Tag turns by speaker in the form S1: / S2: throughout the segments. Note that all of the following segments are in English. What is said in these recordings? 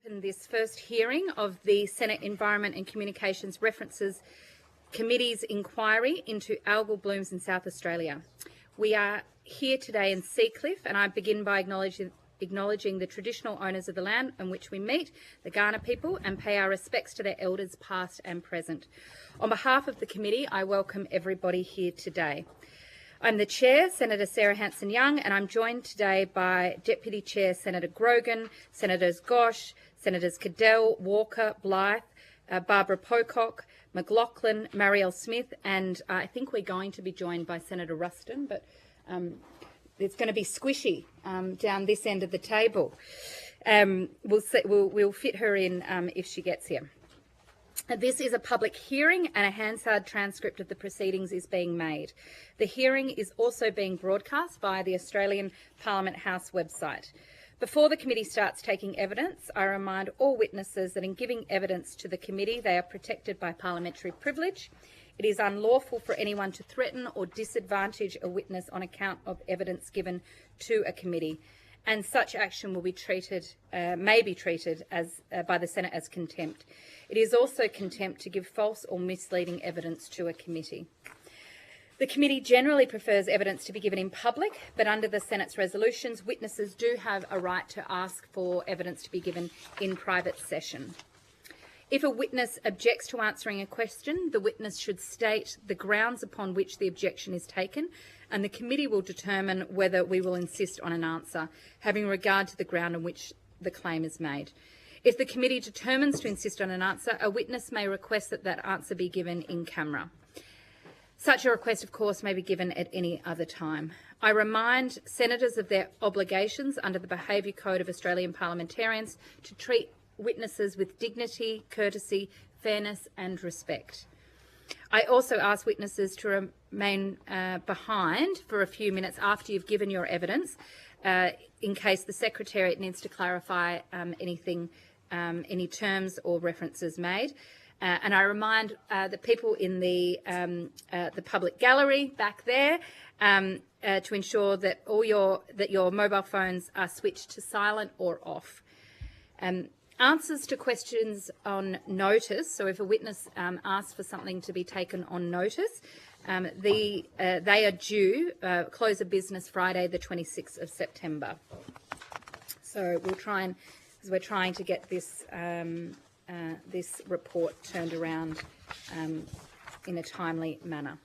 S1: In this first hearing of the Senate Environment and Communications References Committee's inquiry into algal blooms in South Australia. We are here today in Seacliff, and I begin by acknowledging the traditional owners of the land on which we meet, the Kaurna people, and pay our respects to their elders past and present. On behalf of the committee, I welcome everybody here today. I'm the Chair, Senator Sarah Hanson-Young, and I'm joined today by Deputy Chair Senator Grogan, Senators Gosh, Senators Cadell, Walker, Blythe, Barbara Pocock, McLaughlin, Marielle Smith, and I think we're going to be joined by Senator Ruston, but it's going to be squishy down this end of the table. We'll fit her in if she gets here. This is a public hearing and a Hansard transcript of the proceedings is being made. The hearing is also being broadcast via the Australian Parliament House website. Before the committee starts taking evidence, I remind all witnesses that in giving evidence to the committee, they are protected by parliamentary privilege. It is unlawful for anyone to threaten or disadvantage a witness on account of evidence given to a committee, and such action will be treated, may be treated as by the Senate as contempt. It is also contempt to give false or misleading evidence to a committee. The committee generally prefers evidence to be given in public, but under the Senate's resolutions, witnesses do have a right to ask for evidence to be given in private session. If a witness objects to answering a question, the witness should state the grounds upon which the objection is taken, and the committee will determine whether we will insist on an answer, having regard to the ground on which the claim is made. If the committee determines to insist on an answer, a witness may request that that answer be given in camera. Such a request, of course, may be given at any other time. I remind senators of their obligations under the Behaviour Code of Australian Parliamentarians to treat witnesses with dignity, courtesy, fairness and respect. I also ask witnesses to remain behind for a few minutes after you've given your evidence in case the Secretariat needs to clarify anything, any terms or references made. And I remind the people in the public gallery back there to ensure that your mobile phones are switched to silent or off. Answers to questions on notice, so if a witness asks for something to be taken on notice, they are due close of business Friday the 26th of September. So we'll try and, because we're trying to get this this report turned around in a timely manner.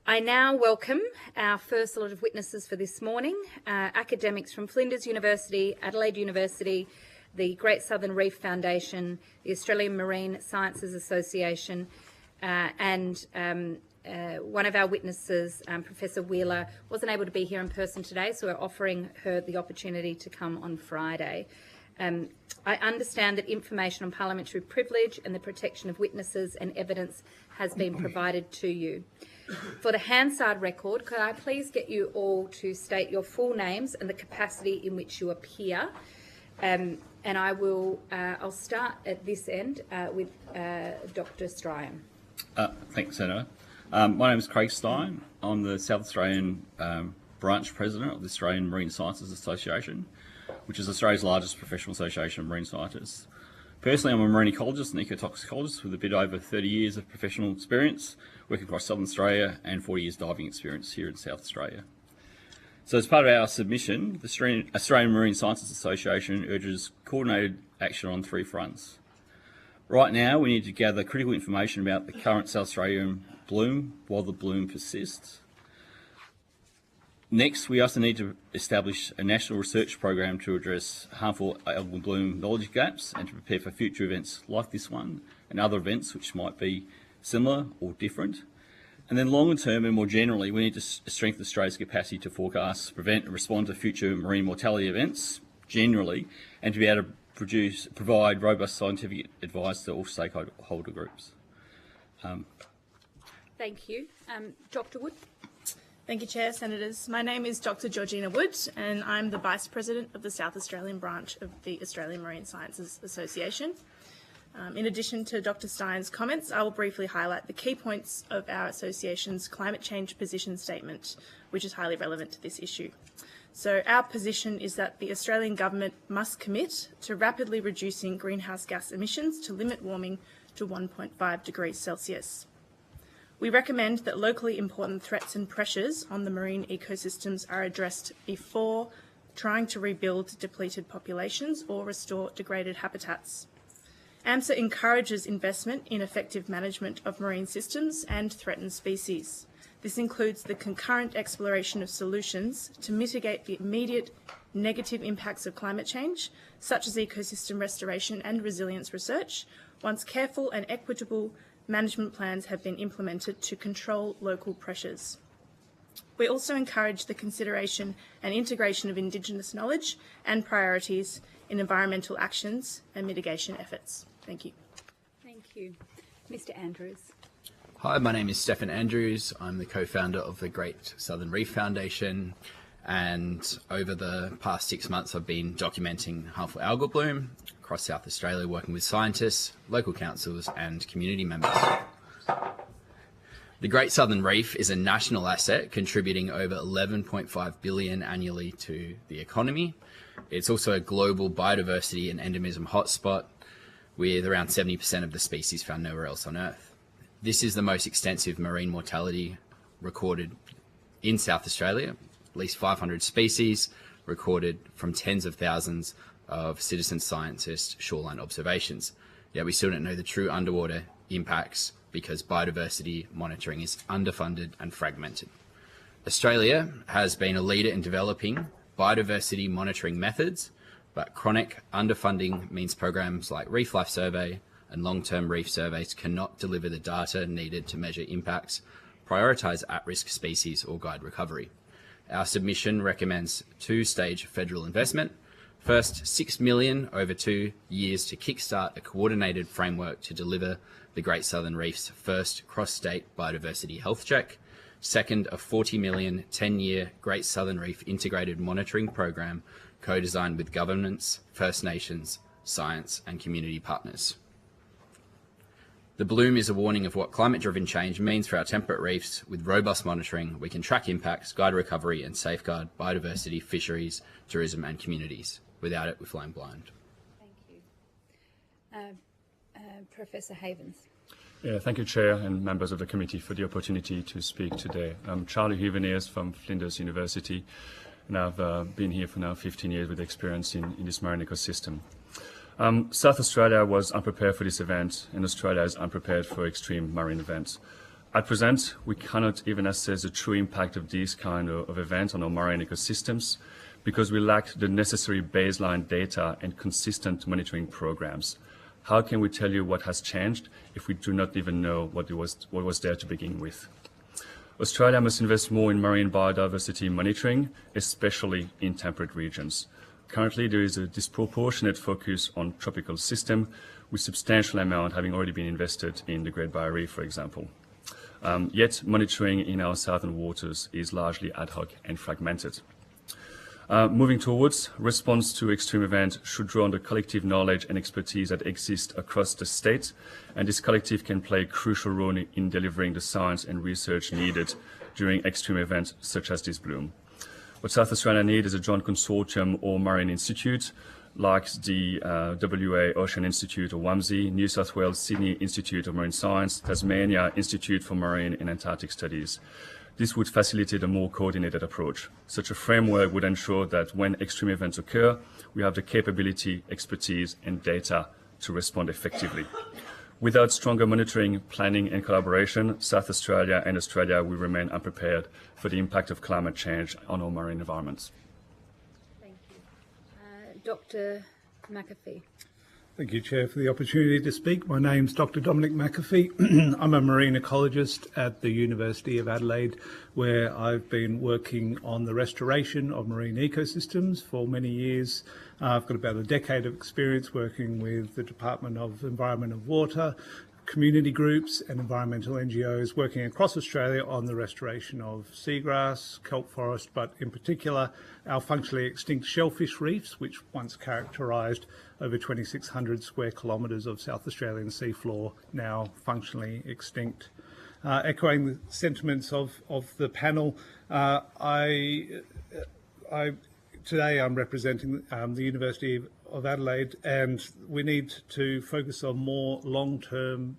S1: I now welcome our first lot of witnesses for this morning, academics from Flinders University, Adelaide University, the Great Southern Reef Foundation, the Australian Marine Sciences Association, and one of our witnesses, Professor Wheeler, wasn't able to be here in person today, so we're offering her the opportunity to come on Friday. I understand that information on parliamentary privilege and the protection of witnesses and evidence has been provided to you. For the Hansard record, could I please get you all to state your full names and the capacity in which you appear? And I'll start at this end with Dr. Stryan.
S2: Thanks, Senator. My name is Craig Stein. I'm the South Australian branch president of the Australian Marine Sciences Association, which is Australia's largest professional association of marine scientists. Personally, I'm a marine ecologist and ecotoxicologist with a bit over 30 years of professional experience working across Southern Australia and 40 years diving experience here in South Australia. So as part of our submission, the Australian Marine Sciences Association urges coordinated action on 3 fronts. Right now, we need to gather critical information about the current South Australian bloom while the bloom persists. Next, we also need to establish a national research program to address harmful algal bloom knowledge gaps and to prepare for future events like this one and other events which might be similar or different. And then longer term and more generally, we need to strengthen Australia's capacity to forecast, prevent and respond to future marine mortality events generally, and to be able to provide robust scientific advice to all stakeholder groups.
S1: Thank you. Dr. Wood.
S3: Thank you, Chair, Senators. My name is Dr. Georgina Wood, and I'm the Vice President of the South Australian branch of the Australian Marine Sciences Association. In addition to Dr. Stein's comments, I will briefly highlight the key points of our association's climate change position statement, which is highly relevant to this issue. So our position is that the Australian government must commit to rapidly reducing greenhouse gas emissions to limit warming to 1.5 degrees Celsius. We recommend that locally important threats and pressures on the marine ecosystems are addressed before trying to rebuild depleted populations or restore degraded habitats. AMSA encourages investment in effective management of marine systems and threatened species. This includes the concurrent exploration of solutions to mitigate the immediate negative impacts of climate change, such as ecosystem restoration and resilience research, once careful and equitable management plans have been implemented to control local pressures. We also encourage the consideration and integration of Indigenous knowledge and priorities in environmental actions and mitigation efforts. Thank you.
S1: Thank you. Mr. Andrews.
S4: Hi, my name is Stephen Andrews. I'm the co-founder of the Great Southern Reef Foundation, and over the past 6 months I've been documenting harmful algal bloom across South Australia, working with scientists, local councils and community members. The Great Southern Reef is a national asset contributing over 11.5 billion annually to the economy. It's also a global biodiversity and endemism hotspot with around 70% of the species found nowhere else on Earth. This is the most extensive marine mortality recorded in South Australia, at least 500 species recorded from tens of thousands of citizen scientists' shoreline observations. Yet we still don't know the true underwater impacts because biodiversity monitoring is underfunded and fragmented. Australia has been a leader in developing biodiversity monitoring methods, but chronic underfunding means programs like Reef Life Survey and long-term reef surveys cannot deliver the data needed to measure impacts, prioritise at-risk species or guide recovery. Our submission recommends two-stage federal investment. First, $6 million over 2 years to kickstart a coordinated framework to deliver the Great Southern Reef's first cross-state biodiversity health check. Second, a $40 million 10-year Great Southern Reef integrated monitoring program co-designed with governments, First Nations, science and community partners. The bloom is a warning of what climate-driven change means for our temperate reefs. With robust monitoring, we can track impacts, guide recovery and safeguard biodiversity, fisheries, tourism and communities. Without it, we're flying blind.
S1: Thank you. Professor Havens.
S5: Yeah, thank you, Chair and members of the committee for the opportunity to speak today. I'm Charlie Huveniers from Flinders University, and I've been here for now 15 years with experience in this marine ecosystem. South Australia was unprepared for this event, and Australia is unprepared for extreme marine events. At present, we cannot even assess the true impact of these kind of events on our marine ecosystems because we lack the necessary baseline data and consistent monitoring programs. How can we tell you what has changed if we do not even know what was there to begin with? Australia must invest more in marine biodiversity monitoring, especially in temperate regions. Currently, there is a disproportionate focus on tropical system, with substantial amount having already been invested in the Great Barrier Reef, for example. Yet, monitoring in our southern waters is largely ad hoc and fragmented. Moving towards, response to extreme events should draw on the collective knowledge and expertise that exist across the state, and this collective can play a crucial role in delivering the science and research needed during extreme events such as this bloom. What South Australia needs is a joint consortium or marine institute, like the WA Ocean Institute or WAMSI, New South Wales Sydney Institute of Marine Science, Tasmania Institute for Marine and Antarctic Studies. This would facilitate a more coordinated approach. Such a framework would ensure that when extreme events occur, we have the capability, expertise, and data to respond effectively. Without stronger monitoring, planning, and collaboration, South Australia and Australia will remain unprepared for the impact of climate change on our marine environments.
S1: Thank you. Dr. McAfee.
S6: Thank you, Chair, for the opportunity to speak. My name's Dr. Dominic McAfee. I'm a marine ecologist at the University of Adelaide, where I've been working on the restoration of marine ecosystems for many years. I've got about a decade of experience working with the Department of Environment and Water, community groups and environmental NGOs working across Australia on the restoration of seagrass, kelp forest, but in particular our functionally extinct shellfish reefs, which once characterised over 2,600 square kilometres of South Australian seafloor, now functionally extinct. Echoing the sentiments of the panel, I today I'm representing the University of Adelaide, and we need to focus on more long-term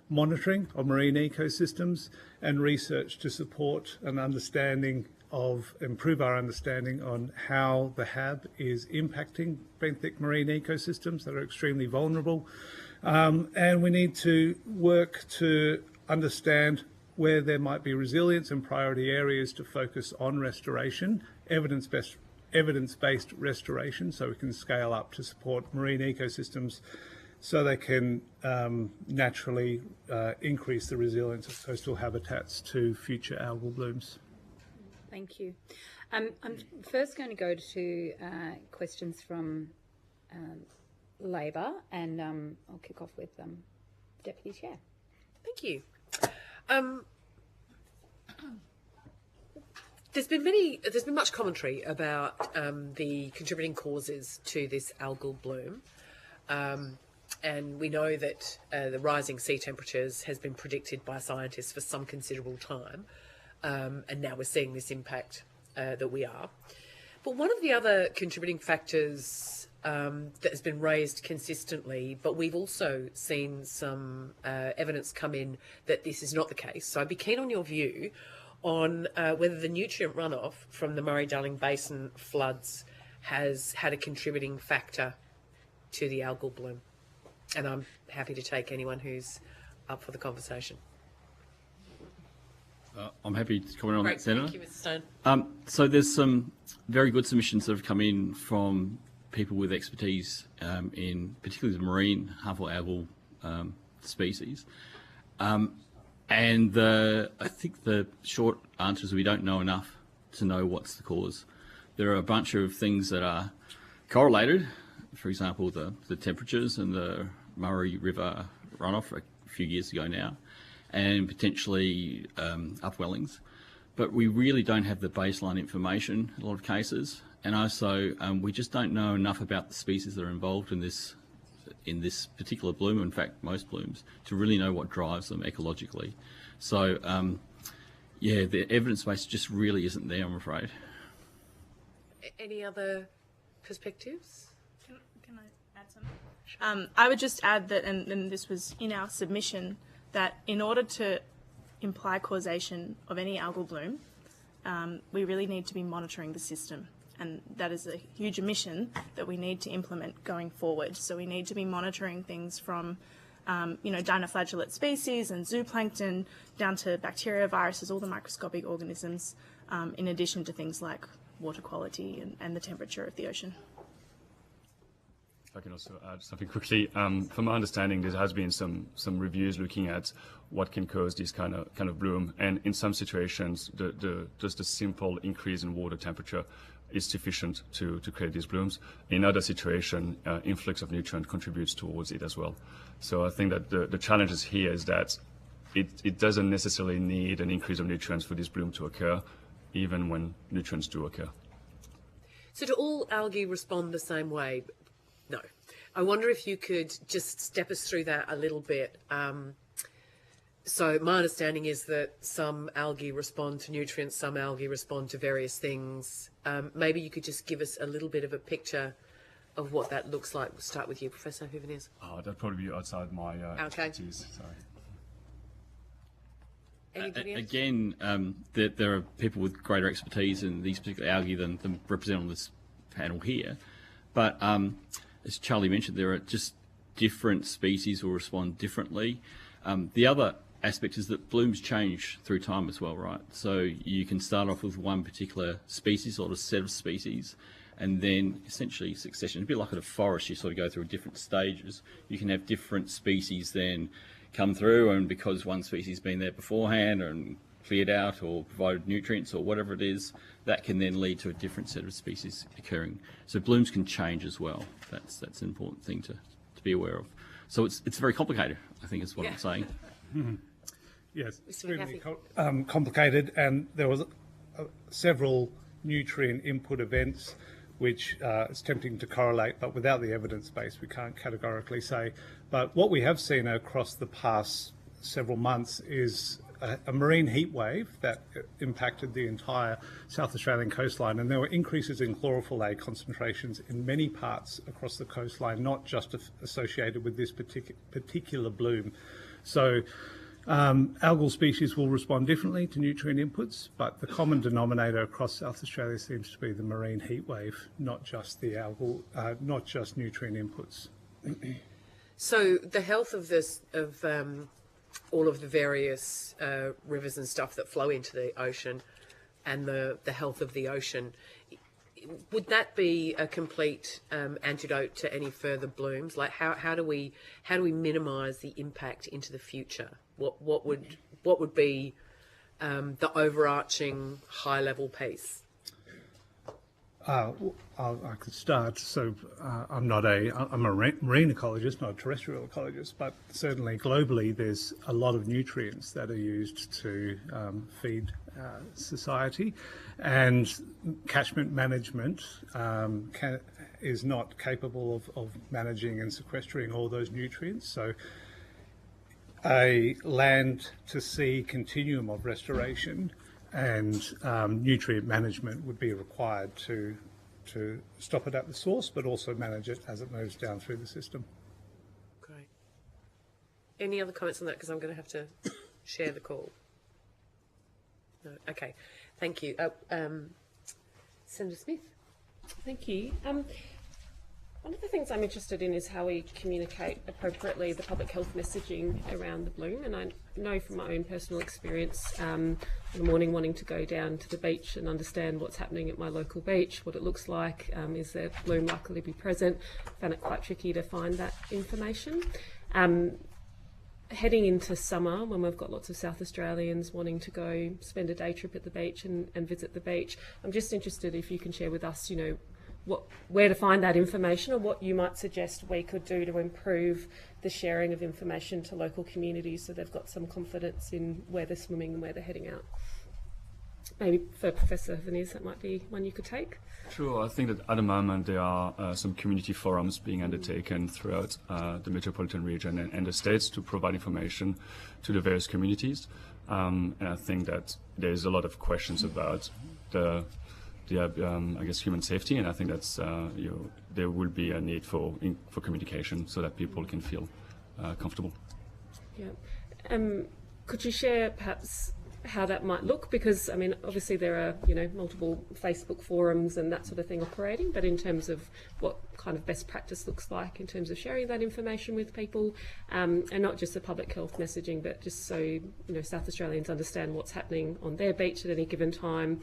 S6: monitoring of marine ecosystems and research to support an understanding improve our understanding on how the HAB is impacting benthic marine ecosystems that are extremely vulnerable. And we need to work to understand where there might be resilience and priority areas to focus on restoration, evidence-based restoration, so we can scale up to support marine ecosystems so they can naturally increase the resilience of coastal habitats to future algal blooms.
S1: Thank you. I'm first going to go to questions from Labor, and I'll kick off with Deputy Chair.
S7: Thank you. There's been much commentary about the contributing causes to this algal bloom, and we know that the rising sea temperatures has been predicted by scientists for some considerable time, and now we're seeing this impact that we are. But one of the other contributing factors that has been raised consistently, but we've also seen some evidence come in that this is not the case. So I'd be keen on your view on whether the nutrient runoff from the Murray-Darling Basin floods has had a contributing factor to the algal bloom. And I'm happy to take anyone who's up for the conversation.
S2: I'm happy to comment on
S7: Great,
S2: that, Senator.
S7: thank you, Mr. Stone.
S2: So there's some very good submissions that have come in from people with expertise in particularly the marine harmful algal species. And I think the short answer is we don't know enough to know what's the cause. There are a bunch of things that are correlated, for example, the temperatures and the Murray River runoff a few years ago now, and potentially upwellings. But we really don't have the baseline information in a lot of cases. And also, we just don't know enough about the species that are involved in this particular bloom, in fact, most blooms, to really know what drives them ecologically. So, yeah, the evidence base just really isn't there, I'm afraid.
S7: Any other perspectives?
S3: Can I add something? I would just add that, and this was in our submission, that in order to imply causation of any algal bloom, we really need to be monitoring the system. And that is a huge omission that we need to implement going forward. So we need to be monitoring things from, dinoflagellate species and zooplankton down to bacteria, viruses, all the microscopic organisms, in addition to things like water quality and the temperature of the ocean.
S5: I can also add something quickly. From my understanding, there has been some reviews looking at what can cause this kind of bloom, and in some situations, just a simple increase in water temperature is sufficient to create these blooms. In other situations, influx of nutrient contributes towards it as well. So I think that the challenges here is that it doesn't necessarily need an increase of nutrients for this bloom to occur, even when nutrients do occur.
S7: So do all algae respond the same way? No. I wonder if you could just step us through that a little bit. So my understanding is that some algae respond to nutrients, some algae respond to various things. Maybe you could just give us a little bit of a picture of what that looks like. We'll start with you, Professor Huveniers.
S5: Oh, that'd probably be outside my expertise. Sorry.
S7: Anybody else?
S2: Again, there are people with greater expertise in these particular algae than represented on this panel here. But as Charlie mentioned, there are just different species will respond differently. The other aspect is that blooms change through time as well, right? So you can start off with one particular species or a set of species, and then essentially succession. A bit like at a forest, you sort of go through different stages. You can have different species then come through, and because one species has been there beforehand and cleared out or provided nutrients or whatever it is, that can then lead to a different set of species occurring. So blooms can change as well. That's an important thing to be aware of. So it's very complicated, I think is what I'm saying.
S6: Yes, extremely complicated, and there was several nutrient input events which it's tempting to correlate, but without the evidence base we can't categorically say. But what we have seen across the past several months is a marine heat wave that impacted the entire South Australian coastline, and there were increases in chlorophyll A concentrations in many parts across the coastline, not just associated with this particular bloom. So algal species will respond differently to nutrient inputs, but the common denominator across South Australia seems to be the marine heat wave, not just the algal, not just nutrient inputs.
S7: So the health of all of the various rivers and stuff that flow into the ocean, and the health of the ocean, would that be a complete antidote to any further blooms? Like how do we minimise the impact into the future? What would be the overarching high level piece?
S6: I could start. So I'm a marine ecologist, not a terrestrial ecologist, but certainly globally there's a lot of nutrients that are used to feed society, and catchment management is not capable of managing and sequestering all those nutrients. So a land to sea continuum of restoration and nutrient management would be required to stop it at the source, but also manage it as it moves down through the system.
S7: Great. Any other comments on that? Because I'm going to have to share the call. No. Okay. Thank you. Senator Smith.
S8: Thank you. One of the things I'm interested in is how we communicate appropriately the public health messaging around the bloom. And I know from my own personal experience, in the morning wanting to go down to the beach and understand what's happening at my local beach, what it looks like, is there bloom likely to be present. I found it quite tricky to find that information. Heading into summer, when we've got lots of South Australians wanting to go spend a day trip at the beach and visit the beach, I'm just interested if you can share with us, where to find that information, or what you might suggest we could do to improve the sharing of information to local communities so they've got some confidence in where they're swimming and where they're heading out. Maybe for Professor Veniers, that might be one you could take.
S5: Sure. I think that at the moment there are some community forums being undertaken throughout the metropolitan region and the states to provide information to the various communities. And I think that there's a lot of questions about I guess human safety, and I think that's there will be a need for communication so that people can feel comfortable.
S8: Yeah. Could you share perhaps how that might look? Because I mean, obviously there are multiple Facebook forums and that sort of thing operating, but in terms of what kind of best practice looks like in terms of sharing that information with people, and not just the public health messaging, but just so South Australians understand what's happening on their beach at any given time,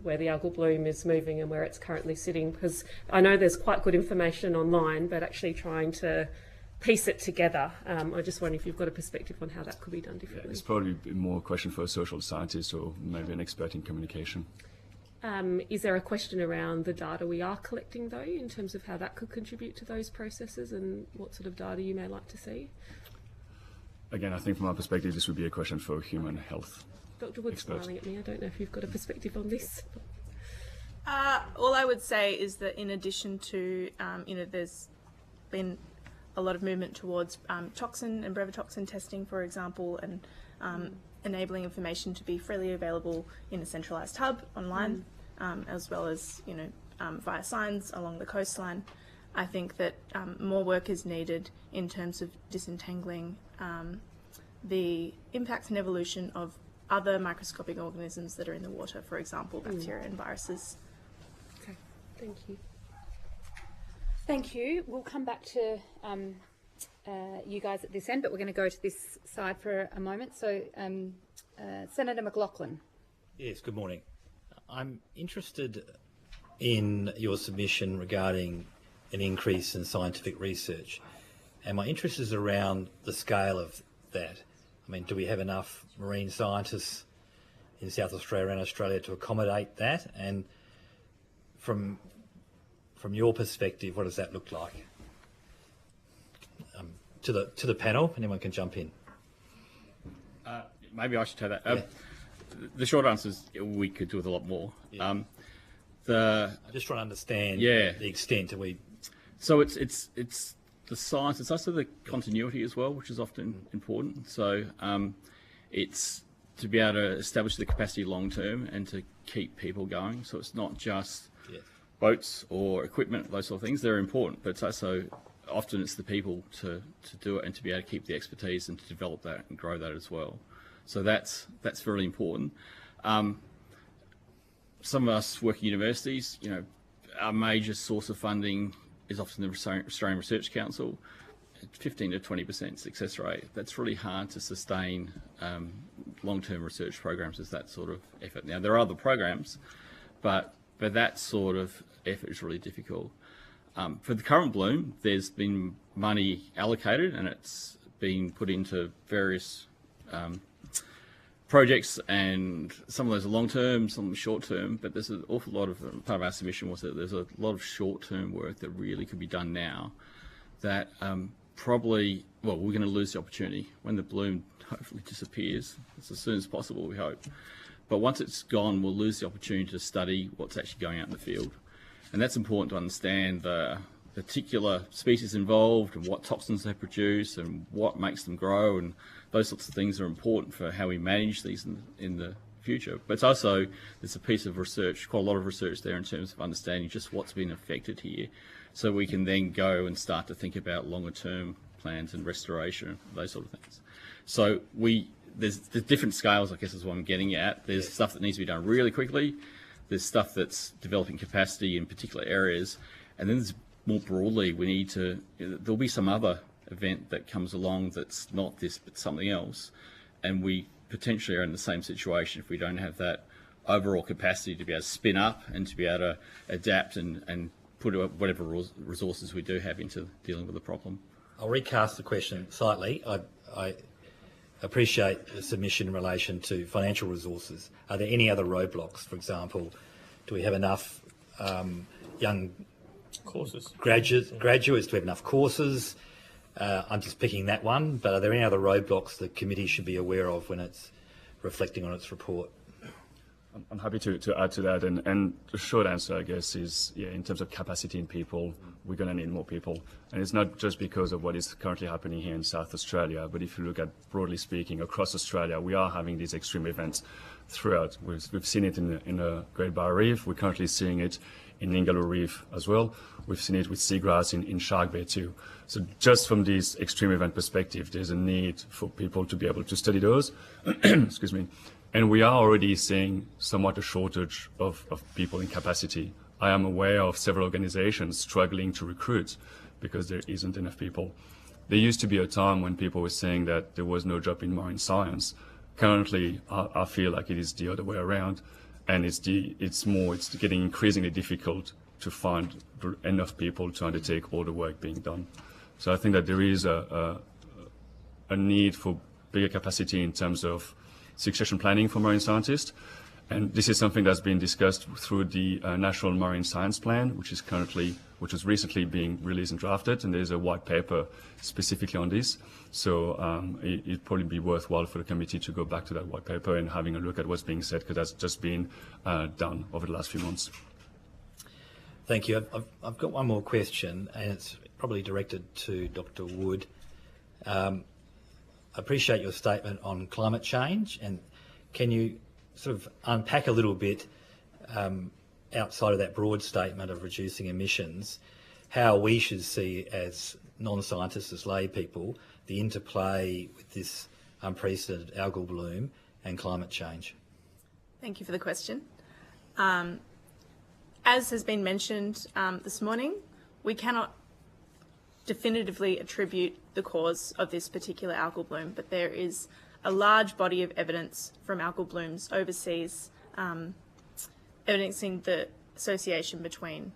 S8: where the algal bloom is moving and where it's currently sitting, because I know there's quite good information online, but actually trying to piece it together, I just wonder if you've got a perspective on how that could be done differently.
S5: It's probably more a question for a social scientist or maybe an expert in communication.
S8: Is there a question around the data we are collecting, though, in terms of how that could contribute to those processes and what sort of data you may like to see?
S5: Again, I think from our perspective, this would be a question for human health.
S8: Dr. Wood's smiling at me. I don't know if you've got a perspective on this.
S3: All I would say is that in addition to, there's been a lot of movement towards toxin and brevetoxin testing, for example, and enabling information to be freely available in a centralised hub online, as well as, via signs along the coastline. I think that more work is needed in terms of disentangling the impact and evolution of other microscopic organisms that are in the water, for example, bacteria and viruses.
S8: Okay, thank you.
S1: Thank you. We'll come back to you guys at this end, but we're going to go to this side for a moment. So, Senator McLaughlin.
S9: Yes, good morning. I'm interested in your submission regarding an increase in scientific research, and my interest is around the scale of that. I mean, do we have enough marine scientists in South Australia and Australia to accommodate that? And from your perspective, what does that look like? To the panel, anyone can jump in.
S2: Maybe I should tell that. The short answer is we could do with a lot more.
S9: Yeah. I'm just trying to understand the extent.
S2: So it's the science. It's also the continuity as well, which is often important. So it's to be able to establish the capacity long term and to keep people going. So it's not just boats or equipment, those sort of things. They're important, but it's also often it's the people to do it and to be able to keep the expertise and to develop that and grow that as well. So that's really important. Some of us work at universities, you know, our major source of funding is often the Australian Research Council. 15 to 20% success rate. That's really hard to sustain long-term research programs as that sort of effort. Now, there are other programs, but that sort of effort is really difficult. For the current bloom, there's been money allocated and it's been put into various projects, and some of those are long-term, some are short-term, but there's an awful lot of, part of our submission was that there's a lot of short-term work that really could be done now that probably, well, we're going to lose the opportunity when the bloom hopefully disappears. It's as soon as possible, we hope. But once it's gone, we'll lose the opportunity to study what's actually going out in the field. And that's important to understand the particular species involved and what toxins they produce and what makes them grow, and those sorts of things are important for how we manage these in the future. But it's also, there's a piece of research, quite a lot of research there in terms of understanding just what's been affected here, so we can then go and start to think about longer term plans and restoration, those sort of things. So there's different scales, I guess is what I'm getting at. There's stuff that needs to be done really quickly, there's stuff that's developing capacity in particular areas, and then there's more broadly, we need to, there'll be some other event that comes along that's not this but something else, and we potentially are in the same situation if we don't have that overall capacity to be able to spin up and to be able to adapt and put whatever resources we do have into dealing with the problem.
S9: I'll recast the question slightly. I appreciate the submission in relation to financial resources. Are there any other roadblocks? For example, do we have enough young
S10: courses,
S9: graduates? Do we have enough courses? I'm just picking that one, but are there any other roadblocks the committee should be aware of when it's reflecting on its report?
S5: I'm happy to add to that, and the short answer, I guess, is in terms of capacity in people, we're going to need more people, and it's not just because of what is currently happening here in South Australia, but if you look at, broadly speaking, across Australia, we are having these extreme events throughout. We've seen it in the Great Barrier Reef. We're currently seeing it in Ningaloo Reef as well. We've seen it with seagrass in Shark Bay too. So just from this extreme event perspective, there's a need for people to be able to study those. Excuse me. And we are already seeing somewhat a shortage of people in capacity. I am aware of several organizations struggling to recruit because there isn't enough people. There used to be a time when people were saying that there was no job in marine science. Currently, I feel like it is the other way around, and it's getting increasingly difficult to find enough people to undertake all the work being done. So I think that there is a need for bigger capacity in terms of succession planning for marine scientists, and this is something that's been discussed through the National Marine Science Plan, which is recently being released and drafted, and there's a white paper specifically on this. So it'd probably be worthwhile for the committee to go back to that white paper and having a look at what's being said, because that's just been done over the last few months.
S9: Thank you. I've got one more question, and it's probably directed to Dr. Wood. I appreciate your statement on climate change, and can you sort of unpack a little bit outside of that broad statement of reducing emissions, how we should see as non-scientists, as lay people, the interplay with this unprecedented algal bloom and climate change?
S3: Thank you for the question. As has been mentioned this morning, we cannot definitively attribute the cause of this particular algal bloom, but there is a large body of evidence from algal blooms overseas evidencing the association between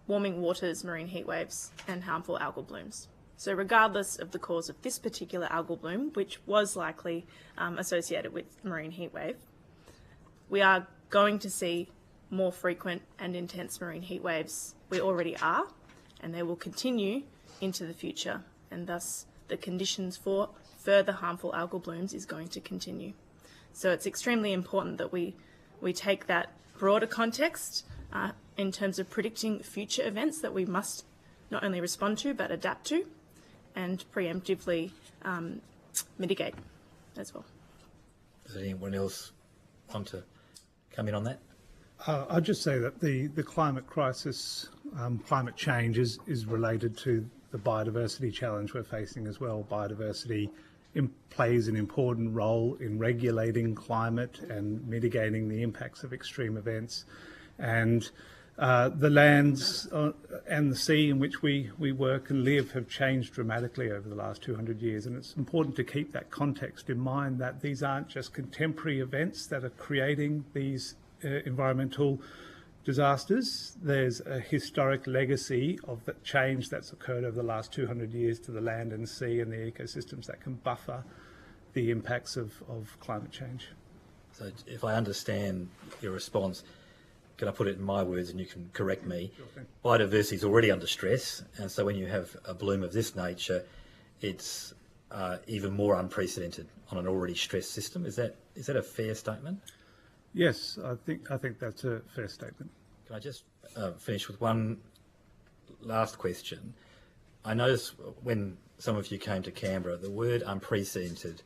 S3: warming waters, marine heat waves, and harmful algal blooms. So regardless of the cause of this particular algal bloom, which was likely associated with marine heat wave, we are going to see more frequent and intense marine heat waves. We already are, and they will continue into the future, and thus the conditions for further harmful algal blooms is going to continue. So it's extremely important that we take that broader context in terms of predicting future events that we must not only respond to but adapt to and preemptively mitigate as well.
S9: Does anyone else want to come in on that?
S6: I'd just say that the climate crisis, climate change is related to the biodiversity challenge we're facing as well. Biodiversity plays an important role in regulating climate and mitigating the impacts of extreme events. And the lands and the sea in which we work and live have changed dramatically over the last 200 years. And it's important to keep that context in mind, that these aren't just contemporary events that are creating these environmental disasters. There's a historic legacy of the change that's occurred over the last 200 years to the land and sea and the ecosystems that can buffer the impacts of climate change.
S9: So if I understand your response, can I put it in my words and you can correct me?
S6: Sure.
S9: Biodiversity is already under stress, and so when you have a bloom of this nature, it's even more unprecedented on an already stressed system. Is that a fair statement?
S6: Yes, I think that's a fair statement.
S9: Can I just finish with one last question? I noticed when some of you came to Canberra, the word unprecedented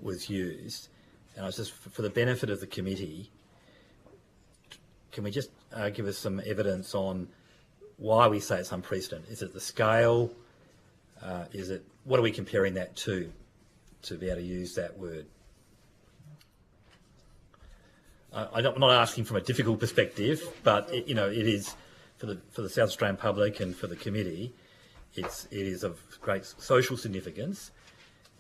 S9: was used, and I was just, for the benefit of the committee, can we just give us some evidence on why we say it's unprecedented? Is it the scale? What are we comparing that to be able to use that word? I'm not asking from a difficult perspective, but it is for the South Australian public and for the committee. It is of great social significance,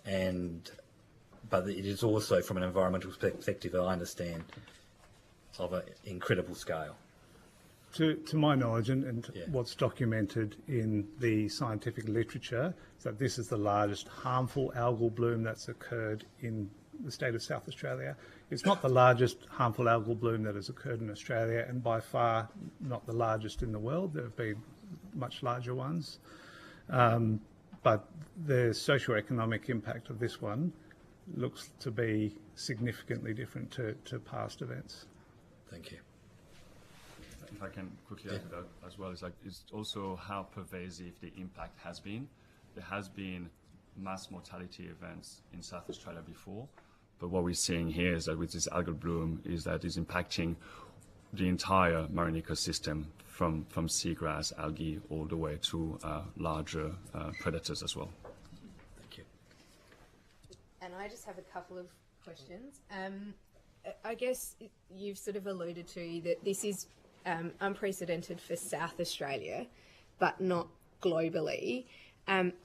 S9: but it is also from an environmental perspective, I understand, of an incredible scale.
S6: To my knowledge, and
S9: Yeah.
S6: what's documented in the scientific literature, is that this is the largest harmful algal bloom that's occurred in the state of South Australia. It's not the largest harmful algal bloom that has occurred in Australia, and by far not the largest in the world. There have been much larger ones. But the socio-economic impact of this one looks to be significantly different to past events.
S9: Thank you.
S5: If I can quickly add to that as well, it's also how pervasive the impact has been. There has been mass mortality events in South Australia before, but what we're seeing here is that with this algal bloom is that it's impacting the entire marine ecosystem from seagrass, algae, all the way to larger predators as well.
S9: Thank you.
S10: And I just have a couple of questions. I guess you've sort of alluded to that this is unprecedented for South Australia, but not globally.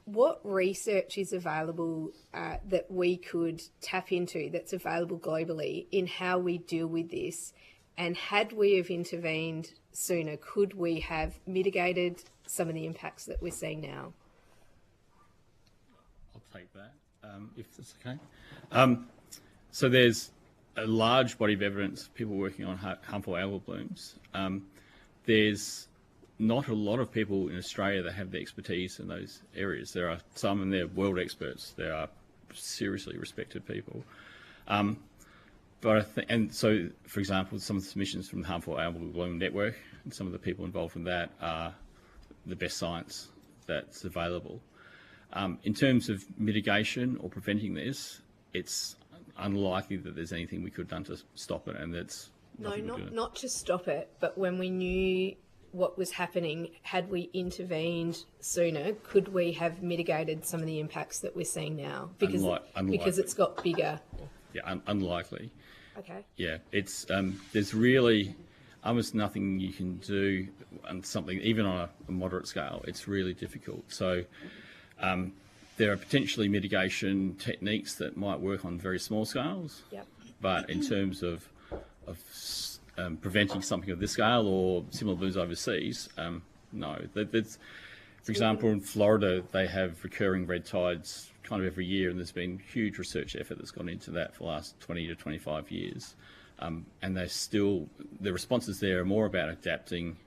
S10: What research is available that we could tap into that's available globally in how we deal with this? And had we have intervened sooner, could we have mitigated some of the impacts that we're seeing now?
S2: I'll take that, if that's okay. So there's a large body of evidence, people working on harmful algal blooms. There's not a lot of people in Australia that have the expertise in those areas. There are some, and they're world experts. They are seriously respected people. But so, for example, some of the submissions from the Harmful Algal Bloom Network and some of the people involved in that are the best science that's available. In terms of mitigation or preventing this, it's unlikely that there's anything we could have done to stop it, and that's
S10: not to stop it, but when we knew what was happening, had we intervened sooner, could we have mitigated some of the impacts that we're seeing now? Because it's got bigger.
S2: Yeah, unlikely.
S10: Okay.
S2: Yeah, it's there's really almost nothing you can do on something, even on a moderate scale. It's really difficult. So there are potentially mitigation techniques that might work on very small scales.
S10: Yep.
S2: But in terms of preventing something of this scale or similar blooms overseas, no. For example, in Florida, they have recurring red tides kind of every year, and there's been huge research effort that's gone into that for the last 20 to 25 years. And the responses there are more about adapting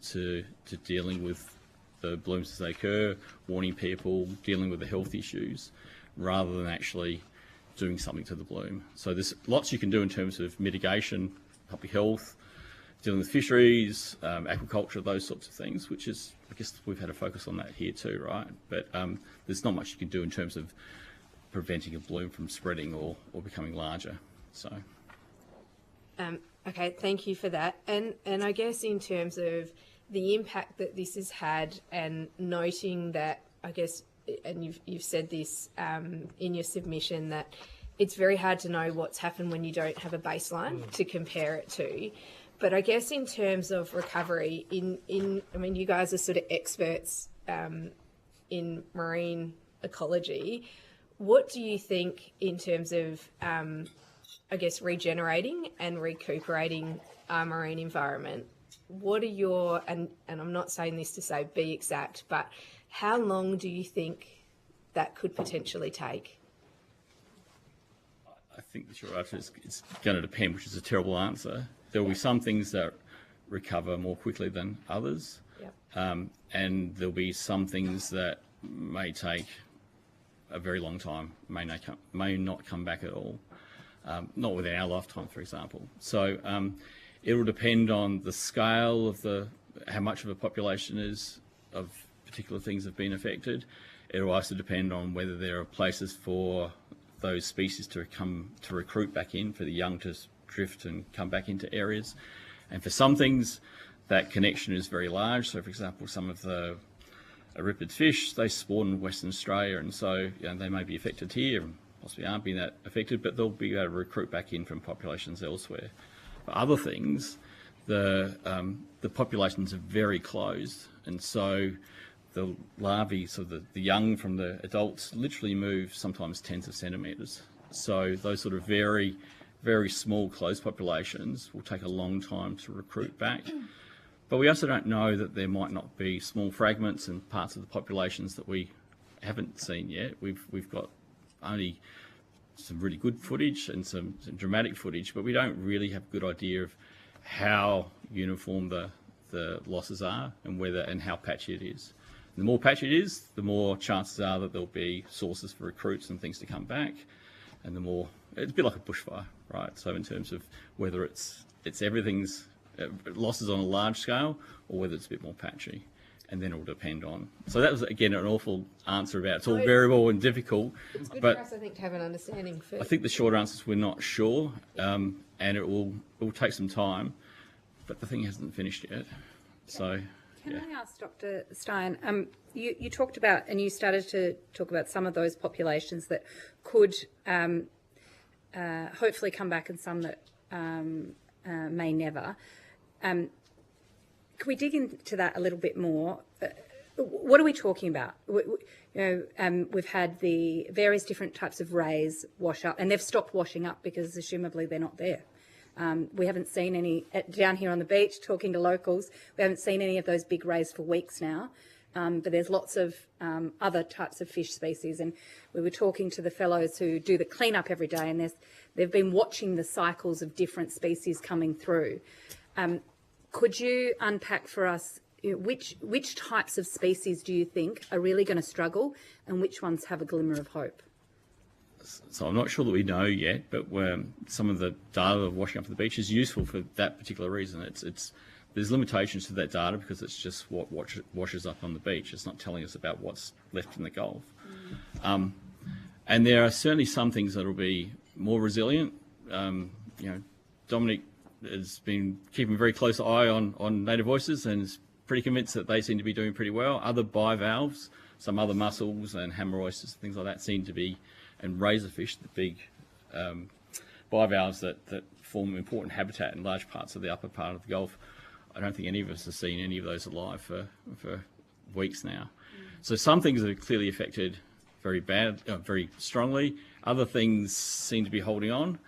S2: to dealing with the blooms as they occur, warning people, dealing with the health issues, rather than actually doing something to the bloom. So there's lots you can do in terms of mitigation, public health, dealing with fisheries, aquaculture, those sorts of things, which is, I guess we've had a focus on that here too, right? But there's not much you can do in terms of preventing a bloom from spreading or becoming larger. So.
S10: Okay, thank you for that. And I guess in terms of the impact that this has had, and noting that, I guess, and you've said this in your submission, that it's very hard to know what's happened when you don't have a baseline to compare it to. But I guess in terms of recovery, I mean, you guys are sort of experts in marine ecology. What do you think in terms of I guess, regenerating and recuperating our marine environment? What are your, and I'm not saying this to say be exact, but how long do you think that could potentially take?
S2: I think the short answer is it's going to depend, which is a terrible answer. There will be some things that recover more quickly than others.
S10: Yep.
S2: And there'll be some things that may take a very long time, may not come back at all. Not within our lifetime, for example. So it will depend on the scale of how much of a population of particular things have been affected. It will also depend on whether there are places for those species to recruit back in, for the young to drift and come back into areas. And for some things, that connection is very large. So, for example, some of the ripid fish, they spawn in Western Australia, and so they may be affected here, and possibly aren't being that affected, but they'll be able to recruit back in from populations elsewhere. For other things, the populations are very closed, and so the larvae, so the young from the adults, literally move sometimes tens of centimetres. So those sort of very, very small closed populations will take a long time to recruit back. But we also don't know that there might not be small fragments and parts of the populations that we haven't seen yet. We've got only some really good footage and some dramatic footage, but we don't really have a good idea of how uniform the losses are and how patchy it is. And the more patchy it is, the more chances are that there'll be sources for recruits and things to come back, and the more it's a bit like a bushfire, right? So in terms of whether it's everything's losses on a large scale or whether it's a bit more patchy. And then it will depend on. So that was, again, an awful answer about it's all variable and difficult.
S10: It's good
S2: but
S10: for us, I think, to have an understanding first.
S2: I think the short answer is we're not sure, and it will take some time, but the thing hasn't finished yet. So,
S1: Can I ask Dr. Stein, you talked about, and you started to talk about some of those populations that could hopefully come back and some that may never. Can we dig into that a little bit more? What are we talking about? We've had the various different types of rays wash up, and they've stopped washing up because assumably they're not there. We haven't seen any down here on the beach, talking to locals. We haven't seen any of those big rays for weeks now, but there's lots of other types of fish species. And we were talking to the fellows who do the cleanup every day, and they've been watching the cycles of different species coming through. Could you unpack for us which types of species do you think are really going to struggle, and which ones have a glimmer of hope?
S2: So I'm not sure that we know yet, but some of the data of washing up the beach is useful for that particular reason. There's limitations to that data because it's just what washes up on the beach. It's not telling us about what's left in the Gulf. And there are certainly some things that will be more resilient. Dominic has been keeping a very close eye on native oysters and is pretty convinced that they seem to be doing pretty well. Other bivalves, some other mussels and hammer oysters, things like that seem to be, and razorfish, the big bivalves that form important habitat in large parts of the upper part of the Gulf. I don't think any of us have seen any of those alive for weeks now. So some things are clearly affected very strongly. Other things seem to be holding on.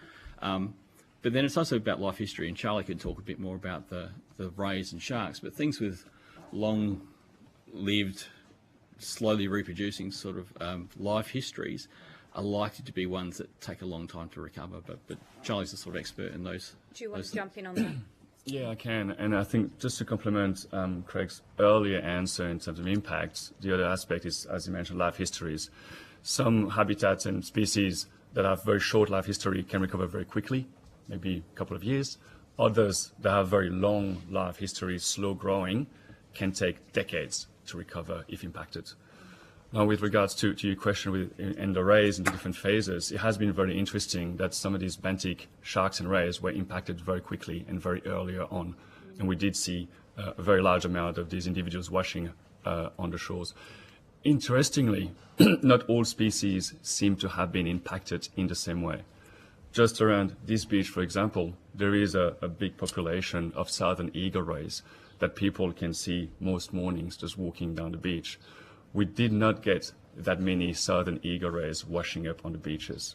S2: But then it's also about life history, and Charlie could talk a bit more about the rays and sharks, but things with long-lived, slowly reproducing sort of life histories are likely to be ones that take a long time to recover. But Charlie's the sort of expert in those.
S1: Do you want to jump in on that?
S5: Yeah, I can. And I think just to complement Craig's earlier answer in terms of impacts, the other aspect is, as you mentioned, life histories. Some habitats and species that have very short life history can recover very quickly, maybe a couple of years. Others that have very long life history, slow growing, can take decades to recover if impacted. Now, with regards to your question and the rays in the different phases, it has been very interesting that some of these benthic sharks and rays were impacted very quickly and very earlier on. And we did see a very large amount of these individuals washing on the shores. Interestingly, not all species seem to have been impacted in the same way. Just around this beach, for example, there is a big population of southern eagle rays that people can see most mornings just walking down the beach. We did not get that many southern eagle rays washing up on the beaches.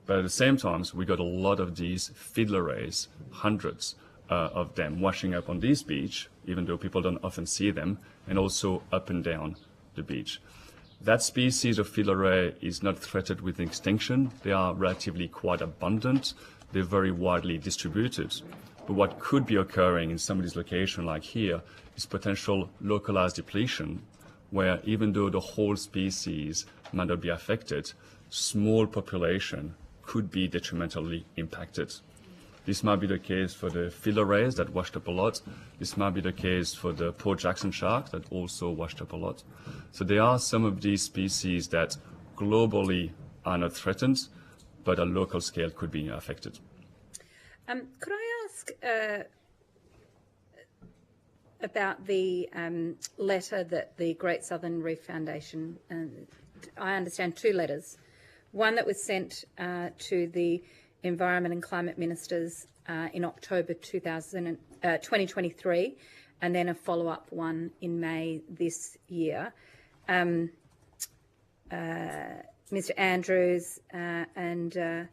S5: But at the same time, we got a lot of these fiddler rays, hundreds of them washing up on this beach, even though people don't often see them, and also up and down the beach. That species of fiddler ray is not threatened with extinction. They are relatively quite abundant. They're very widely distributed. But what could be occurring in some of these locations like here is potential localized depletion, where even though the whole species might not be affected, small population could be detrimentally impacted. This might be the case for the fiddler rays that washed up a lot. This might be the case for the Port Jackson shark that also washed up a lot. So there are some of these species that globally are not threatened, but at local scale could be affected.
S1: Could I ask about the letter that the Great Southern Reef Foundation, I understand 2 letters, one that was sent to the Environment and Climate Ministers in October 2023, and then a follow-up one in May this year. Mr. Andrews and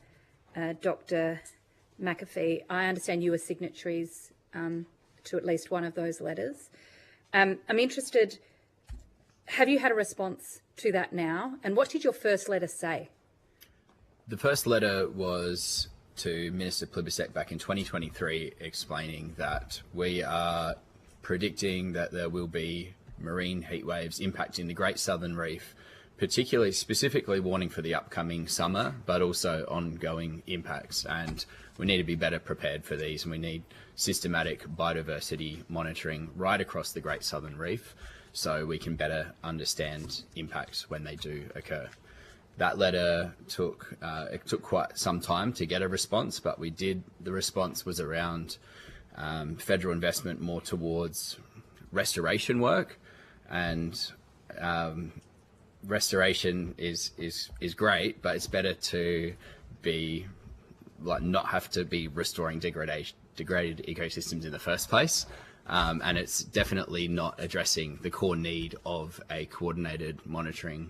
S1: Dr. McAfee, I understand you were signatories to at least one of those letters. I'm interested, have you had a response to that now? And what did your first letter say?
S4: The first letter was to Minister Plibersek back in 2023, explaining that we are predicting that there will be marine heat waves impacting the Great Southern Reef, particularly specifically warning for the upcoming summer, but also ongoing impacts. And we need to be better prepared for these, and we need systematic biodiversity monitoring right across the Great Southern Reef so we can better understand impacts when they do occur. That letter took quite some time to get a response, but we did. The response was around federal investment more towards restoration work, and restoration is great, but it's better to be not have to be restoring degraded ecosystems in the first place. And it's definitely not addressing the core need of a coordinated monitoring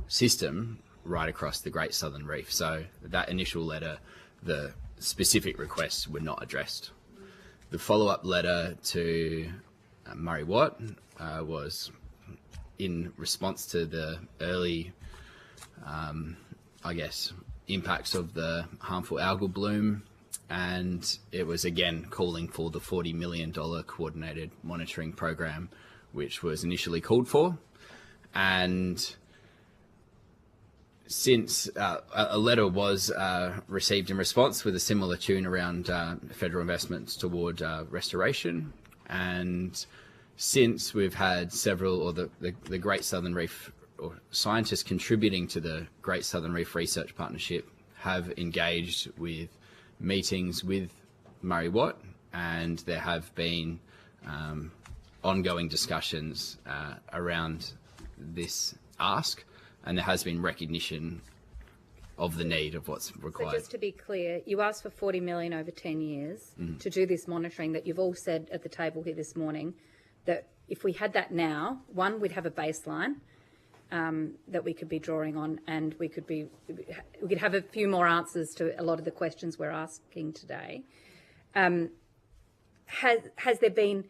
S4: system right across the Great Southern Reef. So that initial letter, the specific requests were not addressed. The follow-up letter to Murray Watt was in response to the early, impacts of the harmful algal bloom, and it was again calling for the $40 million coordinated monitoring program, which was initially called for. And since a letter was received in response with a similar tune around federal investments toward restoration, and since we've had several, or the Great Southern Reef, or scientists contributing to the Great Southern Reef Research Partnership have engaged with meetings with Murray Watt, and there have been ongoing discussions around this ask, and there has been recognition of the need of what's required.
S1: So just to be clear, you asked for $40 million over 10 years to do this monitoring that you've all said at the table here this morning, that if we had that now, one, we'd have a baseline that we could be drawing on, and we could have a few more answers to a lot of the questions we're asking today. Has there been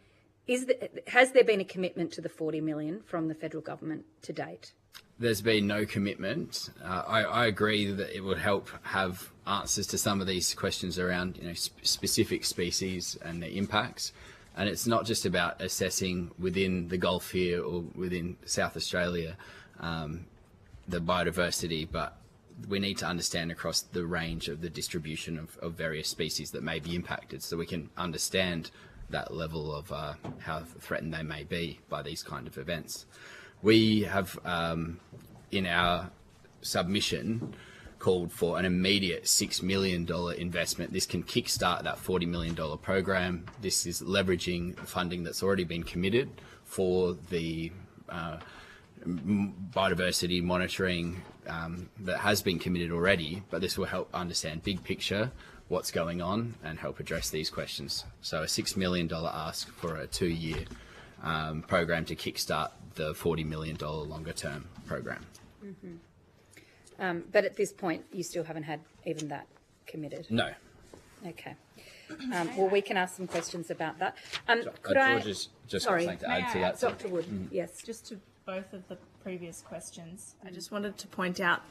S1: a commitment to the $40 million from the federal government to date?
S4: There's been no commitment. I agree that it would help have answers to some of these questions around specific species and their impacts. And it's not just about assessing within the Gulf here or within South Australia the biodiversity, but we need to understand across the range of the distribution of various species that may be impacted, so we can understand that level of how threatened they may be by these kind of events. We have, in our submission, called for an immediate $6 million investment. This can kickstart that $40 million program. This is leveraging funding that's already been committed for the biodiversity monitoring that has been committed already, but this will help understand big picture what's going on and help address these questions. So a $6 million ask for a 2-year program to kickstart the $40 million longer term program.
S1: But at this point, you still haven't had even that committed?
S4: No.
S1: Okay. Well, we can ask some questions about that.
S4: George just
S1: Sorry,
S4: something to add to that.
S1: Dr. Wood, yes.
S3: Just to both of the previous questions, I just wanted to point out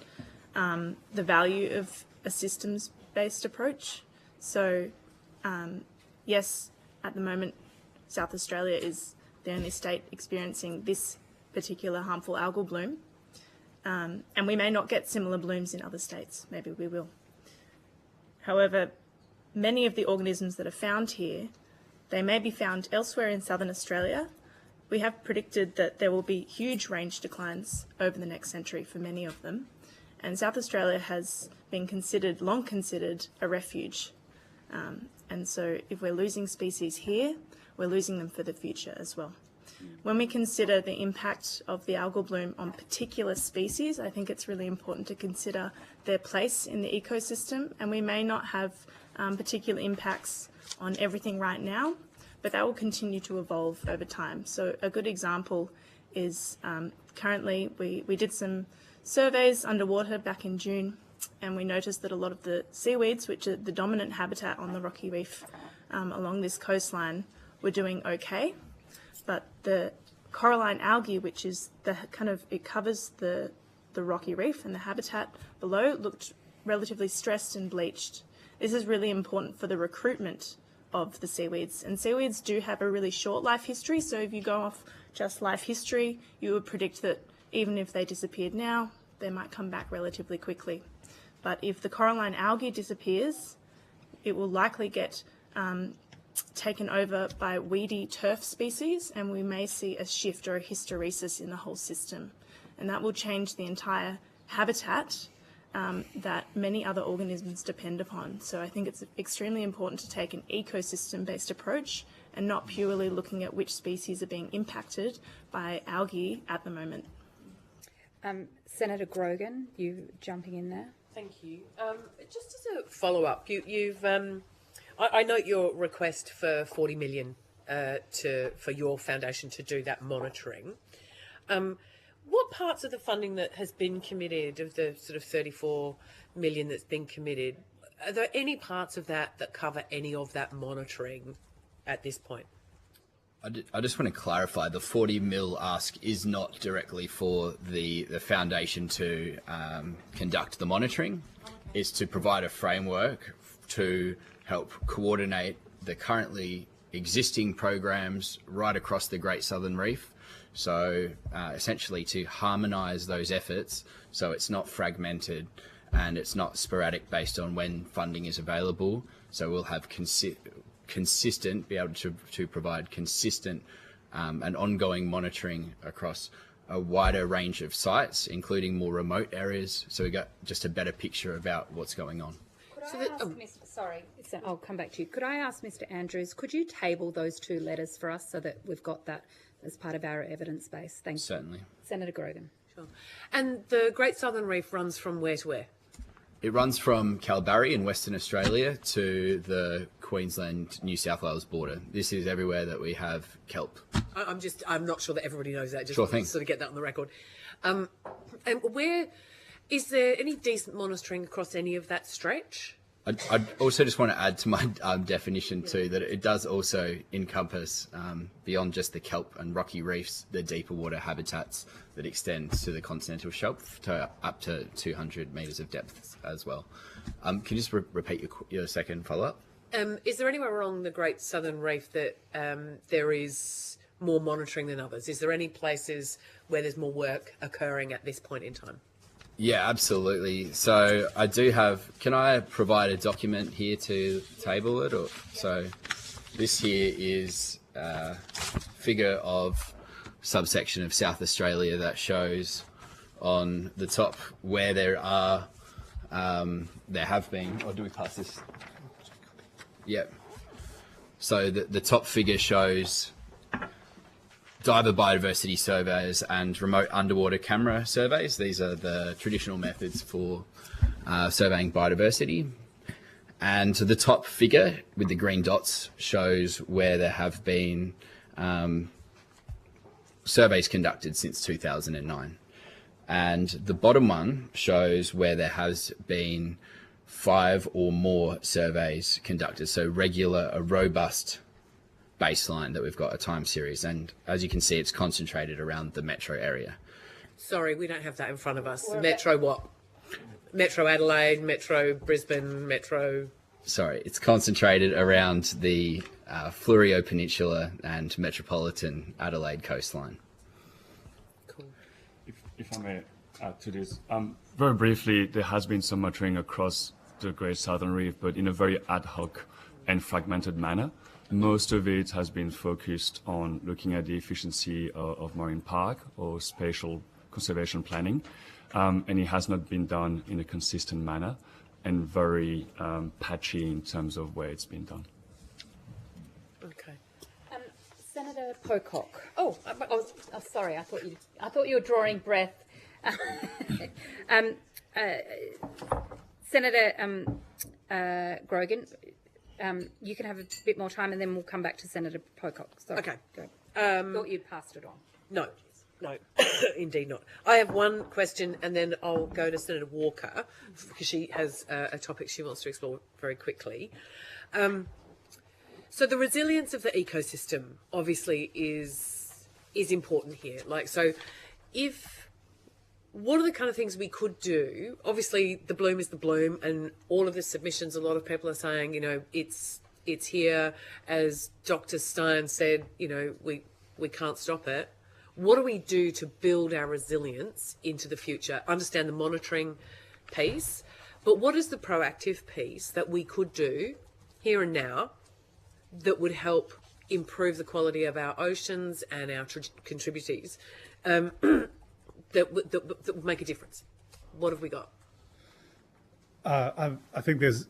S3: the value of a systems-based approach. So, yes, at the moment, South Australia is the only state experiencing this particular harmful algal bloom. And we may not get similar blooms in other states. Maybe we will. However, many of the organisms that are found here, they may be found elsewhere in southern Australia. We have predicted that there will be huge range declines over the next century for many of them. And South Australia has been long considered a refuge. And so if we're losing species here, we're losing them for the future as well. When we consider the impact of the algal bloom on particular species, I think it's really important to consider their place in the ecosystem, and we may not have particular impacts on everything right now, but that will continue to evolve over time. So a good example is currently we did some surveys underwater back in June, and we noticed that a lot of the seaweeds, which are the dominant habitat on the rocky reef along this coastline, were doing okay. But the coralline algae, which is it covers the rocky reef and the habitat below, looked relatively stressed and bleached. This is really important for the recruitment of the seaweeds. And seaweeds do have a really short life history, so if you go off just life history, you would predict that even if they disappeared now, they might come back relatively quickly. But if the coralline algae disappears, it will likely get taken over by weedy turf species, and we may see a shift or a hysteresis in the whole system. And that will change the entire habitat that many other organisms depend upon. So I think it's extremely important to take an ecosystem-based approach and not purely looking at which species are being impacted by algae at the moment.
S1: Senator Grogan, you jumping in there?
S7: Thank you. Just as a follow-up, I note your request for $40 million for your foundation to do that monitoring. What parts of the funding that has been committed, of the sort of $34 million that's been committed, are there any parts of that cover any of that monitoring at this point?
S4: I just want to clarify, the 40 mil ask is not directly for the foundation to conduct the monitoring. It's to provide a framework to help coordinate the currently existing programs right across the Great Southern Reef. So essentially to harmonise those efforts so it's not fragmented and it's not sporadic based on when funding is available. So we'll have be able to provide consistent and ongoing monitoring across a wider range of sites, including more remote areas. So we got just a better picture about what's going on.
S1: I'll come back to you. Could I ask Mr. Andrews, could you table those two letters for us so that we've got that as part of our evidence base? Thank you.
S4: Certainly.
S1: Senator Grogan.
S7: Sure. And the Great Southern Reef runs from where to where?
S4: It runs from Kalbarri in Western Australia to the Queensland-New South Wales border. This is everywhere that we have kelp.
S7: I'm not sure that everybody knows that. Just
S4: sure thing.
S7: To sort of get that on the record. And where is there any decent monitoring across any of that stretch?
S4: I also just want to add to my definition too that it does also encompass beyond just the kelp and rocky reefs, the deeper water habitats that extend to the continental shelf to up to 200 metres of depth as well. Can you just repeat your second follow-up?
S7: Is there anywhere along the Great Southern Reef that there is more monitoring than others? Is there any places where there's more work occurring at this point in time?
S4: Yeah, absolutely. So I do have, can I provide a document here to table it? So this here is a figure of subsection of South Australia that shows on the top where there have been, or do we pass this? Yep. So the top figure shows diver biodiversity surveys and remote underwater camera surveys. These are the traditional methods for surveying biodiversity. And the top figure with the green dots shows where there have been surveys conducted since 2009. And the bottom one shows where there has been 5 or more surveys conducted. So regular, a robust baseline that we've got, a time series. And as you can see, it's concentrated around the metro area.
S7: Sorry, we don't have that in front of us. Metro what? Metro Adelaide, Metro Brisbane, Metro...
S4: Sorry, it's concentrated around the Fleurieu Peninsula and metropolitan Adelaide coastline.
S7: Cool.
S5: If I may add to this, very briefly, there has been some monitoring across the Great Southern Reef, but in a very ad hoc and fragmented manner. Most of it has been focused on looking at the efficiency of marine park or spatial conservation planning, and it has not been done in a consistent manner and very patchy in terms of where it's been done.
S7: Okay.
S1: Senator Pocock.
S7: Oh,
S1: Sorry, I thought you were drawing breath. Senator Grogan, you can have a bit more time, and then we'll come back to Senator Pocock. Sorry.
S7: Okay.
S1: Go. Thought you'd passed it on.
S7: No, indeed not. I have one question, and then I'll go to Senator Walker, because she has a topic she wants to explore very quickly. So the resilience of the ecosystem obviously is important here. What are the kind of things we could do? Obviously, the bloom is the bloom, and all of the submissions, a lot of people are saying, it's here. As Dr. Stein said, we can't stop it. What do we do to build our resilience into the future? I understand the monitoring piece, but what is the proactive piece that we could do here and now that would help improve the quality of our oceans and our contributors that would make a difference? What have we got?
S6: I think there's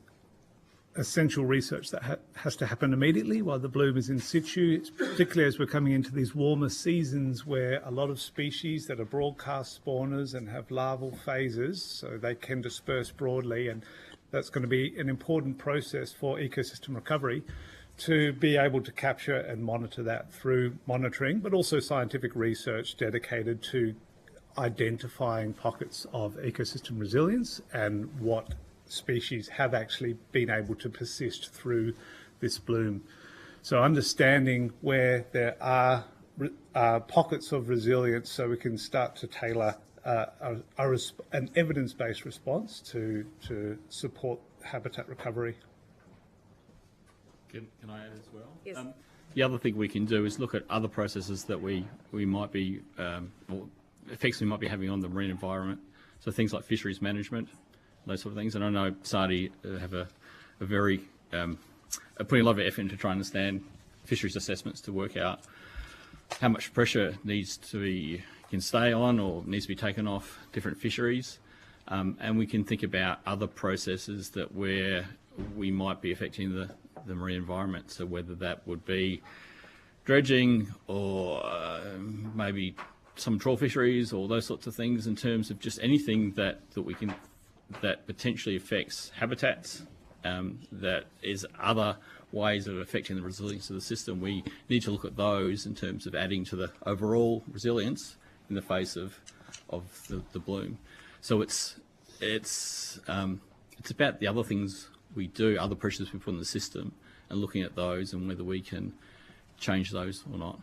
S6: essential research that has to happen immediately while the bloom is in situ, particularly as we're coming into these warmer seasons where a lot of species that are broadcast spawners and have larval phases, so they can disperse broadly, and that's going to be an important process for ecosystem recovery, to be able to capture and monitor that through monitoring, but also scientific research dedicated to identifying pockets of ecosystem resilience and what species have actually been able to persist through this bloom. So understanding where there are pockets of resilience, so we can start to tailor an evidence-based response to support habitat recovery.
S2: Can I add as well?
S7: Yes.
S2: The other thing we can do is look at other processes that we might be, or effects we might be having on the marine environment. So things like fisheries management, those sort of things. And I know SARDI have a very, putting a lot of effort into trying to understand fisheries assessments to work out how much pressure can stay on or needs to be taken off different fisheries. And we can think about other processes that where we might be affecting the marine environment. So whether that would be dredging or maybe some trawl fisheries or those sorts of things, in terms of just anything that potentially affects habitats, that is other ways of affecting the resilience of the system. We need to look at those in terms of adding to the overall resilience in the face of the bloom. So it's about the other things we do, other pressures we put in the system, and looking at those and whether we can change those or not.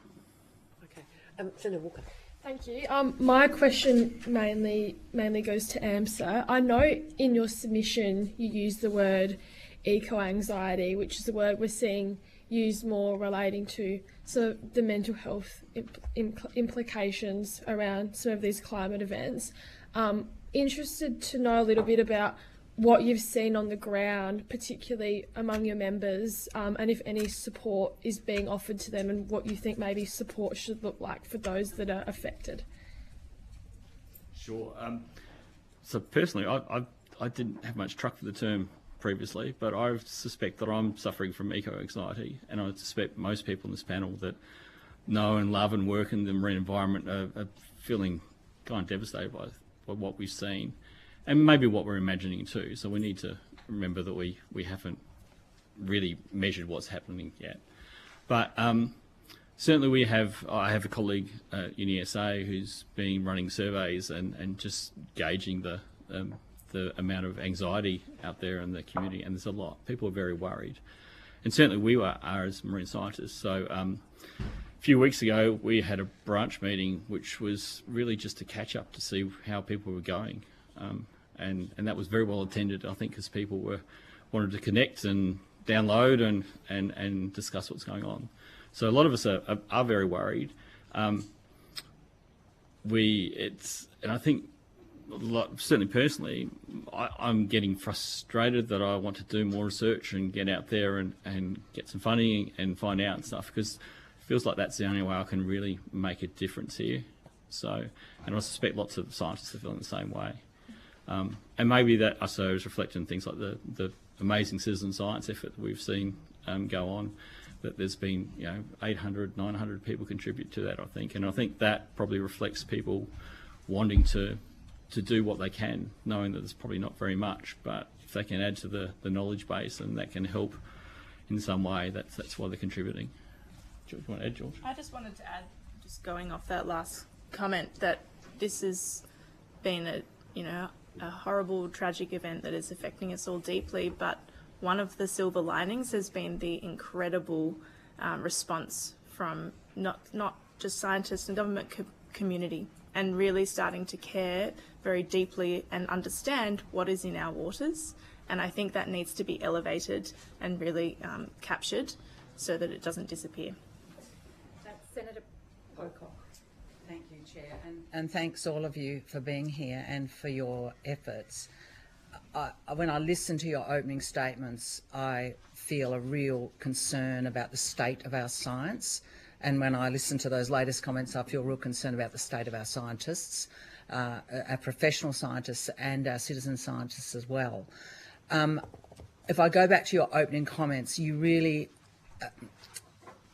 S7: Okay. Senator Walker.
S11: Thank you. My question mainly goes to AMSA. I know in your submission you use the word eco-anxiety, which is a word we're seeing used more relating to sort of the mental health implications around some of these climate events. Interested to know a little bit about what you've seen on the ground, particularly among your members, and if any support is being offered to them, and what you think maybe support should look like for those that are affected.
S2: Sure. So personally, I didn't have much truck for the term previously, but I suspect that I'm suffering from eco-anxiety, and I suspect most people in this panel that know and love and work in the marine environment are feeling kind of devastated by what we've seen, and maybe what we're imagining too. So we need to remember that we haven't really measured what's happening yet. But certainly I have a colleague at UniSA who's been running surveys and just gauging the amount of anxiety out there in the community, and there's a lot. People are very worried, and certainly we are as marine scientists. So a few weeks ago we had a branch meeting which was really just to catch up to see how people were going, and that was very well attended, I think, because people wanted to connect and download and discuss what's going on. So a lot of us are very worried. And I think, certainly personally, I'm getting frustrated that I want to do more research and get out there and get some funding and find out stuff, because it feels like that's the only way I can really make a difference here. So, and I suspect lots of scientists are feeling the same way. And maybe that also is reflected in things like the amazing citizen science effort that we've seen go on, that there's been 800, 900 people contribute to that, I think. And I think that probably reflects people wanting to do what they can, knowing that there's probably not very much, but if they can add to the knowledge base and that can help in some way, that's why they're contributing. George, you want to add, George?
S3: I just wanted to add, just going off that last comment, that this has been a horrible, tragic event that is affecting us all deeply, but one of the silver linings has been the incredible response from not just scientists and government community, and really starting to care very deeply and understand what is in our waters. And I think that needs to be elevated and really captured so that it doesn't disappear.
S1: That's Senator Pocock.
S12: Thank you, Chair, and thanks all of you for being here and for your efforts. When I listen to your opening statements, I feel a real concern about the state of our science. And when I listen to those latest comments, I feel real concern about the state of our scientists, our professional scientists and our citizen scientists as well. If I go back to your opening comments, you really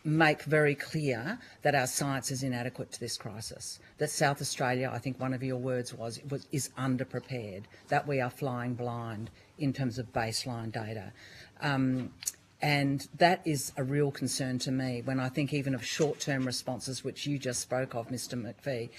S12: make very clear that our science is inadequate to this crisis, that South Australia, I think one of your words is underprepared, that we are flying blind in terms of baseline data. And that is a real concern to me when I think even of short-term responses, which you just spoke of, Mr McPhee,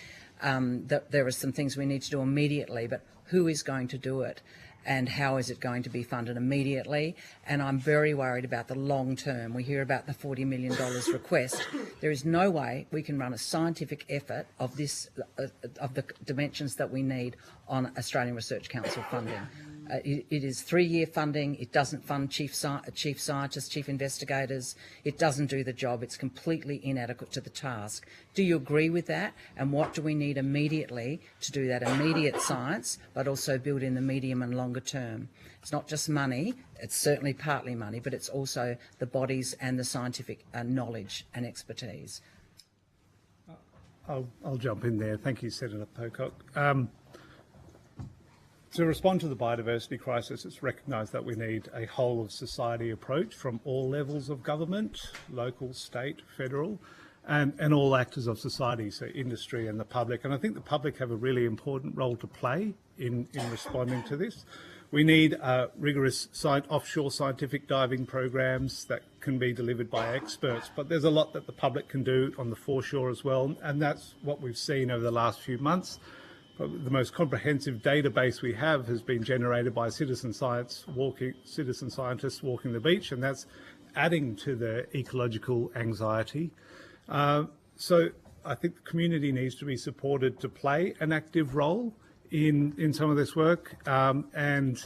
S12: that there are some things we need to do immediately, but who is going to do it? And how is it going to be funded immediately? And I'm very worried about the long term. We hear about the $40 million request. There is no way we can run a scientific effort of this, of the dimensions that we need on Australian Research Council funding. It is 3-year funding. It doesn't fund chief scientists, chief investigators. It doesn't do the job. It's completely inadequate to the task. Do you agree with that? And what do we need immediately to do that immediate science, but also build in the medium and longer term? It's not just money. It's certainly partly money, but it's also the bodies and the scientific knowledge and expertise.
S6: I'll jump in there. Thank you, Senator Pocock. To respond to the biodiversity crisis, it's recognised that we need a whole of society approach from all levels of government, local, state, federal, and all actors of society, so industry and the public. And I think the public have a really important role to play in responding to this. We need rigorous offshore scientific diving programs that can be delivered by experts, but there's a lot that the public can do on the foreshore as well, and that's what we've seen over the last few months. The most comprehensive database we have has been generated by citizen scientists walking the beach, and that's adding to the ecological anxiety. So I think the community needs to be supported to play an active role in some of this work. And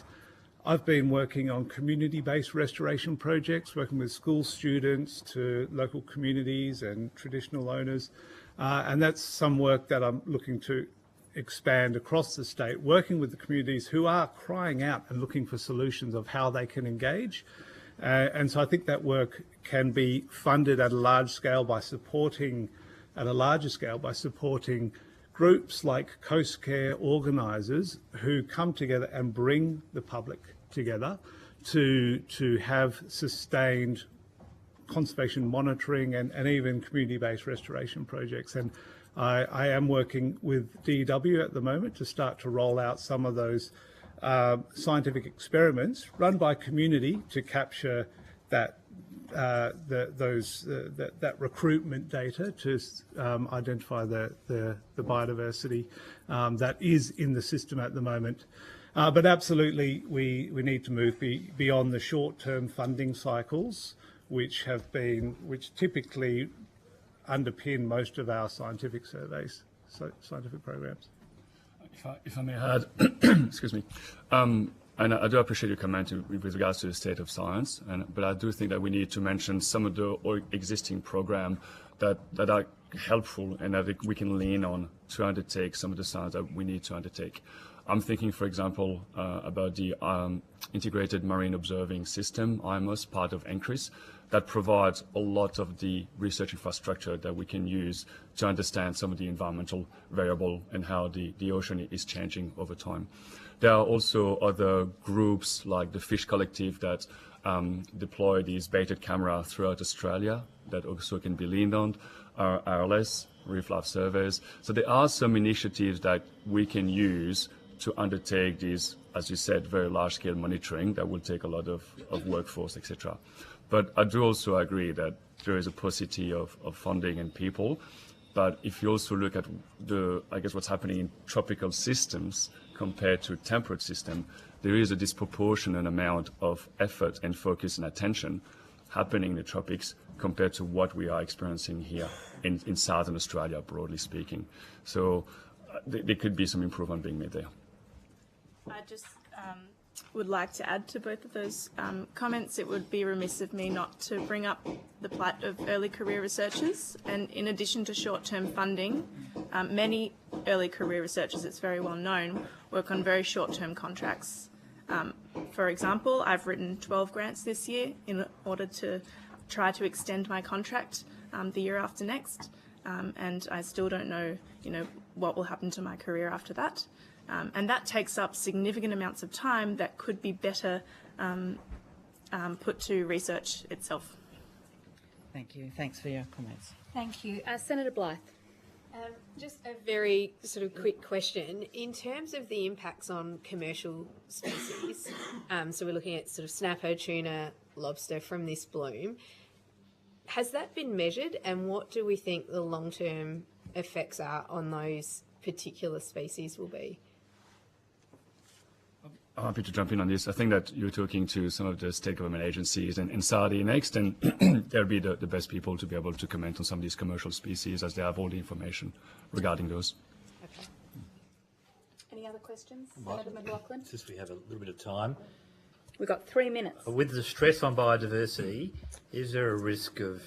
S6: I've been working on community-based restoration projects, working with school students to local communities and traditional owners. And that's some work that I'm looking to expand across the state, working with the communities who are crying out and looking for solutions of how they can engage. And so I think that work can be funded at a large scale by supporting, at a larger scale by supporting groups like Coast Care organisers who come together and bring the public together to have sustained conservation monitoring and even community-based restoration projects. And I am working with DEW at the moment to start to roll out some of those scientific experiments run by community to capture that that recruitment data to identify the biodiversity that is in the system at the moment. But absolutely, we need to move beyond the short-term funding cycles, which typically underpin most of our scientific surveys, scientific programs.
S5: If I may add, excuse me, and I do appreciate your comment with regards to the state of science, but I do think that we need to mention some of the existing programs that are helpful and that we can lean on to undertake some of the science that we need to undertake. I'm thinking, for example, about the Integrated Marine Observing System, IMOS, part of NCRIS, that provides a lot of the research infrastructure that we can use to understand some of the environmental variable and how the ocean is changing over time. There are also other groups like the Fish Collective that deploy these baited cameras throughout Australia that also can be leaned on, RLS, Reef Life Surveys. So there are some initiatives that we can use to undertake these, as you said, very large-scale monitoring that will take a lot of workforce, etc. But I do also agree that there is a paucity of funding and people. But if you also look at what's happening in tropical systems compared to temperate system, there is a disproportionate amount of effort and focus and attention happening in the tropics compared to what we are experiencing here in Southern Australia, broadly speaking. So there could be some improvement being made there.
S3: I just would like to add to both of those comments. It would be remiss of me not to bring up the plight of early career researchers. And in addition to short-term funding, many early career researchers, it's very well known, work on very short-term contracts. For example, I've written 12 grants this year in order to try to extend my contract the year after next, and I still don't know, what will happen to my career after that. And that takes up significant amounts of time that could be better put to research itself.
S12: Thank you. Thanks for your comments.
S1: Thank you. Senator Blythe.
S10: Just a very sort of quick question. In terms of the impacts on commercial species, so we're looking at sort of snapper, tuna, lobster from this bloom, has that been measured, and what do we think the long-term effects are on those particular species will be?
S5: I'm happy to jump in on this. I think that you're talking to some of the state government agencies and Saudi next, and they'll be the best people to be able to comment on some of these commercial species as they have all the information regarding those.
S1: Okay. Any other questions? Senator McLaughlin?
S9: Since we have a little bit of time.
S1: We've got 3 minutes.
S9: With the stress on biodiversity, is there a risk of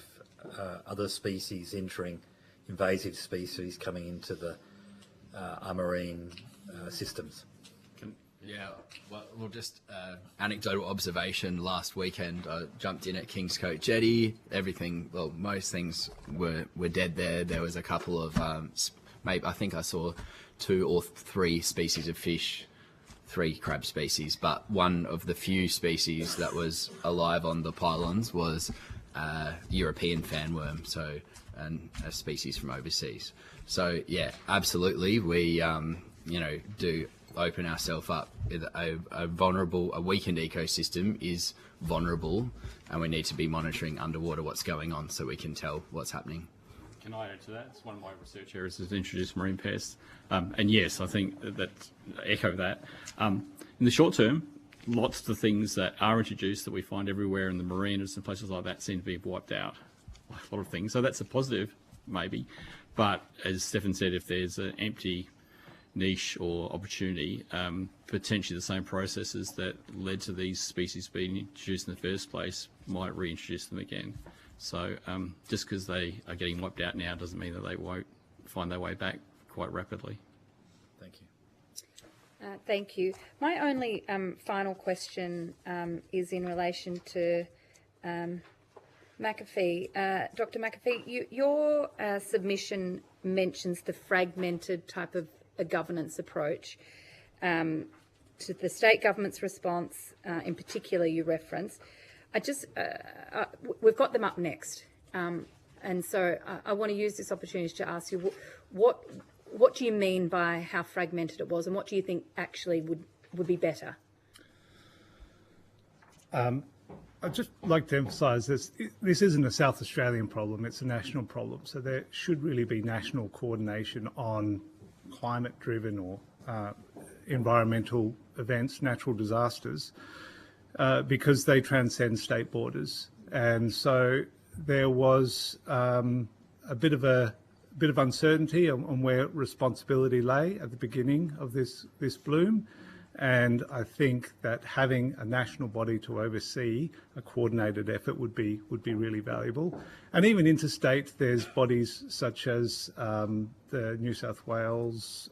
S9: other species entering, invasive species coming into the our marine systems?
S4: Yeah, well, just anecdotal observation. Last weekend, I jumped in at Kingscote Jetty. Everything, well, most things were dead there. There was a couple of, maybe I think I saw 2 or 3 species of fish, 3 crab species, but one of the few species that was alive on the pylons was European fanworm, and a species from overseas. So yeah, absolutely, we do open ourselves up. A weakened ecosystem is vulnerable, and we need to be monitoring underwater what's going on so we can tell what's happening.
S2: Can I add to that? It's one of my research areas is to introduce marine pests. And yes, I think that echo that. In the short term, lots of the things that are introduced that we find everywhere in the marinas and places like that seem to be wiped out. A lot of things. So that's a positive, maybe. But as Stefan said, if there's an empty niche or opportunity, potentially the same processes that led to these species being introduced in the first place might reintroduce them again. So just because they are getting wiped out now doesn't mean that they won't find their way back quite rapidly.
S9: Thank you.
S1: Thank you. My only final question is in relation to McAfee. Dr. McAfee, your submission mentions the fragmented type of a governance approach to the state government's response. In particular, you reference. We've got them up next, and so I want to use this opportunity to ask you what do you mean by how fragmented it was, and what do you think actually would be better?
S6: I'd just like to emphasise this. This isn't a South Australian problem, it's a national problem. So there should really be national coordination on climate-driven or environmental events, natural disasters, because they transcend state borders. And so there was a bit of uncertainty on where responsibility lay at the beginning of this bloom. And I think that having a national body to oversee a coordinated effort would be really valuable. And even interstate, there's bodies such as the New South Wales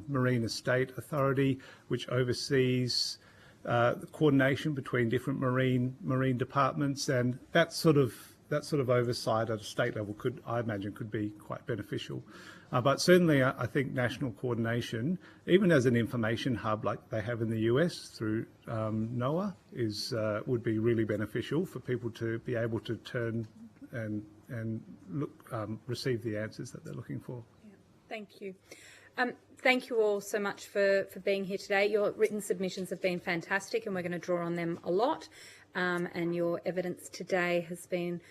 S6: Marine Estate Authority, which oversees the coordination between different marine departments, and that sort of oversight at a state level I imagine could be quite beneficial. But certainly I think national coordination, even as an information hub like they have in the US through NOAA, would be really beneficial for people to be able to turn and receive the answers that they're looking for.
S1: Yeah. Thank you. Thank you all so much for being here today. Your written submissions have been fantastic, and we're going to draw on them a lot. And your evidence today has been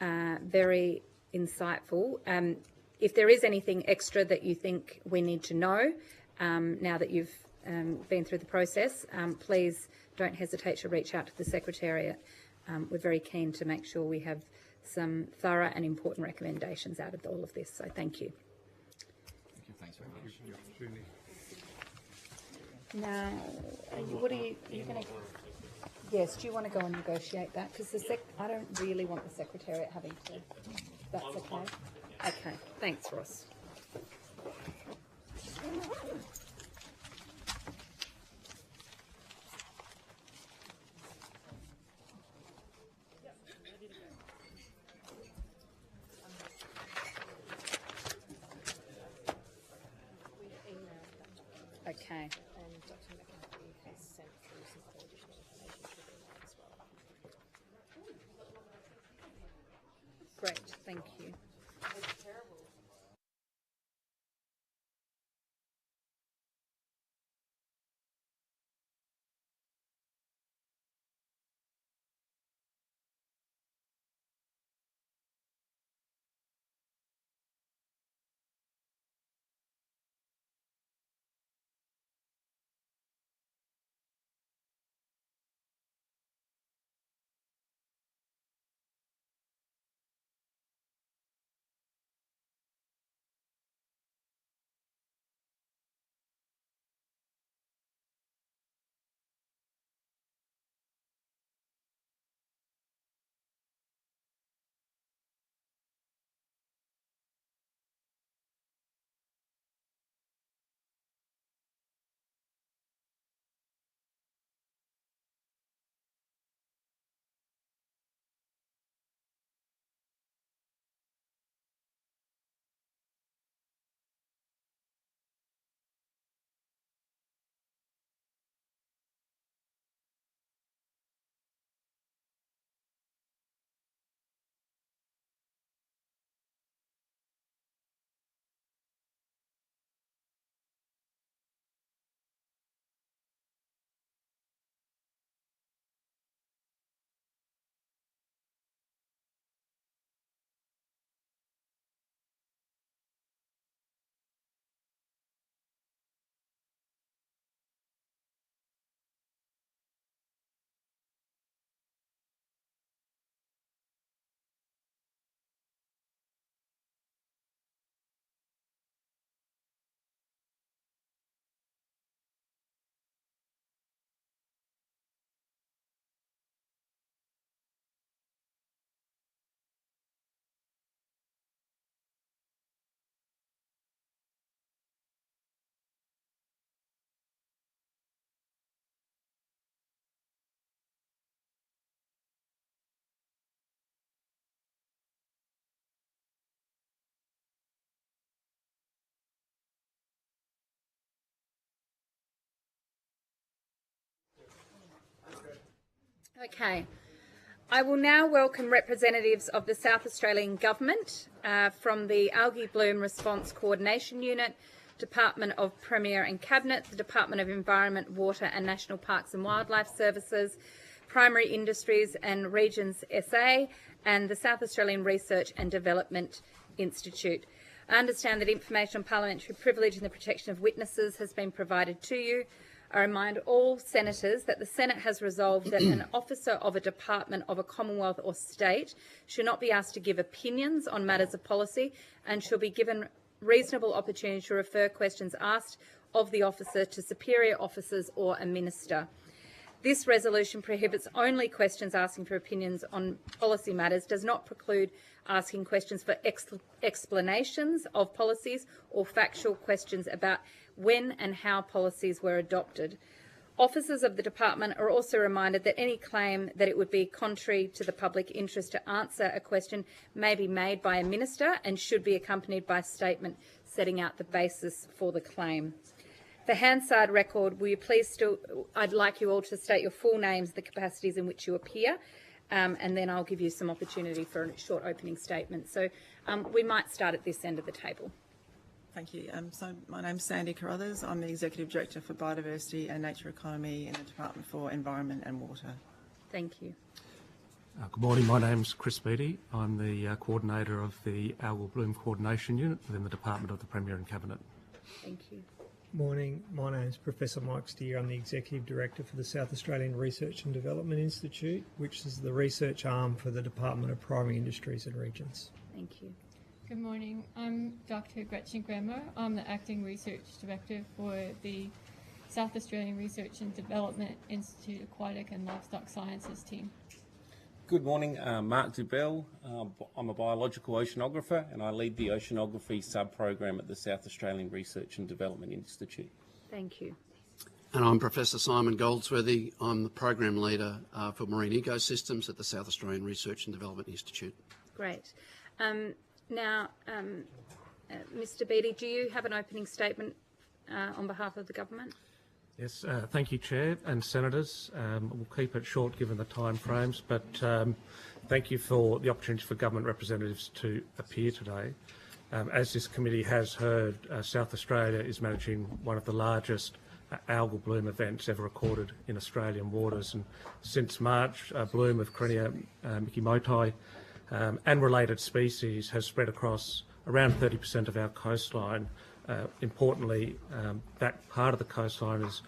S1: very insightful. If there is anything extra that you think we need to know now that you've been through the process, please don't hesitate to reach out to the Secretariat. We're very keen to make sure we have some thorough and important recommendations out of all of this. So thank you.
S4: Thanks very much.
S1: Now, what are you going to... Yes, do you want to go and negotiate that? Because I don't really want the Secretariat having to... That's okay? Okay, thanks, Ross. Okay.
S10: And Dr. McAfee has sent through some other additional information to that as well.
S1: Great, thank you. Okay. I will now welcome representatives of the South Australian Government from the Algae Bloom Response Coordination Unit, Department of Premier and Cabinet, the Department of Environment, Water and National Parks and Wildlife Services, Primary Industries and Regions SA, and the South Australian Research and Development Institute. I understand that information on parliamentary privilege and the protection of witnesses has been provided to you. I remind all senators that the Senate has resolved that an officer of a department of a Commonwealth or state should not be asked to give opinions on matters of policy and shall be given reasonable opportunity to refer questions asked of the officer to superior officers or a minister. This resolution prohibits only questions asking for opinions on policy matters, does not preclude asking questions for explanations of policies or factual questions about when and how policies were adopted. Officers of the department are also reminded that any claim that it would be contrary to the public interest to answer a question may be made by a minister and should be accompanied by a statement setting out the basis for the claim. For Hansard record, will you please still, I'd like you all to state your full names, the capacities in which you appear, and then I'll give you some opportunity for a short opening statement. So we might start at this end of the table.
S13: Thank you. So my name's Sandy Carruthers. I'm the Executive Director for Biodiversity and Nature Economy in the Department for Environment and Water.
S1: Thank you.
S14: Good morning. My name's Chris Beattie. I'm the Coordinator of the Algal Bloom Coordination Unit within the Department of the Premier and Cabinet.
S1: Thank you.
S15: Morning. My name is Professor Mike Steer. I'm the Executive Director for the South Australian Research and Development Institute, which is the research arm for the Department of Primary Industries and Regions.
S1: Thank you.
S16: Good morning. I'm Dr. Gretchen Grammer. I'm the Acting Research Director for the South Australian Research and Development Institute Aquatic and Livestock Sciences team.
S17: Good morning, Mark Dubell. I'm a biological oceanographer and I lead the oceanography sub-program at the South Australian Research and Development Institute.
S1: Thank you.
S18: And I'm Professor Simon Goldsworthy. I'm the Program Leader for Marine Ecosystems at the South Australian Research and Development Institute.
S1: Great. Now, Mr. Beattie, do you have an opening statement on behalf of the government?
S14: Yes, thank you, Chair and Senators. We'll keep it short given the time frames, but thank you for the opportunity for government representatives to appear today. As this committee has heard, South Australia is managing one of the largest algal bloom events ever recorded in Australian waters, and since March, a bloom of Crenea mikimoti and related species has spread across around 30% of our coastline. Importantly, that part of the coastline is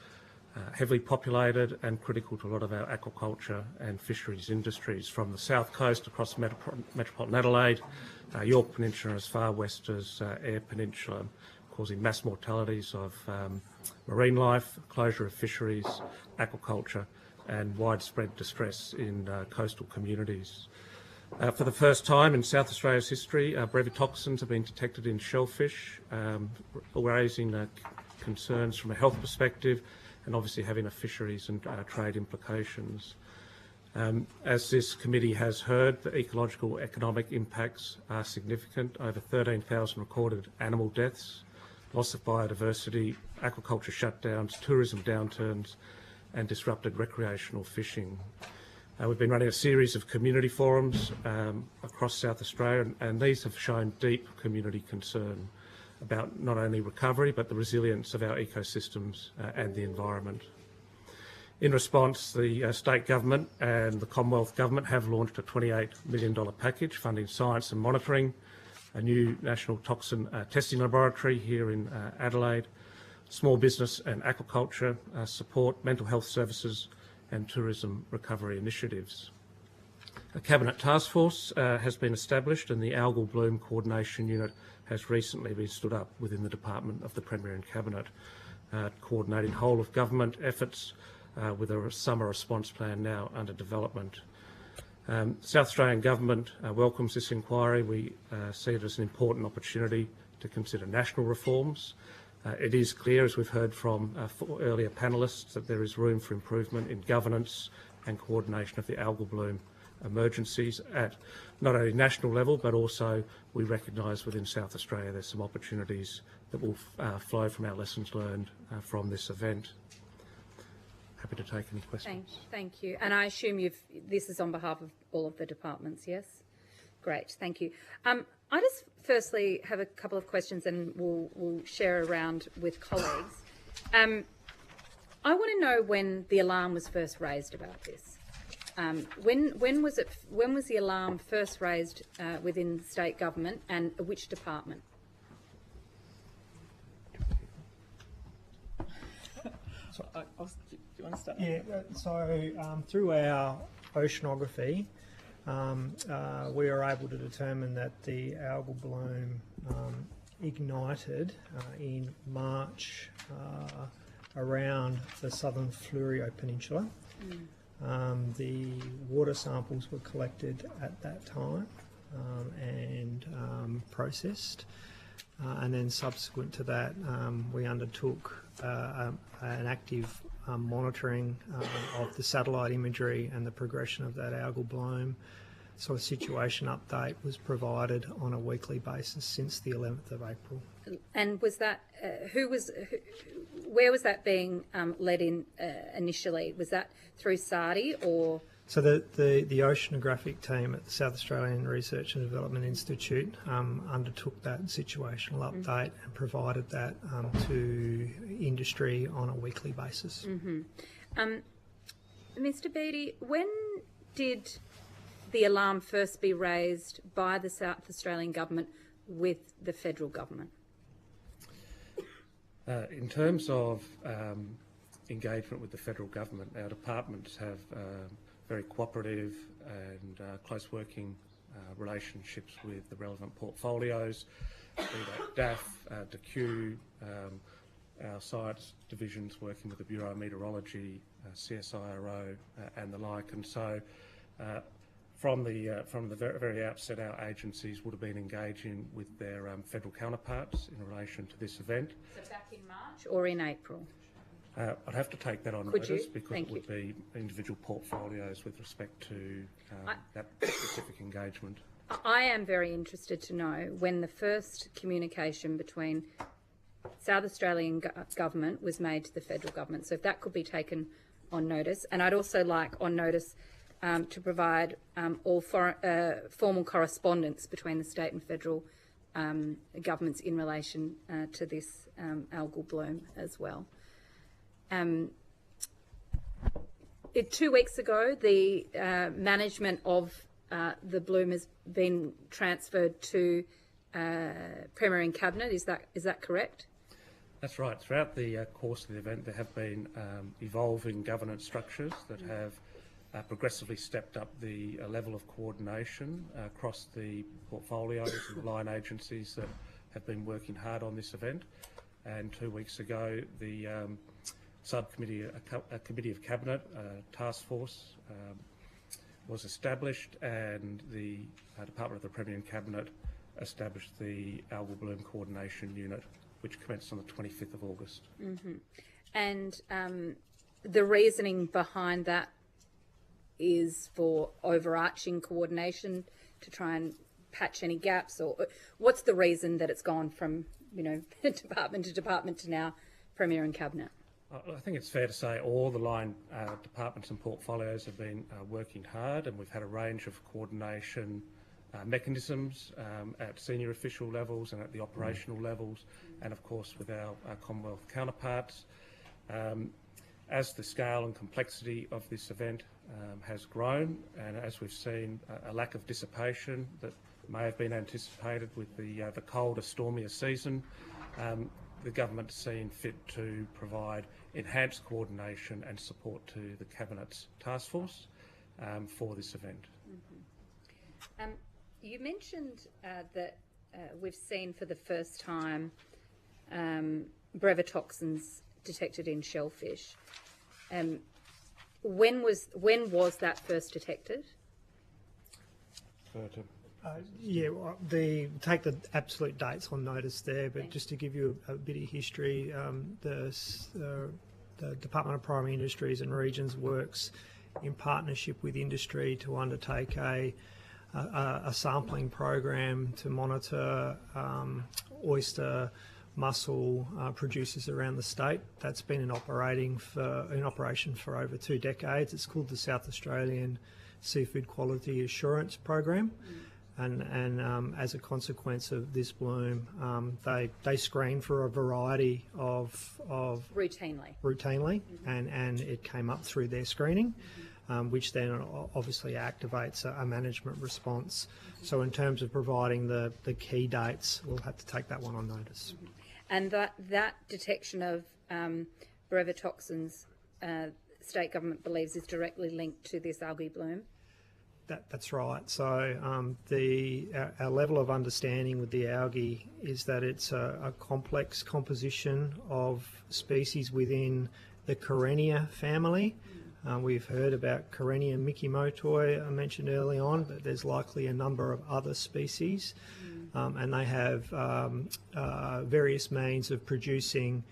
S14: heavily populated and critical to a lot of our aquaculture and fisheries industries, from the south coast across metropolitan Adelaide, York Peninsula as far west as Eyre Peninsula, causing mass mortalities of marine life, closure of fisheries, aquaculture and widespread distress in coastal communities. For the first time in South Australia's history, brevetoxins have been detected in shellfish, raising concerns from a health perspective and obviously having a fisheries and trade implications. As this committee has heard, the ecological economic impacts are significant. Over 13,000 recorded animal deaths, loss of biodiversity, aquaculture shutdowns, tourism downturns and disrupted recreational fishing. We've been running a series of community forums across South Australia, and these have shown deep community concern about not only recovery but the resilience of our ecosystems and the environment. In response, the state government and the Commonwealth government have launched a $28 million package funding science and monitoring, a new national toxin testing laboratory here in Adelaide, small business and aquaculture support, mental health services and tourism recovery initiatives. A Cabinet task force has been established and the Algal Bloom Coordination Unit has recently been stood up within the Department of the Premier and Cabinet, coordinating whole of government efforts with a summer response plan now under development. South Australian Government welcomes this inquiry. We see it as an important opportunity to consider national reforms. It is clear, as we've heard from earlier panellists, that there is room for improvement in governance and coordination of the algal bloom emergencies at not only national level, but also we recognise within South Australia there's some opportunities that will flow from our lessons learned from this event. Happy happy to take any questions.
S1: Thank you. And I assume this is on behalf of all of the departments, yes? Great, thank you. I just firstly have a couple of questions and we'll share around with colleagues. I want to know when the alarm was first raised about this. When was the alarm first raised within state government, and which department?
S13: So, do you want to start?
S15: Yeah, so through our oceanography, we were able to determine that the algal bloom ignited in March around the southern Fleurieu Peninsula. The water samples were collected at that time and processed. And then subsequent to that, we undertook an active monitoring of the satellite imagery and the progression of that algal bloom. So a situation update was provided on a weekly basis since the 11th of April.
S1: And was that, where was that being led in initially? Was that through SARDI or?
S15: So the oceanographic team at the South Australian Research and Development Institute undertook that situational update and provided that to industry on a weekly basis.
S1: Mr. Beattie, when did the alarm first be raised by the South Australian Government with the federal government?
S14: In terms of engagement with the federal government, our departments have very cooperative and close working relationships with the relevant portfolios, be that DAF, DQ, our science divisions working with the Bureau of Meteorology, CSIRO and the like. And so from the very outset, our agencies would have been engaging with their federal counterparts in relation to this event.
S1: So back in March or in April?
S14: I'd have to take that on notice because it would be individual portfolios with respect to that specific engagement.
S1: I am very interested to know when the first communication between South Australian government was made to the federal government. So if that could be taken on notice. And I'd also like on notice to provide all formal correspondence between the state and federal governments in relation to this algal bloom as well. 2 weeks ago, the management of the bloom has been transferred to Premier and Cabinet. Is that correct?
S14: That's right. Throughout the course of the event, there have been evolving governance structures that have progressively stepped up the level of coordination across the portfolios and line agencies that have been working hard on this event. And 2 weeks ago, the subcommittee, a committee of cabinet, task force was established, and the Department of the Premier and Cabinet established the algal bloom coordination unit, which commenced on the 25th of August.
S1: And the reasoning behind that is for overarching coordination to try and patch any gaps, or what's the reason that it's gone from, department to department to now Premier and Cabinet?
S14: I think it's fair to say all the line departments and portfolios have been working hard, and we've had a range of coordination mechanisms at senior official levels and at the operational levels, and of course with our Commonwealth counterparts. As the scale and complexity of this event has grown, and as we've seen a lack of dissipation that may have been anticipated with the colder, stormier season, the government's seen fit to provide enhanced coordination and support to the Cabinet's task force for this event.
S1: You mentioned that we've seen for the first time brevetoxins detected in shellfish. When was that first detected?
S15: Take the absolute dates on notice there, but just to give you a bit of history, the Department of Primary Industries and Regions works in partnership with industry to undertake a sampling program to monitor oyster mussel producers around the state. That's been in operation for over 2 decades. It's called the South Australian Seafood Quality Assurance Program. And as a consequence of this bloom, they screen for a variety of routinely, and it came up through their screening, which then obviously activates a management response. So in terms of providing the key dates, we'll have to take that one on notice.
S1: And that detection of brevetoxins, state government believes is directly linked to this algae bloom.
S15: That's right. So our level of understanding with the algae is that it's a complex composition of species within the Corenia family. We've heard about Corenia mikimotoi I mentioned early on, but there's likely a number of other species, and they have various means of producing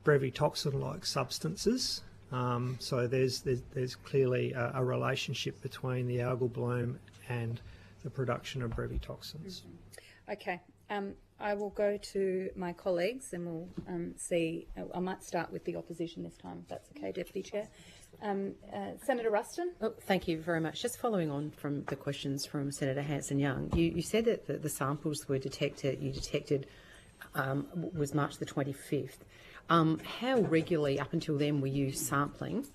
S15: brevetoxin-like substances. So there's clearly a relationship between the algal bloom and the production of brevetoxins.
S1: Okay, I will go to my colleagues and we'll see. I might start with the opposition this time, if that's okay, Deputy Chair. Senator Ruston.
S19: Oh, thank you very much. Just following on from the questions from Senator Hanson-Young, you said that the samples were detected, was March the 25th. How regularly up until then were you sampling?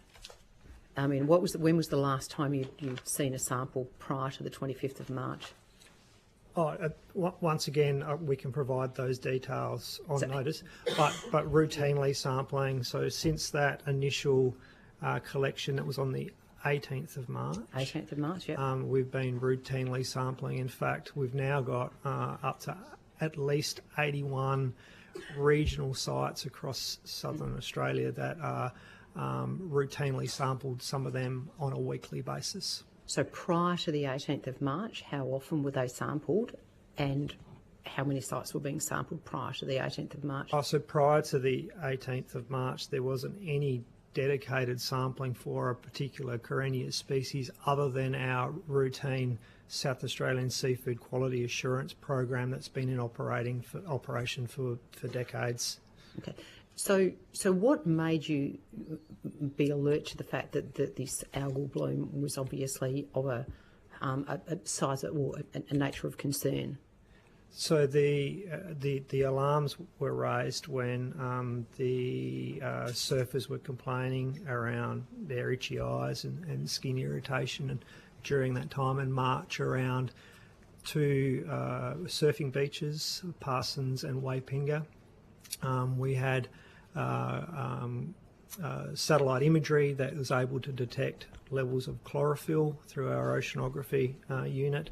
S19: I mean, when was the last time you'd seen a sample prior to the 25th of March?
S15: Once again, we can provide those details on notice, but routinely sampling. So since that initial collection that was on the 18th of March.
S19: 18th of March, yeah.
S15: We've been routinely sampling. In fact, we've now got up to at least 81 regional sites across southern Australia that are routinely sampled, some of them on a weekly basis.
S19: So prior to the 18th of March, how often were they sampled and how many sites were being sampled prior to the 18th of March?
S15: So prior to the 18th of March, there wasn't any dedicated sampling for a particular Corenia species other than our routine South Australian Seafood Quality Assurance Program that's been in operation for decades.
S19: Okay. So what made you be alert to the fact that this algal bloom was obviously of a size or a nature of concern?
S15: So the alarms were raised when the surfers were complaining around their itchy eyes and skin irritation, and during that time in March around 2 surfing beaches, Parsons and Waipinga. We had satellite imagery that was able to detect levels of chlorophyll through our oceanography unit.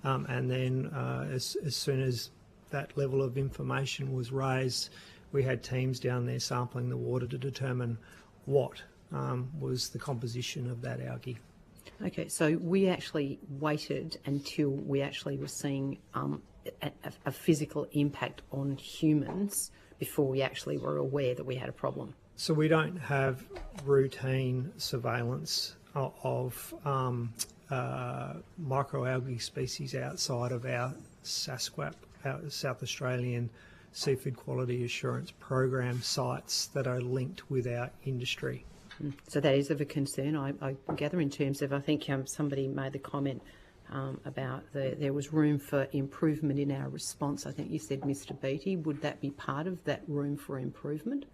S15: And then as soon as that level of information was raised, we had teams down there sampling the water to determine what was the composition of that algae.
S19: Okay, so we actually waited until we actually were seeing a physical impact on humans before we actually were aware that we had a problem.
S15: So we don't have routine surveillance of microalgae species outside of our SASQAP, our South Australian Seafood Quality Assurance Program sites that are linked with our industry.
S19: So that is of a concern, I gather, in terms of, I think somebody made the comment about there was room for improvement in our response. I think you said, Mr. Beattie, would that be part of that room for improvement?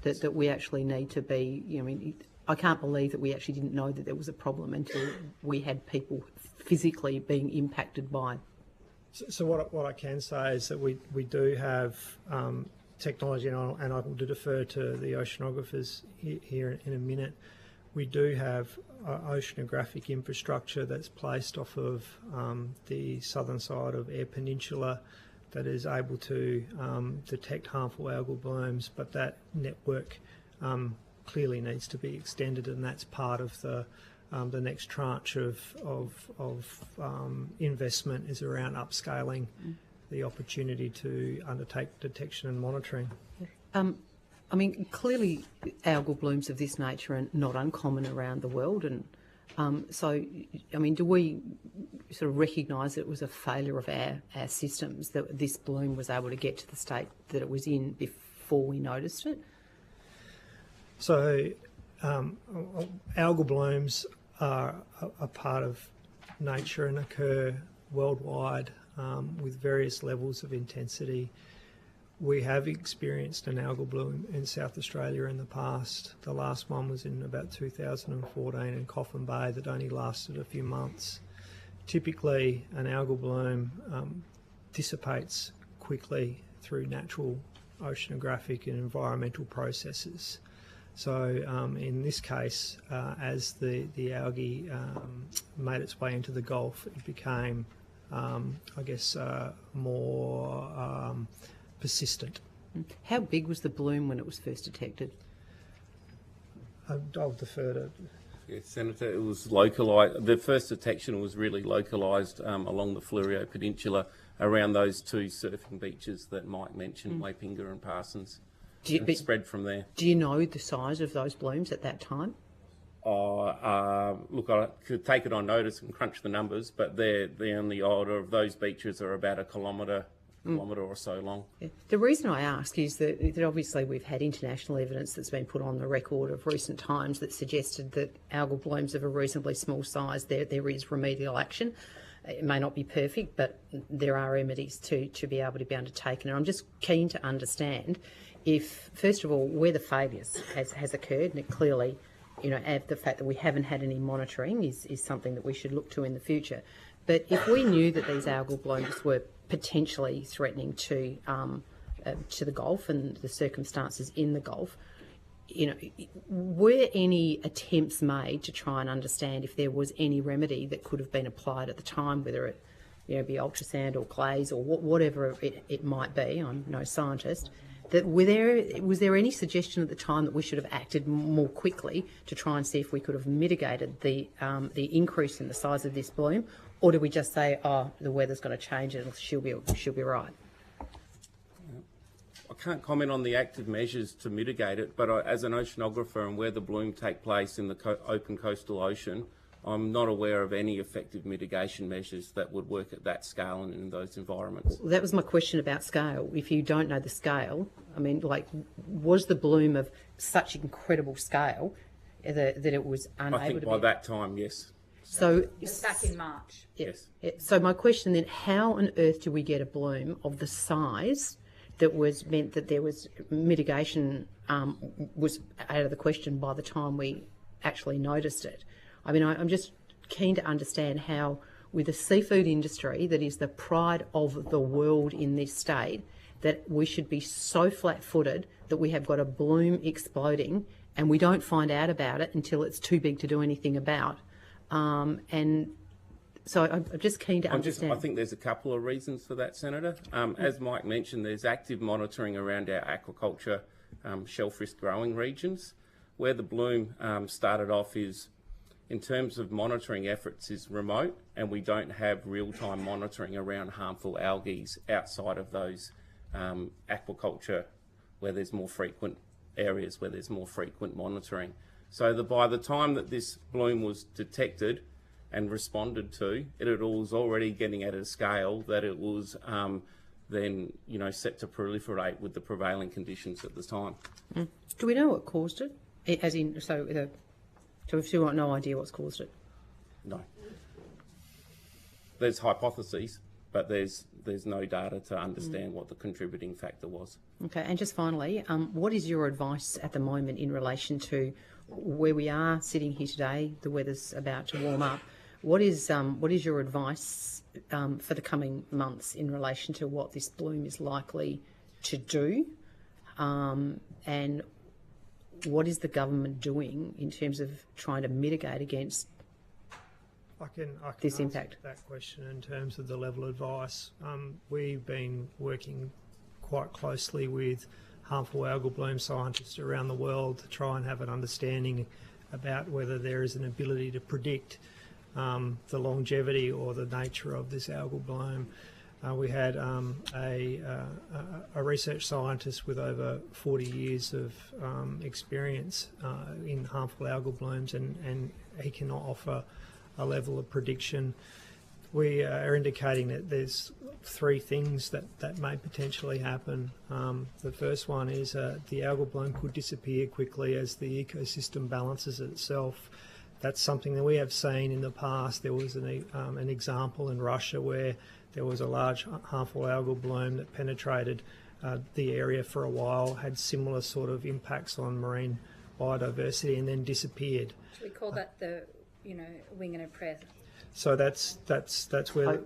S19: That we actually need to be, I can't believe that we actually didn't know that there was a problem until we had people physically being impacted by.
S15: So what I can say is that we do have technology, and I will defer to the oceanographers here in a minute. We do have oceanographic infrastructure that's placed off of the southern side of Eyre Peninsula that is able to detect harmful algal blooms, but that network clearly needs to be extended, and that's part of the next tranche of investment is around upscaling the opportunity to undertake detection and monitoring.
S19: Clearly algal blooms of this nature are not uncommon around the world, and do we sort of recognise that it was a failure of our systems, that this bloom was able to get to the state that it was in before we noticed it?
S15: So algal blooms are a part of nature and occur worldwide with various levels of intensity. We have experienced an algal bloom in South Australia in the past. The last one was in about 2014 in Coffin Bay that only lasted a few months. Typically, an algal bloom dissipates quickly through natural oceanographic and environmental processes. So in this case, as the algae made its way into the Gulf, it became, I guess, more persistent.
S19: How big was the bloom when it was first detected?
S15: I'll defer to...
S17: Yes, Senator, it was localised. The first detection was really localised along the Fleurieu Peninsula around those two surfing beaches that Mike mentioned, Waipinga and Parsons. It spread from there.
S19: Do you know the size of those blooms at that time?
S17: Look, I could take it on notice and crunch the numbers, but they're on the order of those beaches are about a kilometre or so long.
S19: Yeah. The reason I ask is that obviously we've had international evidence that's been put on the record of recent times that suggested that algal blooms of a reasonably small size, there is remedial action. It may not be perfect, but there are remedies to be able to be undertaken. And I'm just keen to understand if, first of all, where the failures has occurred, and it clearly, you know, the fact that we haven't had any monitoring is something that we should look to in the future. But if we knew that these algal blooms were potentially threatening to the Gulf and the circumstances in the Gulf, you know, were any attempts made to try and understand if there was any remedy that could have been applied at the time, whether it, you know, be ultrasound or clays or whatever it might be? I'm no scientist. That was there any suggestion at the time that we should have acted more quickly to try and see if we could have mitigated the increase in the size of this bloom, or do we just say, oh, the weather's going to change and she'll be right?
S17: I can't comment on the active measures to mitigate it, but as an oceanographer and where the bloom take place in the open coastal ocean, I'm not aware of any effective mitigation measures that would work at that scale and in those environments.
S19: Well, that was my question about scale. If you don't know the scale, I mean, like, was the bloom of such incredible scale that it was unable to be...
S17: I think by that time, yes.
S19: So
S1: it's back in March.
S17: Yes.
S19: So my question then, how on earth do we get a bloom of the size that meant that there was mitigation was out of the question by the time we actually noticed it? I mean, I'm just keen to understand how, with a seafood industry that is the pride of the world in this state, that we should be so flat-footed that we have got a bloom exploding and we don't find out about it until it's too big to do anything about. And so I'm just keen to understand.
S17: I think there's a couple of reasons for that, Senator. As Mike mentioned, there's active monitoring around our aquaculture shellfish growing regions. Where the bloom started off is, in terms of monitoring efforts, is remote, and we don't have real-time monitoring around harmful algae outside of those aquaculture where there's more frequent areas where there's more frequent monitoring. So by the time that this bloom was detected and responded to, it was already getting at a scale that it was then, you know, set to proliferate with the prevailing conditions at the time.
S19: Do we know what caused it? So we've still got no idea what's caused it?
S17: No. There's hypotheses, but there's no data to understand what the contributing factor was.
S19: Okay, and just finally, what is your advice at the moment in relation to where we are sitting here today? The weather's about to warm up. What is your advice for the coming months in relation to what this bloom is likely to do, and what is the government doing in terms of trying to mitigate against
S15: I can
S19: this impact?
S15: That question in terms of the level of advice. We've been working quite closely with harmful algal bloom scientists around the world to try and have an understanding about whether there is an ability to predict the longevity or the nature of this algal bloom. We had a research scientist with over 40 years of experience in harmful algal blooms, and he cannot offer a level of prediction. we are indicating that there's three things that may potentially happen. The first one is the algal bloom could disappear quickly as the ecosystem balances itself. That's something that we have seen in the past. There was an example in Russia where there was a large harmful algal bloom that penetrated the area for a while, had similar sort of impacts on marine biodiversity, and then disappeared.
S1: We call that the, wing and a prayer.
S15: So that's where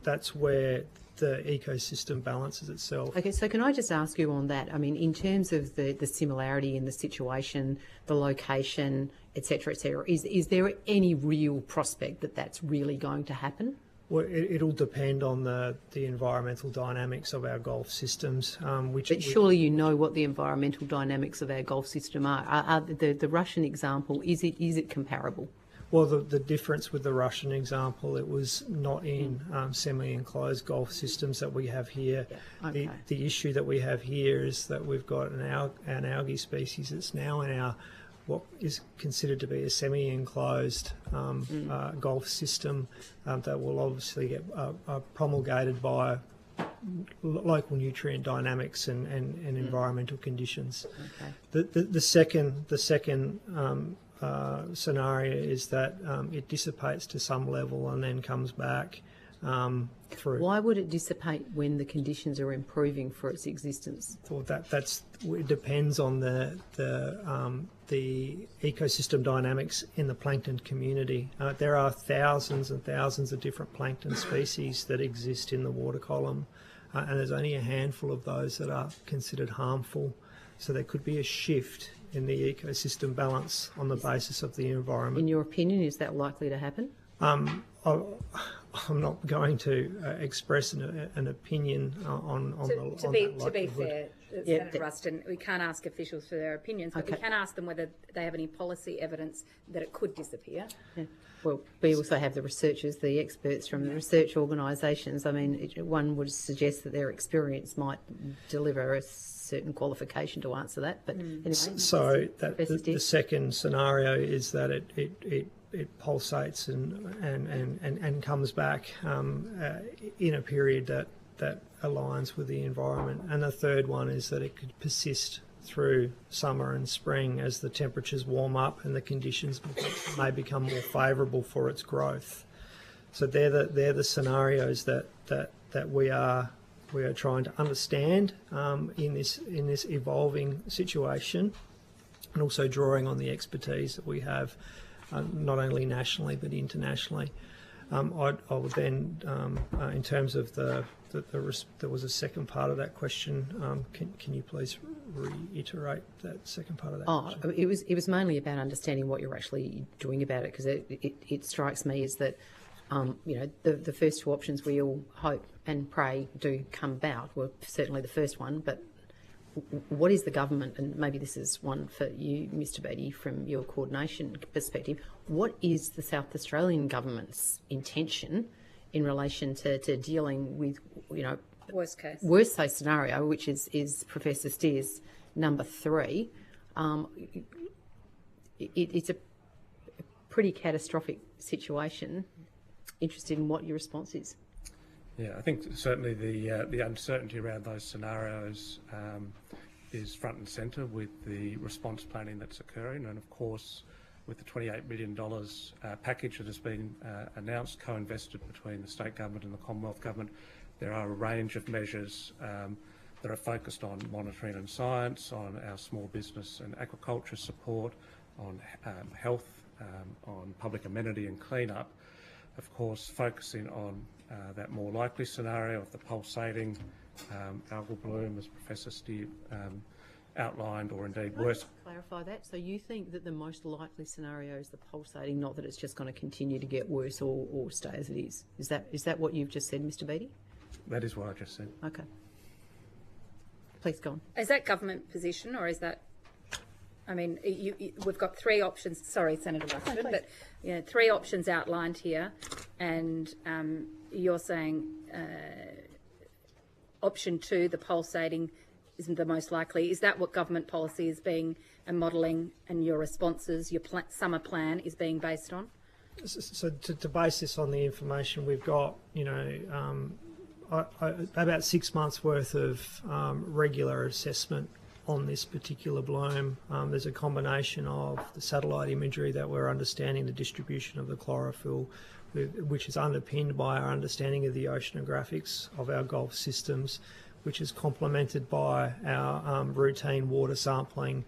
S15: that's where the ecosystem balances itself.
S19: Okay, so can I just ask you on that? I mean, in terms of the similarity in the situation, the location, etc., is there any real prospect that that's really going to happen?
S15: Well, it'll depend on the environmental dynamics of our Gulf systems.
S19: But surely you know what the environmental dynamics of our Gulf system are. The Russian example, is it comparable?
S15: Well, the difference with the Russian example, it was not in semi-enclosed Gulf systems that we have here. Yeah. Okay. The issue that we have here is that we've got an algae species that's now in our what is considered to be a semi-enclosed Gulf system that will obviously get promulgated by local nutrient dynamics and environmental conditions. Okay. The second scenario is that it dissipates to some level and then comes back through.
S19: Why would it dissipate when the conditions are improving for its existence?
S15: Well, it depends on the ecosystem dynamics in the plankton community. There are thousands and thousands of different plankton species that exist in the water column, and there's only a handful of those that are considered harmful. So there could be a shift in the ecosystem balance on the basis of the environment.
S19: In your opinion, is that likely to happen?
S15: I'm not going to express an opinion on
S1: to be fair, Senator Ruston, we can't ask officials for their opinions, but we can ask them whether they have any policy evidence that it could disappear.
S19: Yeah. Well, we also have the researchers, the experts from the research organisations. I mean, one would suggest that their experience might deliver a certain qualification to answer that. But anyway,
S15: so the second scenario is that it pulsates and comes back in a period that aligns with the environment. And the third one is that it could persist through summer and spring as the temperatures warm up and the conditions may become more favourable for its growth. So they're the scenarios that we are trying to understand in this evolving situation, and also drawing on the expertise that we have not only nationally but internationally. I would then, in terms of there was a second part of that question. Can you please reiterate that second part of that question?
S19: It was mainly about understanding what you're actually doing about it, because it strikes me as that the first two options we all hope and pray do come about were certainly the first one, but what is the government, and maybe this is one for you, Mr. Beattie, from your coordination perspective, what is the South Australian government's intention in relation to dealing with,
S1: worst case
S19: scenario, which is Professor Steer's number 3? It's a pretty catastrophic situation. Interested in what your response is.
S14: Yeah, I think certainly the uncertainty around those scenarios is front and centre with the response planning that's occurring, and of course with the $28 million package that has been announced, co-invested between the state government and the Commonwealth government, there are a range of measures that are focused on monitoring and science, on our small business and aquaculture support, on health, on public amenity and clean-up. Of course, focusing on that more likely scenario of the pulsating algal bloom, as Professor Steer outlined, or indeed worse.
S19: Clarify that. So you think that the most likely scenario is the pulsating, not that it's just going to continue to get worse or stay as it is? Is that what you've just said, Mr. Beattie?
S14: That is what I just said.
S19: Okay. Please go on.
S1: Is that government position, or is that? I mean, we've got three options. Sorry, Senator Ruston, but 3 options outlined here, and you're saying option 2, the pulsating, isn't the most likely. Is that what government policy is being and modelling, and your responses, your summer plan is being based on?
S15: So to base this on the information we've got, about 6 months worth of regular assessment on this particular bloom. There's a combination of the satellite imagery that we're understanding the distribution of the chlorophyll, which is underpinned by our understanding of the oceanographics of our Gulf systems, which is complemented by our routine water sampling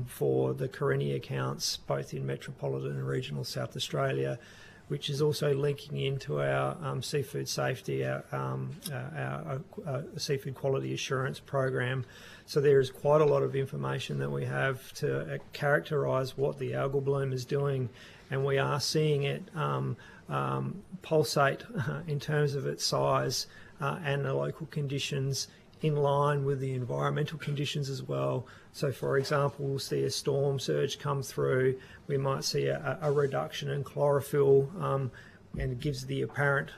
S15: for the Carinny accounts, both in metropolitan and regional South Australia, which is also linking into our seafood safety, our seafood quality assurance program. So there is quite a lot of information that we have to characterise what the algal bloom is doing, and we are seeing it pulsate in terms of its size and the local conditions in line with the environmental conditions as well. So for example, we'll see a storm surge come through, we might see a reduction in chlorophyll, and it gives the apparent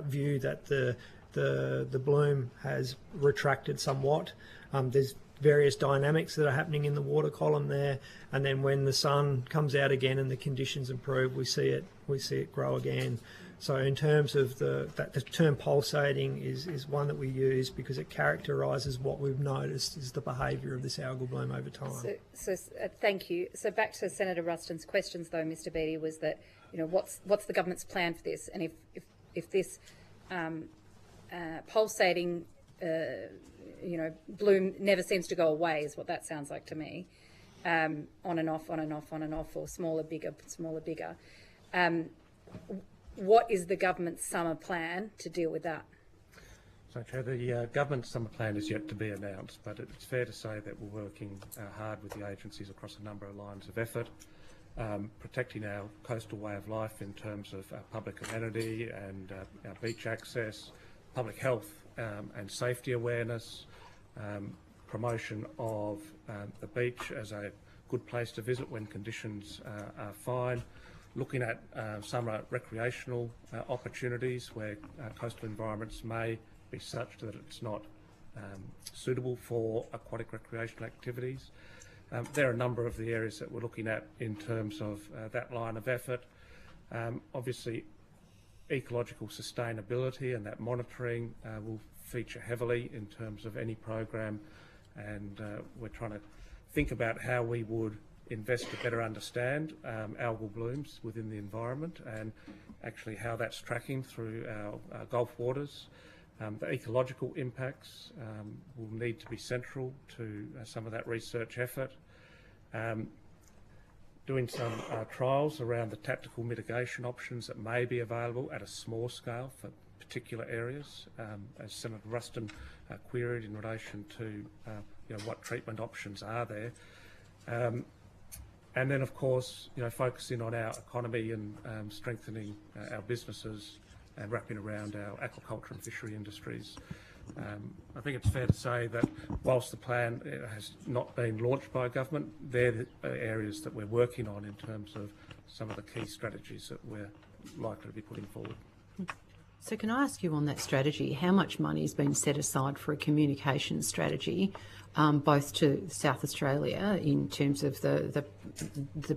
S15: view that the bloom has retracted somewhat. There's various dynamics that are happening in the water column there, and then when the sun comes out again and the conditions improve, we see it grow again. So in terms of the term pulsating is one that we use because it characterises what we've noticed is the behaviour of this algal bloom over time.
S1: So thank you. So back to Senator Ruston's questions, though, Mr. Beattie, was that what's the government's plan for this, and if this pulsating bloom never seems to go away, is what that sounds like to me. On and off, on and off, on and off, or smaller, bigger, smaller, bigger. What is the government's summer plan to deal with that?
S14: So, Chair, the government's summer plan is yet to be announced, but it's fair to say that we're working hard with the agencies across a number of lines of effort, protecting our coastal way of life in terms of public amenity and our beach access, public health and safety awareness, promotion of the beach as a good place to visit when conditions are fine, looking at summer recreational opportunities where coastal environments may be such that it's not suitable for aquatic recreational activities. There are a number of the areas that we're looking at in terms of that line of effort. Obviously, ecological sustainability and that monitoring will feature heavily in terms of any program, and we're trying to think about how we would invest to better understand algal blooms within the environment and actually how that's tracking through our Gulf waters. The ecological impacts will need to be central to some of that research effort. Doing some trials around the tactical mitigation options that may be available at a small scale for particular areas, as Senator Ruston queried in relation to what treatment options are there. And then, of course, focusing on our economy and strengthening our businesses and wrapping around our aquaculture and fishery industries. I think it's fair to say that whilst the plan has not been launched by government, they're the areas that we're working on in terms of some of the key strategies that we're likely to be putting forward.
S19: So can I ask you on that strategy, how much money has been set aside for a communication strategy, both to South Australia in terms of the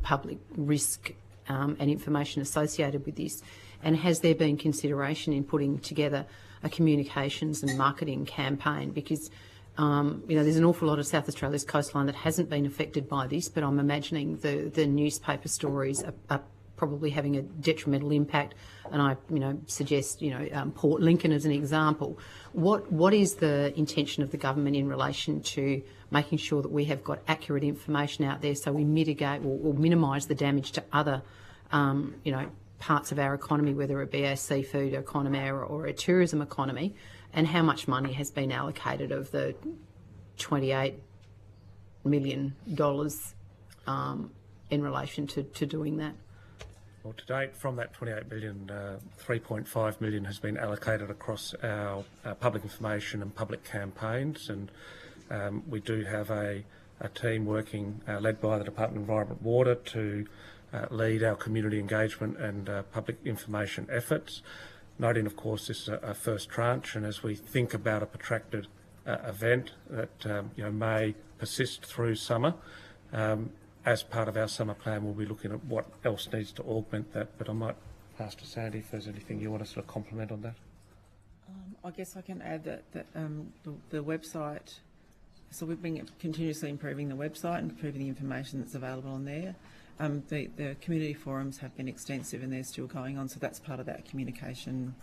S19: public risk and information associated with this, and has there been consideration in putting together a communications and marketing campaign? Because there's an awful lot of South Australia's coastline that hasn't been affected by this, but I'm imagining the newspaper stories are probably having a detrimental impact, and I suggest Port Lincoln as an example. What is the intention of the government in relation to making sure that we have got accurate information out there so we mitigate or minimise the damage to other parts of our economy, whether it be our seafood economy or a tourism economy, and how much money has been allocated of the $28 million in relation to doing that?
S14: Well, to date, from that 28 million, 3.5 million has been allocated across our public information and public campaigns, and we do have a team working, led by the Department of Environment and Water, to lead our community engagement and public information efforts. Noting, of course, this is a first tranche, and as we think about a protracted event that may persist through summer, as part of our summer plan, we'll be looking at what else needs to augment that. But I might pass to Sandy if there's anything you want to sort of compliment on that.
S13: I guess I can add that the website, so we've been continuously improving the website and improving the information that's available on there. The community forums have been extensive and they're still going on, so that's part of that communication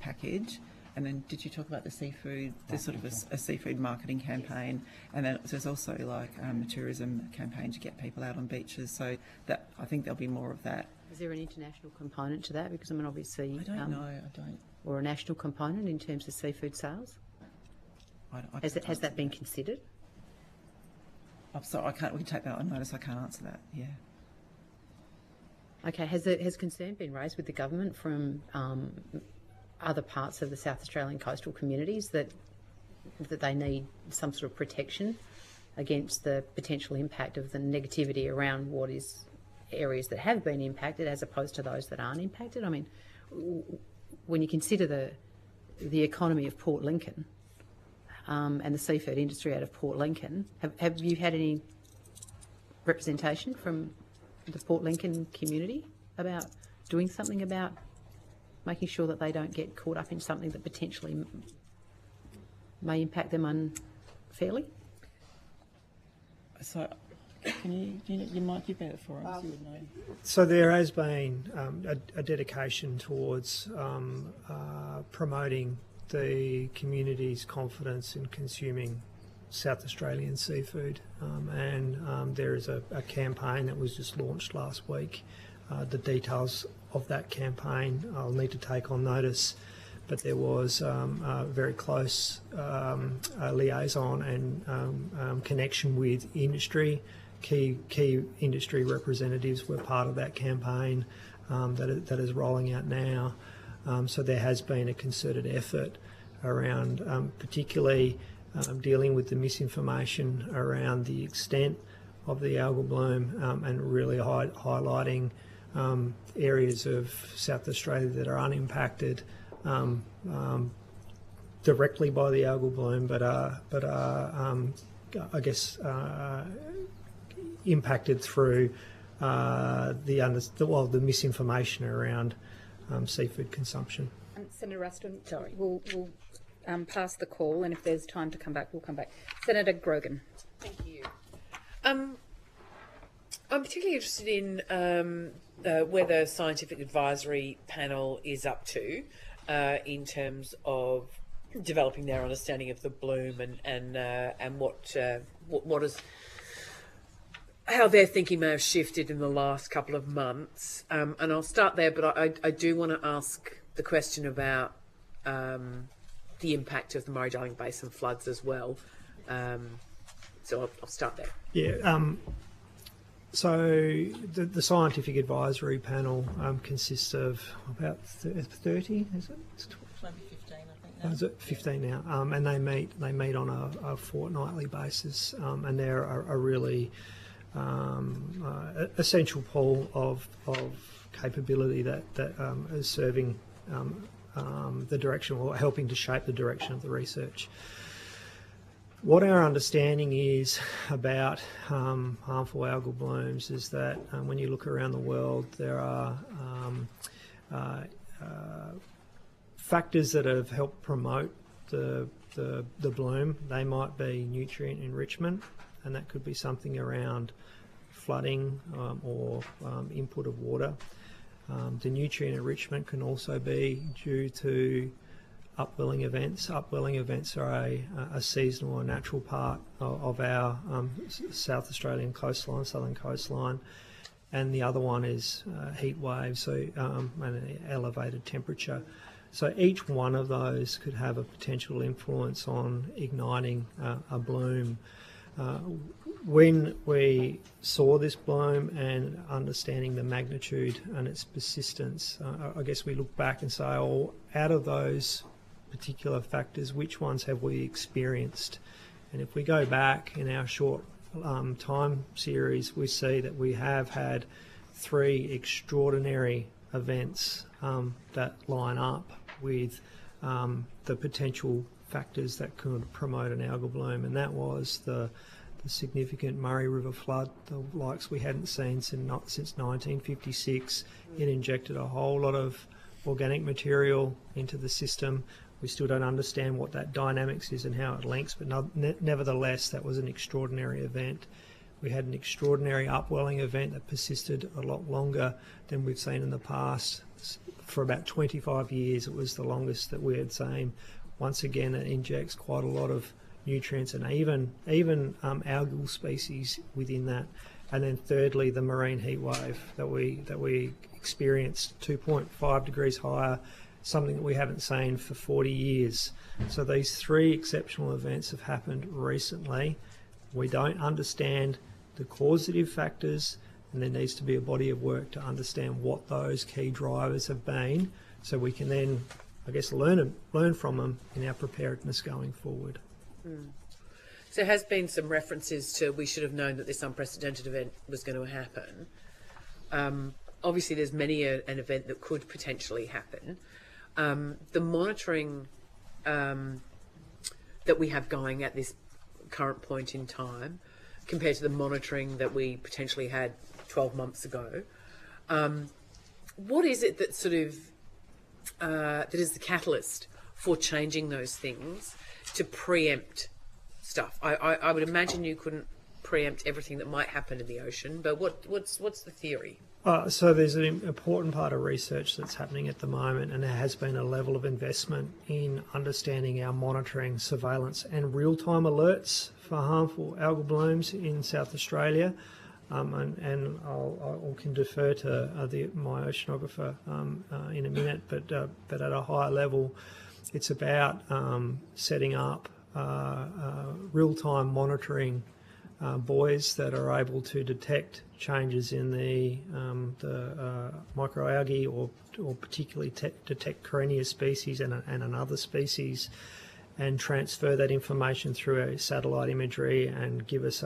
S13: package. And then did you talk about the seafood? There's sort of a seafood marketing campaign, and then there's also like a tourism campaign to get people out on beaches. So that I think there'll be more of that.
S19: Is there an international component to that? Because I mean, obviously,
S13: I don't know. I don't.
S19: Or a national component in terms of seafood sales? Has that been considered?
S13: I'm sorry, I can't. We can take that on notice. I can't answer that. Yeah.
S19: Okay. Has concern been raised with the government from other parts of the South Australian coastal communities that they need some sort of protection against the potential impact of the negativity around what is areas that have been impacted as opposed to those that aren't impacted? I mean, when you consider the economy of Port Lincoln and the seafood industry out of Port Lincoln, have you had any representation from the Port Lincoln community about doing something about making sure that they don't get caught up in something that potentially may impact them unfairly?
S13: So, you might give that for us. You would know.
S15: So there has been a dedication towards promoting the community's confidence in consuming South Australian seafood, and there is a campaign that was just launched last week. The details of that campaign I'll need to take on notice, but there was a very close liaison and connection with industry. Key industry representatives were part of that campaign that is rolling out now. So there has been a concerted effort around particularly dealing with the misinformation around the extent of the algal bloom and really highlighting areas of South Australia that are unimpacted directly by the algal bloom, but are I guess impacted through the misinformation around seafood consumption.
S1: Senator Ruston, sorry, we'll pass the call, and if there's time to come back, we'll come back. Senator Grogan.
S7: Thank you. I'm particularly interested in where the scientific advisory panel is up to in terms of developing their understanding of the bloom and what is how their thinking may have shifted in the last couple of months. And I'll start there, but I do want to ask the question about the impact of the Murray-Darling Basin floods as well. So I'll start there.
S15: Yeah. So the scientific advisory panel consists of about 30, is it?
S13: It's maybe 15, I think. Now.
S15: Is it 15 now? And they meet on a fortnightly basis, and they're a really essential pool of capability that is serving the direction or helping to shape the direction of the research. What our understanding is about harmful algal blooms is that when you look around the world, there are factors that have helped promote the bloom. They might be nutrient enrichment, and that could be something around flooding or input of water. The nutrient enrichment can also be due to upwelling events. Upwelling events are a seasonal or natural part of our South Australian coastline, southern coastline, and the other one is heat waves, so and elevated temperature. So each one of those could have a potential influence on igniting a bloom. When we saw this bloom and understanding the magnitude and its persistence, I guess we look back and say, oh, out of those particular factors, which ones have we experienced? And if we go back in our short time series, we see that we have had 3 extraordinary events that line up with the potential factors that could promote an algal bloom, and that was the the significant Murray River flood, the likes we hadn't seen since 1956. It injected a whole lot of organic material into the system. We still don't understand what that dynamics is and how it links, but nevertheless, that was an extraordinary event. We had an extraordinary upwelling event that persisted a lot longer than we've seen in the past. For about 25 years, it was the longest that we had seen. Once again, it injects quite a lot of nutrients and even algal species within that. And then thirdly, the marine heat wave that we experienced, 2.5 degrees higher, something that we haven't seen for 40 years. So these three exceptional events have happened recently. We don't understand the causative factors, and there needs to be a body of work to understand what those key drivers have been, so we can then, I guess, learn from them in our preparedness going forward.
S7: So there has been some references to we should have known that this unprecedented event was going to happen. Obviously, there's many an event that could potentially happen. The monitoring that we have going at this current point in time, compared to the monitoring that we potentially had 12 months ago, what is it that sort of that is the catalyst for changing those things to preempt stuff? I would imagine you couldn't preempt everything that might happen in the ocean, but what's the theory?
S15: So there's an important part of research that's happening at the moment, and there has been a level of investment in understanding our monitoring, surveillance and real-time alerts for harmful algal blooms in South Australia. And I can defer to my oceanographer in a minute, but at a higher level, it's about setting up real-time monitoring buoys that are able to detect changes in the microalgae, or particularly detect Karenia species and another species, and transfer that information through a satellite imagery and give us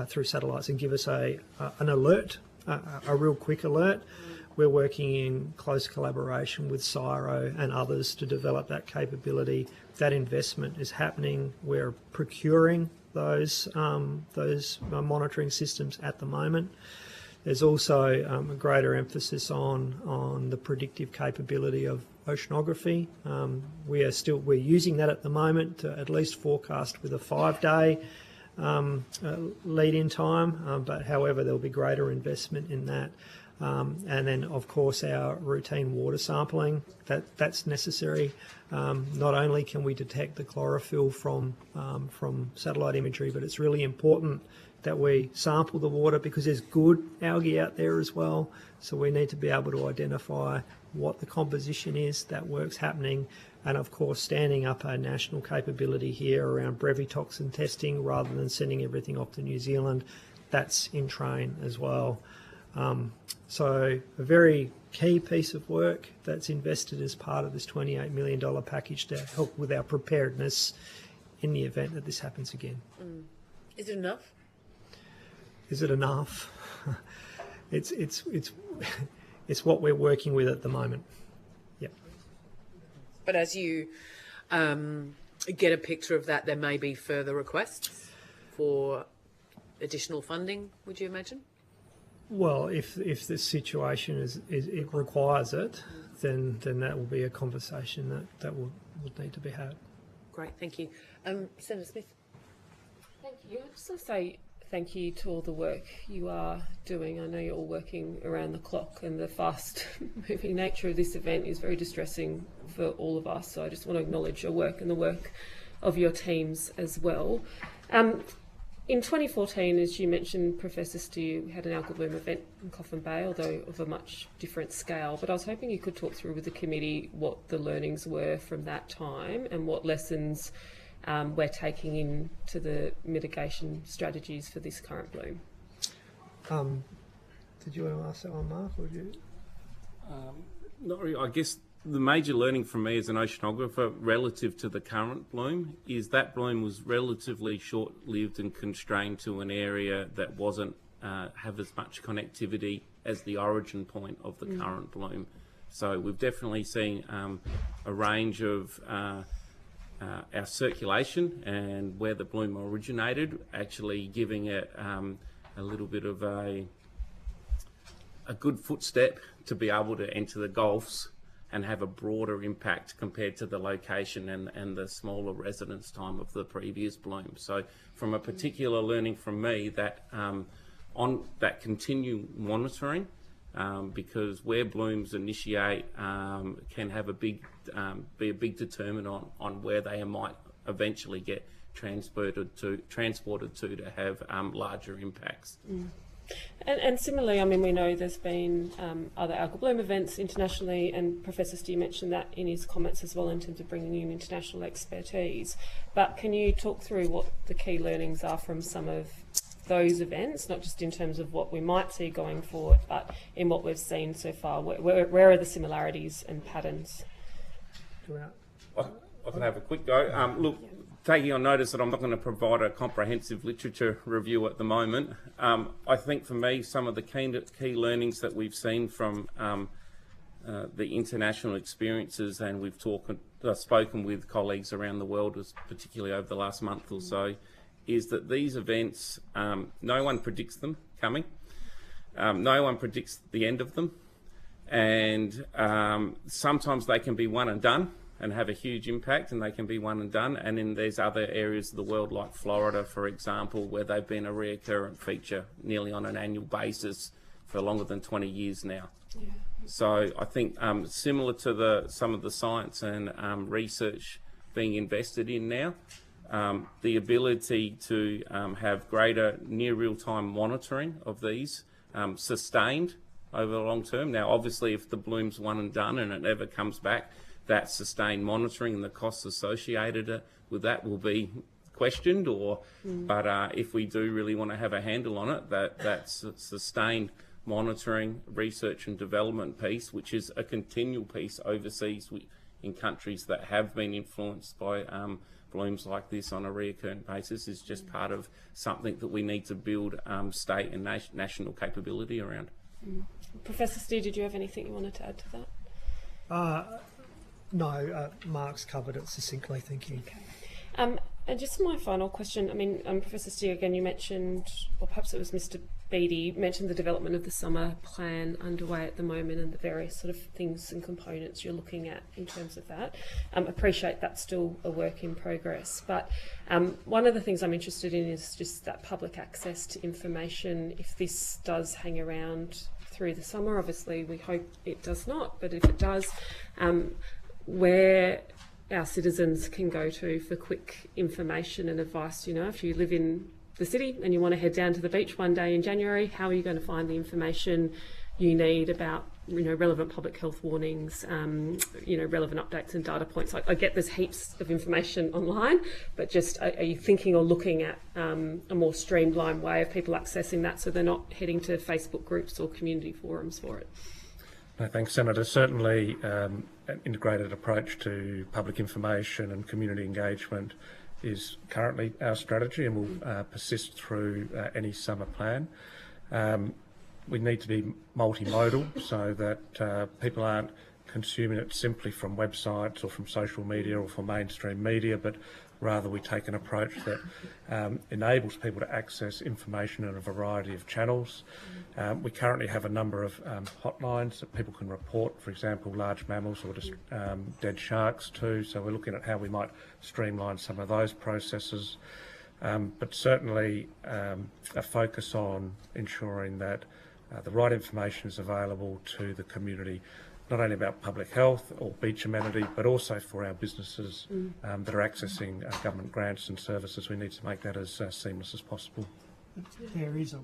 S15: through satellites and give us an alert, a real quick alert. We're working in close collaboration with CSIRO and others to develop that capability. That investment is happening. We're procuring those monitoring systems at the moment. There's also a greater emphasis on the predictive capability of oceanography. We're using that at the moment to at least forecast with a 5-day lead-in time, but however there'll be greater investment in that. And then, of course, our routine water sampling, that's necessary. Not only can we detect the chlorophyll from satellite imagery, but it's really important that we sample the water because there's good algae out there as well. So we need to be able to identify what the composition is, that work's happening, and of course standing up a national capability here around brevitoxin testing rather than sending everything off to New Zealand. That's in train as well. So a very key piece of work that's invested as part of this $28 million package to help with our preparedness in the event that this happens again.
S7: Is it enough?
S15: Is it enough? It's what we're working with at the moment. Yep.
S7: But as you get a picture of that, there may be further requests for additional funding, would you imagine?
S15: Well, if the situation it requires it, then that will be a conversation that will need to be had.
S7: Great, thank you. Senator Smith.
S8: Thank you. I just want to say thank you to all the work you are doing. I know you're all working around the clock, and the fast-moving nature of this event is very distressing for all of us. So I just want to acknowledge your work and the work of your teams as well. In 2014, as you mentioned, Professor Stew, we had an algal bloom event in Coffin Bay, although of a much different scale. But I was hoping you could talk through with the committee what the learnings were from that time and what lessons we're taking into the mitigation strategies for this current bloom.
S15: Did you want to ask that one, Mark, or did you?
S17: Not really. I guess the major learning from me as an oceanographer relative to the current bloom is that bloom was relatively short-lived and constrained to an area that wasn't have as much connectivity as the origin point of the current bloom. So we've definitely seen a range of our circulation and where the bloom originated, actually giving it a little bit of a good footstep to be able to enter the Gulfs and have a broader impact compared to the location and the smaller residence time of the previous bloom. So from a particular learning from me, that on that continued monitoring, because where blooms initiate can have a big be a big determinant on where they might eventually get transported to have larger impacts.
S8: And similarly, I mean, we know there's been other algal bloom events internationally, and Professor Steer mentioned that in his comments as well in terms of bringing in international expertise. But can you talk through what the key learnings are from some of those events, not just in terms of what we might see going forward, but in what we've seen so far? Where are the similarities and patterns?
S17: I can have a quick go. Look, taking on notice that I'm not going to provide a comprehensive literature review at the moment, I think for me some of the key learnings that we've seen from the international experiences, and we've spoken with colleagues around the world, particularly over the last month or so, is that these events, no one predicts them coming, no one predicts the end of them, and sometimes they can be one and done and have a huge impact, and they can be one and done. And then there's other areas of the world like Florida, for example, where they've been a recurrent feature nearly on an annual basis for longer than 20 years now. Yeah. So I think similar to some of the science and research being invested in now, the ability to have greater near real-time monitoring of these sustained over the long term. Now, obviously, if the bloom's one and done and it never comes back, that sustained monitoring and the costs associated with that will be questioned. But if we do really want to have a handle on it, that's sustained monitoring, research and development piece, which is a continual piece overseas in countries that have been influenced by blooms like this on a recurrent basis, is just part of something that we need to build state and national capability around.
S8: Professor Steer, did you have anything you wanted to add to that?
S15: No, Mark's covered it succinctly, thank you.
S8: Okay. And just my final question, I mean, Professor Steer, again, you mentioned, or perhaps it was Mr. Beattie, mentioned the development of the summer plan underway at the moment and the various sort of things and components you're looking at in terms of that. Appreciate that's still a work in progress, but one of the things I'm interested in is just that public access to information. If this does hang around through the summer, obviously we hope it does not, but if it does, where our citizens can go to for quick information and advice. You know, if you live in the city and you want to head down to the beach one day in January, how are you going to find the information you need about, you know, relevant public health warnings, you know, relevant updates and data points? I get there's heaps of information online, but just are you thinking or looking at a more streamlined way of people accessing that so they're not heading to Facebook groups or community forums for it?
S14: No, thanks, Senator. Certainly an integrated approach to public information and community engagement is currently our strategy and will persist through any summer plan. We need to be multimodal so that people aren't consuming it simply from websites or from social media or from mainstream media, but rather we take an approach that enables people to access information in a variety of channels. We currently have a number of hotlines that people can report, for example, large mammals or just dead sharks too. So we're looking at how we might streamline some of those processes. But certainly a focus on ensuring that the right information is available to the community, not only about public health or beach amenity, but also for our businesses that are accessing government grants and services. We need to make that as seamless as possible.
S15: There is a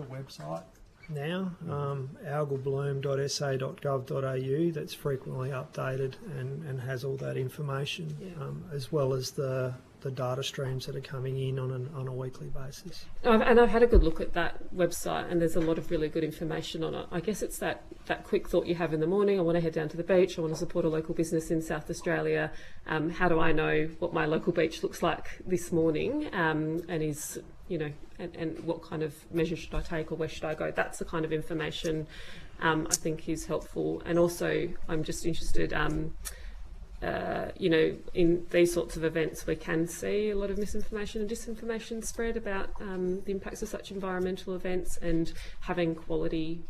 S15: website now, algalbloom.sa.gov.au, that's frequently updated and has all that information, as well as the data streams that are coming in on a weekly basis.
S8: And I've had a good look at that website, and there's a lot of really good information on it. I guess it's that quick thought you have in the morning: I want to head down to the beach, I want to support a local business in South Australia. How do I know what my local beach looks like this morning? And is, you know, and what kind of measures should I take, or where should I go? That's the kind of information I think is helpful. And also, I'm just interested, in these sorts of events, we can see a lot of misinformation and disinformation spread about the impacts of such environmental events, and having quality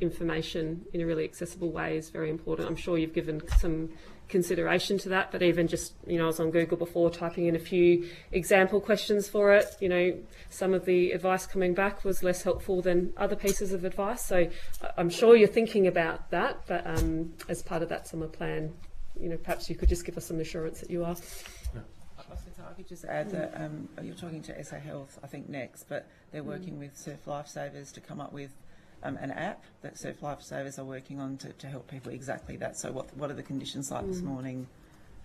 S8: information in a really accessible way is very important. I'm sure you've given some consideration to that, but even just, I was on Google before typing in a few example questions for it, some of the advice coming back was less helpful than other pieces of advice. So I'm sure you're thinking about that, but as part of that summer plan, perhaps you could just give us some assurance that you are.
S13: I could just add that you're talking to SA Health, I think, next, but they're working with Surf Lifesavers to come up with an app that Surf Lifesavers are working on to help people exactly that. So what are the conditions like this morning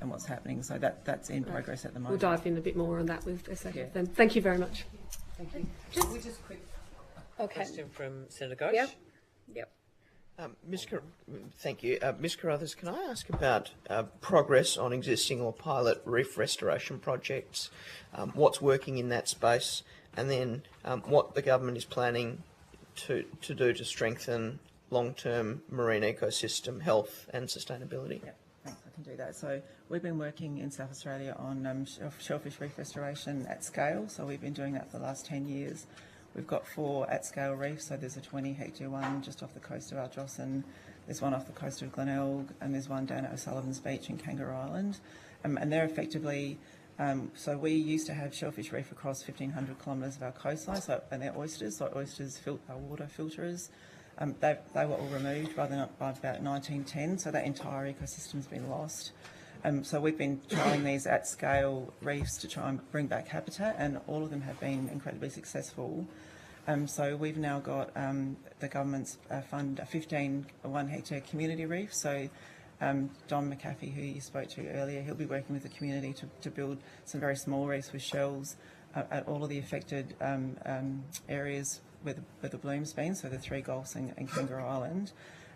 S13: and what's happening? So that's in progress at the moment.
S8: We'll dive in a bit more on that with SA Health then. Thank you very much.
S7: Thank you. Just quick question from Senator Ghosh.
S1: Yep.
S20: Thank you. Ms Carruthers, can I ask about progress on existing or pilot reef restoration projects, what's working in that space, and then what the government is planning to do to strengthen long-term marine ecosystem health and sustainability?
S13: Yeah, thanks, I can do that. So we've been working in South Australia on shellfish reef restoration at scale, so we've been doing that for the last 10 years. We've got 4 at-scale reefs, so there's a 20-hectare one just off the coast of Ardrossan, there's one off the coast of Glenelg, and there's one down at O'Sullivan's Beach in Kangaroo Island. And they're effectively, so we used to have shellfish reef across 1,500 kilometres of our coastline, and they're oysters, so oysters are water filterers. They were all removed by about 1910, so that entire ecosystem's been lost. So we've been trialling these at-scale reefs to try and bring back habitat, and all of them have been incredibly successful. So we've now got the government's fund a 15 1-hectare community reef. So Don McAfee, who you spoke to earlier, he'll be working with the community to build some very small reefs with shells at all of the affected areas where the bloom's been, so the 3 Gulfs and Kangaroo Island.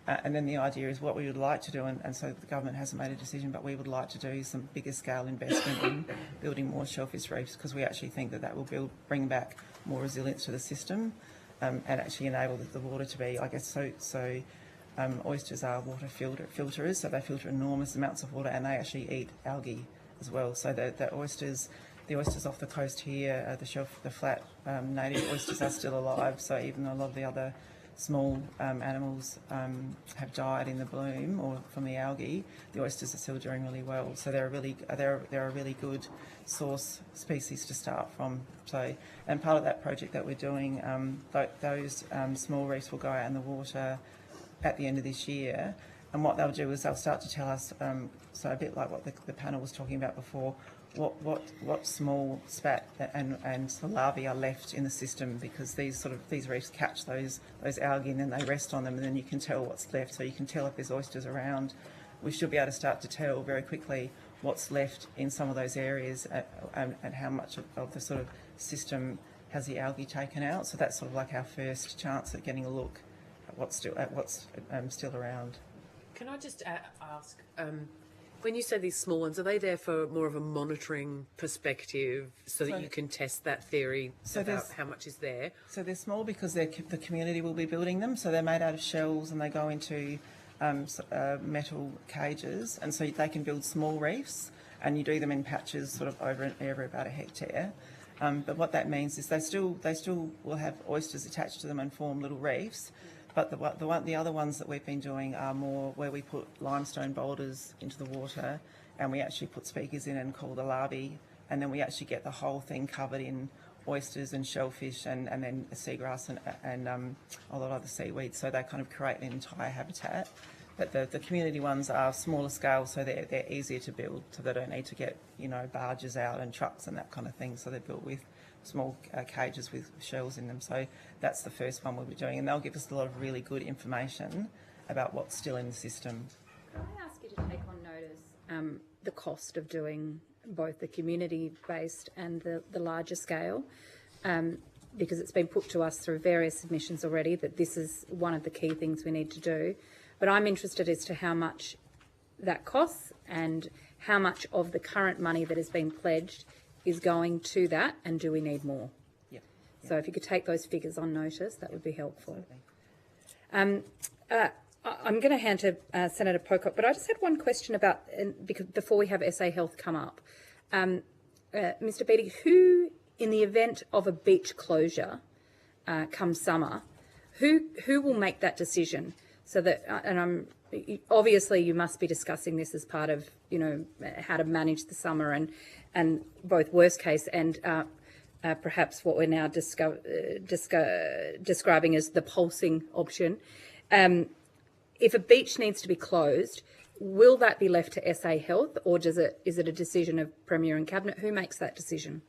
S13: And then the idea is what we would like to do, and so the government hasn't made a decision, but we would like to do some bigger scale investment in building more shellfish reefs, because we actually think that bring back more resilience to the system, and actually enable the water to be, I guess, oysters are water filterers, so they filter enormous amounts of water, and they actually eat algae as well. So the oysters off the coast here, the flat native oysters are still alive. So even though a lot of the other small animals have died in the bloom or from the algae, the oysters are still doing really well. So they're a really good source species to start from. So, and part of that project that we're doing, those small reefs will go out in the water at the end of this year, and what they'll do is they'll start to tell us, so a bit like what the panel was talking about before, what small spat and the larvae are left in the system, because these reefs catch those algae and then they rest on them, and then you can tell what's left. So you can tell if there's oysters around. We should be able to start to tell very quickly what's left in some of those areas and how much of the sort of system has the algae taken out. So that's sort of like our first chance at getting a look at what's still around.
S7: Can I just ask, when you say these small ones, are they there for more of a monitoring perspective so that you can test that theory about how much is there?
S13: So they're small because the community will be building them. So they're made out of shells and they go into metal cages, and so they can build small reefs, and you do them in patches sort of over about a hectare. But what that means is they still will have oysters attached to them and form little reefs. But the other ones that we've been doing are more where we put limestone boulders into the water, and we actually put speakers in and call the larvae, and then we actually get the whole thing covered in oysters and shellfish and then seagrass and a lot of other seaweeds. So they kind of create an entire habitat. But the community ones are smaller scale, so they're easier to build, so they don't need to get barges out and trucks and that kind of thing. So they're built with small cages with shells in them. So that's the first one we'll be doing, and they'll give us a lot of really good information about what's still in the system.
S1: Can I ask you to take on notice the cost of doing both the community-based and the larger scale? Because it's been put to us through various submissions already that this is one of the key things we need to do. But I'm interested as to how much that costs and how much of the current money that has been pledged is going to that, and do we need more?
S13: Yeah.
S1: So if you could take those figures on notice, that would be helpful. I'm going to hand to Senator Pocock, but I just had one question about, because before we have SA Health come up, Mr. Beattie, who, in the event of a beach closure come summer, who will make that decision? So that, obviously you must be discussing this as part of, how to manage the summer and both worst case and perhaps what we're now describing as the pulsing option. If a beach needs to be closed, will that be left to SA Health, or is it a decision of Premier and Cabinet? Who makes that decision?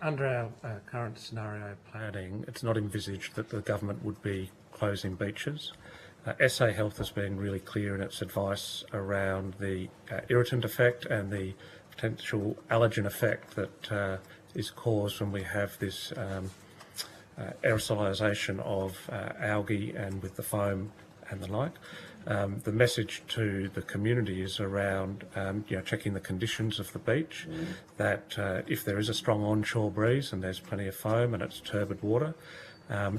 S14: Under our current scenario planning, it's not envisaged that the government would be closing beaches. SA Health has been really clear in its advice around the irritant effect and the potential allergen effect that is caused when we have this aerosolisation of algae and with the foam and the like. The message to the community is around checking the conditions of the beach, that if there is a strong onshore breeze and there's plenty of foam and it's turbid water,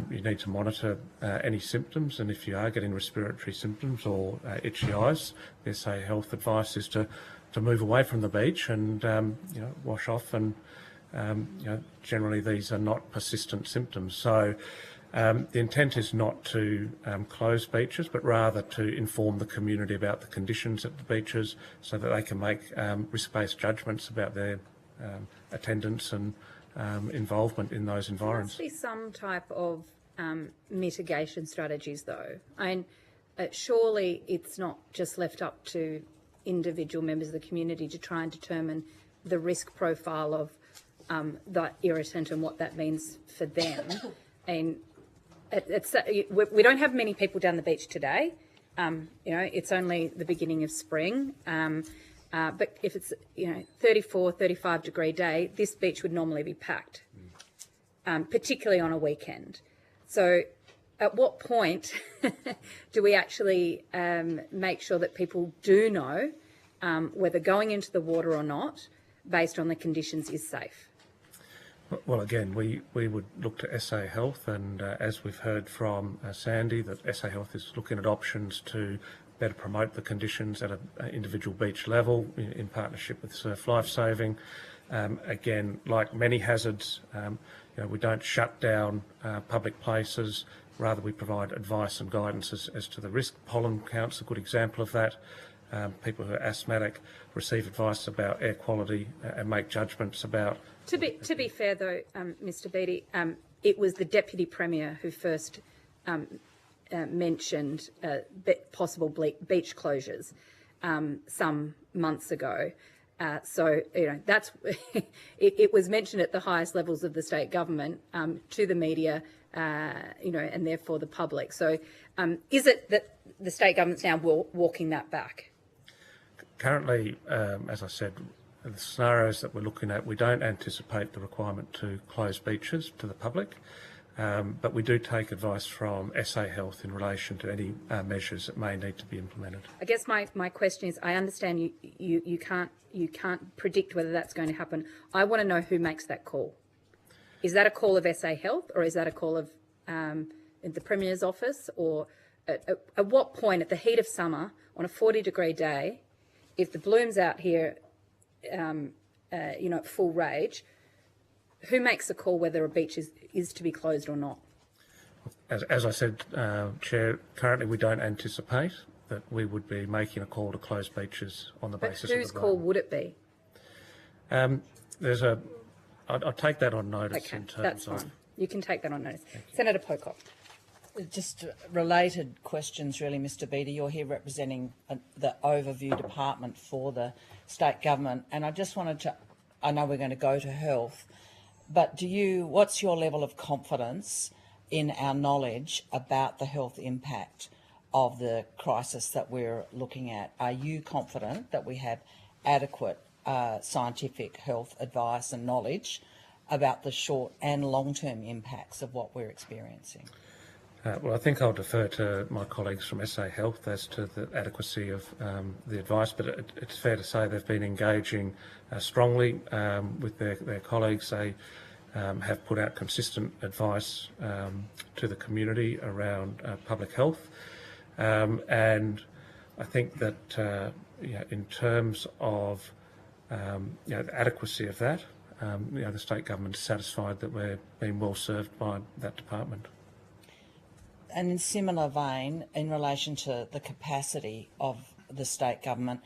S14: you need to monitor any symptoms, and if you are getting respiratory symptoms or itchy eyes, the SA Health advice is to move away from the beach and wash off, and generally these are not persistent symptoms. So the intent is not to close beaches, but rather to inform the community about the conditions at the beaches so that they can make risk-based judgments about their attendance and involvement in those environments.
S1: There must be some type of mitigation strategies, though. Surely it's not just left up to individual members of the community to try and determine the risk profile of that irritant and what that means for them. And we don't have many people down the beach today. It's only the beginning of spring. But if it's 34, 35 degree day, this beach would normally be packed, particularly on a weekend. So at what point do we actually make sure that people do know whether going into the water or not, based on the conditions, is safe?
S14: Well, again, we would look to SA Health, and as we've heard from Sandy, that SA Health is looking at options to better promote the conditions at an individual beach level in partnership with Surf Lifesaving. Again, like many hazards, we don't shut down public places. Rather, we provide advice and guidance as to the risk. Pollen count's a good example of that. People who are asthmatic receive advice about air quality and make judgments about...
S1: To be fair, though, Mr. Beattie, it was the Deputy Premier who first mentioned possible beach closures some months ago. So that's it was mentioned at the highest levels of the state government to the media, and therefore the public. So is it that the state government's now walking that back?
S14: Currently, as I said, the scenarios that we're looking at, we don't anticipate the requirement to close beaches to the public. But we do take advice from SA Health in relation to any measures that may need to be implemented.
S1: I guess my question is, I understand you can't predict whether that's going to happen. I want to know who makes that call. Is that a call of SA Health, or is that a call of the Premier's office? Or at what point, at the heat of summer, on a 40-degree day, if the bloom's out here, at full rage, who makes a call whether a beach is to be closed or not?
S14: As I said, Chair, currently we don't anticipate that we would be making a call to close beaches on the basis of the
S1: whose call would it be?
S14: I'll take that on notice.
S1: Okay,
S14: in terms
S1: that's
S14: of...
S1: fine. You can take that on notice. Senator Pocock.
S12: Just related questions, really, Mr. Beattie. You're here representing the overview department for the state government, and I just wanted to, I know we're going to go to health, but what's your level of confidence in our knowledge about the health impact of the crisis that we're looking at? Are you confident that we have adequate scientific health advice and knowledge about the short and long-term impacts of what we're experiencing?
S14: Well, I think I'll defer to my colleagues from SA Health as to the adequacy of the advice, but it's fair to say they've been engaging strongly with their colleagues. They have put out consistent advice to the community around public health. And I think that in terms of the adequacy of that, the state government is satisfied that we're being well served by that department.
S12: And in similar vein, in relation to the capacity of the state government,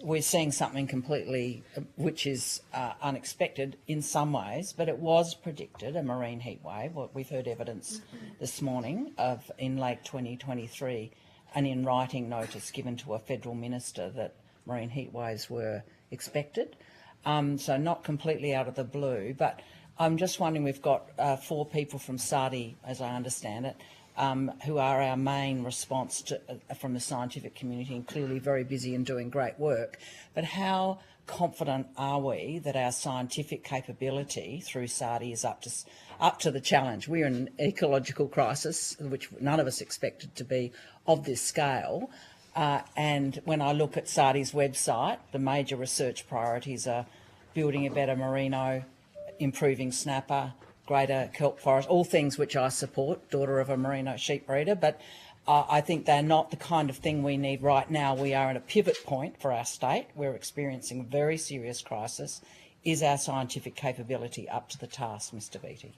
S12: we're seeing something completely which is unexpected in some ways, but it was predicted, a marine heat wave. We've heard evidence this morning of, in late 2023, an in writing notice given to a federal minister that marine heat waves were expected. So not completely out of the blue, but I'm just wondering, we've got 4 people from SARDI, as I understand it, who are our main response to, from the scientific community, and clearly very busy and doing great work. But how confident are we that our scientific capability through SARDI is up to the challenge? We're in an ecological crisis, which none of us expected to be of this scale. And when I look at SARDI's website, the major research priorities are building a better merino, improving snapper, greater kelp forest, all things which I support, daughter of a merino sheep breeder, but I think they're not the kind of thing we need right now. We are at a pivot point for our state. We're experiencing a very serious crisis. Is our scientific capability up to the task, Mr Beattie?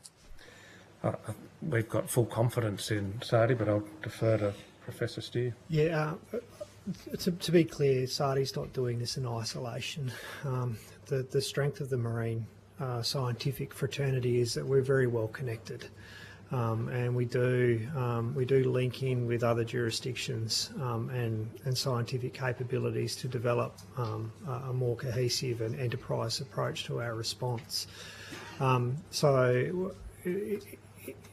S14: We've got full confidence in SARDI, but I'll defer to Professor Steer.
S15: Yeah, to be clear, SARDI's not doing this in isolation. The strength of the marine scientific fraternity is that we're very well connected, and we do link in with other jurisdictions and scientific capabilities to develop a more cohesive and enterprise approach to our response. So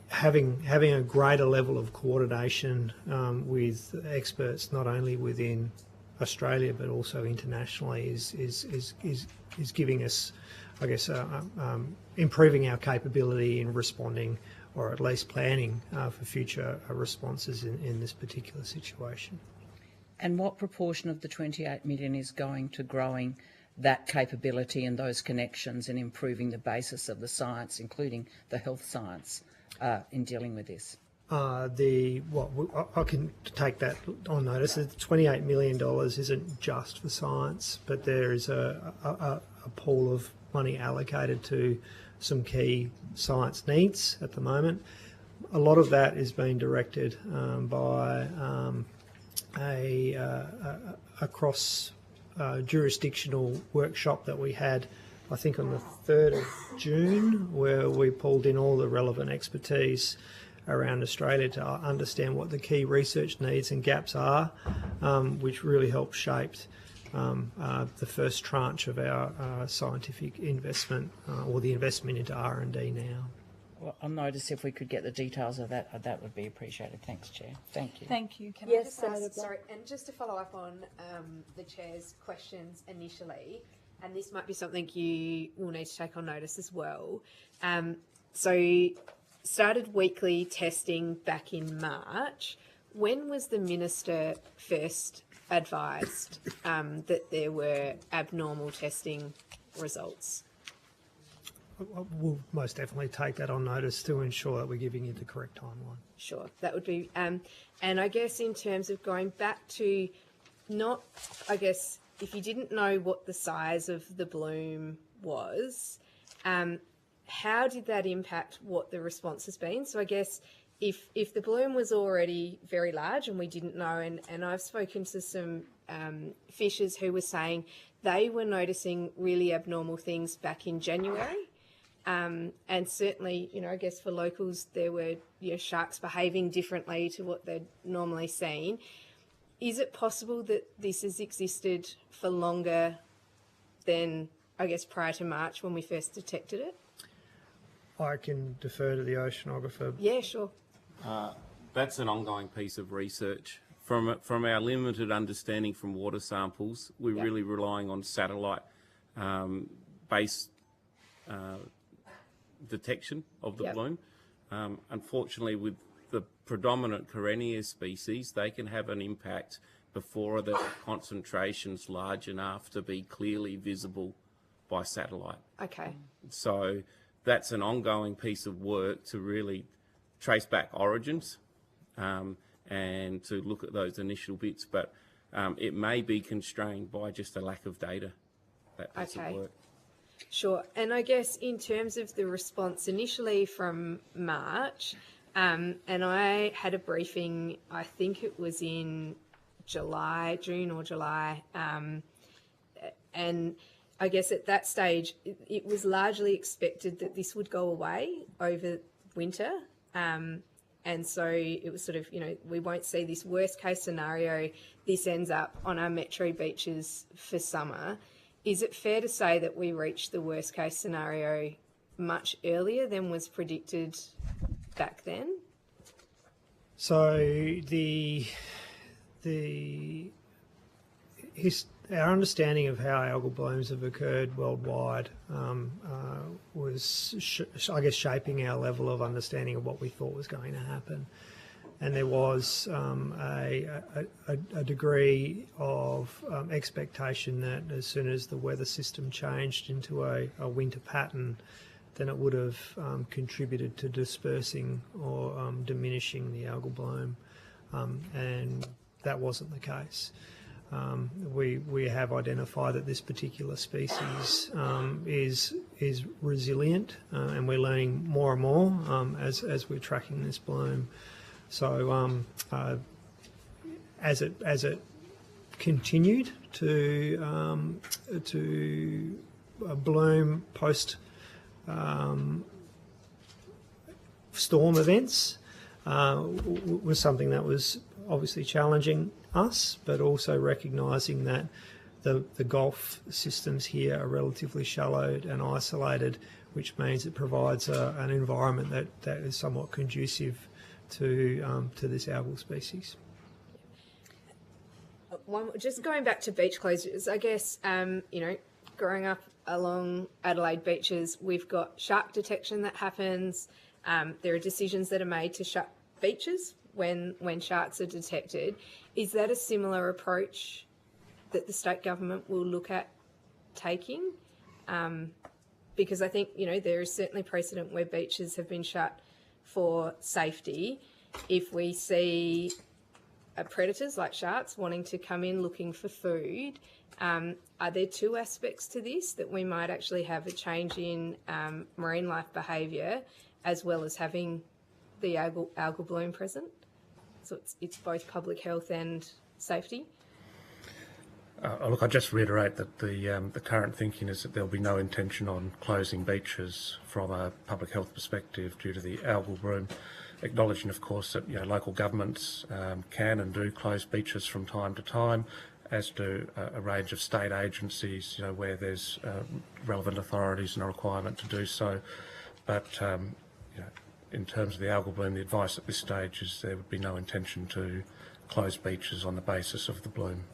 S15: having a greater level of coordination with experts not only within Australia but also internationally is giving us, I guess, improving our capability in responding, or at least planning for future responses in this particular situation.
S12: And what proportion of the 28 million is going to growing that capability and those connections and improving the basis of the science, including the health science, in dealing with this?
S15: I can take that on notice. The $28 million isn't just for science, but there is a pool of money allocated to some key science needs at the moment. A lot of that is being directed by a cross jurisdictional workshop that we had, I think, on the 3rd of June, where we pulled in all the relevant expertise around Australia to understand what the key research needs and gaps are, which really helped shape the first tranche of our scientific investment, or the investment into R&D now.
S12: Well, I'll notice if we could get the details of that, that would be appreciated. Thanks, Chair. Thank you.
S10: Thank you. Can I just ask, sorry, and just to follow up on the Chair's questions initially, and this might be something you will need to take on notice as well. So started weekly testing back in March. When was the Minister first advised that there were abnormal testing results?
S15: We'll most definitely take that on notice to ensure that we're giving you the correct timeline.
S10: Sure, that would be, and I guess in terms of going back to not, I guess, if you didn't know what the size of the bloom was, how did that impact what the response has been? So I guess if the bloom was already very large and we didn't know, and I've spoken to some fishers who were saying they were noticing really abnormal things back in January. And certainly, I guess for locals, there were, sharks behaving differently to what they'd normally seen. Is it possible that this has existed for longer than, I guess, prior to March when we first detected it?
S15: I can defer to the oceanographer.
S10: Yeah, sure.
S17: That's an ongoing piece of research. From our limited understanding from water samples, we're really relying on satellite based detection of the bloom. Unfortunately, with the predominant Corenia species, they can have an impact before the concentration's large enough to be clearly visible by satellite.
S10: Okay.
S17: So that's an ongoing piece of work to really trace back origins and to look at those initial bits, but it may be constrained by just a lack of data, that piece of work.
S10: Sure. And I guess in terms of the response initially from March, and I had a briefing, I think it was in June or July, and I guess at that stage it was largely expected that this would go away over winter. And so it was sort of, we won't see this worst case scenario. This ends up on our metro beaches for summer. Is it fair to say that we reached the worst case scenario much earlier than was predicted back then?
S15: So our understanding of how algal blooms have occurred worldwide was, I guess, shaping our level of understanding of what we thought was going to happen. And there was a degree of expectation that as soon as the weather system changed into a winter pattern, then it would have contributed to dispersing or diminishing the algal bloom, and that wasn't the case. We have identified that this particular species is resilient, and we're learning more and more as we're tracking this bloom. So as it continued to bloom post storm events, was something that was obviously challenging us, but also recognising that the Gulf systems here are relatively shallow and isolated, which means it provides an environment that is somewhat conducive to this algal species.
S10: Just going back to beach closures, I guess, growing up along Adelaide beaches, we've got shark detection that happens. There are decisions that are made to shut beaches when sharks are detected. Is that a similar approach that the state government will look at taking? Because I think, there is certainly precedent where beaches have been shut for safety. If we see predators like sharks wanting to come in looking for food, are there two aspects to this, that we might actually have a change in marine life behaviour as well as having the algal bloom present? So it's both public health and safety.
S14: Look, I just reiterate that the current thinking is that there'll be no intention on closing beaches from a public health perspective due to the algal bloom, acknowledging, of course, that local governments can and do close beaches from time to time, as do a range of state agencies, where there's relevant authorities and a requirement to do so. But in terms of the algal bloom, the advice at this stage is there would be no intention to close beaches on the basis of the bloom.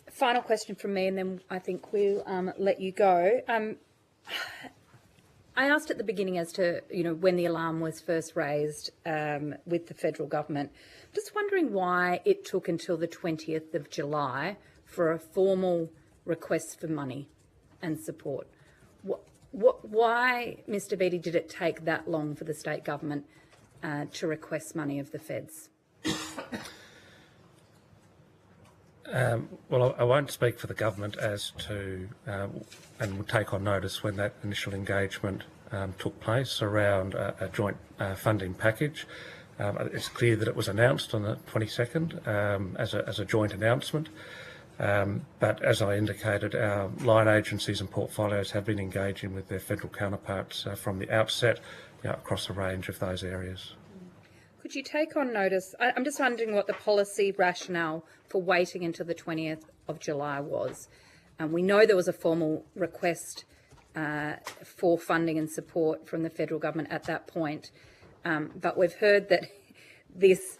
S1: Final question from me, and then I think we'll let you go. I asked at the beginning as to, when the alarm was first raised with the federal government. Just wondering why it took until the 20th of July for a formal request for money and support. Why, Mr. Beattie, did it take that long for the state government to request money of the feds?
S14: Well, I won't speak for the government as to, and will take on notice when that initial engagement took place around a joint funding package. It's clear that it was announced on the 22nd as a joint announcement. But as I indicated, our line agencies and portfolios have been engaging with their federal counterparts from the outset, across a range of those areas.
S1: Could you take on notice? I'm just wondering what the policy rationale for waiting until the 20th of July was. We know there was a formal request for funding and support from the federal government at that point, but we've heard that this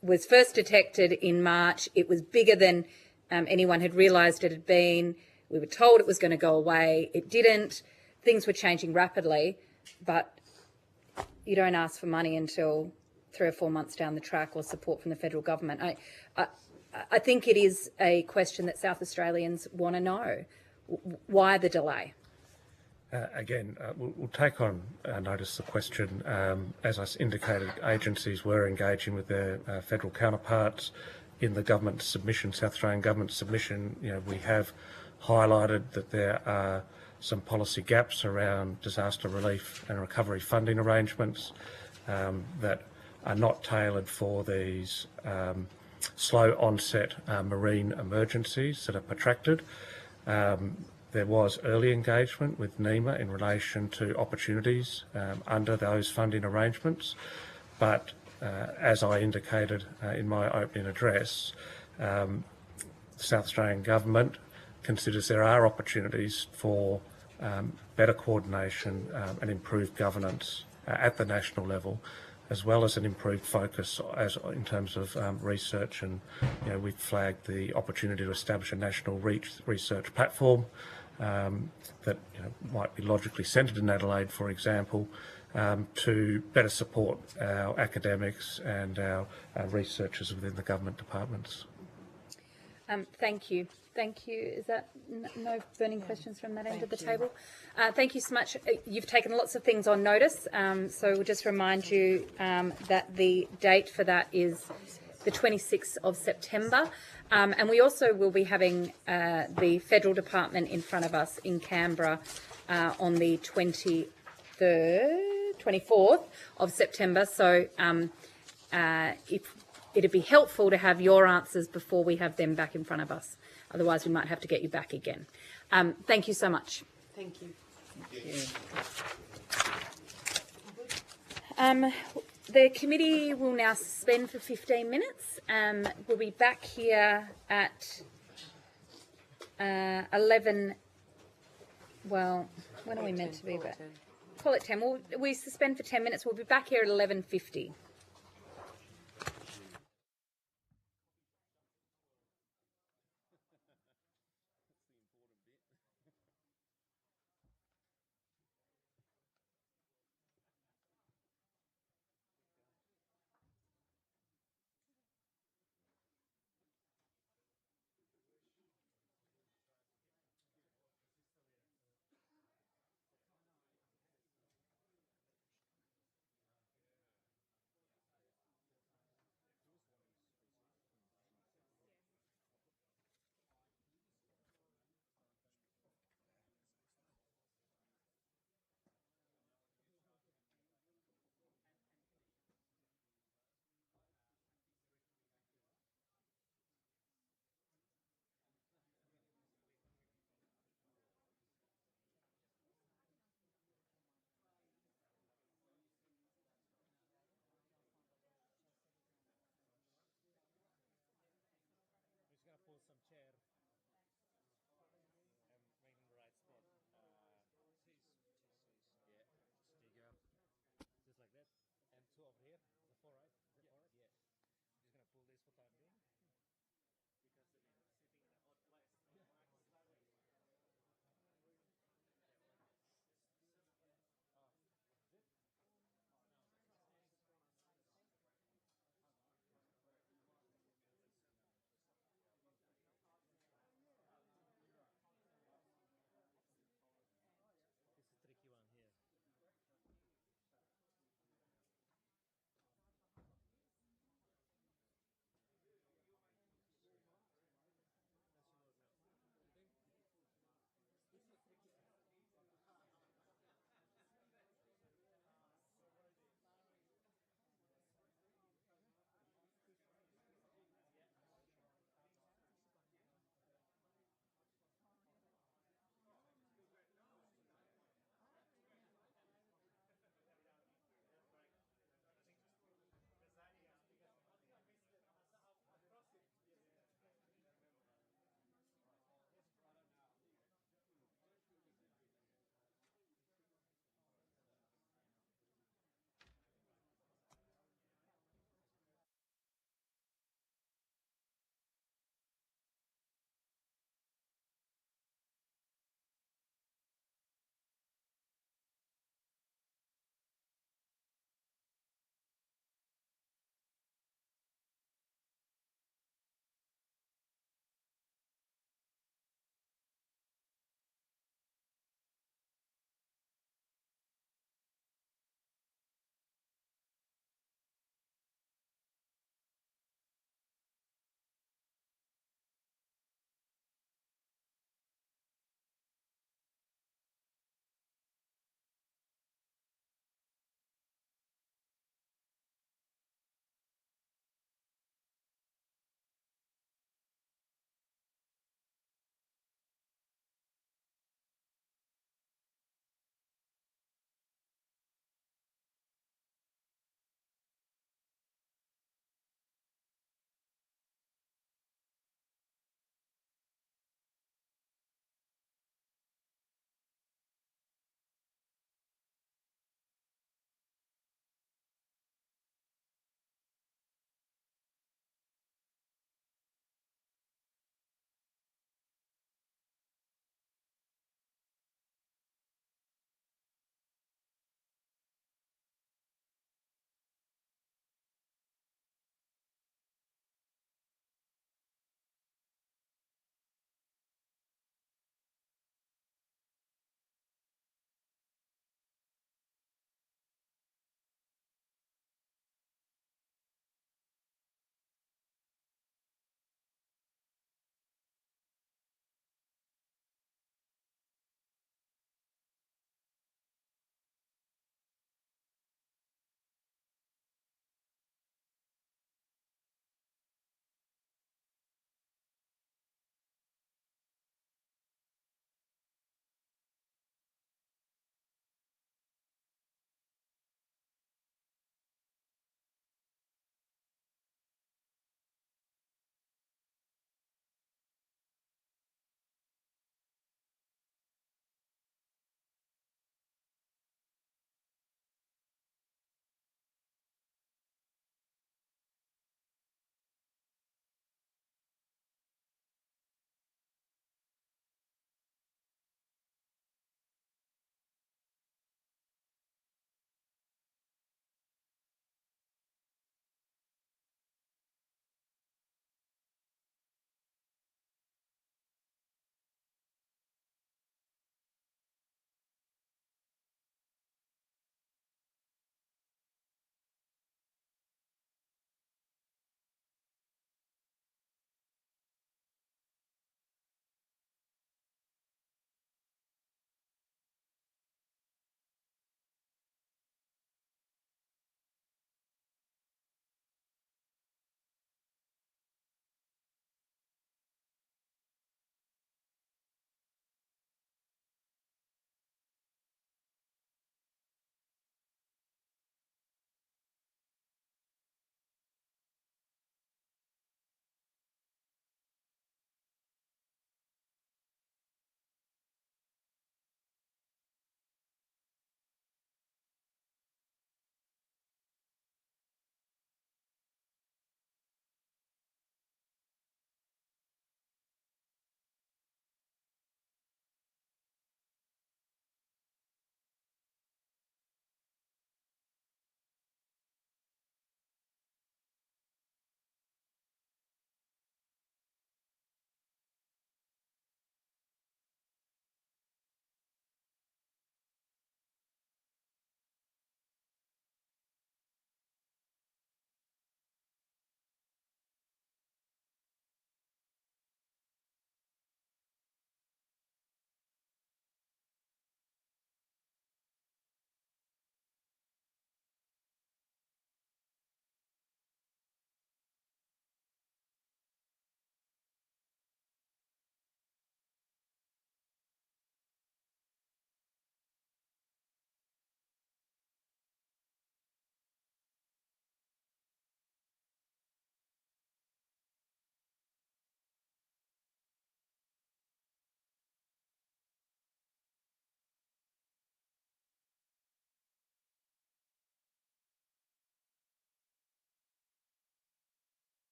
S1: was first detected in March. It was bigger than anyone had realised it had been. We were told it was going to go away. It didn't. Things were changing rapidly, but you don't ask for money until 3 or 4 months down the track, or support from the federal government. I think it is a question that South Australians want to know. Why the delay?
S14: We'll take on notice the question. As I indicated, agencies were engaging with their federal counterparts in the government submission, South Australian government submission. We have highlighted that there are some policy gaps around disaster relief and recovery funding arrangements that are not tailored for these slow onset marine emergencies that are protracted. There was early engagement with NEMA in relation to opportunities under those funding arrangements, but as I indicated in my opening address, the South Australian Government considers there are opportunities for better coordination and improved governance at the national level, as well as an improved focus in terms of research. And we've flagged the opportunity to establish a national research platform that might be logically centred in Adelaide, for example, to better support our academics and our researchers within the government departments.
S1: Thank you. Thank you. Is that no burning questions from that end of the table? Thank you so much. You've taken lots of things on notice, so we'll just remind you that the date for that is the 26th of September. And we also will be having the federal department in front of us in Canberra on the 24th of September. So it'd be helpful to have your answers before we have them back in front of us. Otherwise, we might have to get you back again. Thank you so much.
S7: Thank you.
S1: The committee will now suspend for 15 minutes. We'll be back here at 11. Well, when are we meant to be back? Call it 10. We suspend for 10 minutes. We'll be back here at 11:50.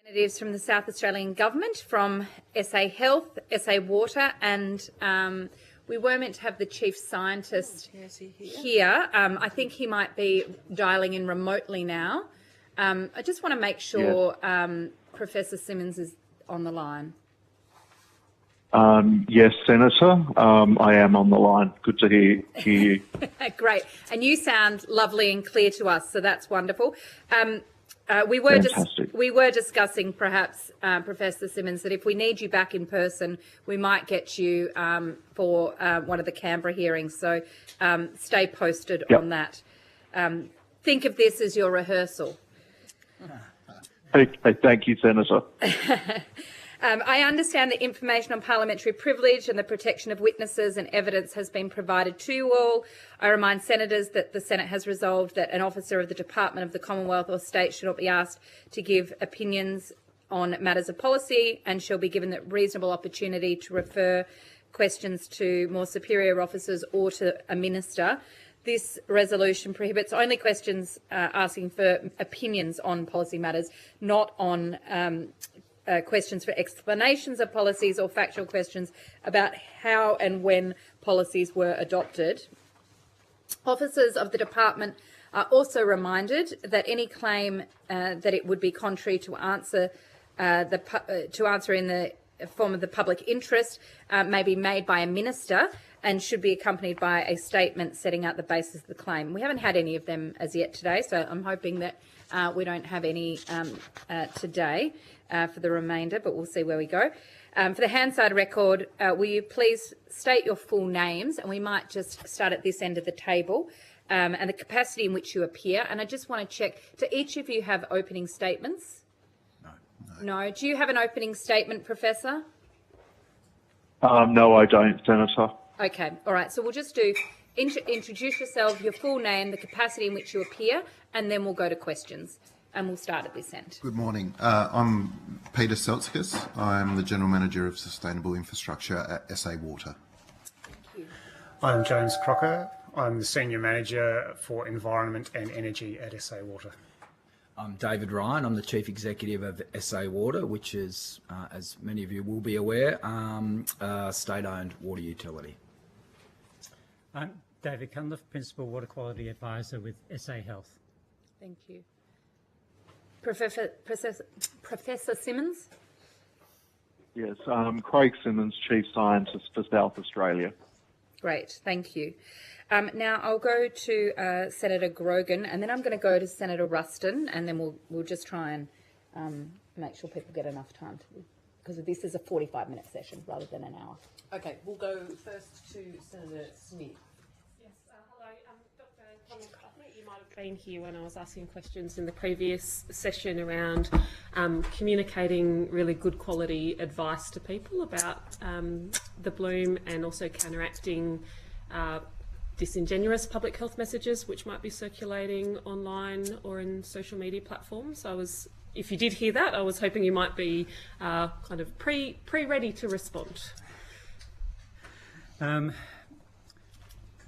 S1: Representatives from the South Australian Government, from SA Health, SA Water, and we were meant to have the Chief Scientist here. I think he might be dialing in remotely now. I just want to make sure Professor Simmons is on the line.
S21: Yes, Senator. I am on the line. Good to hear you.
S1: Great. And you sound lovely and clear to us, so that's wonderful. We were discussing perhaps, Professor Simmons, that if we need you back in person, we might get you for one of the Canberra hearings. So stay posted on that. Think of this as your rehearsal.
S21: Thank you, Senator.
S1: I understand that information on parliamentary privilege and the protection of witnesses and evidence has been provided to you all. I remind senators that the Senate has resolved that an officer of the Department of the Commonwealth or State should not be asked to give opinions on matters of policy and shall be given the reasonable opportunity to refer questions to more superior officers or to a minister. This resolution prohibits only questions asking for opinions on policy matters, not on questions for explanations of policies or factual questions about how and when policies were adopted. Officers of the department are also reminded that any claim that it would be contrary to answer in the form of the public interest may be made by a minister and should be accompanied by a statement setting out the basis of the claim. We haven't had any of them as yet today, so I'm hoping that we don't have any today for the remainder, but we'll see where we go. For the Hansard record, will you please state your full names, and we might just start at this end of the table, and the capacity in which you appear. And I just want to check, do each of you have opening statements? No. Do you have an opening statement, Professor?
S21: No, I don't, Senator.
S1: Okay, all right. So we'll just do introduce yourself, your full name, the capacity in which you appear, and then we'll go to questions. And we'll start at this end.
S22: Good morning. I'm Peter Seltzkis. I'm the General Manager of Sustainable Infrastructure at SA Water.
S1: Thank you.
S23: I'm James Crocker. I'm the Senior Manager for Environment and Energy at SA Water.
S4: I'm David Ryan. I'm the Chief Executive of SA Water, which is, as many of you will be aware, a state-owned water utility.
S24: I'm David Cunliffe, Principal Water Quality Advisor with SA Health.
S1: Thank you. Professor Simmons?
S21: Yes, Craig Simmons, Chief Scientist for South Australia.
S1: Great, thank you. Now I'll go to Senator Grogan, and then I'm going to go to Senator Ruston, and then we'll just try and make sure people get enough time because this is a 45-minute session rather than an hour.
S7: Okay, we'll go first to Senator Smith.
S8: Hello, Dr. Thomas. I think you might have been here when I was asking questions in the previous session around communicating really good quality advice to people about the bloom and also counteracting disingenuous public health messages which might be circulating online or in social media platforms. If you did hear that, I was hoping you might be kind of pre-ready to respond.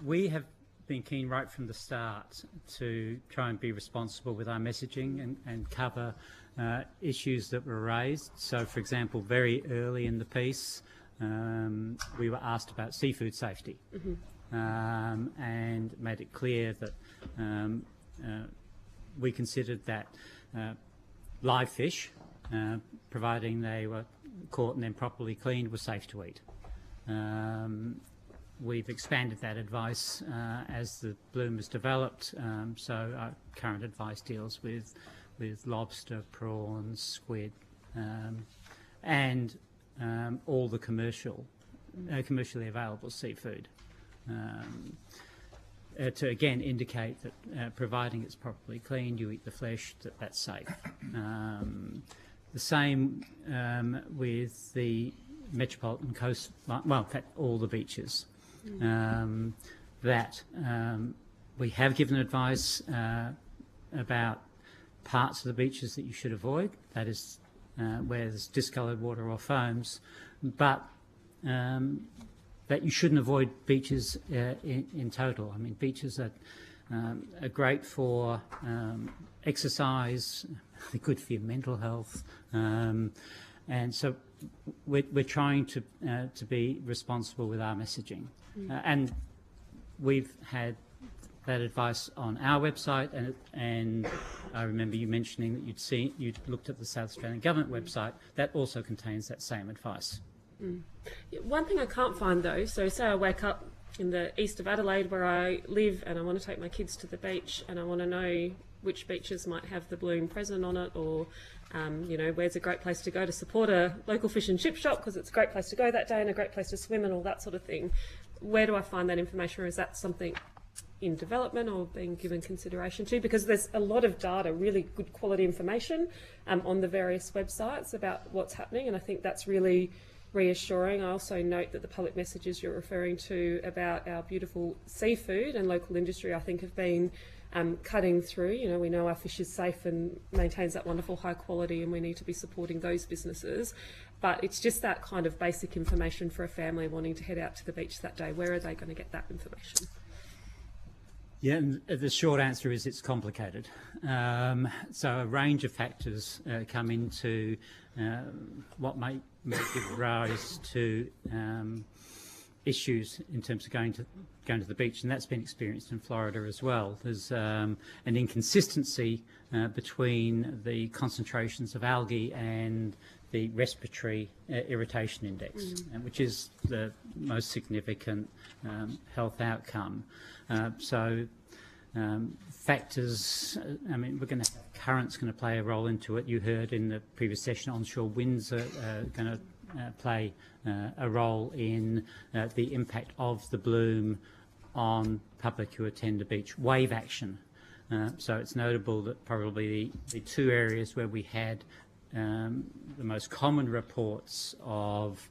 S24: We have been keen right from the start to try and be responsible with our messaging and cover issues that were raised. So, for example, very early in the piece, we were asked about seafood safety. Mm-hmm. And made it clear that we considered that live fish, providing they were caught and then properly cleaned, were safe to eat. We've expanded that advice as the bloom has developed, so our current advice deals with lobster, prawns, squid, and all the commercially available seafood. To again indicate that providing it's properly cleaned, you eat the flesh, that's safe. The same with the metropolitan coast, well, in fact, all the beaches. That we have given advice about parts of the beaches that you should avoid, that is where there's discoloured water or foams, but that you shouldn't avoid beaches in total. I mean, beaches are great for exercise, they're good for your mental health. And so we're trying to be responsible with our messaging. And we've had that advice on our website, and I remember you mentioning that you'd looked at the South Australian Government website. That also contains that same advice.
S8: One thing I can't find though, so say I wake up in the east of Adelaide where I live and I want to take my kids to the beach and I want to know which beaches might have the bloom present on it, or you know, where's a great place to go to support a local fish and chip shop because it's a great place to go that day and a great place to swim and all that sort of thing. Where do I find that information, or is that something in development or being given consideration to? Because there's a lot of data, really good quality information on the various websites about what's happening, and I think that's really reassuring. I also note that the public messages you're referring to about our beautiful seafood and local industry, I think, have been cutting through. You know, we know our fish is safe and maintains that wonderful high quality, and we need to be supporting those businesses. But it's just that kind of basic information for a family wanting to head out to the beach that day. Where are they going to get that information?
S24: Yeah, and the short answer is it's complicated. So a range of factors come into what might give rise to issues in terms of going to the beach, and that's been experienced in Florida as well. There's an inconsistency between the concentrations of algae and the respiratory irritation index, which is the most significant health outcome. Factors, I mean, we're going to have currents going to play a role into it. You heard in the previous session, onshore winds are going to play a role in the impact of the bloom on public who attend a beach. Wave action. So it's notable that probably the two areas where we had the most common reports of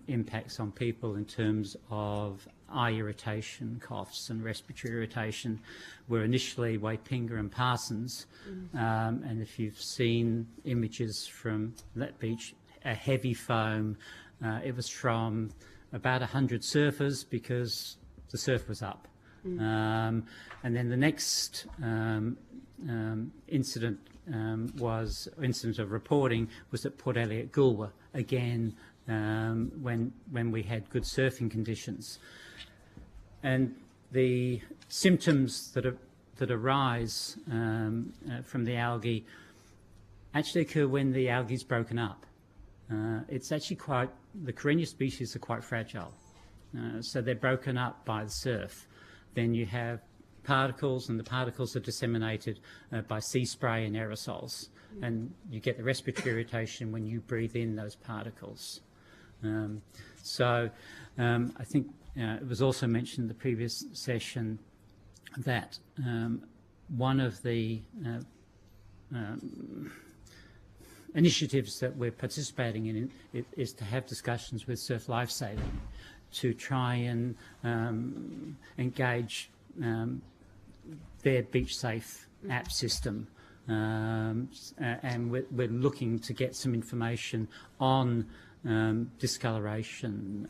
S24: impacts on people in terms of eye irritation, coughs and respiratory irritation were initially Waipinga and Parsons. And if you've seen images from that beach, a heavy foam, it was from about 100 surfers because the surf was up. And then the next incident of reporting was at Port Elliot Goolwa, again when we had good surfing conditions. And the symptoms that arise from the algae actually occur when the algae is broken up. It's actually the Karenia species are quite fragile. So they're broken up by the surf. Then you have particles, and the particles are disseminated by sea spray and aerosols. And you get the respiratory irritation when you breathe in those particles. I think it was also mentioned in the previous session that one of the initiatives that we're participating in is to have discussions with Surf Lifesaving to try and engage their Beach Safe app system. And we're looking to get some information on discoloration,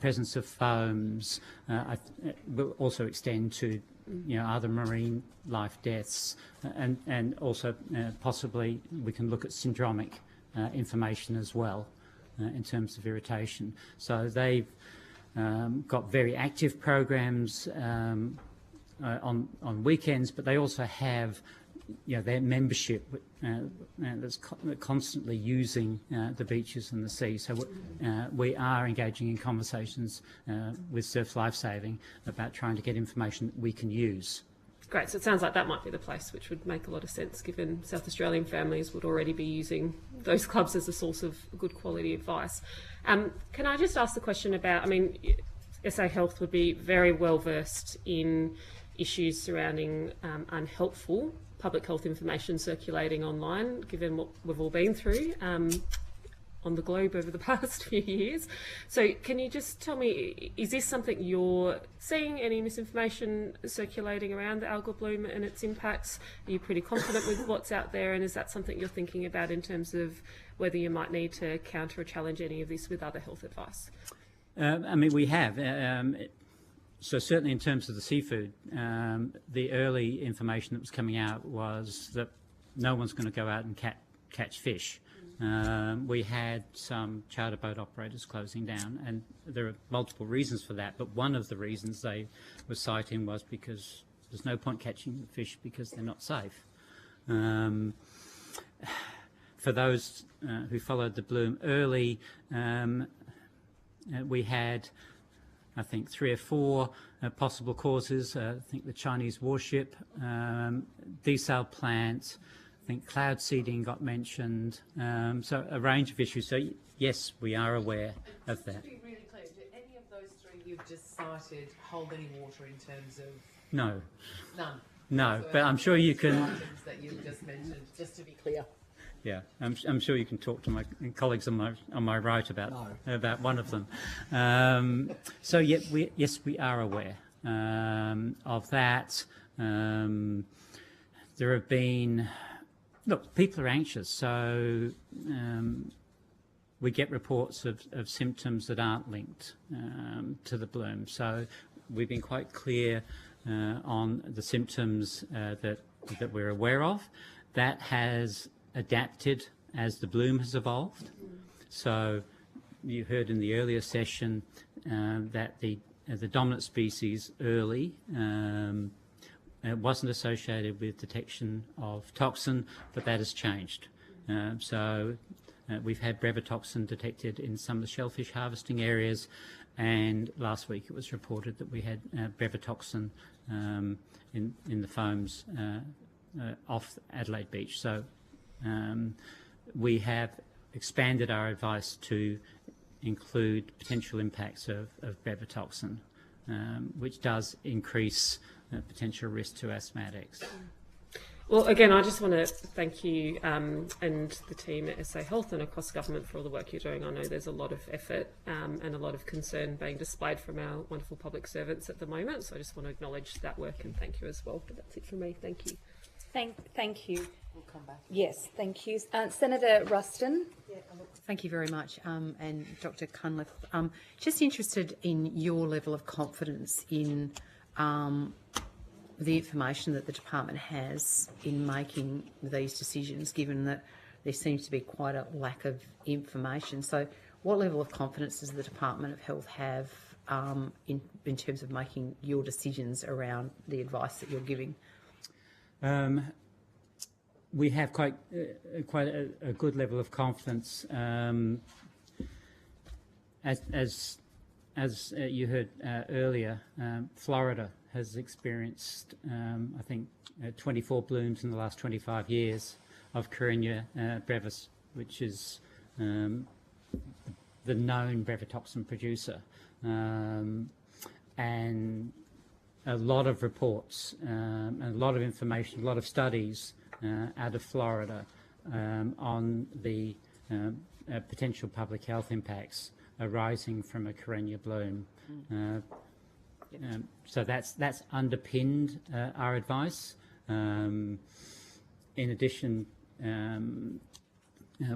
S24: presence of foams. Will also extend to other marine life deaths, and also possibly we can look at syndromic information as well in terms of irritation. So they've got very active programs on weekends, but they also have their membership that's constantly using the beaches and the sea. So we are engaging in conversations with Surf Lifesaving about trying to get information that we can use.
S8: Great, so it sounds like that might be the place, which would make a lot of sense given South Australian families would already be using those clubs as a source of good quality advice. Can I just ask the question about, SA Health would be very well versed in issues surrounding unhelpful public health information circulating online, given what we've all been through on the globe over the past few years. So can you just tell me, is this something you're seeing, any misinformation circulating around the algal bloom and its impacts? Are you pretty confident with what's out there, and is that something you're thinking about in terms of whether you might need to counter or challenge any of this with other health advice?
S24: We have. So certainly in terms of the seafood, the early information that was coming out was that no one's going to go out and catch fish. We had some charter boat operators closing down, and there are multiple reasons for that, but one of the reasons they were citing was because there's no point catching fish because they're not safe. For those who followed the bloom early, we had, I think, 3 or 4 possible causes. I think the Chinese warship, desal plant, I think cloud seeding got mentioned, so a range of issues. So yes, we are aware of that.
S7: Just to be really clear, do any of those 3 you've just cited hold any water in terms of?
S24: No.
S7: None.
S24: No,
S7: So
S24: but I'm sure you can.
S7: items that you've just mentioned, just to be clear.
S24: Yeah, I'm sure you can talk to my colleagues on my right about one of them. So yeah, yes, we are aware of that. There have been, look, people are anxious, so we get reports of symptoms that aren't linked to the bloom. So we've been quite clear on the symptoms that we're aware of. That has adapted as the bloom has evolved. So you heard in the earlier session that the dominant species early wasn't associated with detection of toxin, but that has changed. So we've had brevetoxin detected in some of the shellfish harvesting areas, and last week it was reported that we had brevetoxin in the foams off Adelaide Beach. So we have expanded our advice to include potential impacts of brevetoxin, which does increase potential risk to asthmatics.
S8: Well, again, I just want to thank you and the team at SA Health and across government for all the work you're doing. I know there's a lot of effort and a lot of concern being displayed from our wonderful public servants at the moment. So I just want to acknowledge that work and thank you as well. But that's it from me. Thank you.
S1: Thank you.
S7: We'll come back.
S1: Yes, thank you. Senator Ruston.
S19: Thank you very much, and Dr. Cunliffe. Just interested in your level of confidence in the information that the department has in making these decisions, given that there seems to be quite a lack of information. So what level of confidence does the Department of Health have in terms of making your decisions around the advice that you're giving?
S24: We have quite a good level of confidence. As you heard earlier, Florida has experienced, I think, 24 blooms in the last 25 years of Karenia brevis, which is the known brevetoxin producer. And a lot of reports, a lot of information, a lot of studies out of Florida on the potential public health impacts arising from a Karenia bloom. So that's underpinned our advice. In addition,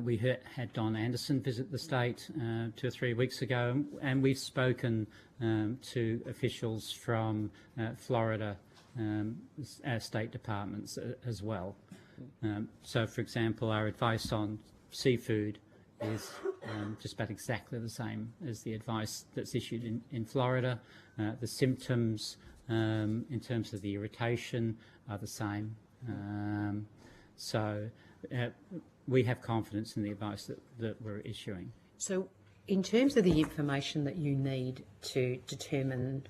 S24: we had Don Anderson visit the state 2 or 3 weeks ago, and we've spoken to officials from Florida state departments as well. So, for example, our advice on seafood is just about exactly the same as the advice that's issued in Florida. The symptoms in terms of the irritation are the same. So we have confidence in the advice that we're issuing.
S19: So in terms of the information that you need to determine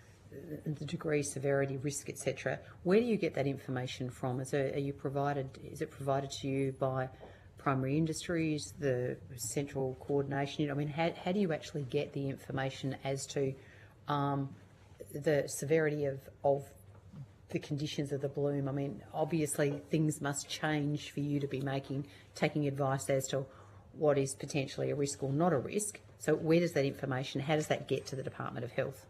S19: the degree, severity, risk, etc., where do you get that information from? Is it provided to you by primary industries, the central coordination unit? I mean, how do you actually get the information as to the severity of the conditions of the bloom? I mean, obviously things must change for you to be taking advice as to what is potentially a risk or not a risk. So where does that information, how does that get to the Department of Health?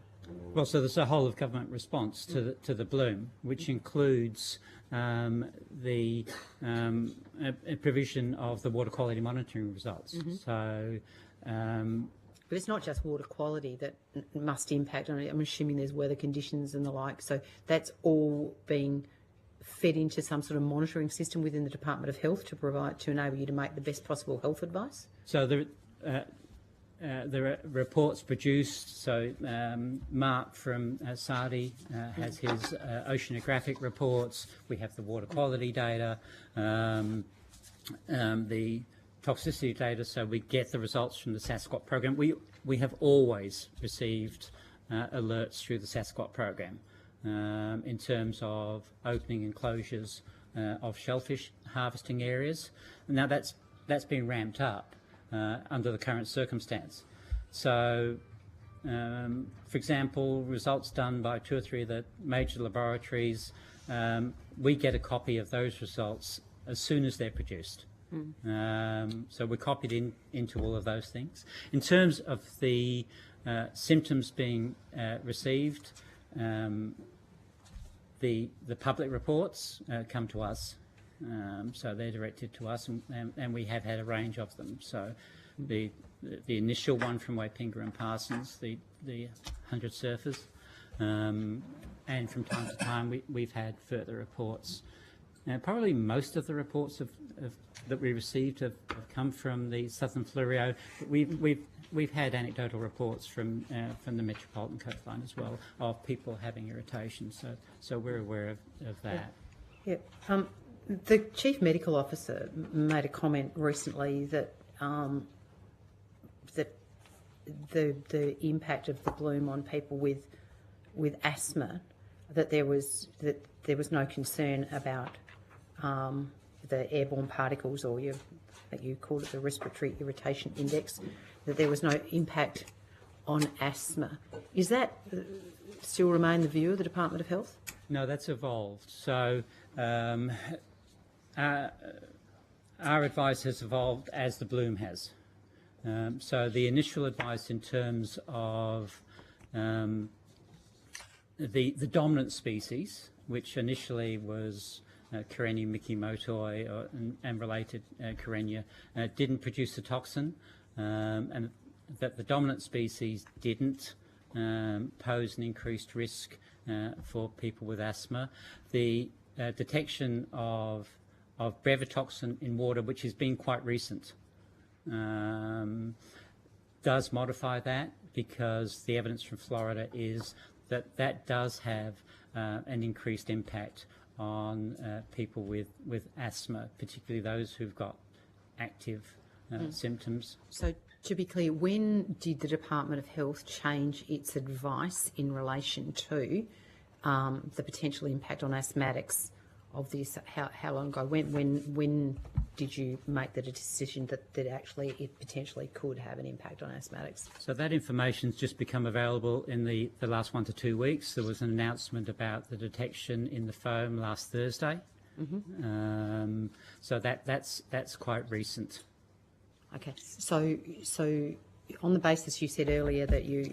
S24: Well, so there's a whole of government response to the bloom, which includes the provision of the water quality monitoring results. So,
S19: but it's not just water quality that must impact on it. I'm assuming there's weather conditions and the like. So that's all being fed into some sort of monitoring system within the Department of Health to enable you to make the best possible health advice?
S24: So there are reports produced. So Mark from SARDI has his oceanographic reports. We have the water quality data, the toxicity data. So we get the results from the SASQUAT program. We have always received alerts through the SASQUAT program in terms of opening and closures of shellfish harvesting areas. Now that's been ramped up under the current circumstance. So, for example, results done by 2 or 3 of the major laboratories, we get a copy of those results as soon as they're produced. So we're copied into all of those things. In terms of the symptoms being received, the public reports come to us. So they're directed to us, and we have had a range of them. So the initial one from Waipinga and Parsons, the 100 surfers, and from time to time we've had further reports. Now, probably most of the reports that we received have come from the Southern Fluorio, but we've had anecdotal reports from the Metropolitan Coastline as well of people having irritation. So we're aware of that.
S19: Yeah. The Chief Medical Officer made a comment recently that that the impact of the bloom on people with asthma, that there was no concern about the airborne particles, or I think you called it the respiratory irritation index, that there was no impact on asthma. Is that still remain the view of the Department of Health?
S24: No, that's evolved. So our advice has evolved as the bloom has. So the initial advice in terms of the dominant species, which initially was Karenia mikimotoi and related Karenia, didn't produce the toxin, and that the dominant species didn't pose an increased risk for people with asthma. The detection of brevetoxin in water, which has been quite recent, does modify that, because the evidence from Florida is that that does have an increased impact on people with asthma, particularly those who've got active symptoms.
S19: So, to be clear, when did the Department of Health change its advice in relation to the potential impact on asthmatics of this? How long ago? When did you make the decision that actually it potentially could have an impact on asthmatics?
S24: So that information's just become available in the last 1 to 2 weeks. There was an announcement about the detection in the foam last Thursday. Mm-hmm. So that's quite recent.
S19: Okay. So on the basis you said earlier that you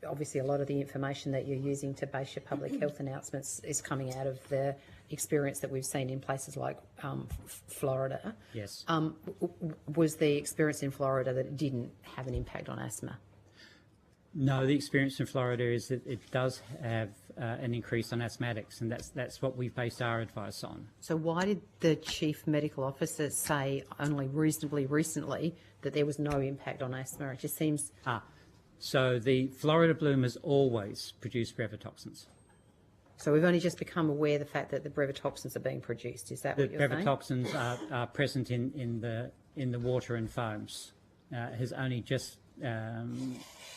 S19: obviously a lot of the information that you're using to base your public health announcements is coming out of the experience that we've seen in places like Florida.
S24: Yes.
S19: Was the experience in Florida that it didn't have an impact on asthma?
S24: No, the experience in Florida is that it does have an increase on asthmatics, and that's what we've based our advice on.
S19: So why did the Chief Medical Officer say only reasonably recently that there was no impact on asthma? It just seems...
S24: So the Florida bloom has always produced brevetoxins.
S19: So we've only just become aware of the fact that the brevetoxins are being produced. Is that what you're saying?
S24: The brevetoxins are present in the water and foams. Has only just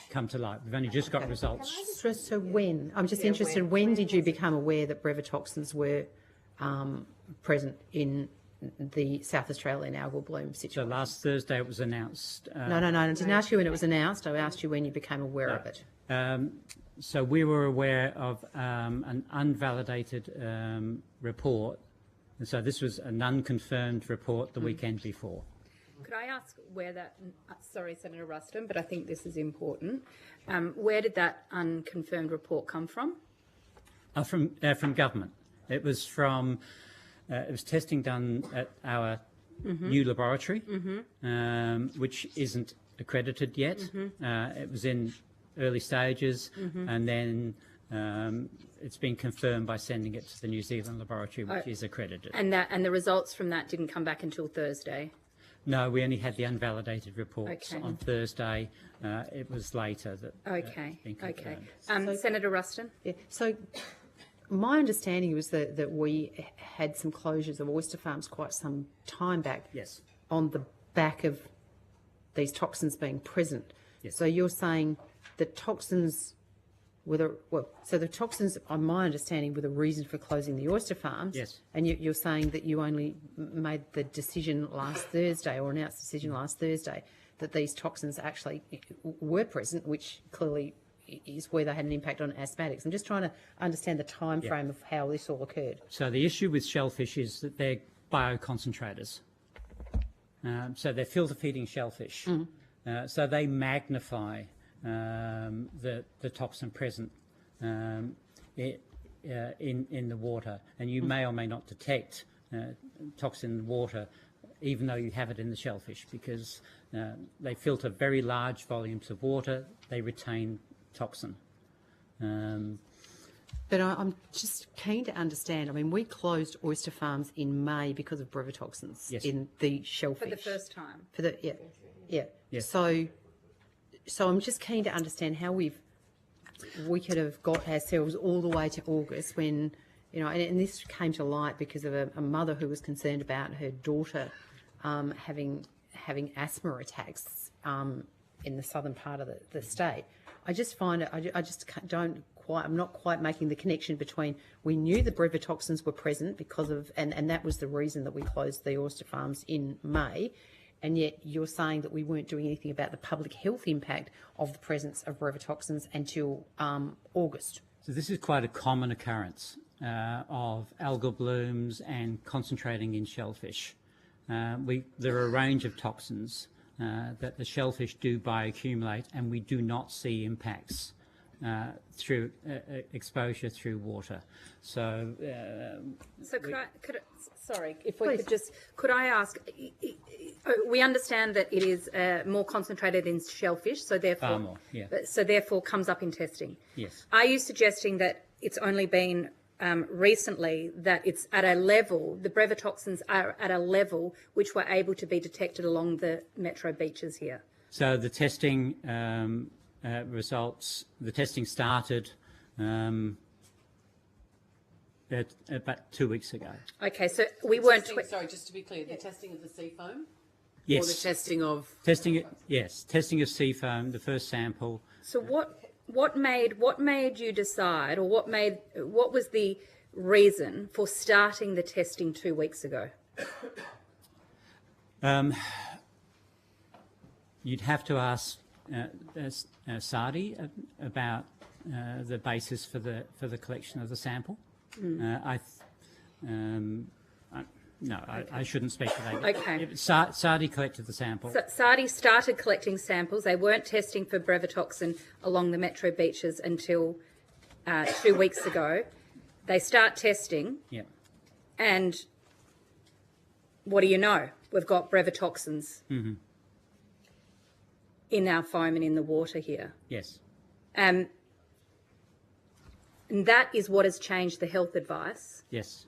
S24: come to light. We've only just got results.
S19: So when? I'm just interested, when did you become aware that brevetoxins were present in the South Australian algal bloom situation?
S24: So last Thursday it was announced.
S19: No. I didn't ask you when it was announced. I asked you when you became aware of it.
S24: So we were aware of an unvalidated report. And so this was an unconfirmed report the weekend before.
S1: Could I ask where that, sorry, Senator Ruston, but I think this is important. Where did that unconfirmed report come from?
S24: From government. It was from, it was testing done at our new laboratory, which isn't accredited yet. It was in early stages, and then it's been confirmed by sending it to the New Zealand laboratory, which is accredited.
S1: And the results from that didn't come back until Thursday?
S24: No, we only had the unvalidated reports
S1: Okay.
S24: on Thursday. It was later that.
S1: Okay.
S24: been
S1: Okay.
S24: confirmed.
S1: Senator Ruston?
S19: Yeah. So my understanding was that we had some closures of oyster farms quite some time back.
S24: Yes.
S19: On the back of these toxins being present.
S24: Yes.
S19: So you're saying the toxins so the toxins, on my understanding, were the reason for closing the oyster farms.
S24: Yes.
S19: And you're saying that you only made the decision last Thursday, or announced the decision last Thursday, that these toxins actually were present, which clearly is where they had an impact on asthmatics. I'm just trying to understand the time frame of how this all occurred.
S24: So the issue with shellfish is that they're bioconcentrators. So they're filter feeding shellfish. So they magnify the toxin present in the water, and you may or may not detect toxin in the water even though you have it in the shellfish, because they filter very large volumes of water, they retain toxin.
S19: But I'm just keen to understand. I mean, we closed oyster farms in May because of brevetoxins in the shellfish.
S1: For the first time?
S19: Yeah. So I'm just keen to understand how we could have got ourselves all the way to August when, and this came to light because of a mother who was concerned about her daughter having asthma attacks in the southern part of the state. I just find it, I'm not quite making the connection between we knew the brevetoxins were present because of, and that was the reason that we closed the oyster farms in May, and yet you're saying that we weren't doing anything about the public health impact of the presence of brevetoxins until August.
S24: So this is quite a common occurrence of algal blooms and concentrating in shellfish. There are a range of toxins that the shellfish do bioaccumulate, and we do not see impacts through exposure through water. So,
S1: could I ask? We understand that it is more concentrated in shellfish, so therefore,
S24: far more, yeah.
S1: So therefore, comes up in testing.
S24: Yes.
S1: Are you suggesting that it's only been recently that it's at a level, the brevetoxins are at a level which were able to be detected along the metro beaches here?
S24: So the testing results, the testing started about 2 weeks ago.
S1: Okay, so we weren't...
S2: Sorry, just to be clear, the testing of the sea foam?
S24: Yes.
S2: Or the testing of...
S24: Testing of sea foam, the first sample.
S1: So what made you decide, or what was the reason for starting the testing 2 weeks ago?
S24: You'd have to ask Sadi about the basis for the collection of the sample. I shouldn't speculate.
S1: Okay.
S24: Sadi collected the sample.
S1: So Sadi started collecting samples. They weren't testing for brevetoxin along the metro beaches until 2 weeks ago. They start testing.
S24: Yeah.
S1: And what do you know? We've got brevetoxins in our foam and in the water here.
S24: Yes.
S1: And that is what has changed the health advice.
S24: Yes.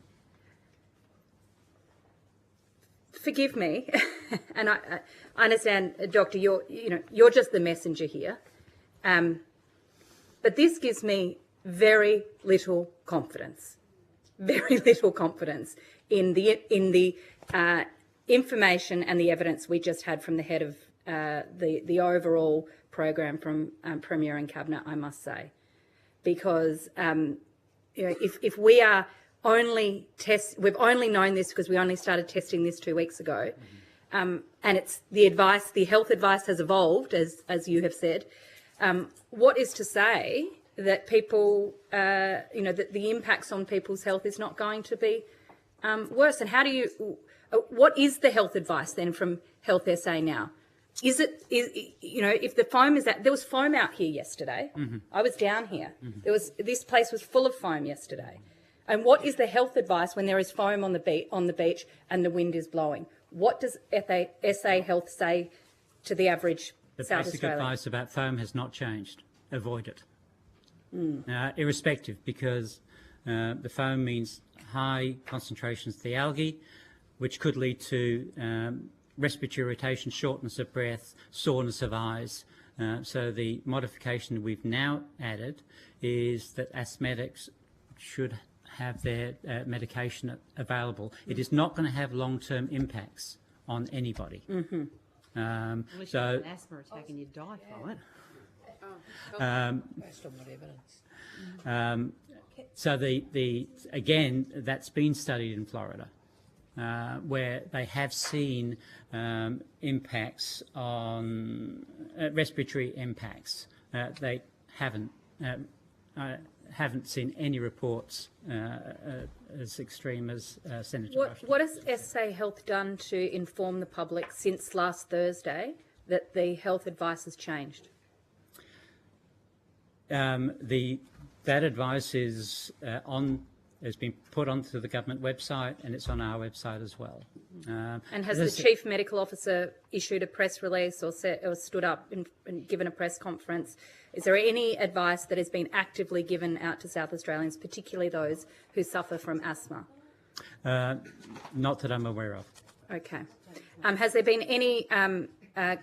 S1: Forgive me, and I understand, Doctor, you're just the messenger here, but this gives me very little confidence in the information and the evidence we just had from the head of the overall program from Premier and Cabinet, I must say, because if we are we've only known this because we only started testing this 2 weeks ago, and it's the health advice has evolved, as you have said. What is to say that people, that the impacts on people's health is not going to be worse? And what is the health advice then from Health SA now? If the foam is there was foam out here yesterday. I was down here. This place was full of foam yesterday. And what is the health advice when there is foam on the beach and the wind is blowing? What does SA Health say to the average South Australian?
S24: The basic advice about foam has not changed. Avoid it. irrespective, because the foam means high concentrations of the algae, which could lead to respiratory irritation, shortness of breath, soreness of eyes. So the modification we've now added is that asthmatics should have their medication available. It is not going to have long-term impacts on anybody.
S19: Mm-hmm. Unless you have an asthma attack and you die from it.
S7: Based on what evidence?
S24: So again, that's been studied in Florida, where they have seen impacts on respiratory impacts. They haven't seen any reports as extreme as Senator Rushton.
S1: What has SA Health done to inform the public since last Thursday that the health advice has changed?
S24: That advice is has been put onto the government website, and it's on our website as well.
S1: And has the Chief Medical Officer issued a press release or stood up and given a press conference? Is there any advice that has been actively given out to South Australians, particularly those who suffer from asthma?
S24: Not that I'm aware of.
S1: Okay. Has there been any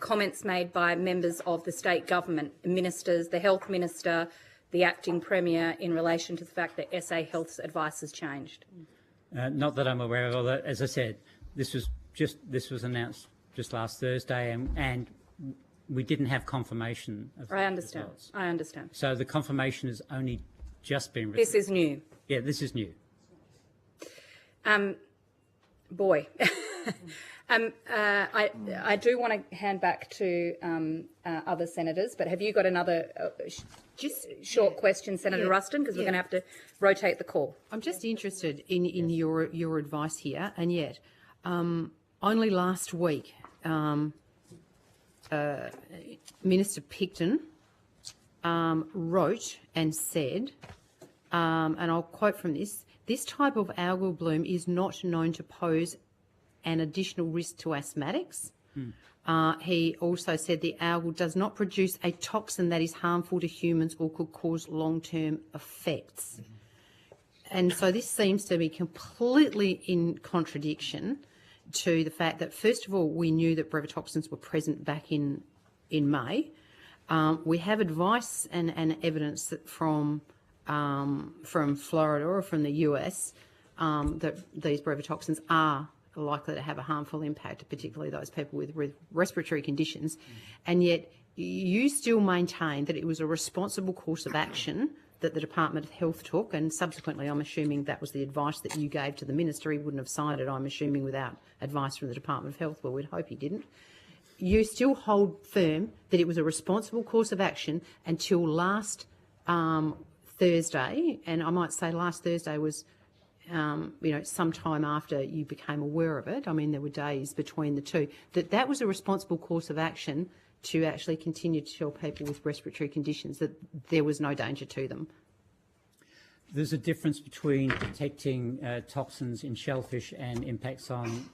S1: comments made by members of the state government, ministers, the health minister, the acting premier, in relation to the fact that SA Health's advice has changed?
S24: Not that I'm aware of. Although, as I said, this was announced just last Thursday, and we didn't have confirmation of
S1: I understand.
S24: Results.
S1: I understand.
S24: So the confirmation has only just been received.
S1: This is new.
S24: Yeah, this is new.
S1: Boy. I do want to hand back to other senators, but have you got another just short question, Senator Ruston, because we're going to have to rotate the call.
S19: I'm just interested in your advice here, and yet only last week Minister Picton wrote and said, and I'll quote from this type of algal bloom is not known to pose an additional risk to asthmatics. He also said the algal does not produce a toxin that is harmful to humans or could cause long-term effects. And so this seems to be completely in contradiction to the fact that, first of all, we knew that brevetoxins were present back in May. We have advice and evidence that from Florida or from the US that these brevetoxins are likely to have a harmful impact, particularly those people with respiratory conditions. And yet you still maintain that it was a responsible course of action that the Department of Health took, and subsequently I'm assuming that was the advice that you gave to the Minister. He wouldn't have signed it, I'm assuming, without advice from the Department of Health. Well, we'd hope he didn't. You still hold firm that it was a responsible course of action until last Thursday, and I might say last Thursday was some time after you became aware of it. I mean, there were days between the two. That was a responsible course of action to actually continue to tell people with respiratory conditions that there was no danger to them.
S24: There's a difference between detecting toxins in shellfish and impacts on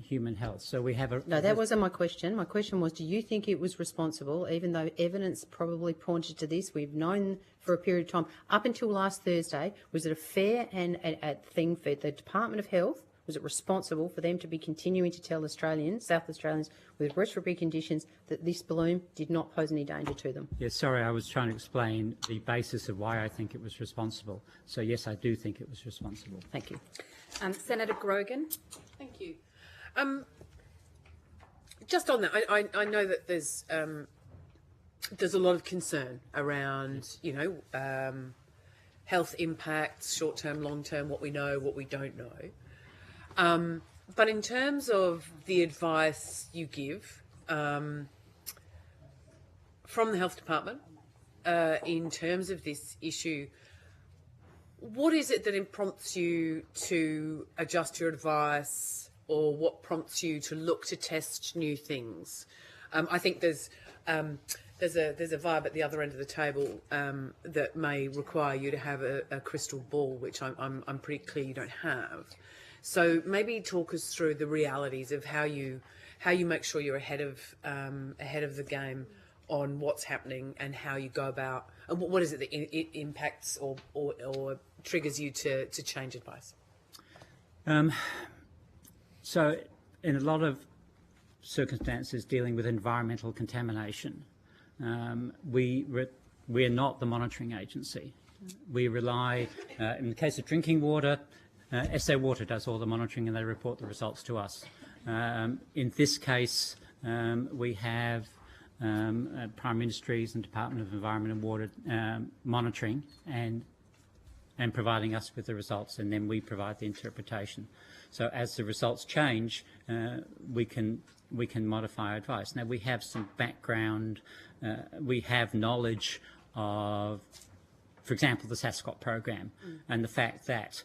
S24: human health. So we have a...
S19: No, that wasn't my question. My question was, do you think it was responsible, even though evidence probably pointed to this? We've known for a period of time, up until last Thursday, was it a fair and a thing for the Department of Health? Was it responsible for them to be continuing to tell South Australians with respiratory conditions that this bloom did not pose any danger to them?
S24: Yeah, sorry, I was trying to explain the basis of why I think it was responsible. So yes, I do think it was responsible.
S19: Thank you.
S1: Senator Grogan.
S7: Thank you. Just on that, I know that there's a lot of concern around, health impacts, short-term, long-term, what we know, what we don't know. But in terms of the advice you give from the Health Department in terms of this issue, what is it that prompts you to adjust your advice, or what prompts you to look to test new things? I think there's a vibe at the other end of the table that may require you to have a crystal ball, which I'm pretty clear you don't have. So maybe talk us through the realities of how you make sure you're ahead of the game on what's happening and how you go about, and what is it that it impacts or triggers you to change advice?
S24: So in a lot of circumstances dealing with environmental contamination, we're not the monitoring agency. We rely, in the case of drinking water, SA Water does all the monitoring and they report the results to us. In this case, we have Prime Ministries and Department of Environment and Water monitoring and providing us with the results, and then we provide the interpretation. So as the results change, we can modify our advice. Now we have some background, we have knowledge of, for example, the SASCOT program and the fact that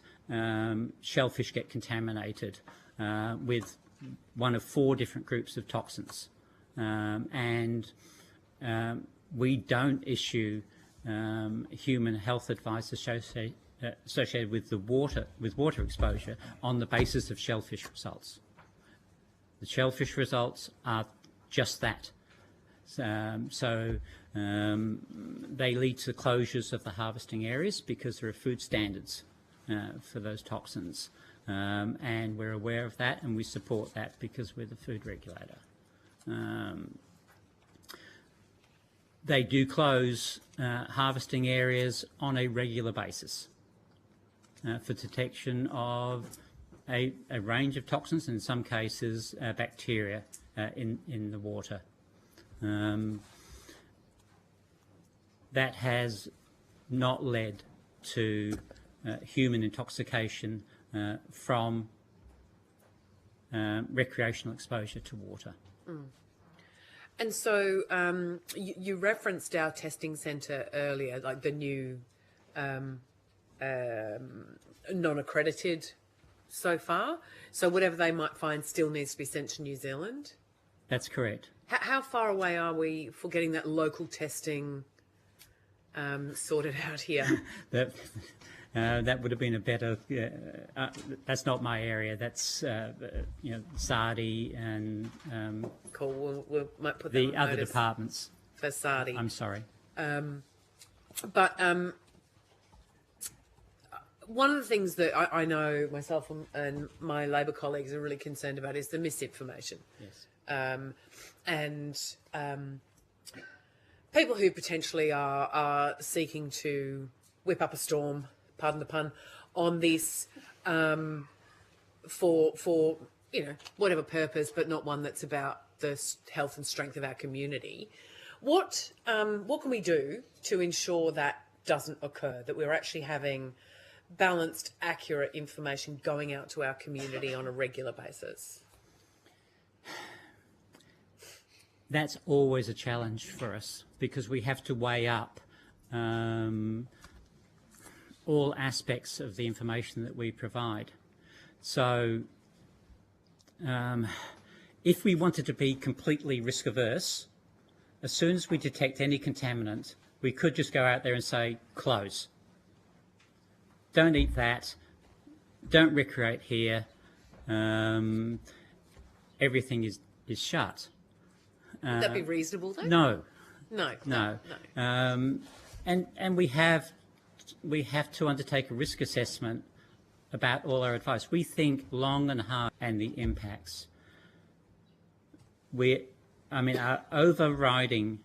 S24: shellfish get contaminated with one of 4 different groups of toxins, and we don't issue human health advice associated with water exposure on the basis of shellfish results. The shellfish results are just that. So they lead to closures of the harvesting areas because there are food standards for those toxins, and we're aware of that and we support that because we're the food regulator. They do close harvesting areas on a regular basis for detection of a range of toxins, in some cases bacteria in the water. That has not led to human intoxication from recreational exposure to water.
S7: And so you referenced our testing centre earlier, like the new non-accredited so far. So whatever they might find still needs to be sent to New Zealand?
S24: That's correct.
S7: How far away are we for getting that local testing sorted out here?
S24: That would have been a better. That's not my area. That's SARDI and
S7: cool. We might put that
S24: the
S7: on
S24: other
S7: notice
S24: departments.
S7: for SARDI.
S24: I'm sorry.
S7: But one of the things that I know myself and my Labor colleagues are really concerned about is the misinformation.
S24: Yes.
S7: And people who potentially are seeking to whip up a storm, pardon the pun, on this for whatever purpose, but not one that's about the health and strength of our community. What can we do to ensure that doesn't occur, that we're actually having balanced, accurate information going out to our community on a regular basis?
S24: That's always a challenge for us because we have to weigh up all aspects of the information that we provide. So if we wanted to be completely risk averse, as soon as we detect any contaminant, we could just go out there and say, close. Don't eat that. Don't recreate here. Everything is shut.
S7: Would that be reasonable though?
S24: No.
S7: No.
S24: And we have to undertake a risk assessment about all our advice. We think long and hard and the impacts. Our overriding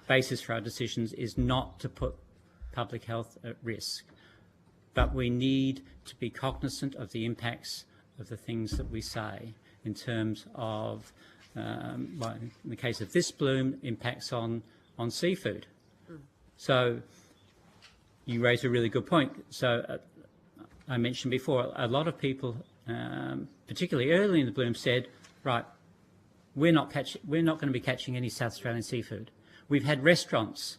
S24: basis for our decisions is not to put public health at risk, but we need to be cognizant of the impacts of the things that we say in terms of, in the case of this bloom, impacts on seafood. So you raise a really good point. So I mentioned before, a lot of people, particularly early in the bloom, said, right, we're not going to be catching any South Australian seafood. We've had restaurants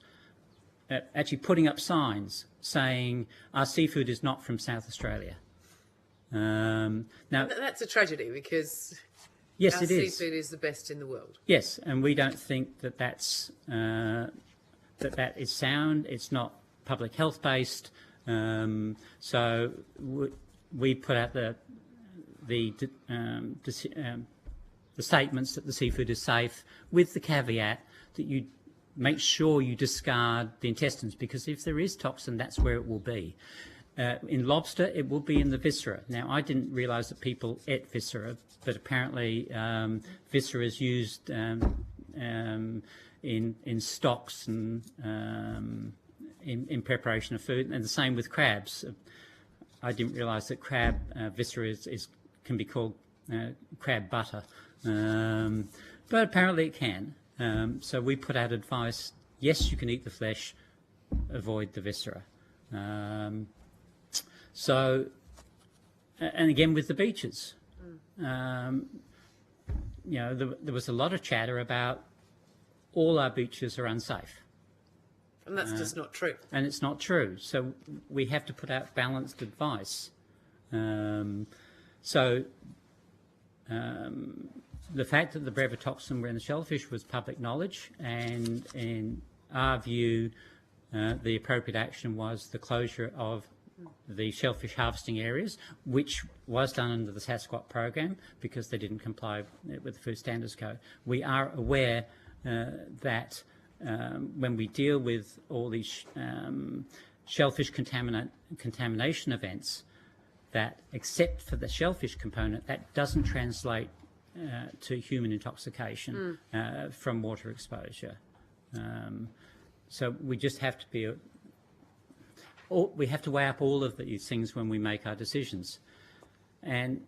S24: actually putting up signs saying our seafood is not from South Australia. Now
S7: that's a tragedy because
S24: yes,
S7: our
S24: it is.
S7: seafood is the best in the world.
S24: Yes, and we don't think that that's that is sound. It's not public health based. So we put out the the statements that the seafood is safe, with the caveat that you make sure you discard the intestines, because if there is toxin, that's where it will be. In lobster, it will be in the viscera. Now, I didn't realise that people ate viscera, but apparently viscera is used in stocks and in preparation of food, and the same with crabs. I didn't realise that crab viscera can be called crab butter, but apparently it can. So we put out advice, yes, you can eat the flesh, avoid the viscera. So, and again with the beaches, you know, there was a lot of chatter about all our beaches are unsafe.
S7: And that's just not true.
S24: And it's not true. So we have to put out balanced advice. The fact that the brevetoxin were in the shellfish was public knowledge, and in our view, the appropriate action was the closure of the shellfish harvesting areas, which was done under the Sasquatch program because they didn't comply with the Food Standards Code. We are aware that when we deal with all these shellfish contamination events, that except for the shellfish component, that doesn't translate to human intoxication from water exposure. So we just have to be, we have to weigh up all of these things when we make our decisions. And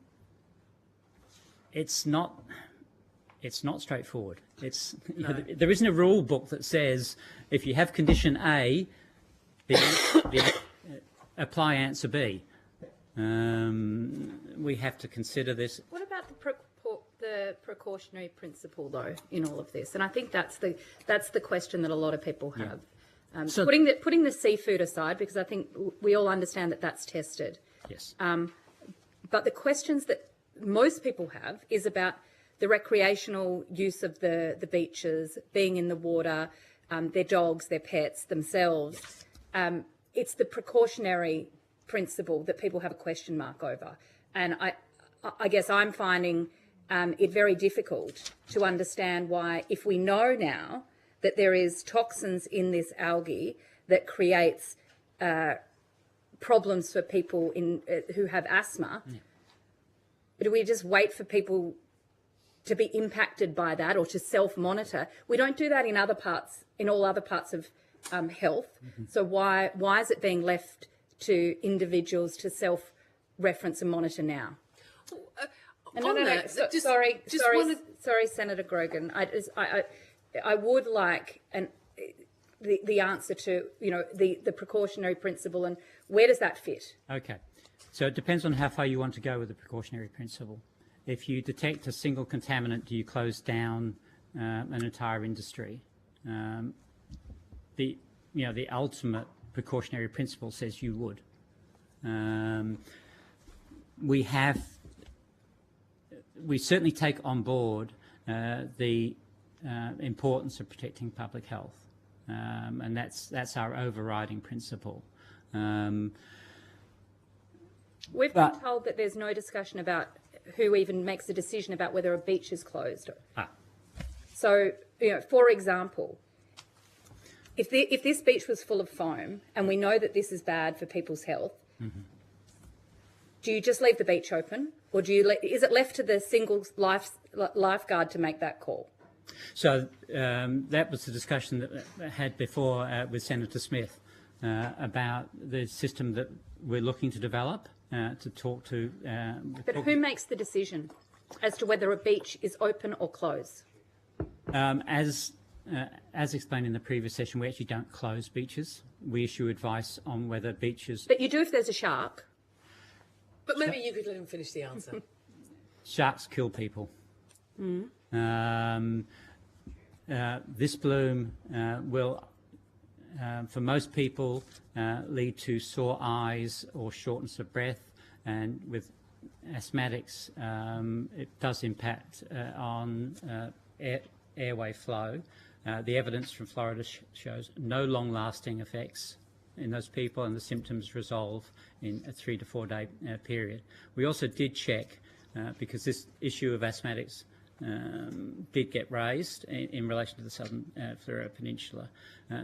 S24: it's not straightforward. It's, you know, there isn't a rule book that says if you have condition A, apply answer B. We have to consider this.
S1: What about the precautionary principle, though, in all of this? And I think that's the question that a lot of people have. So putting the seafood aside, because I think we all understand that that's tested.
S24: Yes.
S1: But the questions that most people have is about the recreational use of the beaches, being in the water, their dogs, their pets, themselves. It's the precautionary principle that people have a question mark over. And I guess I'm finding it very difficult to understand why, if we know now that there is toxins in this algae that creates problems for people who have asthma, do we just wait for people to be impacted by that or to self-monitor? We don't do that in all other parts of health. So why is it being left to individuals to self-reference and monitor now? Sorry, Senator Grogan. I would like the answer to, you know, the precautionary principle, and where does that fit?
S24: Okay, so it depends on how far you want to go with the precautionary principle. If you detect a single contaminant, do you close down an entire industry? The ultimate precautionary principle says you would. We certainly take on board the importance of protecting public health, and that's our overriding principle.
S1: We've been told that there's no discussion about who even makes the decision about whether a beach is closed. So, you know, for example, if this beach was full of foam and we know that this is bad for people's health, do you just leave the beach open, or is it left to the single lifeguard to make that call?
S24: So that was the discussion that I had before with Senator Smith about the system that we're looking to develop, to talk to.
S1: But who makes the decision as to whether a beach is open or closed?
S24: As explained in the previous session, we actually don't close beaches. We issue advice on whether beaches...
S1: But you do if there's a shark.
S7: But maybe you could let him finish the answer.
S24: Sharks kill people. This bloom will, for most people, lead to sore eyes or shortness of breath, and with asthmatics, it does impact on airway flow. The evidence from Florida shows no long-lasting effects in those people, and the symptoms resolve in a 3 to 4 day period. We also did check, because this issue of asthmatics did get raised in relation to the Southern Fleurieu Peninsula.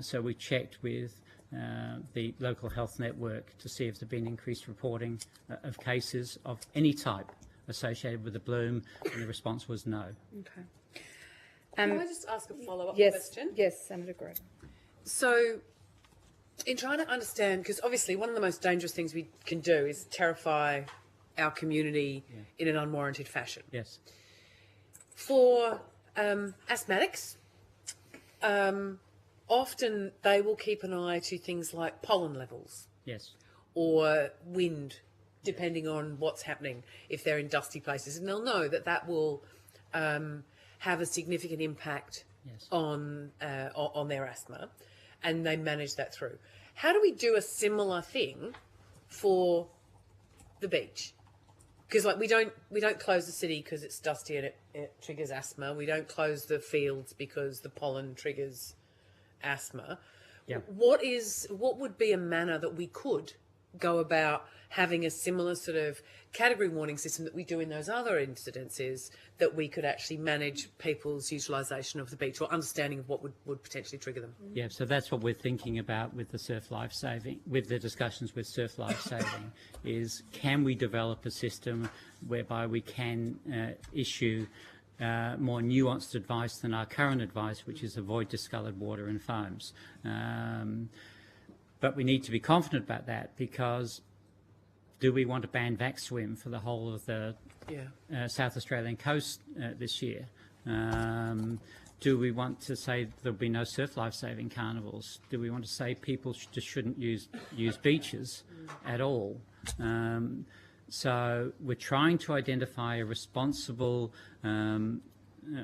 S24: So we checked with the local health network to see if there'd been increased reporting of cases of any type associated with the bloom, and the response was no.
S7: Okay. Can I just ask a follow-up
S1: yes,
S7: question?
S1: Yes, Senator Gray.
S7: So, in trying to understand, because obviously one of the most dangerous things we can do is terrify our community in an unwarranted fashion.
S24: Yes.
S7: For asthmatics, often they will keep an eye to things like pollen levels.
S24: Yes.
S7: Or wind, depending on what's happening if they're in dusty places. And they'll know that that will have a significant impact on their asthma, and they manage that through. How do we do a similar thing for the beach? Because like we don't close the city because it's dusty and it triggers asthma. We don't close the fields because the pollen triggers asthma.
S24: Yeah.
S7: What would be a manner that we could go about having a similar sort of category warning system that we do in those other incidences, that we could actually manage people's utilisation of the beach or understanding of what would potentially trigger them?
S24: Yeah, so that's what we're thinking about with the surf life saving, with the discussions with surf life saving, is can we develop a system whereby we can issue more nuanced advice than our current advice, which is avoid discoloured water and foams. But we need to be confident about that, because do we want to ban vac swim for the whole of the South Australian coast this year? Do we want to say there'll be no surf life-saving carnivals? Do we want to say people just shouldn't use beaches at all? So we're trying to identify a responsible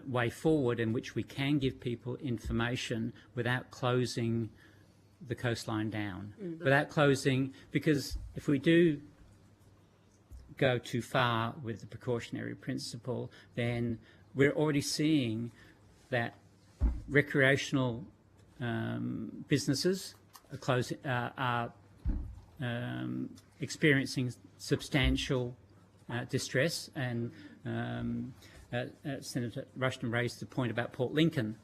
S24: way forward in which we can give people information without closing the coastline down. Without closing, because if we do go too far with the precautionary principle, then we're already seeing that recreational businesses are experiencing substantial distress, and Senator Rushton raised the point about Port Lincoln,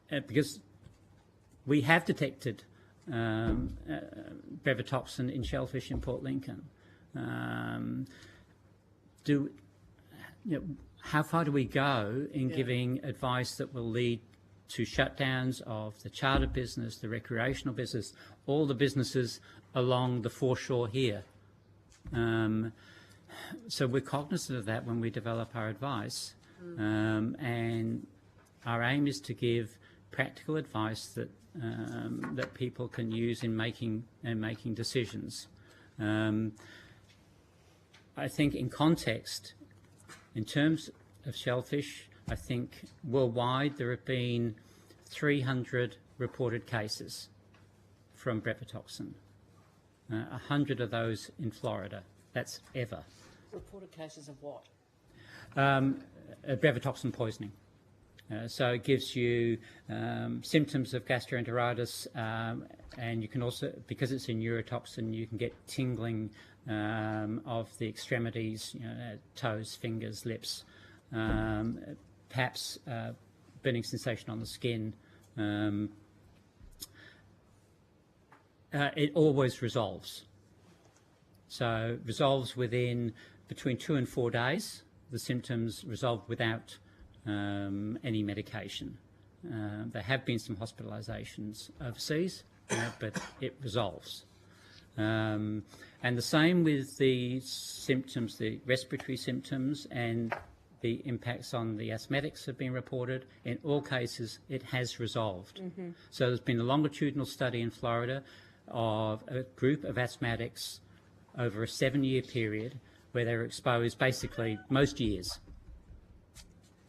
S24: because we have detected brevetoxin in shellfish in Port Lincoln. How far do we go in giving advice that will lead to shutdowns of the charter business, the recreational business, all the businesses along the foreshore here? So we're cognizant of that when we develop our advice, and our aim is to give practical advice that that people can use in making decisions. I think in context, in terms of shellfish, I think worldwide there have been 300 reported cases from brevetoxin. 100 of those in Florida. That's ever.
S7: Reported cases of what?
S24: Brevetoxin poisoning. So it gives you symptoms of gastroenteritis, and you can also, because it's a neurotoxin, you can get tingling of the extremities, toes, fingers, lips, perhaps burning sensation on the skin. It always resolves. So resolves within between 2 and 4 days. The symptoms resolve without any medication. There have been some hospitalisations overseas, but it resolves. And the same with the symptoms, the respiratory symptoms, and the impacts on the asthmatics have been reported. In all cases, it has resolved. So there's been a longitudinal study in Florida of a group of asthmatics over a 7-year period where they were exposed basically most years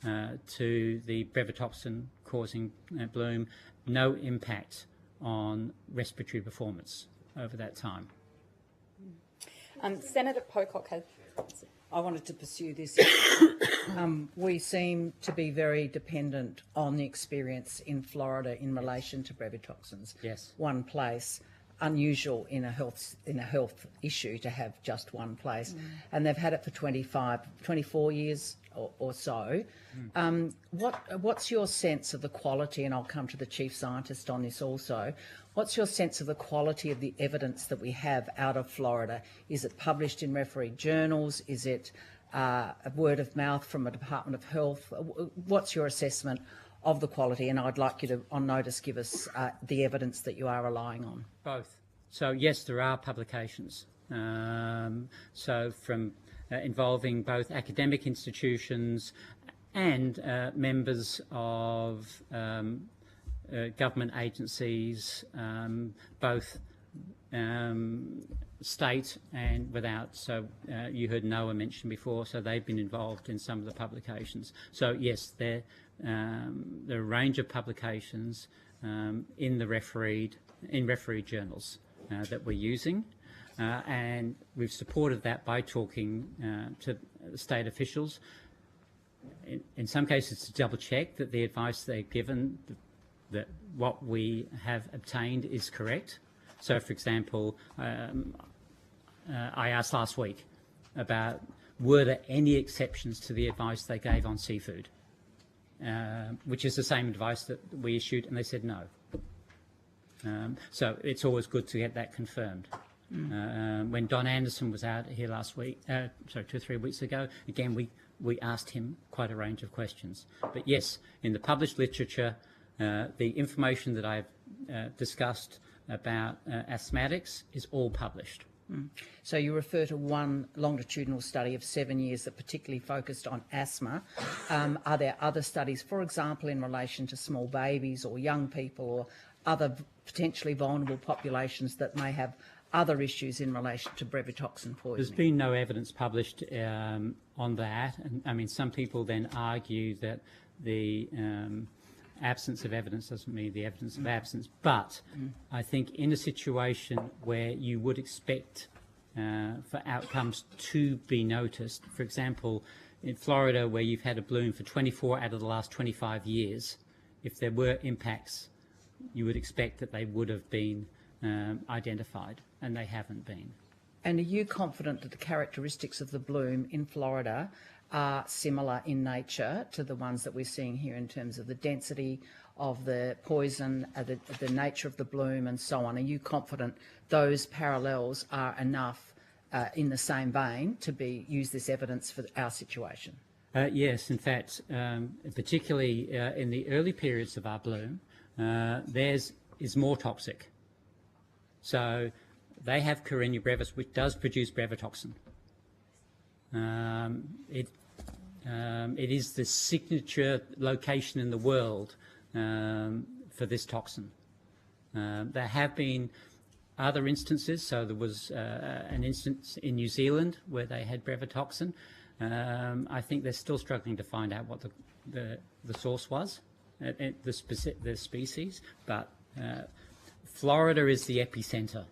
S24: to the brevetoxin causing bloom. No impact on respiratory performance over that time.
S1: Senator Pocock has...
S12: I wanted to pursue this. We seem to be very dependent on the experience in Florida in relation to brevetoxins.
S24: Yes.
S12: One place. unusual in a health issue to have just one place, and they've had it for 24 years or so. What's your sense of the quality, and I'll come to the Chief Scientist on this also, what's your sense of the quality of the evidence that we have out of Florida? Is it published in refereed journals? Is it a word of mouth from a Department of Health? What's your assessment of the quality? And I'd like you to, on notice, give us the evidence that you are relying on.
S24: Both. So yes, there are publications. So from involving both academic institutions and members of government agencies, both state and without. So you heard NOAA mentioned before, so they've been involved in some of the publications. So yes, there are a range of publications in refereed journals that we're using, and we've supported that by talking to state officials. In some cases, to double check that the advice they've given, that what we have obtained is correct. So, for example, I asked last week about were there any exceptions to the advice they gave on seafood, which is the same advice that we issued, and they said no. So it's always good to get that confirmed. When Don Anderson was out here last week, 2 or 3 weeks ago, again we asked him quite a range of questions. But yes, in the published literature, the information that I've discussed about asthmatics is all published.
S12: So you refer to one longitudinal study of 7 years that particularly focused on asthma. Are there other studies, for example, in relation to small babies or young people or other potentially vulnerable populations that may have other issues in relation to brevetoxin poisoning?
S24: There's been no evidence published on that. And I mean, some people then argue that the absence of evidence doesn't mean the evidence of absence, but I think in a situation where you would expect for outcomes to be noticed, for example, in Florida, where you've had a bloom for 24 out of the last 25 years, if there were impacts, you would expect that they would have been identified, and they haven't been.
S12: And are you confident that the characteristics of the bloom in Florida are similar in nature to the ones that we're seeing here in terms of the density of the poison, the nature of the bloom and so on? Are you confident those parallels are enough in the same vein to use this evidence for our situation?
S24: Yes, in fact, particularly in the early periods of our bloom, theirs is more toxic. So they have Carenia brevis, which does produce brevetoxin. It is the signature location in the world for this toxin. There have been other instances. So there was an instance in New Zealand where they had brevetoxin. I think they're still struggling to find out what the source was, the species, but Florida is the epicenter.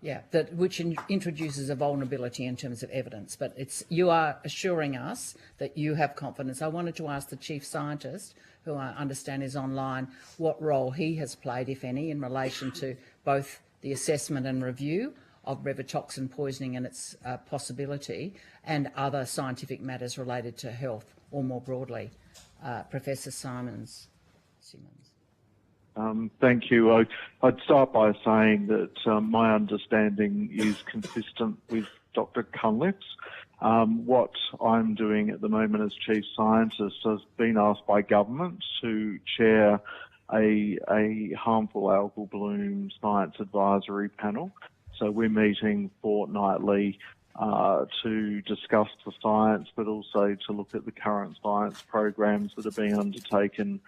S12: Yeah, which introduces a vulnerability in terms of evidence, but you are assuring us that you have confidence. I wanted to ask the Chief Scientist, who I understand is online, what role he has played, if any, in relation to both the assessment and review of brevetoxin poisoning and its possibility, and other scientific matters related to health, or more broadly. Professor Simmons.
S21: Thank you. I'd start by saying that my understanding is consistent with Dr. Cunliffe's. What I'm doing at the moment as Chief Scientist has been asked by government to chair a harmful algal bloom science advisory panel. So we're meeting fortnightly to discuss the science, but also to look at the current science programs that are being undertaken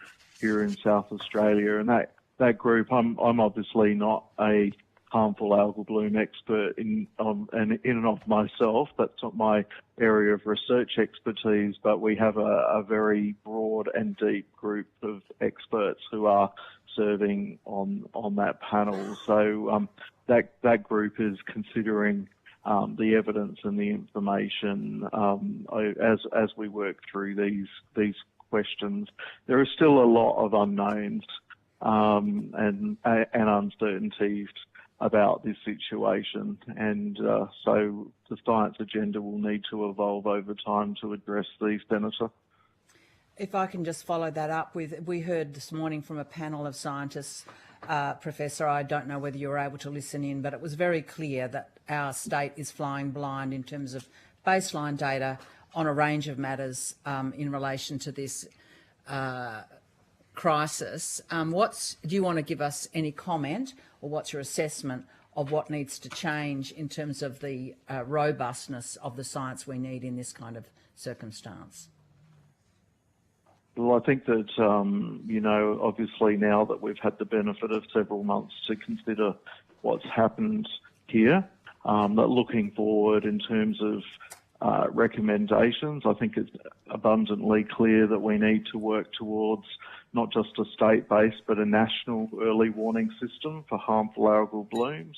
S21: here in South Australia. And that group, I'm obviously not a harmful algal bloom expert in and of myself. That's not my area of research expertise, but we have a very broad and deep group of experts who are serving on that panel. So that group is considering the evidence and the information as we work through these questions. There are still a lot of unknowns and uncertainties about this situation. And so the science agenda will need to evolve over time to address these, Senator.
S12: If I can just follow that up with, we heard this morning from a panel of scientists, Professor, I don't know whether you were able to listen in, but it was very clear that our state is flying blind in terms of baseline data on a range of matters in relation to this crisis. Do you want to give us any comment, or what's your assessment of what needs to change in terms of the robustness of the science we need in this kind of circumstance?
S21: Well, I think that, obviously now that we've had the benefit of several months to consider what's happened here, that looking forward in terms of recommendations, I think it's abundantly clear that we need to work towards not just a state-based but a national early warning system for harmful algal blooms.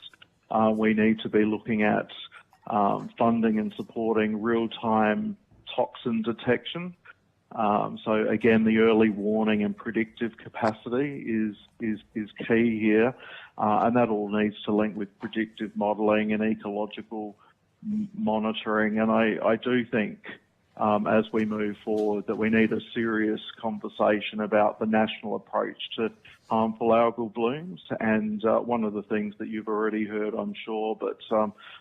S21: We need to be looking at funding and supporting real-time toxin detection. So again, the early warning and predictive capacity is key here, and that all needs to link with predictive modelling and ecological monitoring. And I do think as we move forward that we need a serious conversation about the national approach to harmful algal blooms. And one of the things that you've already heard, I'm sure, but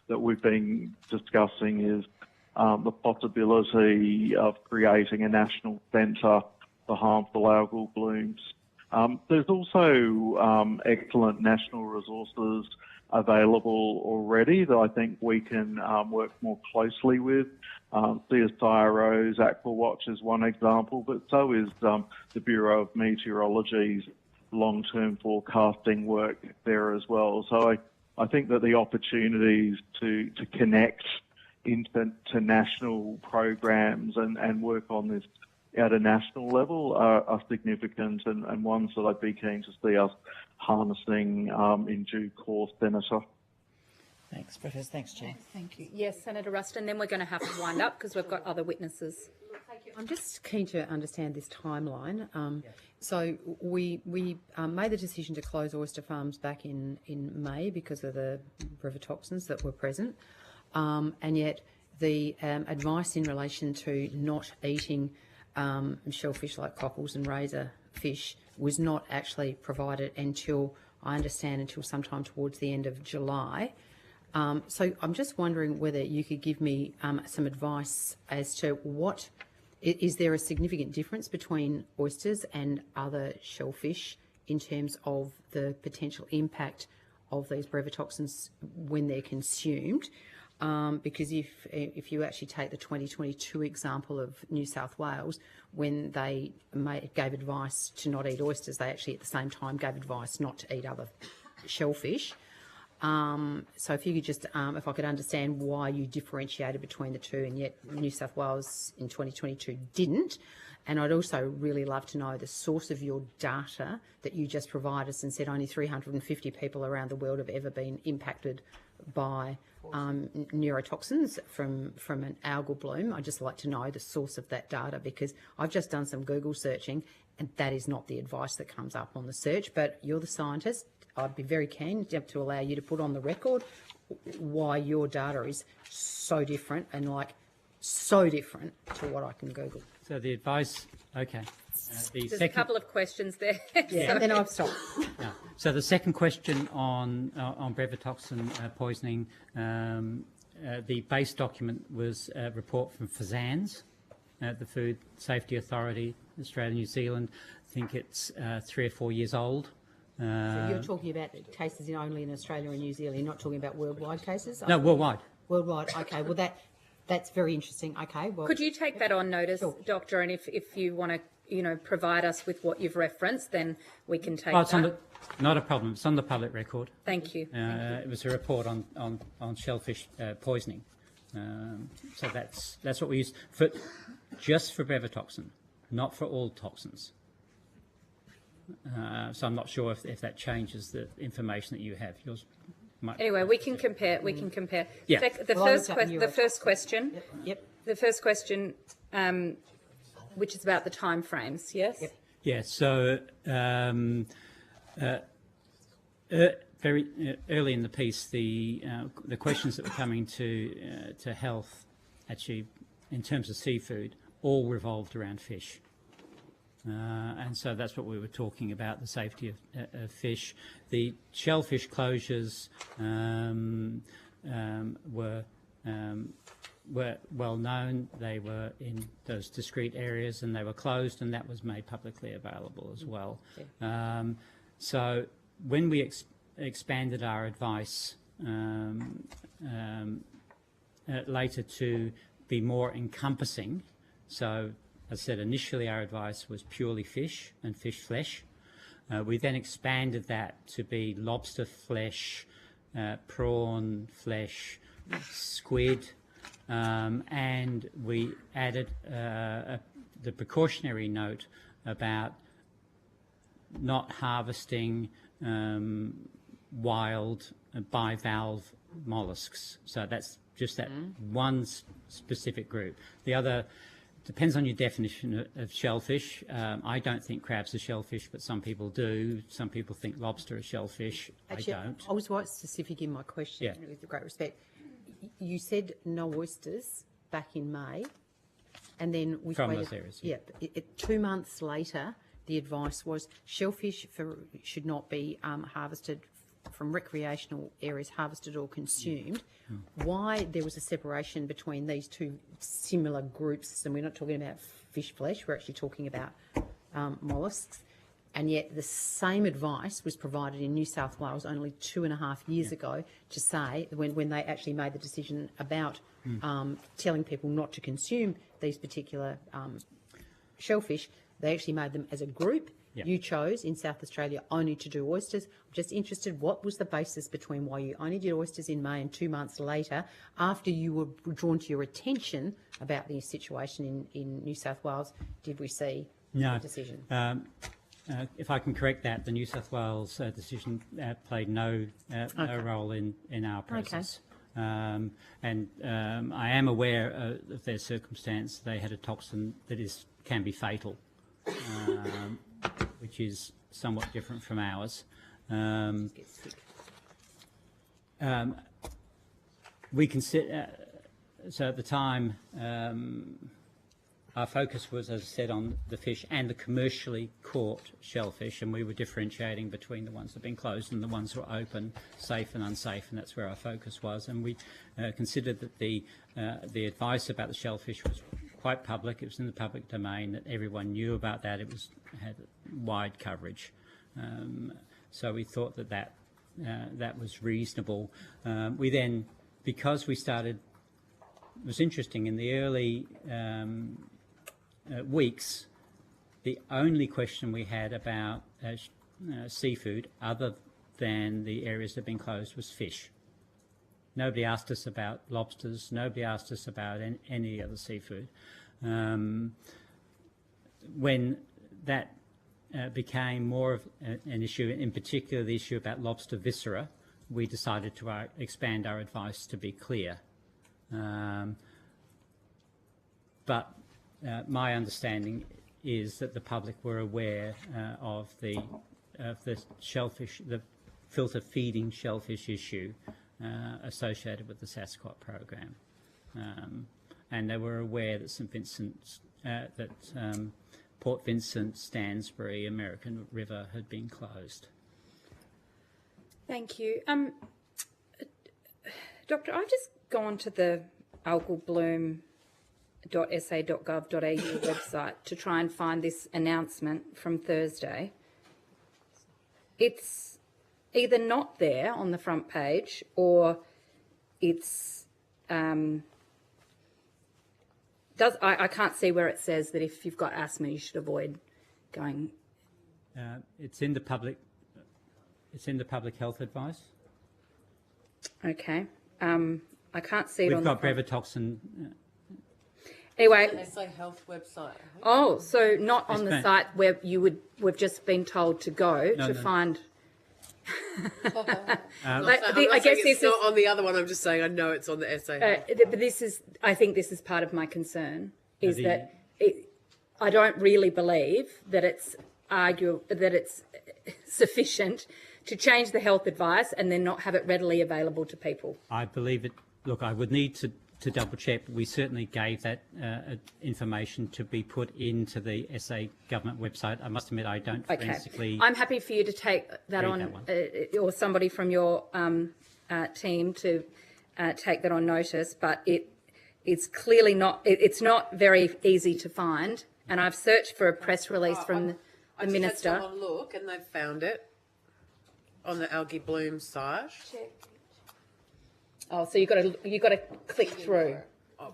S21: that we've been discussing is the possibility of creating a national centre for harmful algal blooms. There's also excellent national resources available already that I think we can work more closely with. CSIRO's AquaWatch is one example, but so is the Bureau of Meteorology's long-term forecasting work there as well. So I think that the opportunities to connect into national programs and work on this at a national level are significant and ones that I'd be keen to see us harnessing in due course, Senator.
S12: Thanks, Professor. Thanks, Chair.
S1: Thank you. Yes, Senator Ruston. Then we're going to have to wind up because we've got other witnesses.
S19: I'm just keen to understand this timeline. So we made the decision to close oyster farms back in May because of the river toxins that were present. And yet the advice in relation to not eating shellfish like cockles and razor fish was not actually provided until, I understand, until sometime towards the end of July. So I'm just wondering whether you could give me some advice as to is there a significant difference between oysters and other shellfish in terms of the potential impact of these brevetoxins when they're consumed? Because if you actually take the 2022 example of New South Wales, when they gave advice to not eat oysters, they actually at the same time gave advice not to eat other shellfish. So if you could just, if I could understand why you differentiated between the two and yet New South Wales in 2022 didn't. And I'd also really love to know the source of your data that you just provided us and said only 350 people around the world have ever been impacted by neurotoxins from an algal bloom. I'd just like to know the source of that data because I've just done some Google searching and that is not the advice that comes up on the search, but you're the scientist. I'd be very keen to allow you to put on the record why your data is so different and so different to what I can Google.
S24: So the advice, okay.
S1: There's a couple of questions there.
S19: Yeah, and then I've stopped.
S24: Yeah. So the second question on brevetoxin poisoning, the base document was a report from FSANZ, the Food Safety Authority, Australia, New Zealand. I think it's 3 or 4 years old.
S19: So you're talking about cases only in Australia and New Zealand. You're not talking about worldwide cases?
S24: No, worldwide.
S19: Worldwide. Okay. Well, that's very interesting. Okay. Well,
S1: could you take that on notice,
S19: sure.
S1: Doctor? And if you want to, provide us with what you've referenced, then we can take
S24: it's
S1: that.
S24: Not a problem. It's on the public record.
S1: Thank you.
S24: It was a report on shellfish poisoning. So that's what we used just for brevetoxin, not for all toxins. So I'm not sure if that changes the information that you have. Yours might.
S1: Anyway, we can compare. We can compare.
S24: Yeah.
S1: The first question.
S19: Yep.
S1: The first question, which is about the time frames. Yes.
S19: Yep.
S24: Yeah. So Very early in the piece, the questions that were coming to health, actually, in terms of seafood, all revolved around fish. And so that's what we were talking about, the safety of fish. The shellfish closures were well known. They were in those discrete areas and they were closed, and that was made publicly available as well. So when we expanded our advice later to be more encompassing, so as I said, initially our advice was purely fish and fish flesh. We then expanded that to be lobster flesh, prawn flesh, squid, and we added the precautionary note about not harvesting wild bivalve molluscs. So that's just that one specific group. The other depends on your definition of shellfish. I don't think crab's a shellfish, but some people do. Some people think lobster is shellfish.
S19: Actually,
S24: I don't.
S19: I was quite specific in my question, with great respect. You said no oysters back in May, and then we
S24: From
S19: waited,
S24: those areas,
S19: 2 months later, the advice was shellfish should not be harvested from recreational areas, harvested or consumed. Why there was a separation between these two similar groups, and we're not talking about fish flesh, we're actually talking about molluscs, and yet the same advice was provided in New South Wales only 2.5 years ago to say, when they actually made the decision about telling people not to consume these particular shellfish, they actually made them as a group. You chose in South Australia only to do oysters. I'm just interested, what was the basis between why you only did oysters in May and 2 months later, after you were drawn to your attention about the situation in New South Wales, did we see a decision?
S24: If I can correct that, the New South Wales decision played no role in our process. And I am aware of their circumstance. They had a toxin that can be fatal, which is somewhat different from ours. We consider, so at the time, our focus was, as I said, on the fish and the commercially caught shellfish, and we were differentiating between the ones that have been closed and the ones that were open, safe and unsafe, and that's where our focus was. And we considered that the advice about the shellfish was quite public. It was in the public domain, that everyone knew about that. It had wide coverage. So we thought that was reasonable. We then, because we started, it was interesting, in the early weeks, the only question we had about seafood, other than the areas that have been closed, was fish. Nobody asked us about lobsters. Nobody asked us about any other seafood. When that became more of an issue, in particular the issue about lobster viscera, we decided to expand our advice to be clear. But my understanding is that the public were aware of the shellfish, the filter feeding shellfish issue associated with the SASCOT program, and they were aware that St Vincent's, Port Vincent, Stansbury, American River had been closed.
S1: Thank you, Doctor. I've just gone to the algalbloom.sa.gov.au website to try and find this announcement from Thursday. It's either not there on the front page, or it's I can't see where it says that if you've got asthma you should avoid going.
S24: It's in the public health advice.
S1: Okay. I can't see it on
S24: We've got Brevetoxin.
S1: Anyway,
S7: the SA Health website.
S1: Oh, so not on the site where we've just been told to go find.
S7: I guess it's not on the other one. I'm just saying I know it's on the SA.
S1: But I think this is part of my concern, is that I don't really believe that it's sufficient to change the health advice and then not have it readily available to people?
S24: I believe it. Look, I would need to double check. We certainly gave that information to be put into the SA government website. I must admit, I don't forensically.
S1: I'm happy for you to take that on, or somebody from your team to take that on notice. But it's clearly not. It's not very easy to find. And I've searched for a press release from the minister.
S7: Had someone look, and they've found it on the algae bloom site.
S1: Oh, so you got to click through.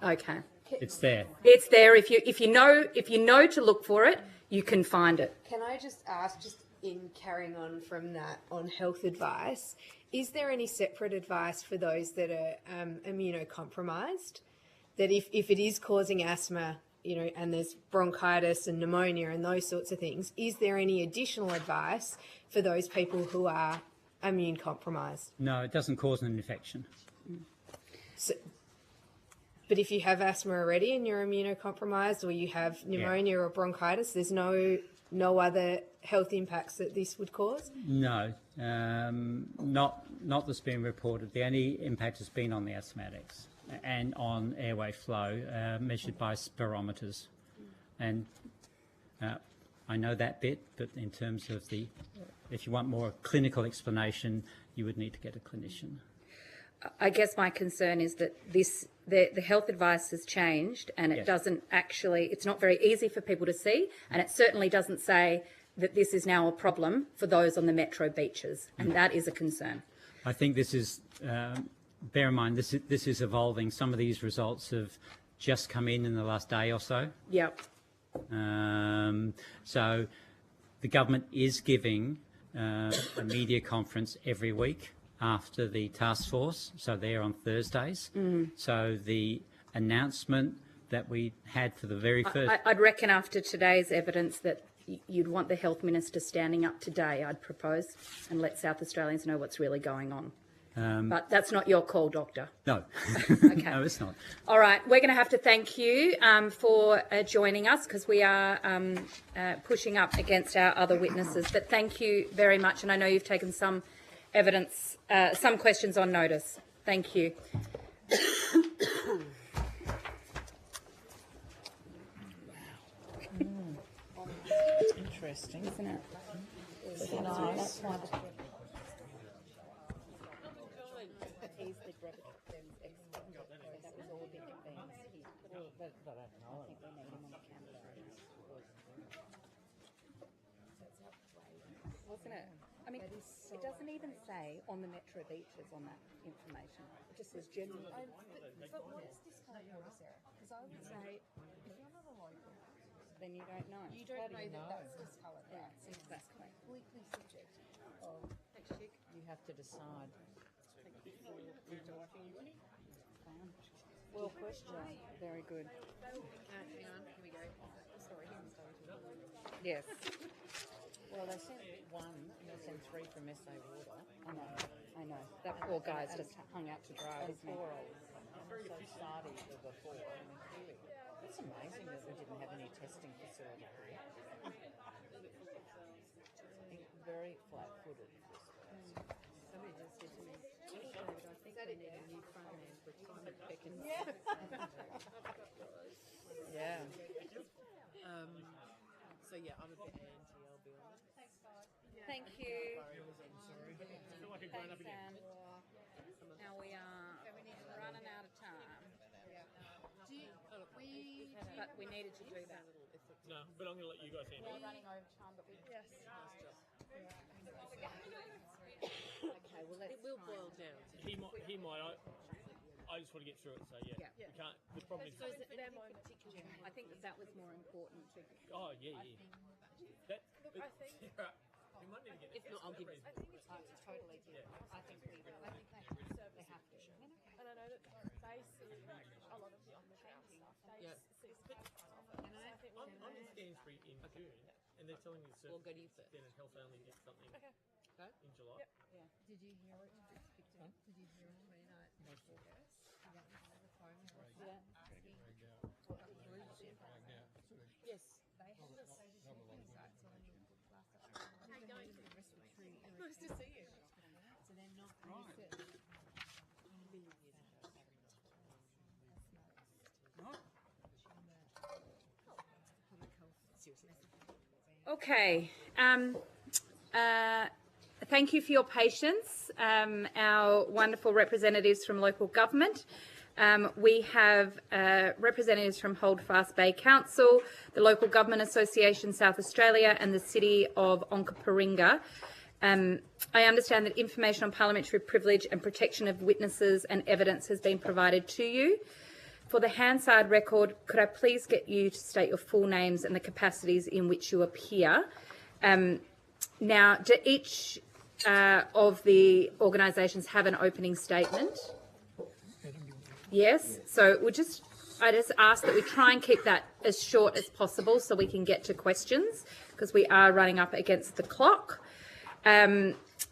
S1: Okay.
S24: It's there.
S1: It's there. If you know to look for it, you can find it.
S10: Can I just ask, just in carrying on from that on health advice, is there any separate advice for those that are immunocompromised? That if it is causing asthma, and there's bronchitis and pneumonia and those sorts of things, is there any additional advice for those people who are immune compromised?
S24: No, it doesn't cause an infection.
S10: So, but if you have asthma already and you're immunocompromised, or you have pneumonia or bronchitis, there's no other health impacts that this would cause?
S24: No, not that's been reported. The only impact has been on the asthmatics and on airway flow measured by spirometers. And I know that bit, but in terms of if you want more clinical explanation, you would need to get a clinician.
S1: I guess my concern is that the health advice has changed, and it doesn't actually, it's not very easy for people to see, and it certainly doesn't say that this is now a problem for those on the metro beaches, and that is a concern.
S24: I think this is, bear in mind, this is evolving. Some of these results have just come in the last day or so.
S1: Yep.
S24: So the government is giving a media conference every week after the task force, so they're on Thursdays. So the announcement that we had for the very first...
S1: I'd reckon after today's evidence that you'd want the Health Minister standing up today, I'd propose, and let South Australians know what's really going on. But that's not your call, Doctor.
S24: No.
S1: Okay.
S24: No, it's not.
S1: All right. We're going to have to thank you for joining us, because we are pushing up against our other witnesses. But thank you very much. And I know you've taken some evidence, some questions on notice. Thank you.
S12: Interesting,
S1: isn't it?
S12: It's nice.
S1: Wasn't it? I mean, it doesn't even say on the metro beaches on that information. It just says general.
S10: But what is this colour, Sarah? Because I would say, if you're not a local,
S1: then you don't know.
S10: You don't know that that's discoloured, right?
S1: Yeah, exactly.
S10: Completely subjective.
S12: Thanks, Chick. You have to decide.
S1: Well, question. Very good.
S10: Hang on, here we go. Sorry,
S1: Yes.
S12: Well, they sent one, and they sent three from SA Water.
S1: I know. That poor guy's just hung out to dry, isn't he?
S12: Poor old, I'm so sardy for before. I mean, really, it's amazing that we didn't have any testing facility here. Very flat-footed.
S10: Somebody just said to me, David, I think they need a new front man for retirement beckons.
S7: Yeah. So yeah, I'm a bit anti, I'll be honest.
S1: Thank you. Thanks, Anne. Now we are running out of time. But we needed to do that.
S3: No, but I'm going to let you guys handle it.
S1: We're running over time, but we... Yes. Okay, well,
S7: It will boil down.
S3: He might. I just want to get through it, so yeah. We can't. The problem is.
S1: I think that was more important to...
S3: Oh, yeah. That,
S10: Look, I think...
S3: we might need to get
S7: If not, I'll give it.
S10: I think it's
S1: totally do. I think we will.
S10: I think they have to.
S5: And I know that they see a lot of the on-the-ground stuff. They see some
S3: I'm in Stansbury in June, and they're telling me that Standard Health only gets something in July.
S10: Yeah. Did you hear it? Did you hear it when I Yes. They had a sites on the book last night.
S7: Nice to see you.
S10: So they're not
S1: Okay. Thank you for your patience, our wonderful representatives from local government. We have representatives from Holdfast Bay Council, the Local Government Association South Australia and the City of Onkaparinga. I understand that information on parliamentary privilege and protection of witnesses and evidence has been provided to you. For the Hansard record, could I please get you to state your full names and the capacities in which you appear? Now, do each of the organisations have an opening statement? Yes. So I just ask that we try and keep that as short as possible so we can get to questions, because we are running up against the clock.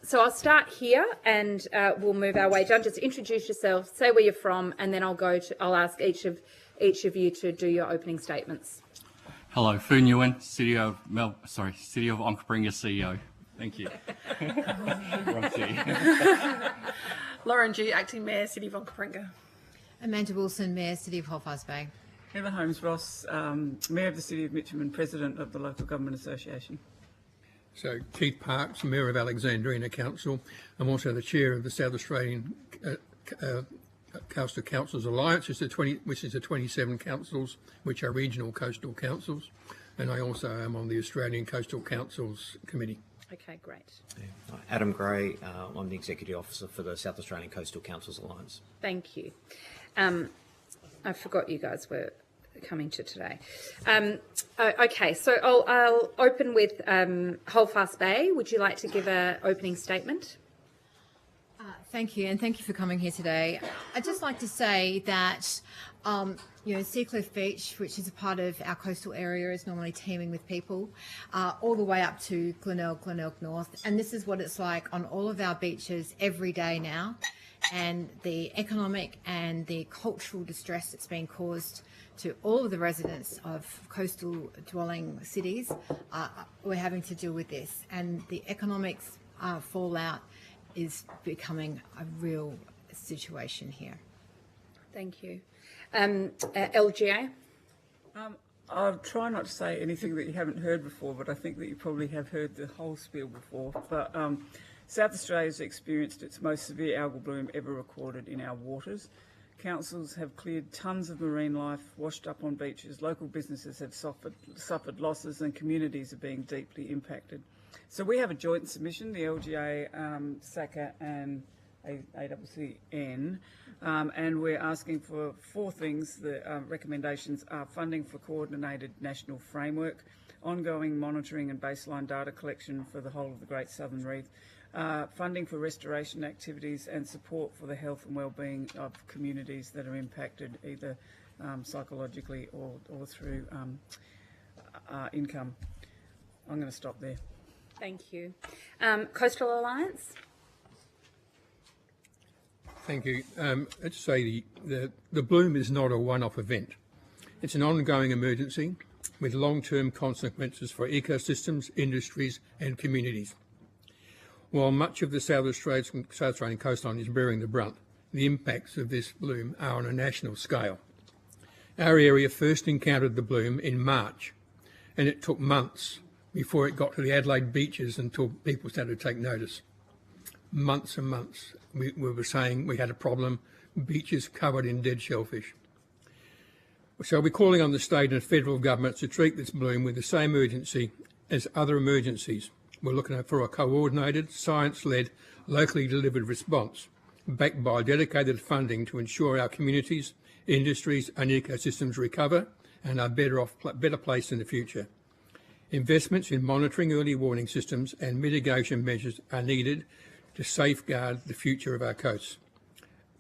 S1: So I'll start here and we'll move our way down. Just introduce yourself, say where you're from, and then I'll ask each of you to do your opening statements.
S6: Hello, Fu Nguyen, City of Onkaparinga CEO. Thank you. Wrong city.
S9: Lauren G, Acting Mayor, City of Onkaparinga.
S11: Amanda Wilson, Mayor, City of Holdfast Bay.
S16: Heather Holmes-Ross, Mayor of the City of Mitcham and President of the Local Government Association.
S25: So, Keith Parks, Mayor of Alexandrina Council. I'm also the Chair of the South Australian Coastal Councils Alliance, which is the 27 councils which are regional coastal councils. And I also am on the Australian Coastal Councils Committee.
S1: Okay, great.
S26: Yeah. Adam Gray, I'm the Executive Officer for the South Australian Coastal Councils Alliance.
S1: Thank you. I forgot you guys were coming to today. Okay, so I'll open with Holdfast Bay. Would you like to give an opening statement?
S11: Thank you, and thank you for coming here today. I'd just like to say that, Seacliff Beach, which is a part of our coastal area, is normally teeming with people, all the way up to Glenelg North. And this is what it's like on all of our beaches every day now. And the economic and the cultural distress that's been caused to all of the residents of coastal dwelling cities, we're having to deal with this. And the economics fallout is becoming a real situation here.
S1: Thank you. LGA?
S16: I'll try not to say anything that you haven't heard before, but I think that you probably have heard the whole spiel before. But South Australia's experienced its most severe algal bloom ever recorded in our waters. Councils have cleared tons of marine life, washed up on beaches, local businesses have suffered losses, and communities are being deeply impacted. So we have a joint submission, the LGA, SACA and ACCN, and we're asking for four things. The recommendations are funding for coordinated national framework, ongoing monitoring and baseline data collection for the whole of the Great Southern Reef, funding for restoration activities and support for the health and wellbeing of communities that are impacted either psychologically or through income. I'm going to stop there.
S1: Thank you. Coastal Alliance?
S25: Thank you. Let's say the bloom is not a one-off event. It's an ongoing emergency with long-term consequences for ecosystems, industries and communities. While much of the South Australian coastline is bearing the brunt, the impacts of this bloom are on a national scale. Our area first encountered the bloom in March, and it took months before it got to the Adelaide beaches until people started to take notice. Months and months. We were saying we had a problem, beaches covered in dead shellfish. So we're calling on the state and federal governments to treat this bloom with the same urgency as other emergencies. We're looking for a coordinated, science-led, locally delivered response, backed by dedicated funding to ensure our communities, industries and ecosystems recover and are better placed in the future. Investments in monitoring early warning systems and mitigation measures are needed to safeguard the future of our coasts.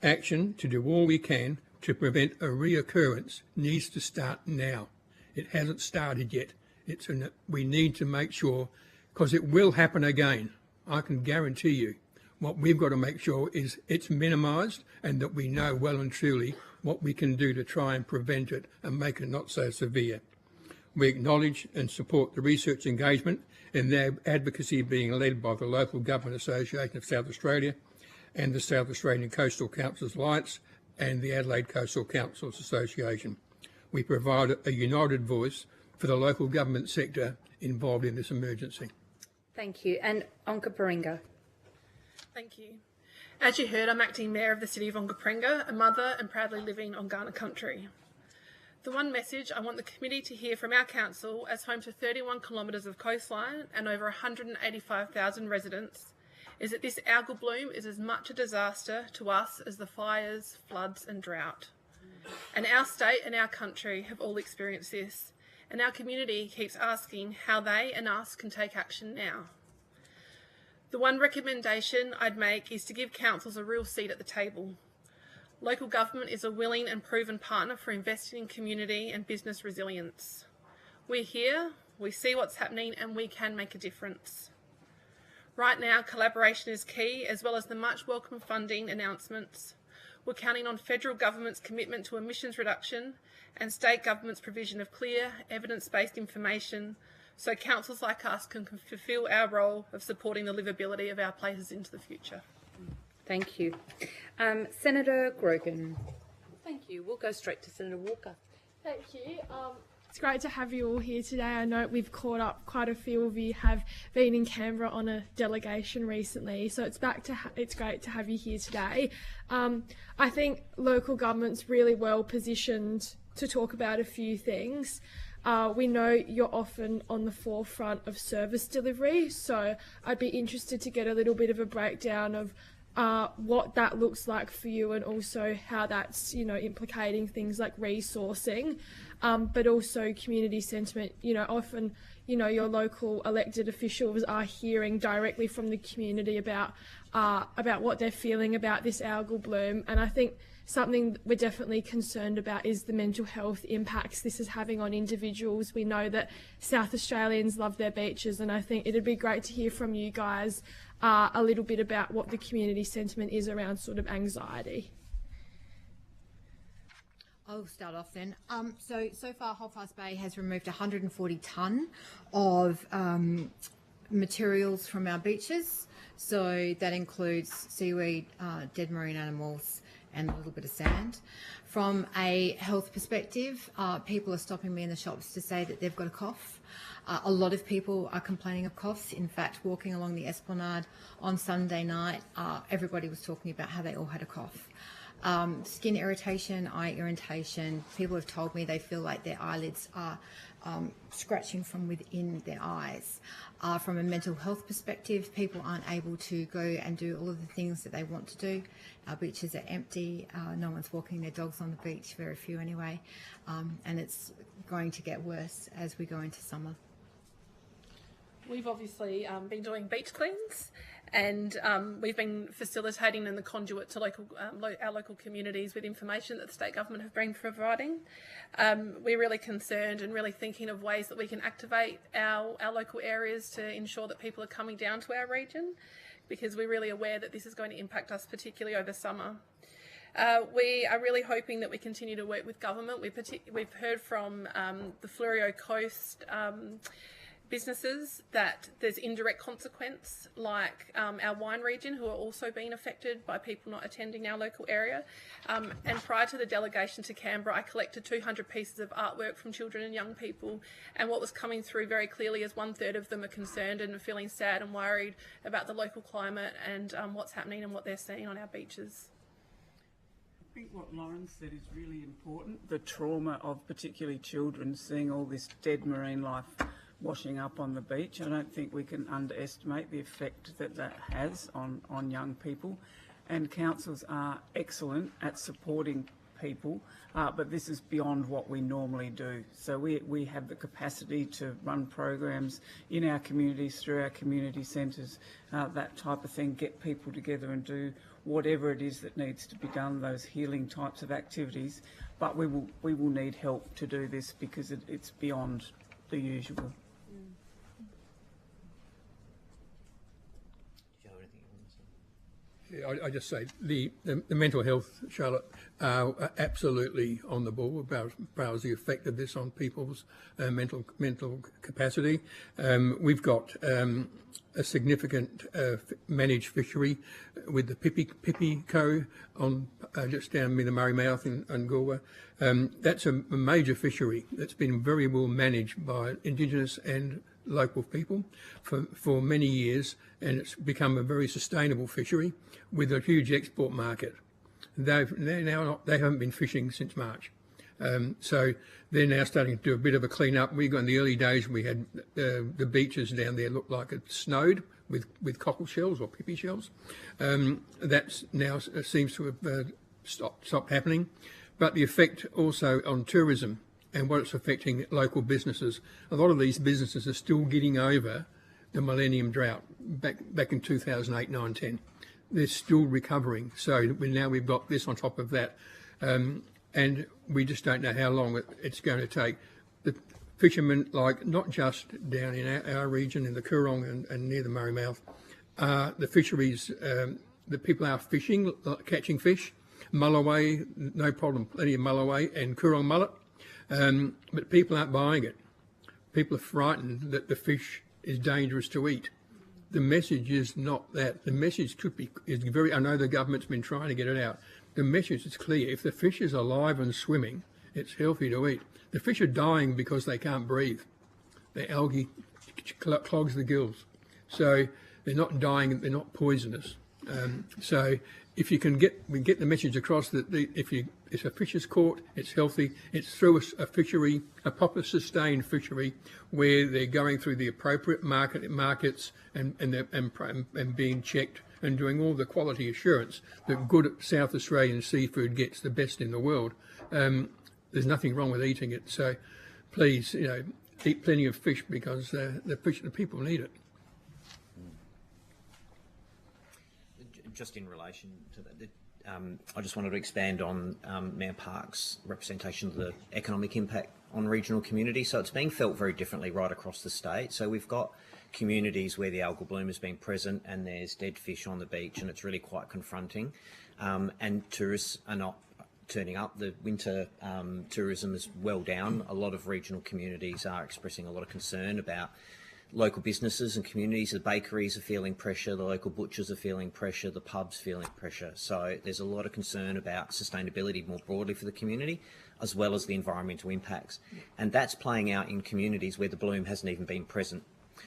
S25: Action to do all we can to prevent a reoccurrence needs to start now. It hasn't started yet. We need to make sure, because it will happen again. I can guarantee you. What we've got to make sure is it's minimised and that we know well and truly what we can do to try and prevent it and make it not so severe. We acknowledge and support the research engagement and their advocacy being led by the Local Government Association of South Australia and the South Australian Coastal Councils Alliance and the Adelaide Coastal Councils Association. We provide a united voice for the local government sector involved in this emergency.
S1: Thank you. And Onkaparinga.
S9: Thank you. As you heard, I'm acting Mayor of the City of Onkaparinga, a mother and proudly living on Kaurna country. The one message I want the committee to hear from our council, as home to 31 kilometres of coastline and over 185,000 residents, is that this algal bloom is as much a disaster to us as the fires, floods and drought. And our state and our country have all experienced this, and our community keeps asking how they and us can take action now. The one recommendation I'd make is to give councils a real seat at the table. Local government is a willing and proven partner for investing in community and business resilience. We're here, we see what's happening, and we can make a difference. Right now, collaboration is key, as well as the much welcome funding announcements. We're counting on federal government's commitment to emissions reduction and state government's provision of clear, evidence-based information so councils like us can fulfil our role of supporting the livability of our places into the future.
S1: Thank you. Senator Grogan.
S2: Thank you. We'll go straight to Senator Walker.
S5: Thank you. It's great to have you all here today. I know we've caught up, quite a few of you have been in Canberra on a delegation recently, so it's great to have you here today. I think local government's really well positioned to talk about a few things. We know you're often on the forefront of service delivery, so I'd be interested to get a little bit of a breakdown of what that looks like for you, and also how that's, implicating things like resourcing, but also community sentiment. Often, your local elected officials are hearing directly from the community about what they're feeling about this algal bloom, and I think something we're definitely concerned about is the mental health impacts this is having on individuals. We know that South Australians love their beaches, and I think it'd be great to hear from you guys a little bit about what the community sentiment is around sort of anxiety.
S11: I'll start off then. So far, Holdfast Bay has removed 140 tonne of materials from our beaches. So that includes seaweed, dead marine animals, and a little bit of sand. From a health perspective, people are stopping me in the shops to say that they've got a cough. A lot of people are complaining of coughs. In fact, walking along the Esplanade on Sunday night, everybody was talking about how they all had a cough. Skin irritation, eye irritation. People have told me they feel like their eyelids are scratching from within their eyes. From a mental health perspective, people aren't able to go and do all of the things that they want to do. Our beaches are empty. No one's walking their dogs on the beach, very few anyway. And it's going to get worse as we go into summer.
S9: We've obviously been doing beach cleans, and we've been facilitating in the conduit to our local communities with information that the state government have been providing. We're really concerned and really thinking of ways that we can activate our local areas to ensure that people are coming down to our region, because we're really aware that this is going to impact us, particularly over summer. We are really hoping that we continue to work with government. We've heard from the Fleurieu Coast businesses that there's indirect consequence, like our wine region, who are also being affected by people not attending our local area. And prior to the delegation to Canberra, I collected 200 pieces of artwork from children and young people, and what was coming through very clearly is 1/3 of them are concerned and feeling sad and worried about the local climate and what's happening and what they're seeing on our beaches.
S16: I think what Lauren said is really important. The trauma of particularly children seeing all this dead marine life washing up on the beach. I don't think we can underestimate the effect that that has on young people. And councils are excellent at supporting people, but this is beyond what we normally do. So we have the capacity to run programs in our communities, through our community centres, that type of thing, get people together and do whatever it is that needs to be done, those healing types of activities. But we will need help to do this, because it's beyond the usual.
S25: I just say the mental health, Charlotte, are absolutely on the ball about the effect of this on people's mental capacity. We've got a significant managed fishery with the Pipi Co on just down near the Murray Mouth in Goolwa. That's a major fishery that's been very well managed by Indigenous and local people for many years, and it's become a very sustainable fishery with a huge export market. They haven't been fishing since March, so they're now starting to do a bit of a clean up. We got in the early days, we had the beaches down there looked like it snowed with cockle shells or pipi shells. That's now seems to have stopped happening, but the effect also on tourism and what it's affecting local businesses. A lot of these businesses are still getting over the millennium drought back in 2008, 9, 10. They're still recovering. So we've got this on top of that. And we just don't know how long it's going to take. The fishermen, like not just down in our region, in the Coorong and near the Murray Mouth, the fisheries, the people are fishing, catching fish. Mulloway, no problem, plenty of mulloway and Coorong mullet. But people aren't buying it. People are frightened that the fish is dangerous to eat. The message is not that. The message is very, I know the government's been trying to get it out. The message is clear. If the fish is alive and swimming, it's healthy to eat. The fish are dying because they can't breathe. The algae clogs the gills. So they're not dying, they're not poisonous. So if you can get the message across that if a fish is caught, it's healthy. It's through a fishery, a proper sustained fishery, where they're going through the appropriate markets and being checked and doing all the quality assurance that good South Australian seafood gets, the best in the world. There's nothing wrong with eating it. So please, eat plenty of fish because the people need it.
S26: Just in relation to that, I just wanted to expand on Mayor Park's representation of the economic impact on regional communities. So it's being felt very differently right across the state. So we've got communities where the algal bloom has been present and there's dead fish on the beach, and it's really quite confronting. And tourists are not turning up. The winter tourism is well down. A lot of regional communities are expressing a lot of concern about local businesses and communities. The bakeries are feeling pressure, the local butchers are feeling pressure, the pubs feeling pressure. So there's a lot of concern about sustainability more broadly for the community, as well as the environmental impacts. And that's playing out in communities where the bloom hasn't even been present.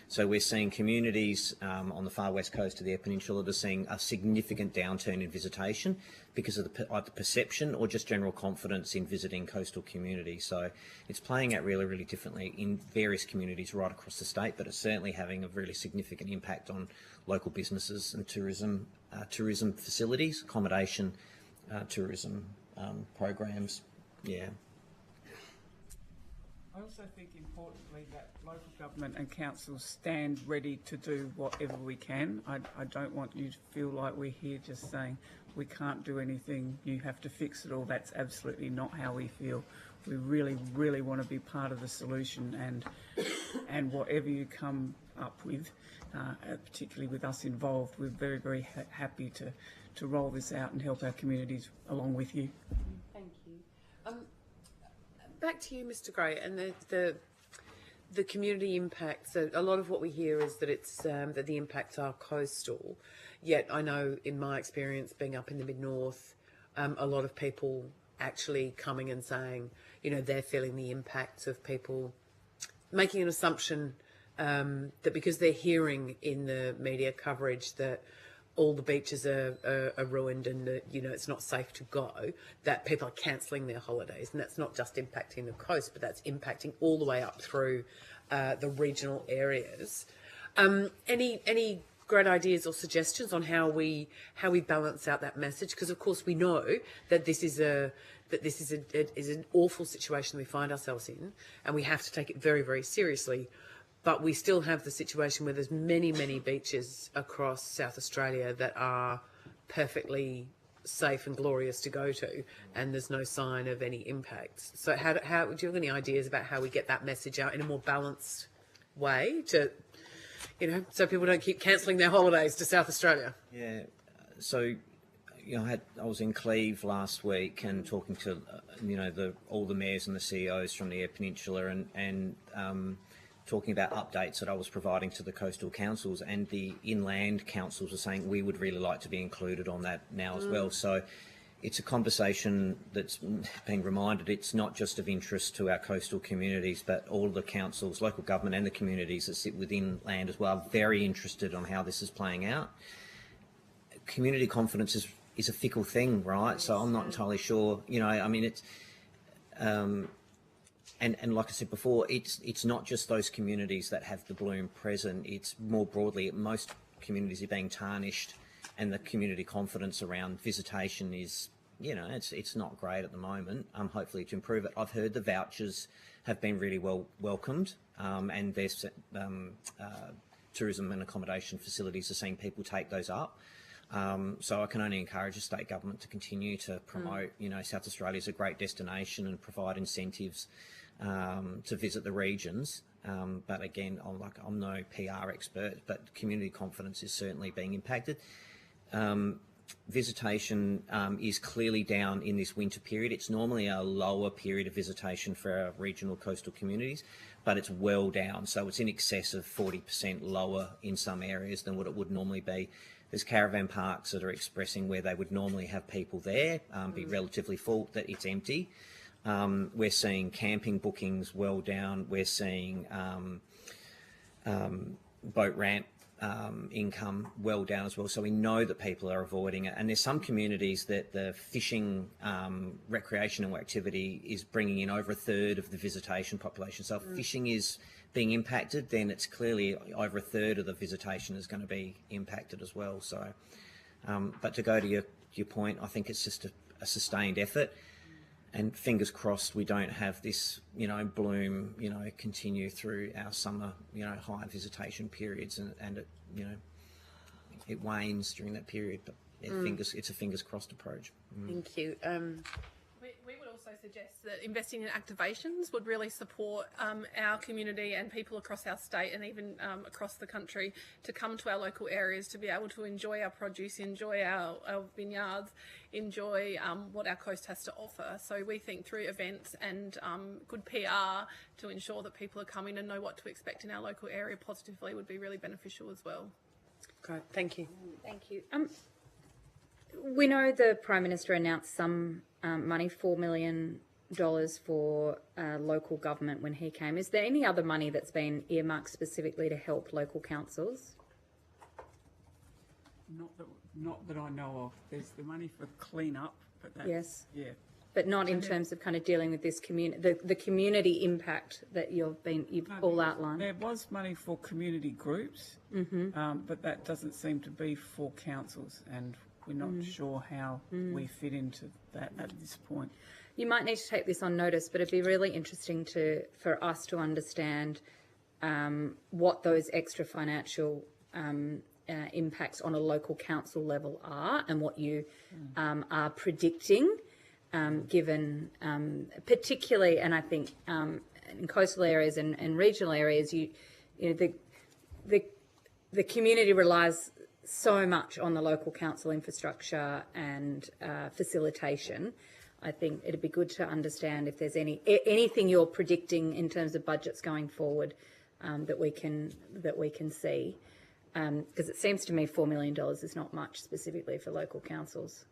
S26: So we're seeing communities on the far west coast of the Eyre Peninsula that are seeing a significant downturn in visitation because of either perception or just general confidence in visiting coastal communities. So it's playing out really, really differently in various communities right across the state, but it's certainly having a really significant impact on local businesses and tourism facilities, accommodation, tourism programs. Yeah.
S16: I also think importantly that local government and councils stand ready to do whatever we can. I don't want you to feel like we're here just saying we can't do anything, you have to fix it all. That's absolutely not how we feel. We really, really want to be part of the solution, and whatever you come up with, particularly with us involved, we're very, very happy to roll this out and help our communities along with you.
S7: Thank you. Back to you, Mr. Gray, and the community impacts. A lot of what we hear is that it's that the impacts are coastal. Yet I know, in my experience being up in the mid-north, a lot of people actually coming and saying, they're feeling the impacts of people making an assumption that because they're hearing in the media coverage that all the beaches are ruined and that, it's not safe to go, that people are cancelling their holidays. And that's not just impacting the coast, but that's impacting all the way up through the regional areas. Any great ideas or suggestions on how we balance out that message? Because of course we know that this is an awful situation we find ourselves in, and we have to take it very, very seriously. But we still have the situation where there's many, many beaches across South Australia that are perfectly safe and glorious to go to, and there's no sign of any impacts. So how do you have any ideas about how we get that message out in a more balanced way to, so people don't keep cancelling their holidays to South Australia?
S26: Yeah, so, you know, I was in Cleve last week and talking to, you know, all the mayors and the CEOs from the Eyre Peninsula, and talking about updates that I was providing to the coastal councils, and the inland councils were saying we would really like to be included on that now as well. So it's a conversation that's being reminded it's not just of interest to our coastal communities, but all the councils, local government and the communities that sit within land as well are very interested on how this is playing out. Community confidence is a fickle thing, right? So I'm not entirely sure, you know, I mean, it's... And like I said before, it's not just those communities that have the bloom present. It's more broadly, most communities are being tarnished, and the community confidence around visitation is, you know, it's not great at the moment. Hopefully to improve it. I've heard the vouchers have been really well welcomed, and there's tourism and accommodation facilities are seeing people take those up. So I can only encourage the state government to continue to promote, you know, South Australia is a great destination and provide incentives to visit the regions. But again, I'm no PR expert, but community confidence is certainly being impacted. Visitation is clearly down in this winter period. It's normally a lower period of visitation for our regional coastal communities, but it's well down. So it's in excess of 40% lower in some areas than what it would normally be. There's caravan parks that are expressing where they would normally have people there, be relatively full, that it's empty. We're seeing camping bookings well down. We're seeing boat ramp income well down as well. So we know that people are avoiding it. And there's some communities that the fishing, recreational activity is bringing in over a third of the visitation population. So if fishing is being impacted, then it's clearly over a third of the visitation is going to be impacted as well. So, but to go to your point, I think it's just a sustained effort. And fingers crossed we don't have this, you know, bloom, you know, continue through our summer, you know, high visitation periods, and it, you know, it wanes during that period. But yeah, it's a fingers crossed approach.
S7: Thank you.
S9: We would also suggest that investing in activations would really support our community and people across our state and even across the country to come to our local areas to be able to enjoy our produce, enjoy our vineyards, enjoy what our coast has to offer. So we think through events and good PR to ensure that people are coming and know what to expect in our local area positively would be really beneficial as well.
S7: Great, thank you.
S1: Thank you. We know the Prime Minister announced some money, $4 million for local government when he came. Is there any other money that's been earmarked specifically to help local councils?
S16: Not that I know of. There's the money for clean up, but that's,
S1: yes,
S16: yeah.
S1: But not in terms of kind of dealing with this community, the community impact that you've all outlined.
S16: There was money for community groups, but that doesn't seem to be for councils, and we're not sure how we fit into that at this point.
S1: You might need to take this on notice, but it'd be really interesting for us to understand what those extra financial impacts on a local council level are, and what you are predicting, given particularly, and I think in coastal areas and regional areas, you know, the community relies so much on the local council infrastructure and facilitation. I think it'd be good to understand if there's anything you're predicting in terms of budgets going forward that we can see, because it seems to me $4 million is not much specifically for local councils,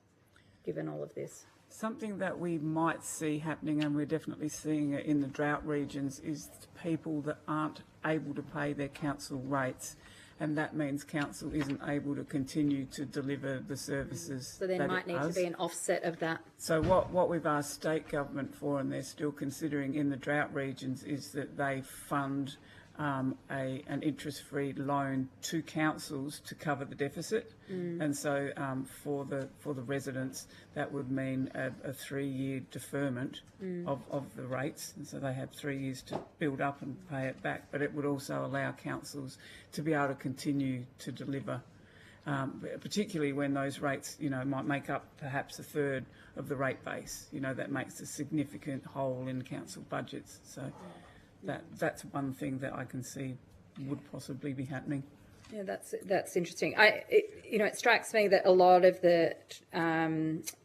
S1: given all of this.
S16: Something that we might see happening, and we're definitely seeing it in the drought regions, is people that aren't able to pay their council rates. And that means council isn't able to continue to deliver the services.
S1: So there might need to be an offset of that.
S16: So what we've asked state government for, and they're still considering in the drought regions, is that they fund an interest-free loan to councils to cover the deficit. And so for the residents, that would mean a 3-year deferment of the rates, and so they have 3 years to build up and pay it back. But it would also allow councils to be able to continue to deliver, particularly when those rates, you know, might make up perhaps a third of the rate base. You know, that makes a significant hole in council budgets. So that's one thing that I can see would possibly be happening.
S1: Yeah, that's interesting. It strikes me that a lot of the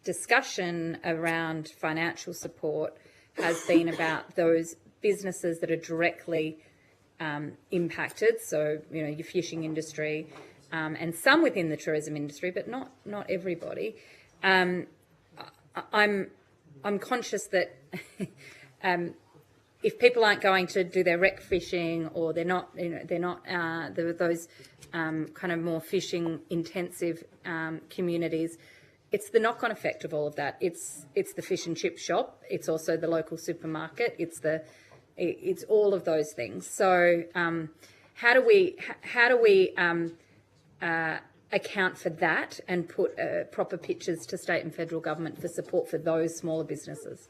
S1: discussion around financial support has been about those businesses that are directly impacted. So, your fishing industry, and some within the tourism industry, but not everybody. I'm conscious that if people aren't going to do their rec fishing, or they're not those kind of more fishing intensive communities, it's the knock-on effect of all of that. It's the fish and chip shop. It's also the local supermarket. It's all of those things. So how do we account for that and put proper pitches to state and federal government for support for those smaller businesses?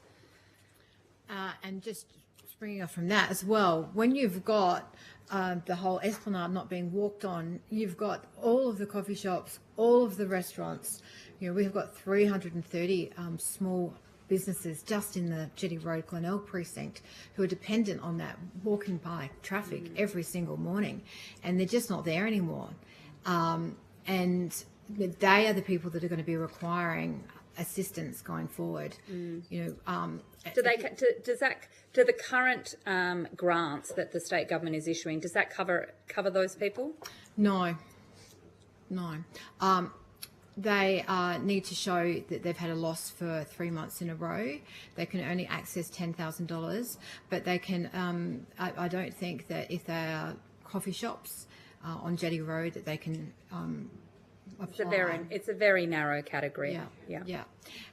S11: And just springing off from that as well, when you've got the whole esplanade not being walked on, you've got all of the coffee shops, all of the restaurants. We've got 330 small businesses just in the Jetty Road Glenelg precinct who are dependent on that walking by traffic every single morning, and they're just not there anymore. And they are the people that are going to be requiring assistance going forward.
S1: Do the current grants that the state government is issuing, does that cover those people?
S11: No. They need to show that they've had a loss for 3 months in a row. They can only access $10,000, but they can. I don't think that if they are coffee shops on Jetty Road that they can apply.
S1: It's a very narrow category.
S11: Yeah.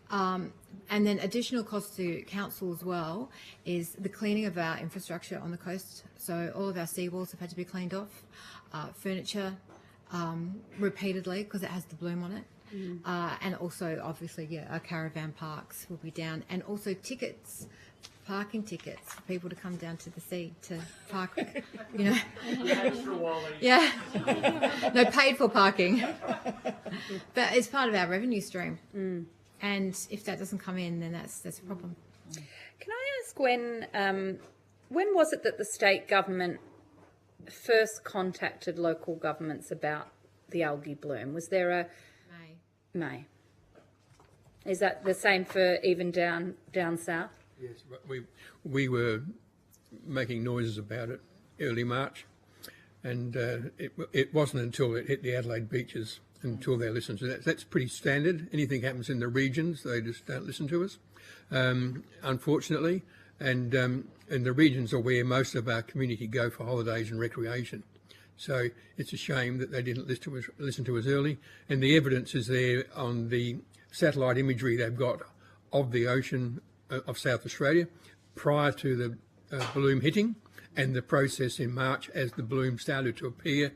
S11: And then additional costs to council as well is the cleaning of our infrastructure on the coast. So all of our seawalls have had to be cleaned off, furniture repeatedly because it has the bloom on it. And also, obviously, our caravan parks will be down, and also parking tickets for people to come down to the sea to park, Yeah. No, paid for parking. But it's part of our revenue stream. And if that doesn't come in, then that's a problem.
S1: Can I ask when was it that the state government first contacted local governments about the algae bloom? Was there a May? Is that the same for even down south?
S25: Yes, but we were making noises about it early March, and it wasn't until it hit the Adelaide beaches until they listened to that. That's pretty standard. Anything happens in the regions, they just don't listen to us, unfortunately. And the regions are where most of our community go for holidays and recreation. So it's a shame that they didn't listen to us early. And the evidence is there on the satellite imagery they've got of the ocean of South Australia prior to the bloom hitting, and the process in March as the bloom started to appear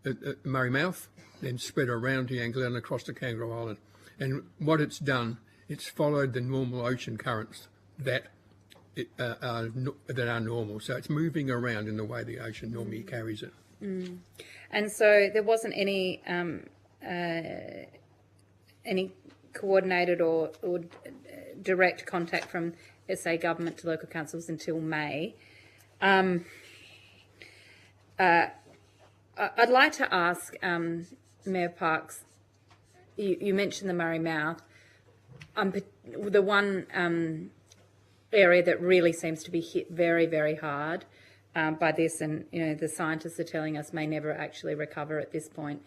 S25: at Murray Mouth, then spread around to Algal and across to Kangaroo Island. And what it's done, it's followed the normal ocean currents that are normal. So it's moving around in the way the ocean normally carries it.
S1: And so there wasn't any coordinated or direct contact from SA government to local councils until May. I'd like to ask Mayor Parks, you mentioned the Murray Mouth. The one area that really seems to be hit very, very hard by this, and the scientists are telling us may never actually recover at this point,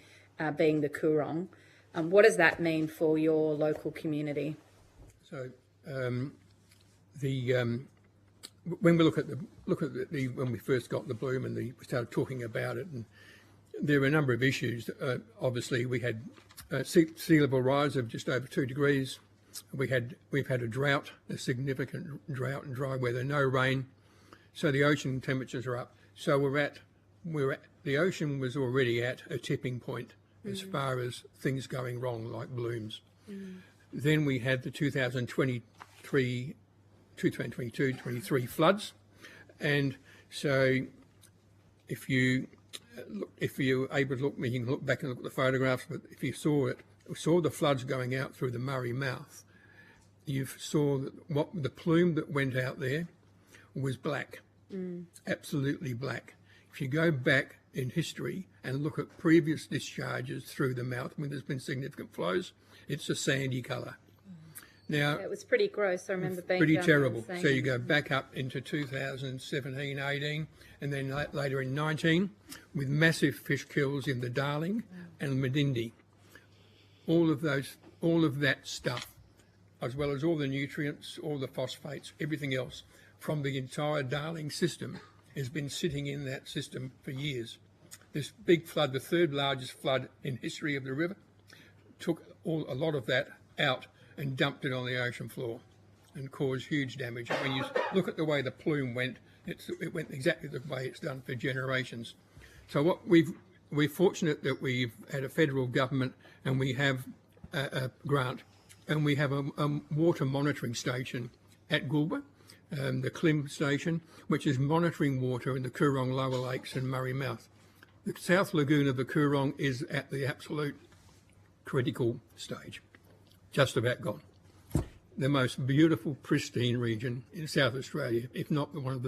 S1: being the Coorong. What does that mean for your local community?
S25: So when we look at when we first got the bloom and we started talking about it, and there were a number of issues. Obviously, we had sea level rise of just over 2 degrees. We've had a drought, a significant drought and dry weather, no rain. So the ocean temperatures are up. So the ocean was already at a tipping point as far as things going wrong, like blooms. Then we had the 2022-23 floods, and so if you're able to look, you can look back and look at the photographs. But if you saw the floods going out through the Murray Mouth, you saw that the plume that went out there was black, absolutely black. If you go back in history, and look at previous discharges through the mouth when there's been significant flows, it's a sandy colour. Now,
S1: Yeah, it was pretty gross. I remember being
S25: pretty
S1: down there
S25: terrible.
S1: saying-
S25: So you go back up into 2017, 18, and then later in 19, with massive fish kills in the Darling and Medindi. All of that stuff, as well as all the nutrients, all the phosphates, everything else from the entire Darling system has been sitting in that system for years. This big flood, the third largest flood in history of the river, took a lot of that out and dumped it on the ocean floor and caused huge damage. When you look at the way the plume went, it went exactly the way it's done for generations. So we're fortunate that we've had a federal government and we have a grant and we have a water monitoring station at Goulburn, the Klim station, which is monitoring water in the Coorong Lower Lakes and Murray Mouth. The South Lagoon of the Coorong is at the absolute critical stage, just about gone. The most beautiful, pristine region in South Australia, if not one of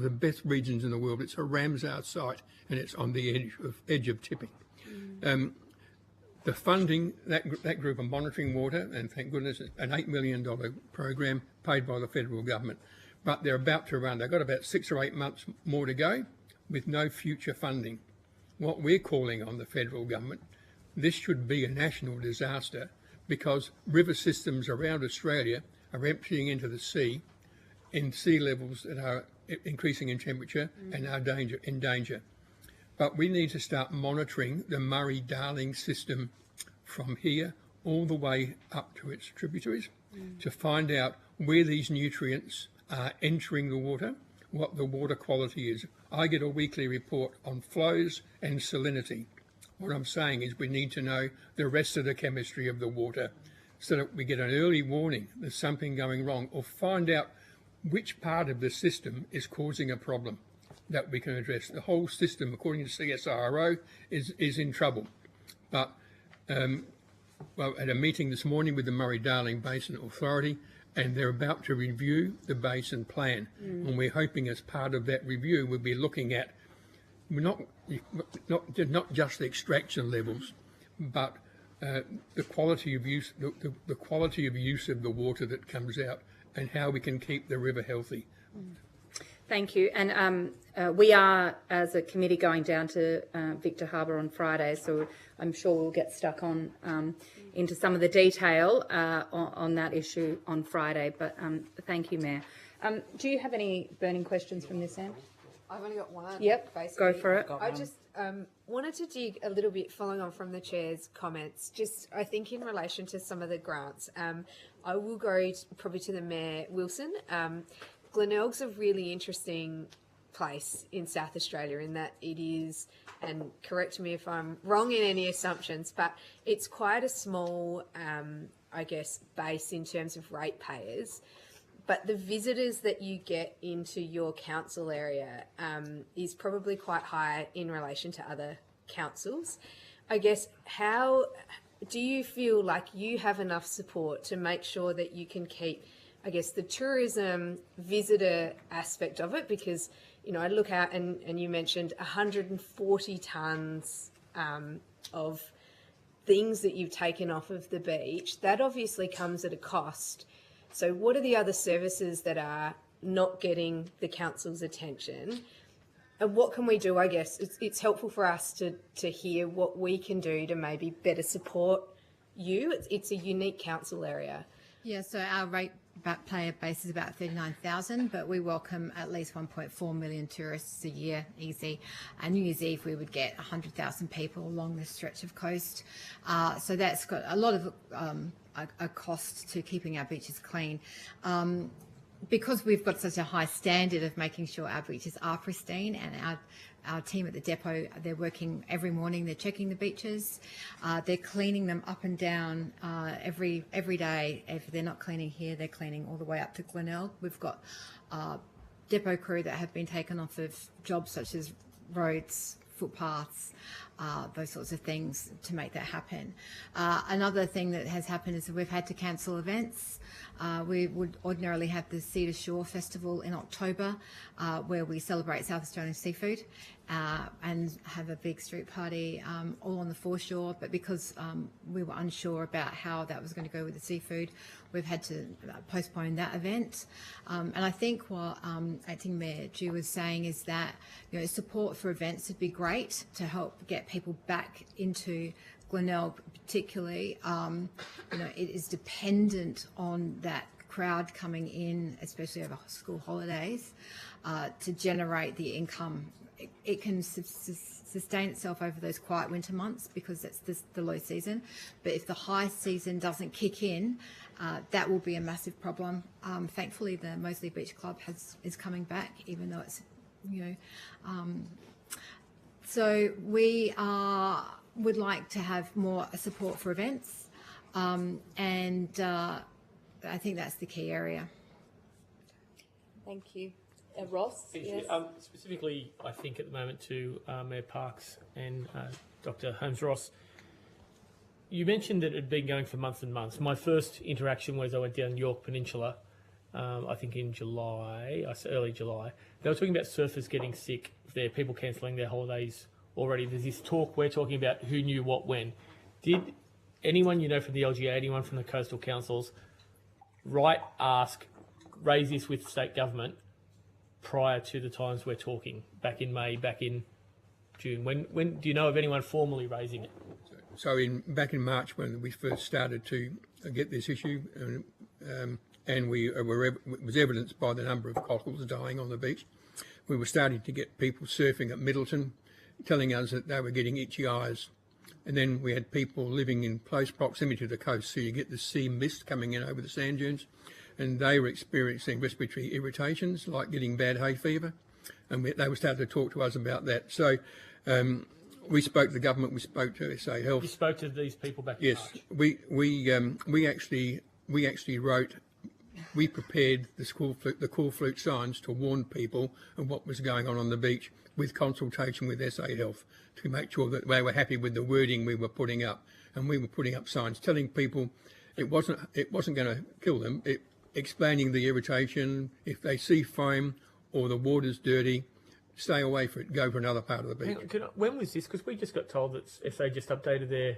S25: the best regions in the world. It's a Ramsar site, and it's on the edge of tipping. The funding, that group of monitoring water, and thank goodness, it's an $8 million program paid by the federal government. But they're about to run. They've got about 6 or 8 months more to go with no future funding. What we're calling on the federal government, this should be a national disaster, because river systems around Australia are emptying into the sea in sea levels that are increasing in temperature and are in danger. But we need to start monitoring the Murray-Darling system from here all the way up to its tributaries to find out where these nutrients are entering the water, what the water quality is. I get a weekly report on flows and salinity. What I'm saying is we need to know the rest of the chemistry of the water so that we get an early warning there's something going wrong, or find out which part of the system is causing a problem that we can address. The whole system, according to CSIRO, is in trouble. But well, at a meeting this morning with the Murray-Darling Basin Authority, and they're about to review the basin plan. And we're hoping as part of that review we'll be looking at not just the extraction levels, but the quality of use, the quality of use of the water that comes out, and how we can keep the river healthy.
S1: Thank you. And we are, as a committee, going down to Victor Harbour on Friday, so I'm sure we'll get stuck on into some of the detail on that issue on Friday. But thank you, Mayor. Do you have any burning questions from this end?
S10: I've only got one.
S1: Yep,
S10: basically.
S1: go for it.
S10: I just wanted to dig a little bit, following on from the Chair's comments, just I think in relation to some of the grants. I will go probably to the Mayor Wilson. Glenelg's a really interesting place in South Australia in that it is, and correct me if I'm wrong in any assumptions, but it's quite a small, I guess, base in terms of ratepayers. But the visitors that you get into your council area is probably quite high in relation to other councils. I guess, how do you feel like you have enough support to make sure that you can keep, I guess, the tourism visitor aspect of it? Because, you know, I look out and you mentioned 140 tonnes of things that you've taken off of the beach. That obviously comes at a cost. So what are the other services that are not getting the council's attention? And what can we do? I guess it's helpful for us to hear what we can do to maybe better support you. It's a unique council area.
S11: Yeah, so our ratepayer base is about 39,000, but we welcome at least 1.4 million tourists a year, easy. And New Year's Eve, we would get 100,000 people along this stretch of coast. So that's got a lot of a cost to keeping our beaches clean. Because we've got such a high standard of making sure our beaches are pristine, and our team at the depot, they're working every morning, they're checking the beaches, they're cleaning them up and down every day. If they're not cleaning here, they're cleaning all the way up to Glenelg. We've got depot crew that have been taken off of jobs such as roads, footpaths, those sorts of things to make that happen. Another thing that has happened is that we've had to cancel events. We would ordinarily have the Sea to Shore Festival in October, where we celebrate South Australian seafood and have a big street party all on the foreshore. But because we were unsure about how that was going to go with the seafood, we've had to postpone that event. And I think what Acting Mayor Dew was saying is that, you know, support for events would be great to help get people back into Glenelg particularly. You know, it is dependent on that crowd coming in, especially over school holidays, to generate the income. It can sustain itself over those quiet winter months because that's the low season. But if the high season doesn't kick in, that will be a massive problem. Thankfully, the Moseley Beach Club is coming back, even though it's, you know, so we would like to have more support for events, and I think that's the key area.
S1: Thank you. Ross? Yes.
S3: Specifically, I think at the moment to Mayor Parkes and Dr. Holmes-Ross, you mentioned that it had been going for months and months. My first interaction was I went down York Peninsula, I think in July, early July. They were talking about surfers getting sick, there people cancelling their holidays already. There's this talk, we're talking about who knew what when. Did anyone you know from the LGA, anyone from the coastal councils, raise this with state government prior to the times we're talking, back in May, back in June? When do you know of anyone formally raising it?
S25: So back in March, when we first started to get this issue, and it was evidenced by the number of cockles dying on the beach, we were starting to get people surfing at Middleton telling us that they were getting itchy eyes. And then we had people living in close proximity to the coast, so you get the sea mist coming in over the sand dunes, and they were experiencing respiratory irritations like getting bad hay fever, and they were starting to talk to us about that. So we spoke to the government, we spoke to SA Health.
S3: You spoke to these people back in
S25: Yes,
S3: March?
S25: we actually wrote. We prepared the cool flute signs to warn people of what was going on the beach, with consultation with SA Health, to make sure that they were happy with the wording we were putting up. And we were putting up signs telling people it wasn't going to kill them, explaining the irritation. If they see foam or the water's dirty, stay away from it, go for another part of the beach.
S3: When was this? Because we just got told that SA just updated their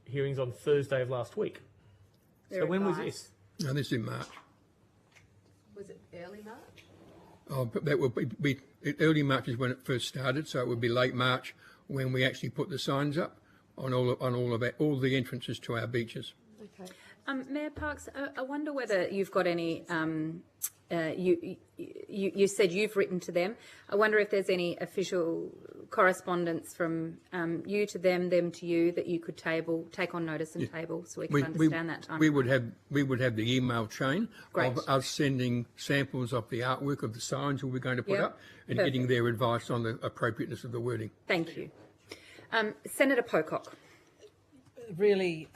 S3: hearings on Thursday of last week. So when was this?
S25: No, this is in March.
S1: Was it early March?
S25: Oh, but that would be early March is when it first started, so it would be late March when we actually put the signs up on all the entrances to our beaches.
S1: Okay. Mayor Parkes, I wonder whether you've got any. You said you've written to them. I wonder if there's any official correspondence from you to them to you that you could take on notice and table, so we can understand that time.
S25: We would have the email chain
S1: Great.
S25: of us sending samples of the artwork of the signs we we're going to put up, and
S1: Perfect.
S25: getting their advice on the appropriateness of the wording.
S1: Thank you. Senator Pocock.
S12: Really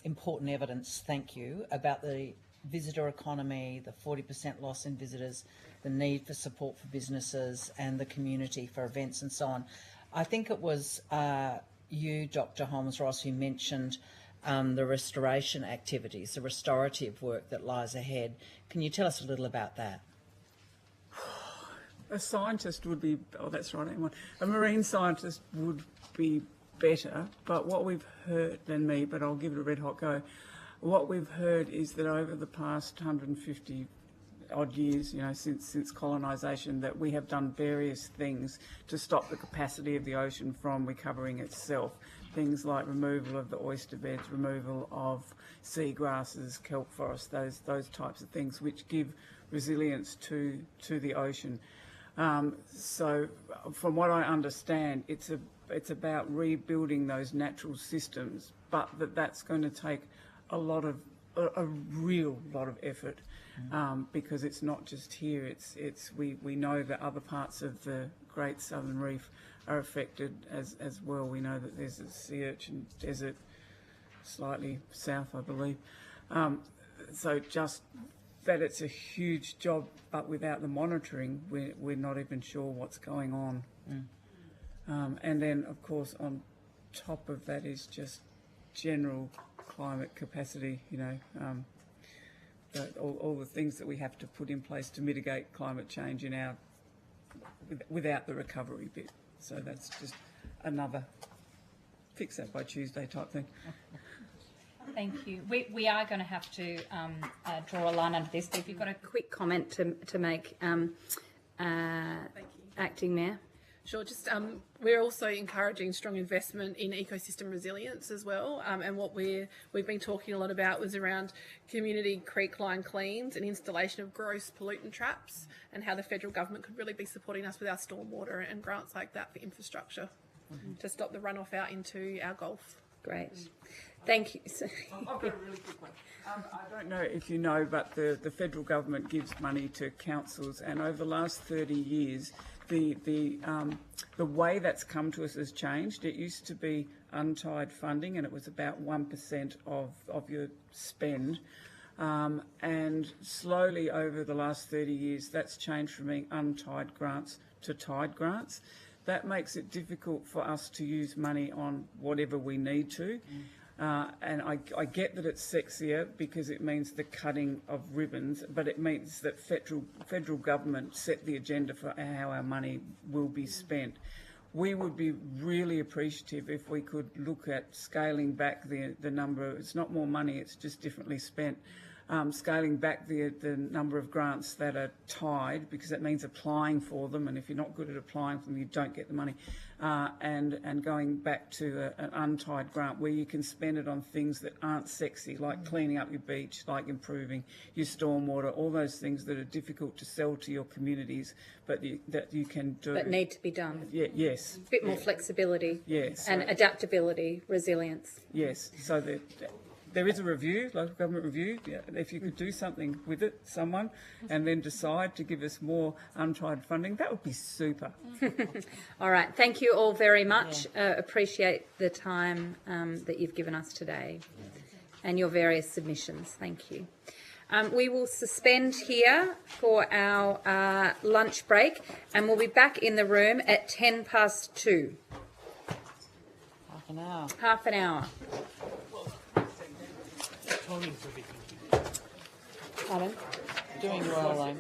S12: important evidence, thank you, about the visitor economy, the 40% loss in visitors, the need for support for businesses and the community for events and so on. I think it was you, Dr. Holmes-Ross, who mentioned the restoration activities, the restorative work that lies ahead. Can you tell us a little about that?
S16: A scientist would be, that's right, a marine scientist would be better, but what we've heard, than me, but I'll give it a red hot go, what we've heard is that over the past 150 odd years, since colonisation, that we have done various things to stop the capacity of the ocean from recovering itself. Things like removal of the oyster beds, removal of seagrasses, kelp forests, those types of things which give resilience to the ocean. So from what I understand, it's about rebuilding those natural systems, but that's going to take a real lot of effort, because it's not just here. We know that other parts of the Great Southern Reef are affected as well. We know that there's a sea urchin desert slightly south, I believe. So just that it's a huge job, but without the monitoring, we're not even sure what's going on. And then, of course, on top of that is just general climate capacity, all the things that we have to put in place to mitigate climate change without the recovery bit. So that's just another fix that by Tuesday type thing.
S1: Thank you. We are going to have to draw a line under this, but if you've got a quick comment to make, Acting Mayor.
S9: Sure. Just we're also encouraging strong investment in ecosystem resilience as well. And what we've been talking a lot about was around community creek line cleans and installation of gross pollutant traps, and how the federal government could really be supporting us with our stormwater and grants like that for infrastructure to stop the runoff out into our Gulf.
S1: Great. Thank you.
S16: I've got a really quick one. I don't know if you know, but the federal government gives money to councils, and over the last 30 years, the way that's come to us has changed. It used to be untied funding, and it was about 1% of your spend. And slowly over the last 30 years, that's changed from being untied grants to tied grants. That makes it difficult for us to use money on whatever we need to. And I get that it's sexier because it means the cutting of ribbons, but it means that federal government set the agenda for how our money will be spent. We would be really appreciative if we could look at scaling back the number. It's not more money, it's just differently spent. Scaling back the number of grants that are tied, because that means applying for them, and if you're not good at applying for them, you don't get the money. And going back to an untied grant where you can spend it on things that aren't sexy, like cleaning up your beach, like improving your stormwater, all those things that are difficult to sell to your communities, but that you can do.
S1: But need to be done.
S16: Yeah, yes.
S1: A bit more flexibility.
S16: Yes.
S1: And adaptability, resilience.
S16: Yes. So there is a review, local government review. Yeah, if you could do something with it, someone, and then decide to give us more untied funding, that would be super.
S1: All right. Thank you all very much. Appreciate the time that you've given us today and your various submissions. Thank you. We will suspend here for our lunch break, and we'll be back in the room at 2:10.
S12: Half an hour.
S1: Half an hour. Pardon?
S12: Doing well, though.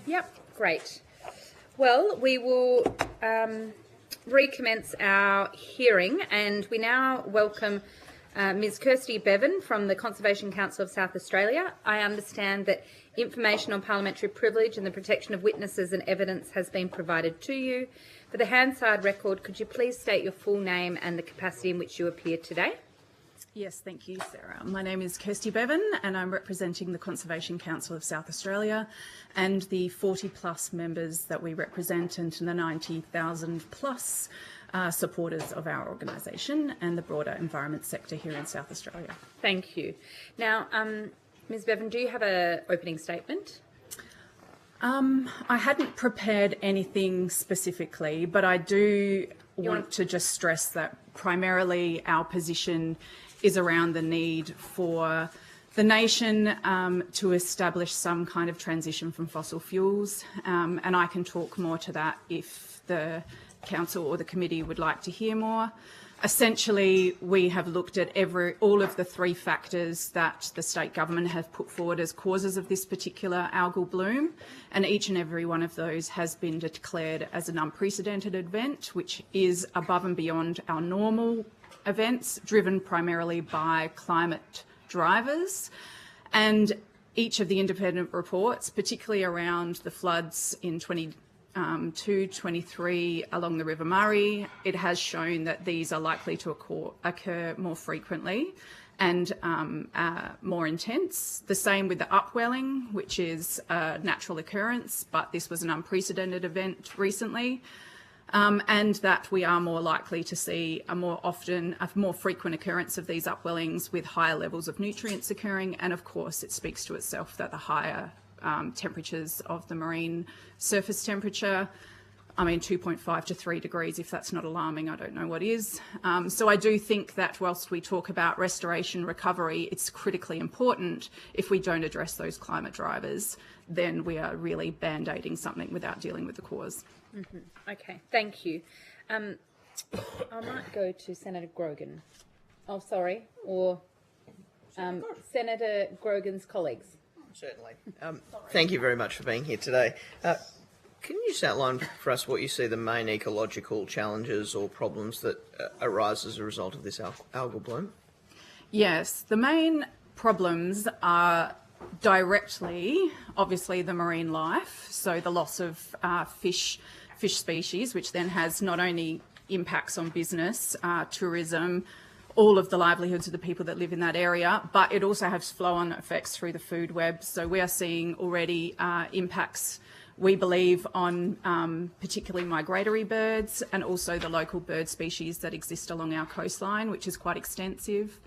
S1: Yep, great. Well, we will recommence our hearing, and we now welcome Ms. Kirsty Bevan from the Conservation Council of South Australia. I understand that information on parliamentary privilege and the protection of witnesses and evidence has been provided to you. For the Hansard record, could you please state your full name and the capacity in which you appear today?
S13: Yes, thank you, Sarah. My name is Kirsty Bevan and I'm representing the Conservation Council of South Australia and the 40+ members that we represent and the 90,000+ supporters of our organisation and the broader environment sector here in South Australia.
S1: Thank you. Now, Ms. Bevan, do you have an opening statement?
S13: I hadn't prepared anything specifically, but I do want to just stress that primarily our position is around the need for the nation to establish some kind of transition from fossil fuels, and I can talk more to that if the council or the committee would like to hear more. Essentially, we have looked at all of the 3 factors that the state government have put forward as causes of this particular algal bloom, and each and every one of those has been declared as an unprecedented event, which is above and beyond our normal events, driven primarily by climate drivers. And each of the independent reports, particularly around the floods in 2022-23 along the River Murray, it has shown that these are likely to occur more frequently and more intense. The same with the upwelling, which is a natural occurrence, but this was an unprecedented event recently. And that we are more likely to see a more frequent occurrence of these upwellings with higher levels of nutrients occurring. And of course, it speaks to itself that the higher temperatures of the marine surface temperature, 2.5 to 3 degrees, if that's not alarming, I don't know what is. So I do think that whilst we talk about restoration recovery, it's critically important. If we don't address those climate drivers, then we are really band-aiding something without dealing with the cause.
S1: Mm-hmm. Okay, thank you. I might go to Senator Grogan. Oh, sorry, or Senator Grogan's colleagues.
S14: Certainly. Thank you very much for being here today. Can you just outline for us what you see the main ecological challenges or problems that arise as a result of this algal bloom?
S13: Yes, the main problems are directly, obviously, the marine life, so the loss of fish species, which then has not only impacts on business, tourism, all of the livelihoods of the people that live in that area, but it also has flow-on effects through the food web. So we are seeing already impacts, we believe, on particularly migratory birds and also the local bird species that exist along our coastline, which is quite extensive.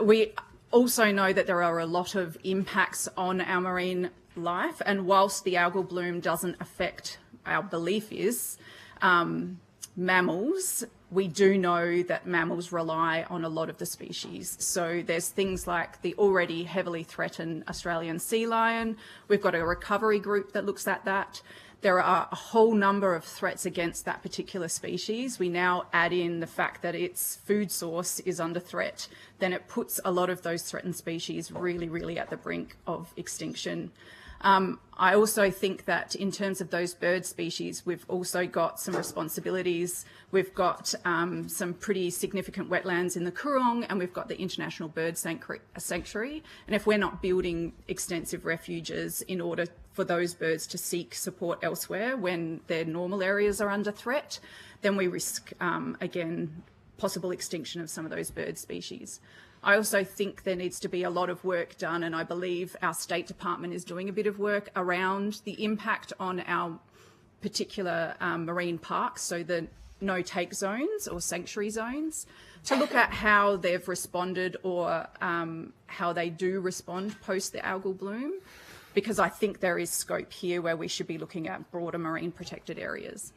S13: We also know that there are a lot of impacts on our marine life, and whilst the algal bloom doesn't affect, our belief is, mammals, we do know that mammals rely on a lot of the species. So there's things like the already heavily threatened Australian sea lion. We've got a recovery group that looks at that. There are a whole number of threats against that particular species. We now add in the fact that its food source is under threat. Then it puts a lot of those threatened species really, really at the brink of extinction. I also think that in terms of those bird species, we've also got some responsibilities. We've got some pretty significant wetlands in the Coorong, and we've got the International Bird Sanctuary. And if we're not building extensive refuges in order for those birds to seek support elsewhere when their normal areas are under threat, then we risk, again, possible extinction of some of those bird species. I also think there needs to be a lot of work done, and I believe our State Department is doing a bit of work around the impact on our particular marine parks, so the no-take zones or sanctuary zones, to look at how they've responded or how they do respond post the algal bloom, because I think there is scope here where we should be looking at broader marine protected areas.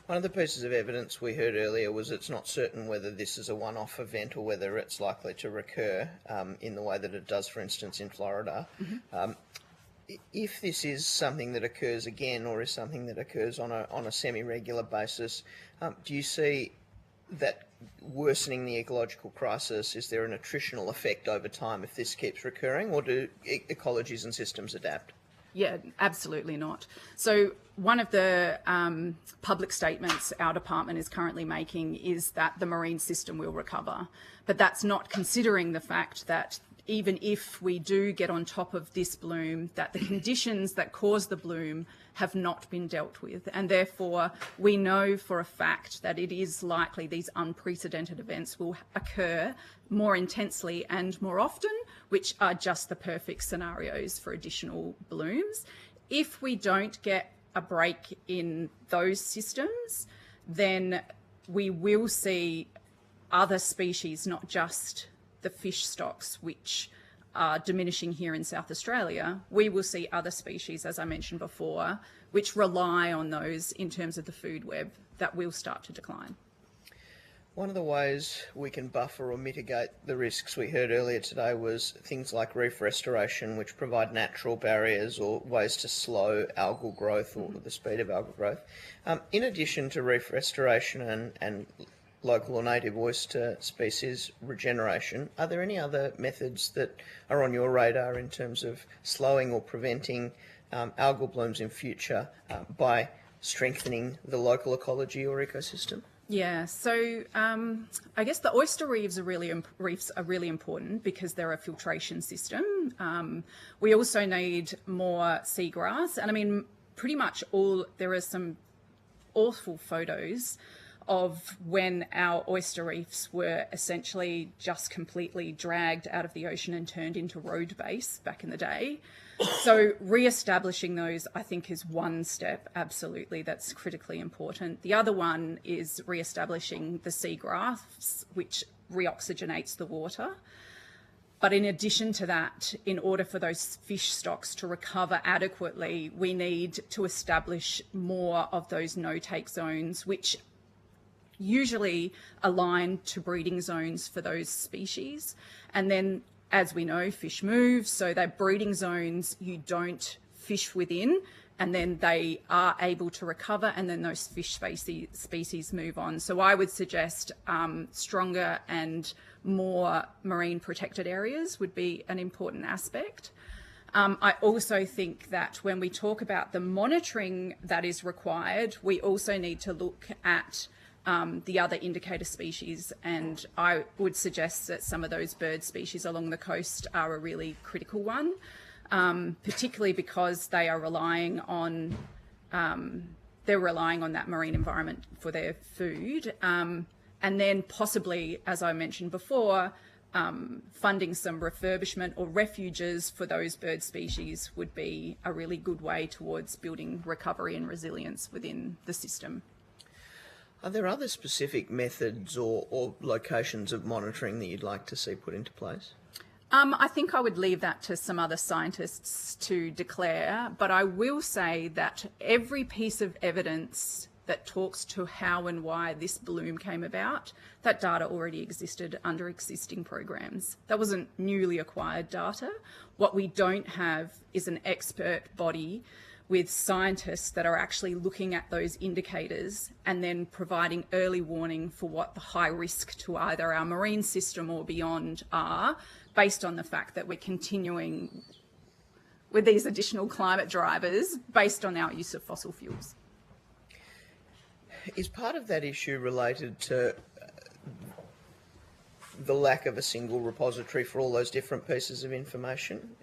S14: One of the pieces of evidence we heard earlier was it's not certain whether this is a one-off event or whether it's likely to recur in the way that it does, for instance, in Florida. Mm-hmm. If this is something that occurs again or is something that occurs on a semi-regular basis, do you see that worsening the ecological crisis? Is there an attritional effect over time if this keeps recurring, or do ecologies and systems adapt?
S13: Yeah, absolutely not. So one of the public statements our department is currently making is that the marine system will recover. But that's not considering the fact that even if we do get on top of this bloom, that the conditions that cause the bloom have not been dealt with. And therefore, we know for a fact that it is likely these unprecedented events will occur more intensely and more often, which are just the perfect scenarios for additional blooms. If we don't get a break in those systems, then we will see other species, not just the fish stocks, which are diminishing here in South Australia. We will see other species, as I mentioned before, which rely on those in terms of the food web, that will start to decline.
S14: One of the ways we can buffer or mitigate the risks we heard earlier today was things like reef restoration, which provide natural barriers or ways to slow algal growth or the speed of algal growth. In addition to reef restoration and local or native oyster species regeneration, are there any other methods that are on your radar in terms of slowing or preventing algal blooms in future by strengthening the local ecology or ecosystem?
S13: Yeah, so I guess the oyster reefs are really important because they're a filtration system. We also need more seagrass, and I mean pretty much there are some awful photos of when our oyster reefs were essentially just completely dragged out of the ocean and turned into road base back in the day. So re-establishing those, I think, is one step, absolutely, that's critically important. The other one is re-establishing the seagrass, which reoxygenates the water. But in addition to that, in order for those fish stocks to recover adequately, we need to establish more of those no-take zones, which usually aligned to breeding zones for those species. And then, as we know, fish move, so they're breeding zones you don't fish within, and then they are able to recover, and then those fish species move on. So I would suggest stronger and more marine protected areas would be an important aspect. I also think that when we talk about the monitoring that is required, we also need to look at the other indicator species, and I would suggest that some of those bird species along the coast are a really critical one, particularly because they are relying on that marine environment for their food, and then possibly, as I mentioned before, funding some refurbishment or refuges for those bird species would be a really good way towards building recovery and resilience within the system.
S14: Are there other specific methods or locations of monitoring that you'd like to see put into place?
S13: I think I would leave that to some other scientists to declare, but I will say that every piece of evidence that talks to how and why this bloom came about, that data already existed under existing programs. That wasn't newly acquired data. What we don't have is an expert body with scientists that are actually looking at those indicators and then providing early warning for what the high risk to either our marine system or beyond are, based on the fact that we're continuing with these additional climate drivers based on our use of fossil fuels.
S14: Is part of that issue related to the lack of a single repository for all those different pieces of information?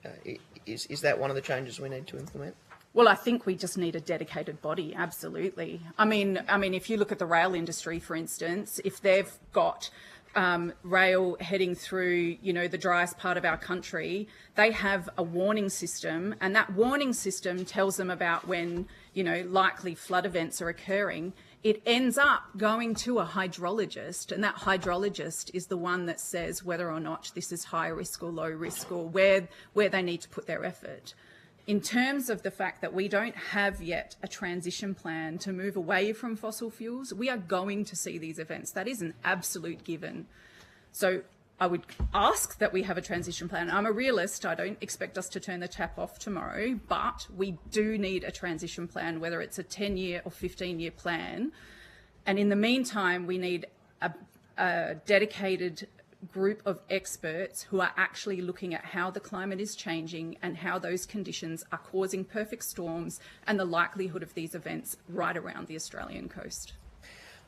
S14: Is that one of the changes we need to implement?
S13: Well, I think we just need a dedicated body, absolutely. I mean, if you look at the rail industry, for instance, if they've got rail heading through, the driest part of our country, they have a warning system, and that warning system tells them about when, likely flood events are occurring. It ends up going to a hydrologist, and that hydrologist is the one that says whether or not this is high risk or low risk, or where they need to put their effort. In terms of the fact that we don't have yet a transition plan to move away from fossil fuels, we are going to see these events. That is an absolute given. So I would ask that we have a transition plan. I'm a realist. I don't expect us to turn the tap off tomorrow, but we do need a transition plan, whether it's a 10-year or 15-year plan. And in the meantime, we need a dedicated group of experts who are actually looking at how the climate is changing and how those conditions are causing perfect storms and the likelihood of these events right around the Australian coast.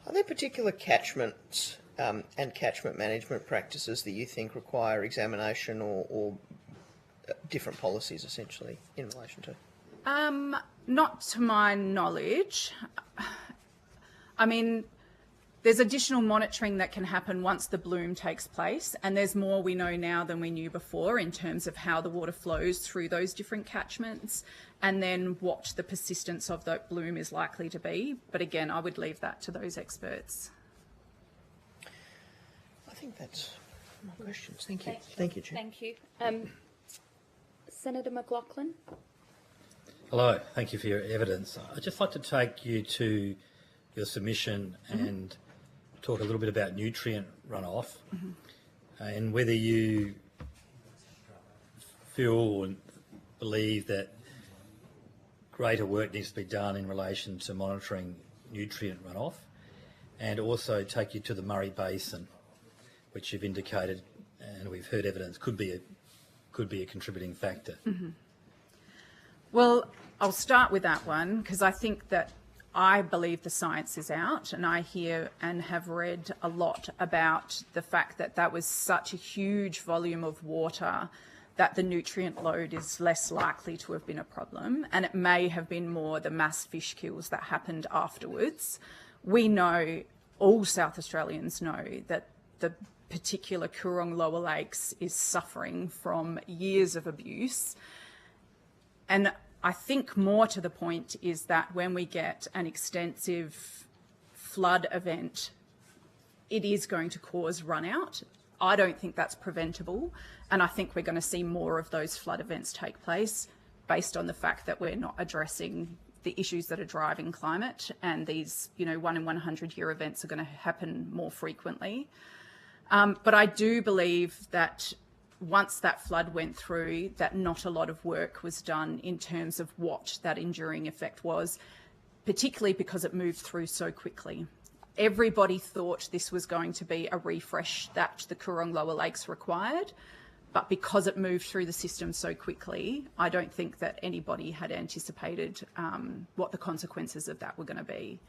S14: Are there particular catchments and catchment management practices that you think require examination or different policies essentially in relation to?
S13: Not to my knowledge. I mean, there's additional monitoring that can happen once the bloom takes place, and there's more we know now than we knew before in terms of how the water flows through those different catchments and then what the persistence of that bloom is likely to be. But again, I would leave that to those experts.
S14: I think that's my questions. Thank you. Thank you, Chair.
S1: Thank you. Senator McLaughlin.
S15: Hello, thank you for your evidence. I'd just like to take you to your submission and talk a little bit about nutrient runoff and whether you feel and believe that greater work needs to be done in relation to monitoring nutrient runoff, and also take you to the Murray Basin, which you've indicated and we've heard evidence could be a contributing factor.
S13: Well, I'll start with that one because I think that I believe the science is out, and I hear and have read a lot about the fact that that was such a huge volume of water that the nutrient load is less likely to have been a problem, and it may have been more the mass fish kills that happened afterwards. We know, all South Australians know, that the particular Coorong Lower Lakes is suffering from years of abuse. And I think more to the point is that when we get an extensive flood event, it is going to cause run out. I don't think that's preventable, and I think we're going to see more of those flood events take place based on the fact that we're not addressing the issues that are driving climate, and these, 1 in 100 year events are going to happen more frequently. But I do believe that once that flood went through, that not a lot of work was done in terms of what that enduring effect was, particularly because it moved through so quickly. Everybody thought this was going to be a refresh that the Coorong Lower Lakes required, but because it moved through the system so quickly, I don't think that anybody had anticipated what the consequences of that were going to be.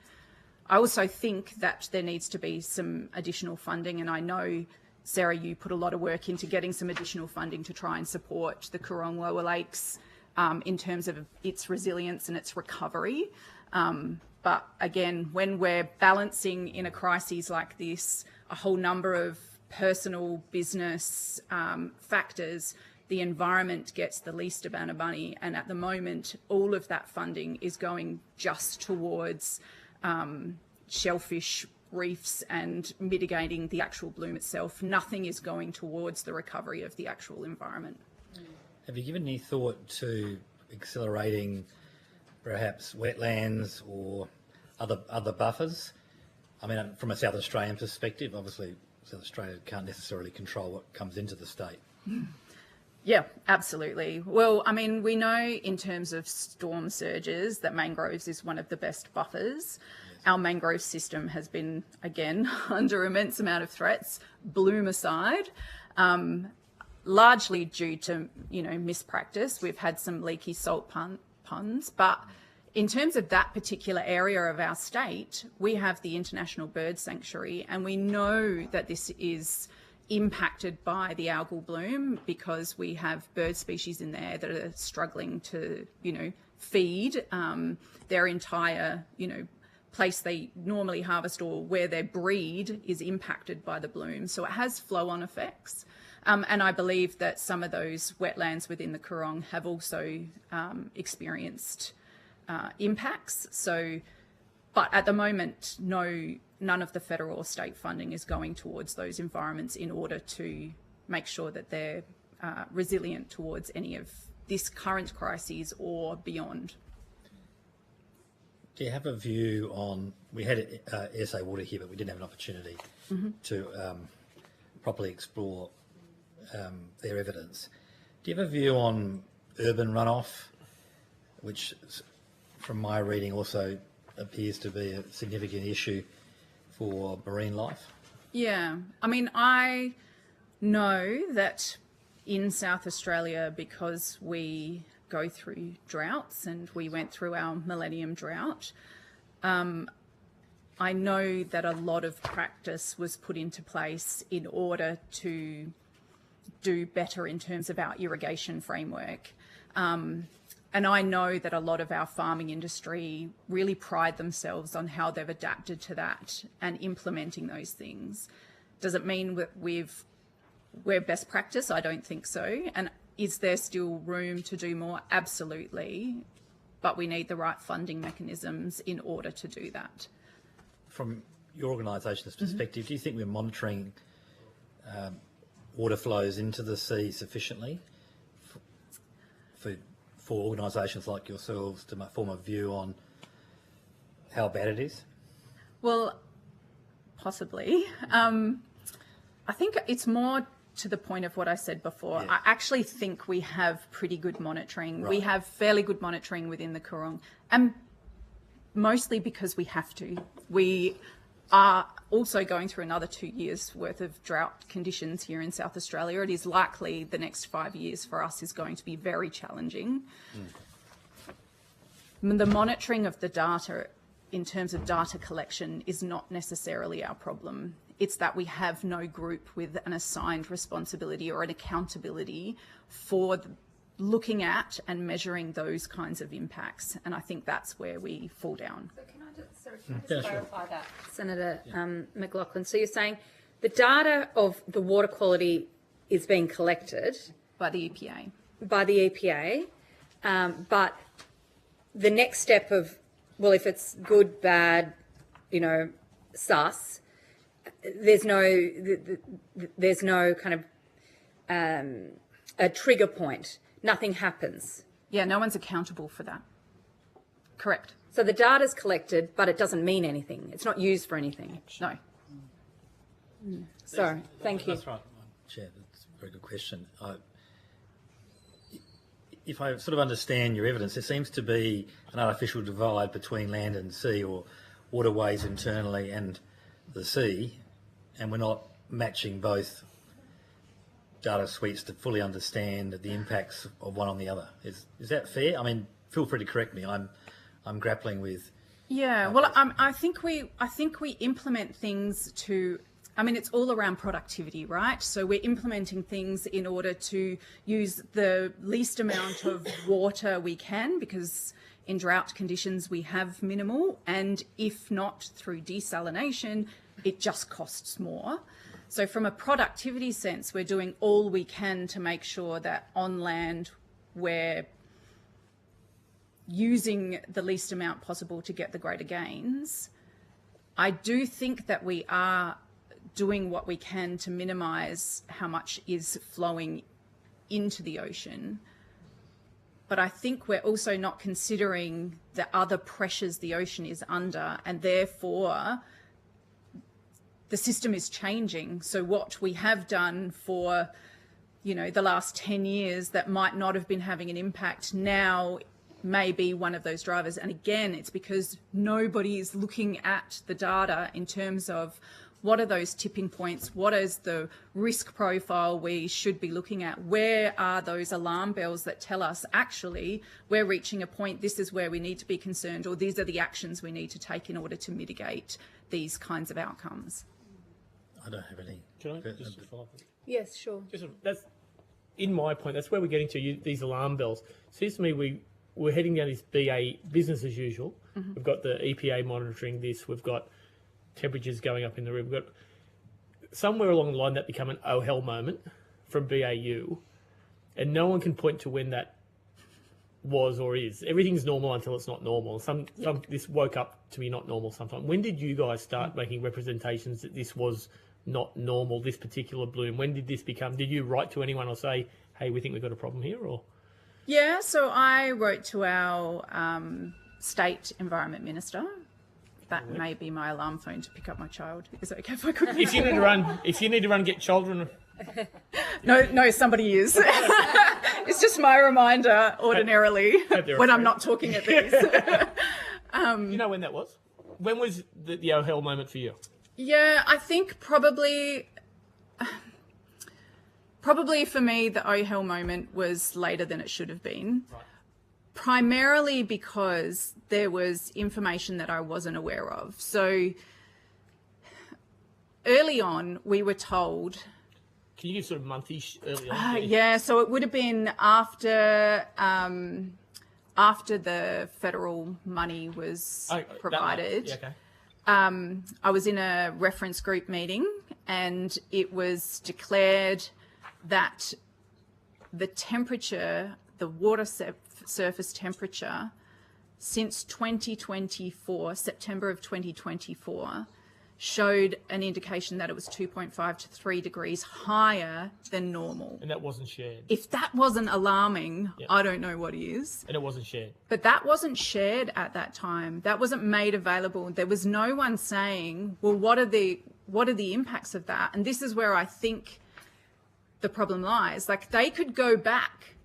S13: I also think that there needs to be some additional funding, and I know, Sarah, you put a lot of work into getting some additional funding to try and support the Coorong Lower Lakes in terms of its resilience and its recovery. But again, when we're balancing in a crisis like this a whole number of personal, business factors, the environment gets the least amount of money. And at the moment, all of that funding is going just towards shellfish reefs and mitigating the actual bloom itself. Nothing is going towards the recovery of the actual environment.
S15: Have you given any thought to accelerating perhaps wetlands or other buffers? I mean, from a South Australian perspective, obviously South Australia can't necessarily control what comes into the state.
S13: Yeah, absolutely. Well, I mean, we know in terms of storm surges that mangroves is one of the best buffers. Our mangrove system has been, again, under immense amount of threats, bloom aside, largely due to, mispractice. We've had some leaky salt ponds, but in terms of that particular area of our state, we have the International Bird Sanctuary, and we know that this is impacted by the algal bloom because we have bird species in there that are struggling to, feed their entire, place they normally harvest or where they breed is impacted by the bloom. So it has flow-on effects. And I believe that some of those wetlands within the Coorong have also experienced impacts. So, but at the moment, none of the federal or state funding is going towards those environments in order to make sure that they're resilient towards any of this current crises or beyond.
S15: Do you have a view on, we had SA Water here, but we didn't have an opportunity to properly explore their evidence. Do you have a view on urban runoff, which from my reading also appears to be a significant issue for marine life?
S13: Yeah, I mean, I know that in South Australia, because we go through droughts and we went through our millennium drought, I know that a lot of practice was put into place in order to do better in terms of our irrigation framework. And I know that a lot of our farming industry really pride themselves on how they've adapted to that and implementing those things. Does it mean that we're best practice? I don't think so. And is there still room to do more? Absolutely. But we need the right funding mechanisms in order to do that.
S15: From your organisation's perspective, do you think we're monitoring water flows into the sea sufficiently for organisations like yourselves to form a view on how bad it is?
S13: Well, possibly. I think it's more to the point of what I said before.
S15: Yeah.
S13: I actually think we have pretty good monitoring.
S15: Right.
S13: We have fairly good monitoring within the Coorong, and mostly because we have to. We are also going through another 2 years worth of drought conditions here in South Australia. It is likely the next 5 years for us is going to be very challenging. The monitoring of the data in terms of data collection is not necessarily our problem. It's that we have no group with an assigned responsibility or an accountability for looking at and measuring those kinds of impacts. And I think that's where we fall down.
S1: So can I just clarify that, Senator McLaughlin? So you're saying the data of the water quality is being collected
S13: by the EPA.
S1: By the EPA, but the next step of, well, if it's good, bad, sus, there's no kind of a trigger point. Nothing happens.
S13: Yeah, no one's accountable for that. Correct.
S1: So the data's collected, but it doesn't mean anything. It's not used for anything.
S13: No.
S1: Sorry. Thank you.
S15: That's right, Chair. That's a very good question. If I sort of understand your evidence, there seems to be an artificial divide between land and sea, or waterways internally and the sea, and we're not matching both data suites to fully understand the impacts of one on the other. Is that fair? I mean, feel free to correct me. I'm grappling with.
S13: Yeah, well, I think we implement things to. I mean, it's all around productivity, right? So we're implementing things in order to use the least amount of water we can, because in drought conditions we have minimal, and if not through desalination, it just costs more. So from a productivity sense, we're doing all we can to make sure that on land we're using the least amount possible to get the greater gains. I do think that we are doing what we can to minimise how much is flowing into the ocean. But I think we're also not considering the other pressures the ocean is under, and therefore the system is changing. So what we have done for, the last 10 years that might not have been having an impact now may be one of those drivers. And again, it's because nobody is looking at the data in terms of what are those tipping points? What is the risk profile we should be looking at? Where are those alarm bells that tell us, actually, we're reaching a point, this is where we need to be concerned, or these are the actions we need to take in order to mitigate these kinds of outcomes?
S15: I don't have any.
S3: Can I just follow up?
S1: Yes, sure.
S3: That's in my point. That's where we're getting to. These alarm bells. Seems to me we're heading down this BA business as usual.
S13: Mm-hmm.
S3: We've got the EPA monitoring this. We've got temperatures going up in the river. We've got somewhere along the line that become an oh hell moment from BAU, and no one can point to when that was or is. Everything's normal until it's not normal. This woke up to be not normal sometime. When did you guys start making representations that this was not normal, this particular bloom? When did this become? Did you write to anyone or say, hey, we think we've got a problem here? Or
S13: Yeah, so I wrote to our State Environment Minister. That may be my alarm phone to pick up my child. Is it okay if I could?
S3: If you need to run, get children.
S13: No, somebody is. It's just my reminder ordinarily when I'm not talking at these.
S3: You know when that was? When was the oh hell moment for you?
S13: Yeah, I think probably Probably for me, the OHEL moment was later than it should have been.
S3: Right.
S13: Primarily because there was information that I wasn't aware of. So early on, we were told.
S3: Can you give sort of monthish early on?
S13: Yeah, so it would have been after the federal money was provided.
S3: Yeah, okay.
S13: I was in a reference group meeting, and it was declared that the temperature, the water surface temperature, since 2024, September of 2024, showed an indication that it was 2.5 to 3 degrees higher than normal.
S3: And that wasn't shared.
S13: If that wasn't alarming,
S3: Yep.
S13: I don't know what is.
S3: And it wasn't shared.
S13: But that wasn't shared at that time. That wasn't made available. There was no one saying, well, what are the impacts of that? And this is where I think the problem lies. Like, they could go back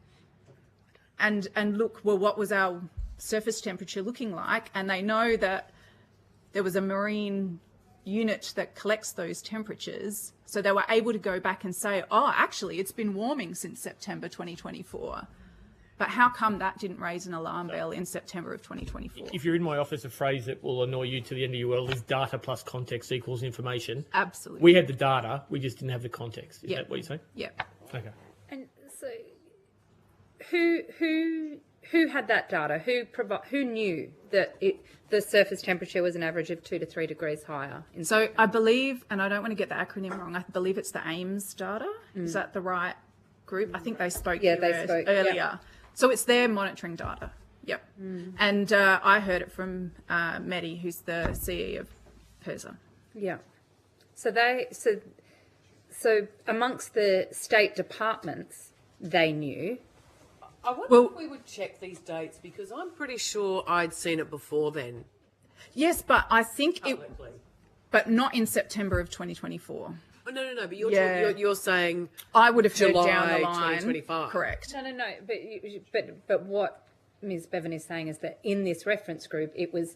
S13: and look, well, what was our surface temperature looking like? And they know that there was a marine unit that collects those temperatures. So they were able to go back and say, oh, actually, it's been warming since September 2024. But how come that didn't raise an alarm bell in September of 2024?
S3: If you're in my office, a phrase that will annoy you to the end of your world is data plus context equals information.
S13: Absolutely.
S3: We had the data, we just didn't have the context. Is that what you're saying?
S13: Yeah.
S3: Okay.
S1: And so, who had that data? Who knew that the surface temperature was an average of 2 to 3 degrees higher?
S13: So I believe, and I don't want to get the acronym wrong, I believe it's the AIMS data. Is that the right group? I think they spoke earlier.
S1: Yeah.
S13: So it's their monitoring data. Yep. And I heard it from Medi, who's the CE of PIRSA.
S1: Yeah. So amongst the state departments, they knew.
S7: I wonder if we would check these dates, because I'm pretty sure I'd seen it before then.
S13: Yes, but I think but not in September of 2024.
S7: Oh, no, but you're saying
S13: I would have heard
S7: July
S13: down the line.
S7: 2025.
S13: Correct.
S1: No. But what Ms. Bevan is saying is that in this reference group, it was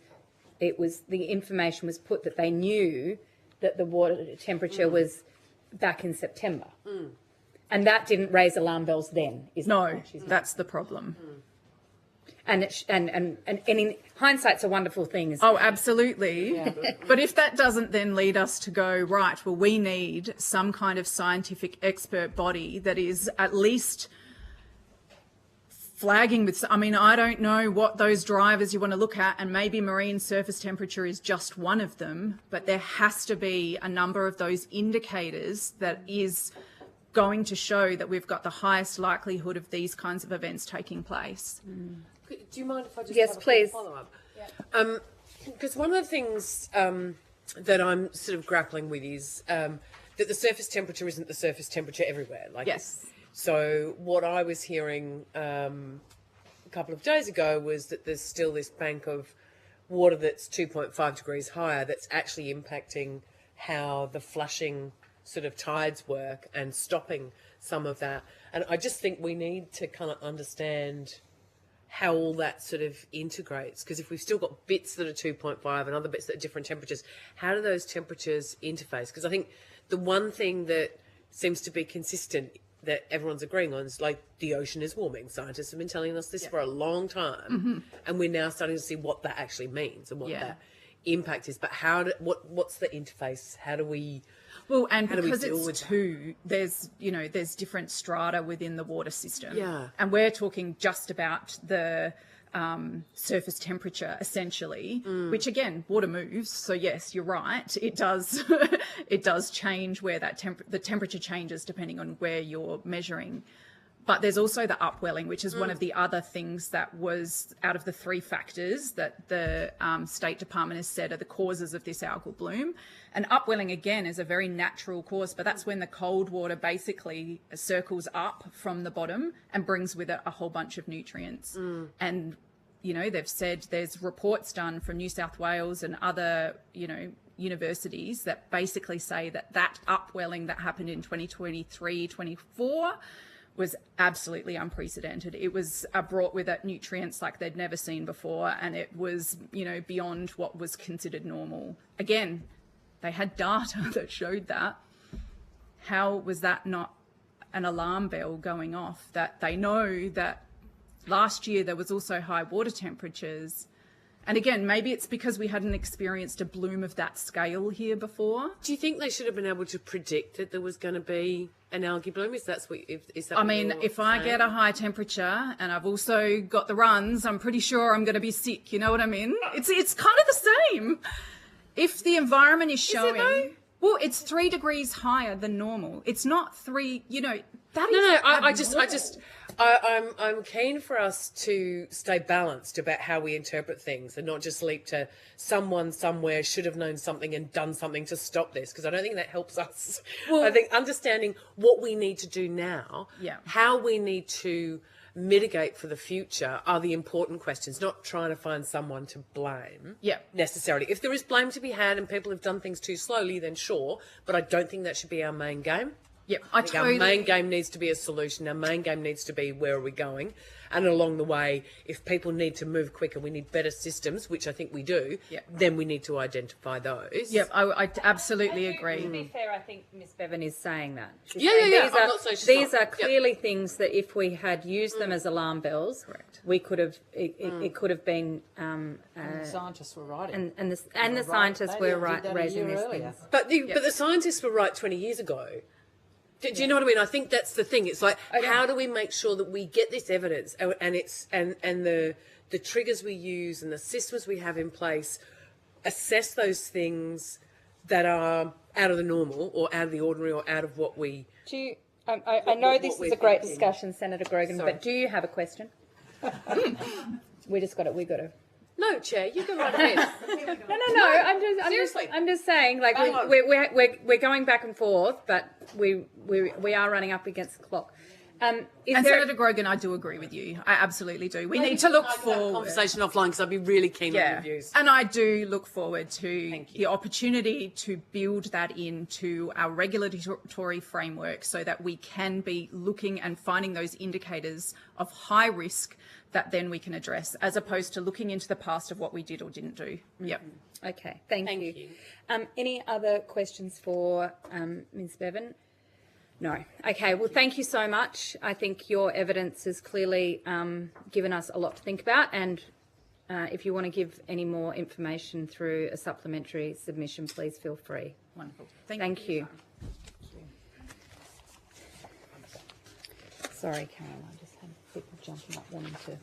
S1: the information was put that they knew that the water temperature was back in September. And that didn't raise alarm bells then, is
S13: No, that's the problem.
S1: And in hindsight's a wonderful thing. Isn't
S13: Oh,
S1: it?
S13: absolutely. But if that doesn't then lead us to go, right, well, we need some kind of scientific expert body that is at least flagging with, I mean, I don't know what those drivers you want to look at, and maybe marine surface temperature is just one of them, but there has to be a number of those indicators that is going to show that we've got the highest likelihood of these kinds of events taking place.
S7: Do you mind if I just
S1: Yes,
S7: have a
S1: please.
S7: follow-up? Because one of the things that I'm sort of grappling with is that the surface temperature isn't the surface temperature everywhere. Like,
S13: yes.
S7: So what I was hearing a couple of days ago was that there's still this bank of water that's 2.5 degrees higher that's actually impacting how the flushing sort of tides work and stopping some of that. And I just think we need to kind of understand how all that sort of integrates, because if we've still got bits that are 2.5 and other bits that are different temperatures, how do those temperatures interface? Because I think the one thing that seems to be consistent that everyone's agreeing on is, like, the ocean is warming. Scientists have been telling us this for a long time, and we're now starting to see what that actually means and what that impact is. But what's the interface? How do we...
S13: Well, and
S7: how do we
S13: because
S7: deal with
S13: it's two, there's different strata within the water system.
S7: Yeah.
S13: And we're talking just about the surface temperature, essentially, which again, water moves. So yes, you're right. It does, it does change where that the temperature changes depending on where you're measuring. But there's also the upwelling, which is one of the other things that was out of the three factors that the State Department has said are the causes of this algal bloom. And upwelling, again, is a very natural cause, but that's when the cold water basically circles up from the bottom and brings with it a whole bunch of nutrients. And, they've said there's reports done from New South Wales and other, universities that basically say that upwelling that happened in 2023, 24 was absolutely unprecedented. It was brought with it nutrients like they'd never seen before, and it was, beyond what was considered normal. Again, they had data that showed that. How was that not an alarm bell going off, that they know that last year there was also high water temperatures. And again, maybe it's because we hadn't experienced a bloom of that scale here before.
S7: Do you think they should have been able to predict that there was going to be an algae bloom? Is that what
S13: I mean, if I get a high temperature and I've also got the runs, I'm pretty sure I'm going to be sick. You know what I mean? It's kind of the same. If the environment is showing, well, it's 3 degrees higher than normal. It's not 3. You know, that is.
S7: I'm keen for us to stay balanced about how we interpret things and not just leap to someone somewhere should have known something and done something to stop this, because I don't think that helps us.
S13: Well,
S7: I think understanding what we need to do now, how we need to mitigate for the future are the important questions, not trying to find someone to blame necessarily. If there is blame to be had and people have done things too slowly, then sure, but I don't think that should be our main game. I think our main game needs to be a solution. Our main game needs to be where are we going, and along the way, if people need to move quicker, we need better systems, which I think we do. Then we need to identify those.
S13: I absolutely agree.
S1: To be fair, I think Ms. Bevan is saying that.
S7: These
S1: are clearly things that if we had used them as alarm bells, we could have. It could have been.
S12: And the scientists were right.
S1: And the scientists were right raising these things.
S7: But the scientists were right 20 years ago. Do you know what I mean? I think that's the thing. It's like, how do we make sure that we get this evidence and the triggers we use and the systems we have in place, assess those things that are out of the normal or out of the ordinary or out of what we...
S1: I know this is a great discussion, Senator Grogan, but do you have a question? We got to...
S7: No, Chair, you go right ahead.
S1: No. I'm just saying, like we're going back and forth, but we are running up against the clock.
S13: Senator Grogan, I do agree with you. I absolutely do. We need to look forward.
S7: Conversation offline, because I'd be really keen on your views.
S13: And I do look forward to the opportunity to build that into our regulatory framework so that we can be looking and finding those indicators of high risk that then we can address, as opposed to looking into the past of what we did or didn't do.
S1: Okay, thank you. Any other questions for Ms. Bevan? No. Okay, well, thank you so much. I think your evidence has clearly given us a lot to think about, and if you want to give any more information through a supplementary submission, please feel free.
S13: Wonderful.
S1: Thank you. Sorry, Carol, I just had people jumping up wanting to...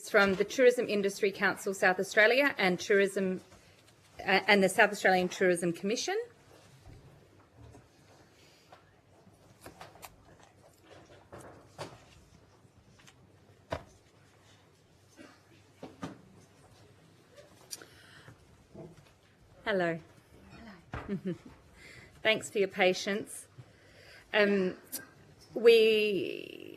S1: From the Tourism Industry Council South Australia and the South Australian Tourism Commission. Hello. Thanks for your patience. I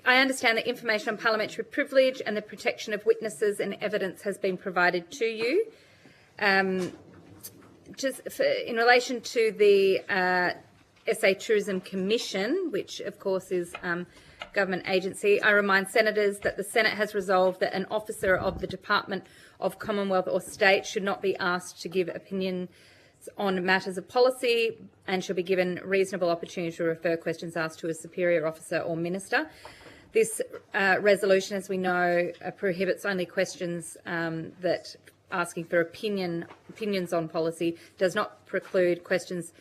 S1: understand that information on parliamentary privilege and the protection of witnesses and evidence has been provided to you. In relation to the SA Tourism Commission, which of course is government agency, I remind senators that the Senate has resolved that an officer of the Department of Commonwealth or State should not be asked to give opinions on matters of policy and shall be given reasonable opportunity to refer questions asked to a superior officer or minister. This resolution, as we know, prohibits only questions that asking for opinions on policy, does not preclude questions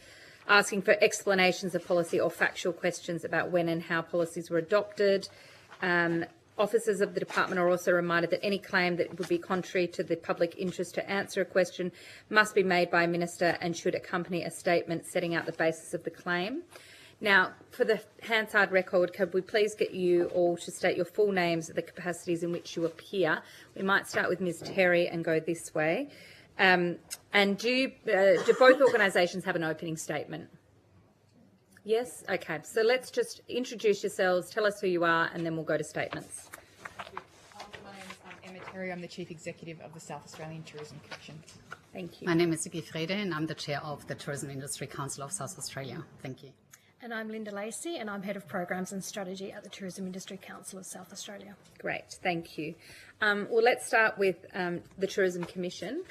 S1: asking for explanations of policy or factual questions about when and how policies were adopted. Officers of the department are also reminded that any claim that would be contrary to the public interest to answer a question must be made by a minister and should accompany a statement setting out the basis of the claim. Now, for the Hansard record, could we please get you all to state your full names, the capacities in which you appear? We might start with Ms. Terry and go this way. And do both organisations have an opening statement? Yes? Okay. So let's just introduce yourselves, tell us who you are, and then we'll go to statements.
S4: My name is Emma Terry. I'm the Chief Executive of the South Australian Tourism Commission.
S1: Thank you.
S17: My name is Vicky Frede, and I'm the Chair of the Tourism Industry Council of South Australia. Thank you.
S18: And I'm Linda Lacey, and I'm Head of Programs and Strategy at the Tourism Industry Council of South Australia.
S1: Great, thank you. Well, let's start with the Tourism Commission.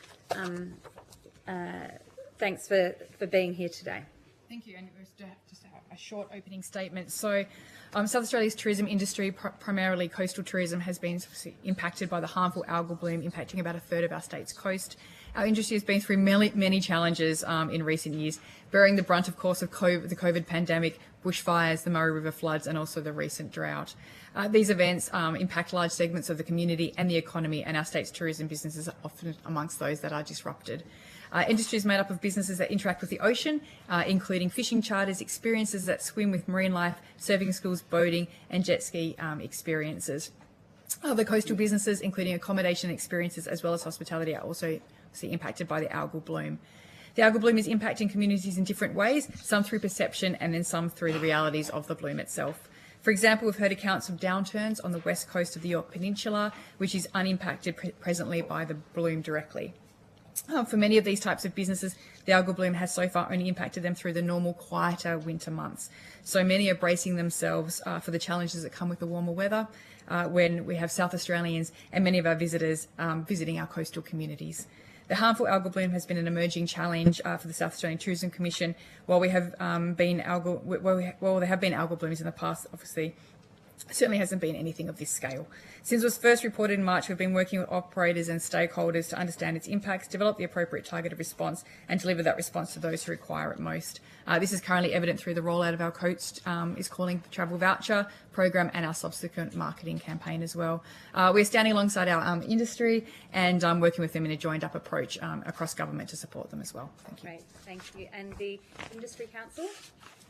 S1: thanks for being here today.
S4: Thank you. And it was just a short opening statement. So, South Australia's tourism industry, primarily coastal tourism, has been impacted by the harmful algal bloom, impacting about a third of our state's coast. Our industry has been through many challenges in recent years, bearing the brunt, of course, of the COVID pandemic, bushfires, the Murray River floods, and also the recent drought. These events impact large segments of the community and the economy, and our state's tourism businesses are often amongst those that are disrupted. Industry is made up of businesses that interact with the ocean, including fishing charters, experiences that swim with marine life, surfing schools, boating, and jet ski experiences. Other coastal businesses, including accommodation experiences as well as hospitality, are also impacted by the algal bloom. The algal bloom is impacting communities in different ways, some through perception and then some through the realities of the bloom itself. For example, we've heard accounts of downturns on the west coast of the Yorke Peninsula, which is unimpacted presently by the bloom directly. For many of these types of businesses, the algal bloom has so far only impacted them through the normal, quieter winter months. So many are bracing themselves for the challenges that come with the warmer weather when we have South Australians and many of our visitors visiting our coastal communities. The harmful algal bloom has been an emerging challenge for the South Australian Tourism Commission. While there have been algal blooms in the past, obviously, certainly hasn't been anything of this scale. Since it was first reported in March, we've been working with operators and stakeholders to understand its impacts, develop the appropriate targeted response, and deliver that response to those who require it most. This is currently evident through the rollout of our Coast is Calling Travel Voucher program and our subsequent marketing campaign as well. We're standing alongside our industry and working with them in a joined-up approach across government to support them as well. Thank you.
S1: Great, thank you. And the Industry Council?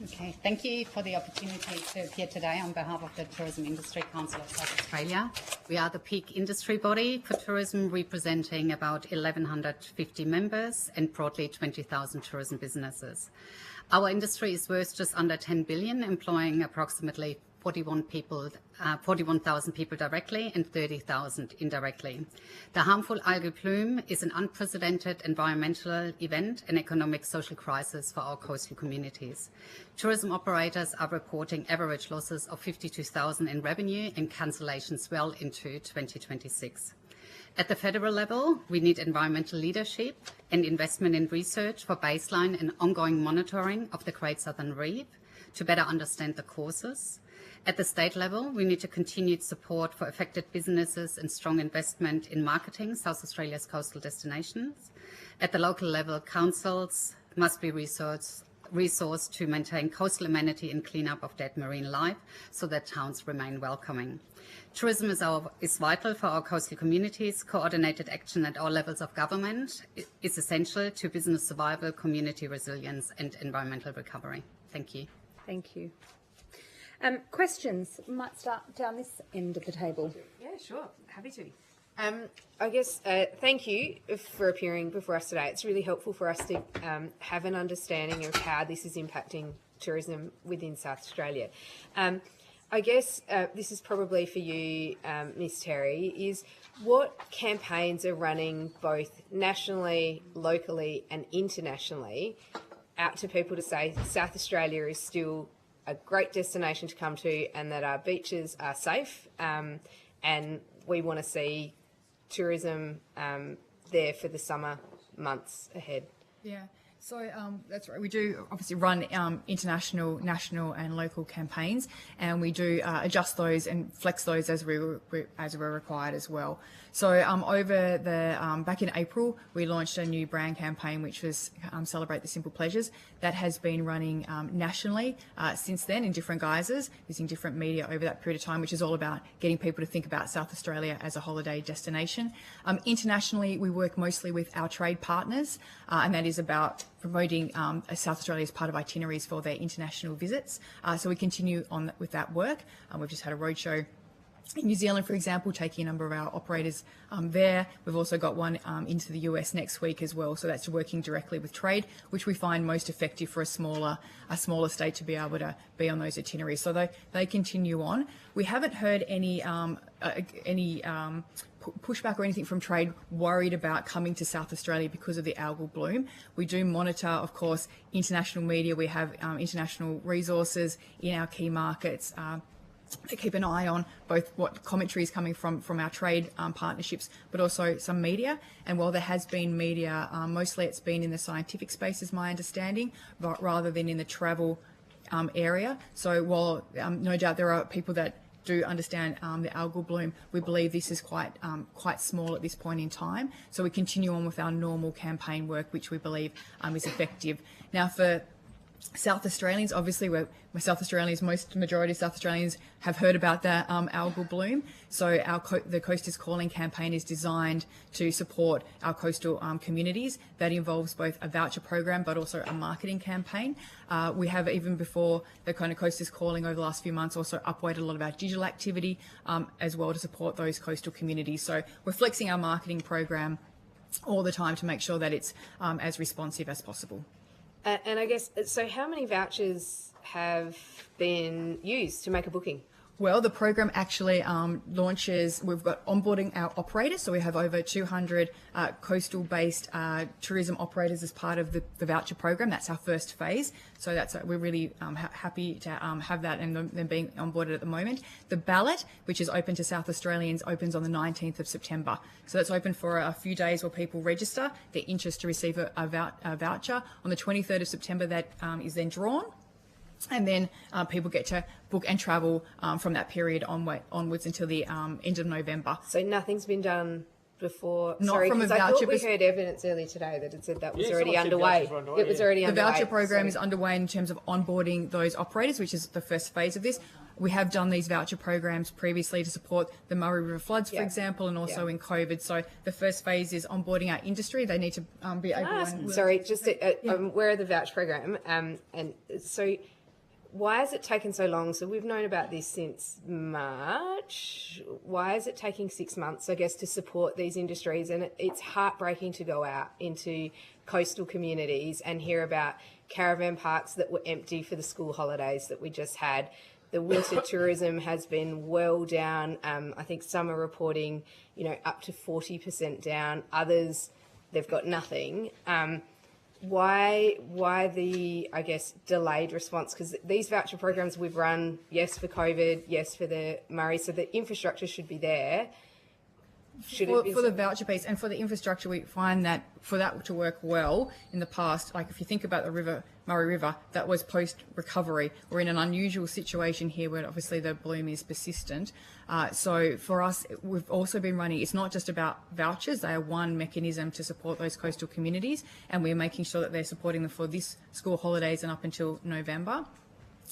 S17: Okay, thank you for the opportunity to appear today on behalf of the Tourism Industry Council of South Australia. We are the peak industry body for tourism, representing about 1,150 members and broadly 20,000 tourism businesses. Our industry is worth just under 10 billion, employing approximately 41,000 people directly and 30,000 indirectly. The harmful algal bloom is an unprecedented environmental event and economic social crisis for our coastal communities. Tourism operators are reporting average losses of 52,000 in revenue and cancellations well into 2026. At the federal level, we need environmental leadership and investment in research for baseline and ongoing monitoring of the Great Southern Reef to better understand the causes. At the state level, we need to continued support for affected businesses and strong investment in marketing South Australia's coastal destinations. At the local level, councils must be resourced to maintain coastal amenity and clean up of dead marine life so that towns remain welcoming. Tourism is vital for our coastal communities. Coordinated action at all levels of government is essential to business survival, community resilience and environmental recovery. Thank you.
S1: Thank you. Questions? We might start down this end of the table.
S10: Yeah, sure. Happy to. I guess thank you for appearing before us today. It's really helpful for us to have an understanding of how this is impacting tourism within South Australia. I guess this is probably for you, Ms. Terry, is what campaigns are running both nationally, locally and internationally out to people to say South Australia is still a great destination to come to and that our beaches are safe and we want to see tourism there for the summer months ahead.
S4: Yeah, so that's right. We do obviously run international, national and local campaigns, and we do adjust those and flex those as we're required as well. So over the back in April, we launched a new brand campaign, which was Celebrate the Simple Pleasures. That has been running nationally since then in different guises, using different media over that period of time, which is all about getting people to think about South Australia as a holiday destination. Internationally, we work mostly with our trade partners, and that is about promoting South Australia as part of itineraries for their international visits. So we continue on with that work. We've just had a roadshow in New Zealand, for example, taking a number of our operators there. We've also got one into the US next week as well. So that's working directly with trade, which we find most effective for a smaller state to be able to be on those itineraries. So they continue on. We haven't heard any pushback or anything from trade worried about coming to South Australia because of the algal bloom. We do monitor, of course, international media. We have international resources in our key markets. they keep an eye on both what commentary is coming from our trade partnerships, but also some media. And while there has been media, mostly it's been in the scientific space, is my understanding, but rather than in the travel area. So while no doubt there are people that do understand the algal bloom, we believe this is quite small at this point in time. So we continue on with our normal campaign work, which we believe is effective. Now, for South Australians, obviously, majority of South Australians have heard about the algal bloom. So the Coast is Calling campaign is designed to support our coastal communities. That involves both a voucher program, but also a marketing campaign. We have, even before the kind of Coast is Calling over the last few months, also upweighted a lot of our digital activity as well to support those coastal communities. So we're flexing our marketing program all the time to make sure that it's as responsive as possible.
S10: And I guess, so how many vouchers have been used to make a booking?
S4: Well, the program actually launches, we've got onboarding our operators, so we have over 200 coastal-based tourism operators as part of the voucher program. That's our first phase. So we're really happy to have that and them being onboarded at the moment. The ballot, which is open to South Australians, opens on the 19th of September. So that's open for a few days where people register their interest to receive a voucher. On the 23rd of September, that is then drawn. And then people get to book and travel from that period onwards until the end of November.
S10: So nothing's been done before?
S4: Not
S10: Sorry,
S4: from a
S10: because I
S4: voucher.
S10: thought we heard evidence earlier today that it said that was
S4: Yeah,
S10: already underway. It was already underway.
S4: The voucher program is underway in terms of onboarding those operators, which is the first phase of this. We have done these voucher programs previously to support the Murray River floods, for example, and also in COVID. So the first phase is onboarding our industry. They need to be able to...
S10: Sorry, just where are the voucher program? And so... why has it taken so long? So we've known about this since March. Why is it taking 6 months, I guess, to support these industries? And it's heartbreaking to go out into coastal communities and hear about caravan parks that were empty for the school holidays that we just had. The winter tourism has been well down. I think some are reporting, up to 40% down. Others, they've got nothing. Why the, I guess, delayed response? Because these voucher programs we've run, yes, for COVID, yes, for the Murray, so the infrastructure should be there.
S4: For the voucher piece and for the infrastructure, we find that for that to work well in the past, like if you think about the Murray River, that was post-recovery. We're in an unusual situation here where obviously the bloom is persistent. So for us, we've also been running, it's not just about vouchers, they are one mechanism to support those coastal communities, and we're making sure that they're supporting them for this school holidays and up until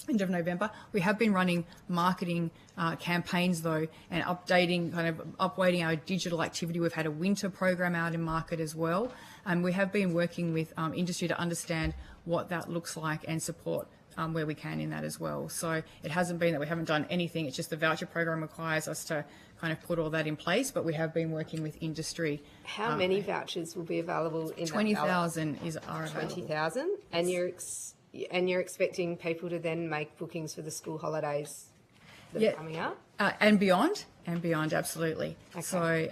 S4: end of November. We have been running marketing campaigns though, and upweighting our digital activity. We've had a winter program out in market as well, and we have been working with industry to understand what that looks like and support where we can in that as well. So it hasn't been that we haven't done anything, it's just the voucher program requires us to kind of put all that in place, but we have been working with industry.
S10: How many vouchers will be available in
S4: 20,000 are available.
S10: 20,000, and you're expecting people to then make bookings for the school holidays that are coming up?
S4: And beyond, absolutely. Okay. So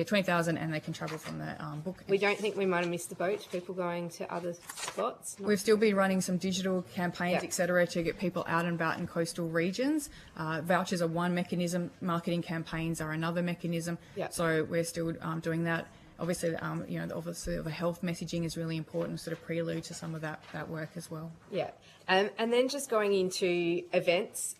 S4: 20,000 and they can travel from the book.
S10: We don't think we might have missed the boat, people going to other spots?
S4: We've still been running some digital campaigns, etc., to get people out and about in coastal regions. Vouchers are one mechanism, marketing campaigns are another mechanism. So we're still doing that. Obviously, the health messaging is really important, sort of prelude to some of that work as well.
S10: Yeah, and then just going into events,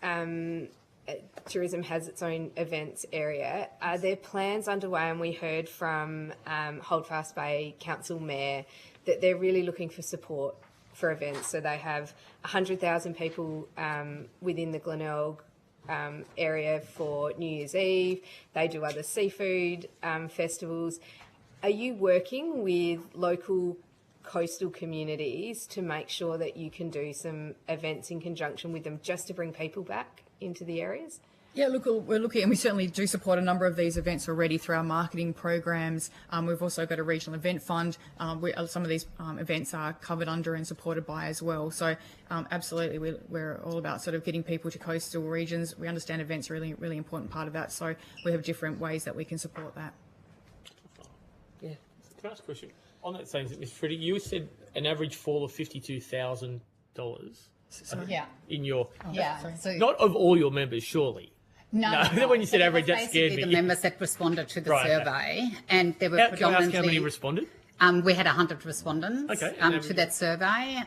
S10: tourism has its own events area. Are there plans underway? And we heard from Holdfast Bay Council Mayor that they're really looking for support for events. So they have 100,000 people within the Glenelg area for New Year's Eve. They do other seafood festivals. Are you working with local coastal communities to make sure that you can do some events in conjunction with them just to bring people back into the areas?
S4: Yeah, look, we're looking, and we certainly do support a number of these events already through our marketing programs. We've also got a regional event fund. Some of these events are covered under and supported by as well. So absolutely, we're all about sort of getting people to coastal regions. We understand events are really, really important part of that. So we have different ways that we can support that.
S3: Yeah. Can I ask a question? On that same thing, Ms. Freddie, you said an average fall of $52,000.
S11: Yeah.
S3: In your
S11: So
S3: not of all your members, surely.
S17: No.
S3: When you said
S17: But it
S3: average,
S17: was
S3: that scared
S17: basically
S3: me.
S17: the members that responded to the
S3: Right, okay.
S17: survey, and there were
S3: Can I ask
S17: predominantly.
S3: how many responded?
S17: We had 100 respondents to that survey.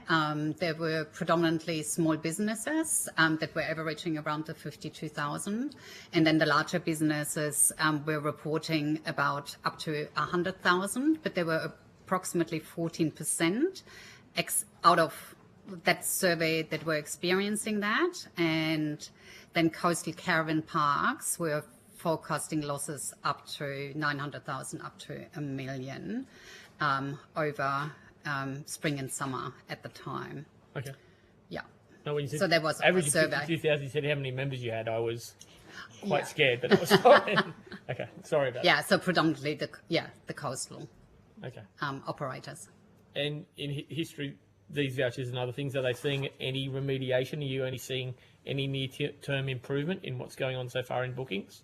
S17: There were predominantly small businesses that were averaging around the 52,000, and then the larger businesses were reporting about up to 100,000, but there were approximately 14% out of that survey that were experiencing that, and then coastal caravan parks were forecasting losses up to 900,000 up to 1 million over spring and summer at the time.
S3: Okay.
S17: Yeah.
S3: No, when you said
S17: So there was a
S3: average
S17: survey.
S3: 52,000, you said how many members you had. I was quite
S17: Yeah.
S3: scared, but that was fine. Okay, sorry about
S17: Yeah, so predominantly the coastal
S3: that. Okay.
S17: operators.
S3: And in history, these vouchers and other things, are they seeing any remediation? Are you only seeing any near-term improvement in what's going on so far in bookings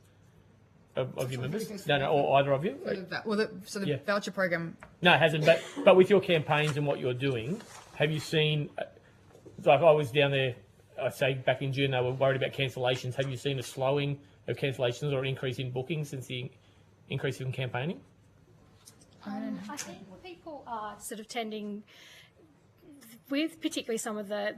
S3: of your members? No, or either of you?
S4: The voucher program.
S3: No, it hasn't. But with your campaigns and what you're doing, have you seen? Like I was down there, I say back in June, they were worried about cancellations. Have you seen a slowing of cancellations or an increase in bookings since the increase in campaigning?
S18: I think people are sort of tending, with particularly some of the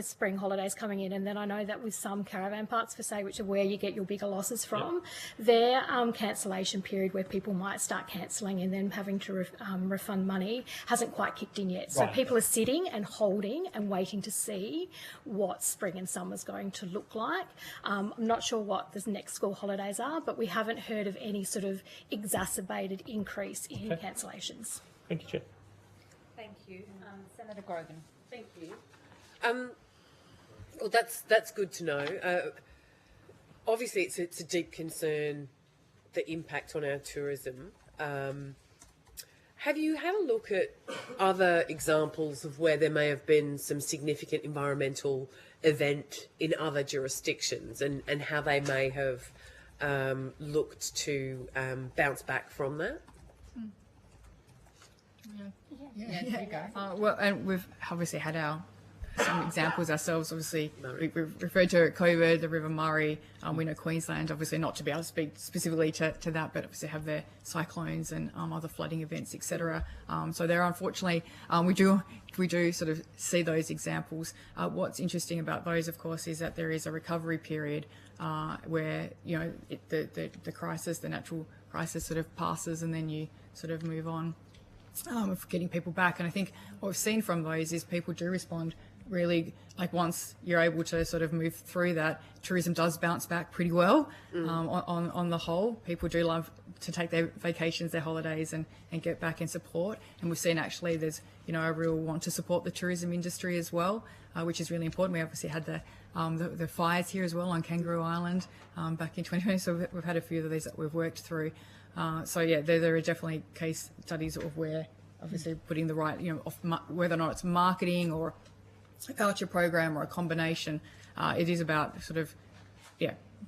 S18: spring holidays coming in, and then I know that with some caravan parks, for say, which are where you get your bigger losses from, their cancellation period where people might start cancelling and then having to refund money hasn't quite kicked in yet. So
S8: Right.
S18: people are sitting and holding and waiting to see what spring and summer is going to look like. I'm not sure what the next school holidays are, but we haven't heard of any sort of exacerbated increase in
S3: Okay.
S18: cancellations.
S3: Thank you, Chair.
S1: Thank you. Senator Grogan.
S7: Thank you. Well, that's good to know. Obviously, it's a deep concern, the impact on our tourism. Have you had a look at other examples of where there may have been some significant environmental event in other jurisdictions and how they may have looked to bounce back from that?
S4: Yeah, there you go. Well, and we've obviously had some examples ourselves. Obviously, we've referred to COVID, the River Murray. We know Queensland, obviously not to be able to speak specifically to that, but obviously have their cyclones and other flooding events, etc. So there, unfortunately, we do sort of see those examples. What's interesting about those, of course, is that there is a recovery period where the crisis, the natural crisis, sort of passes, and then you sort of move on. Of getting people back. And I think what we've seen from those is people do respond really, like once you're able to sort of move through that, tourism does bounce back pretty well on the whole. People do love to take their vacations, their holidays and get back and support. And we've seen actually there's, a real want to support the tourism industry as well, which is really important. We obviously had the fires here as well on Kangaroo Island back in 2020. So we've had a few of these that we've worked through. There are definitely case studies of where obviously putting the right, whether or not it's marketing or a voucher program or a combination, it is about sort of,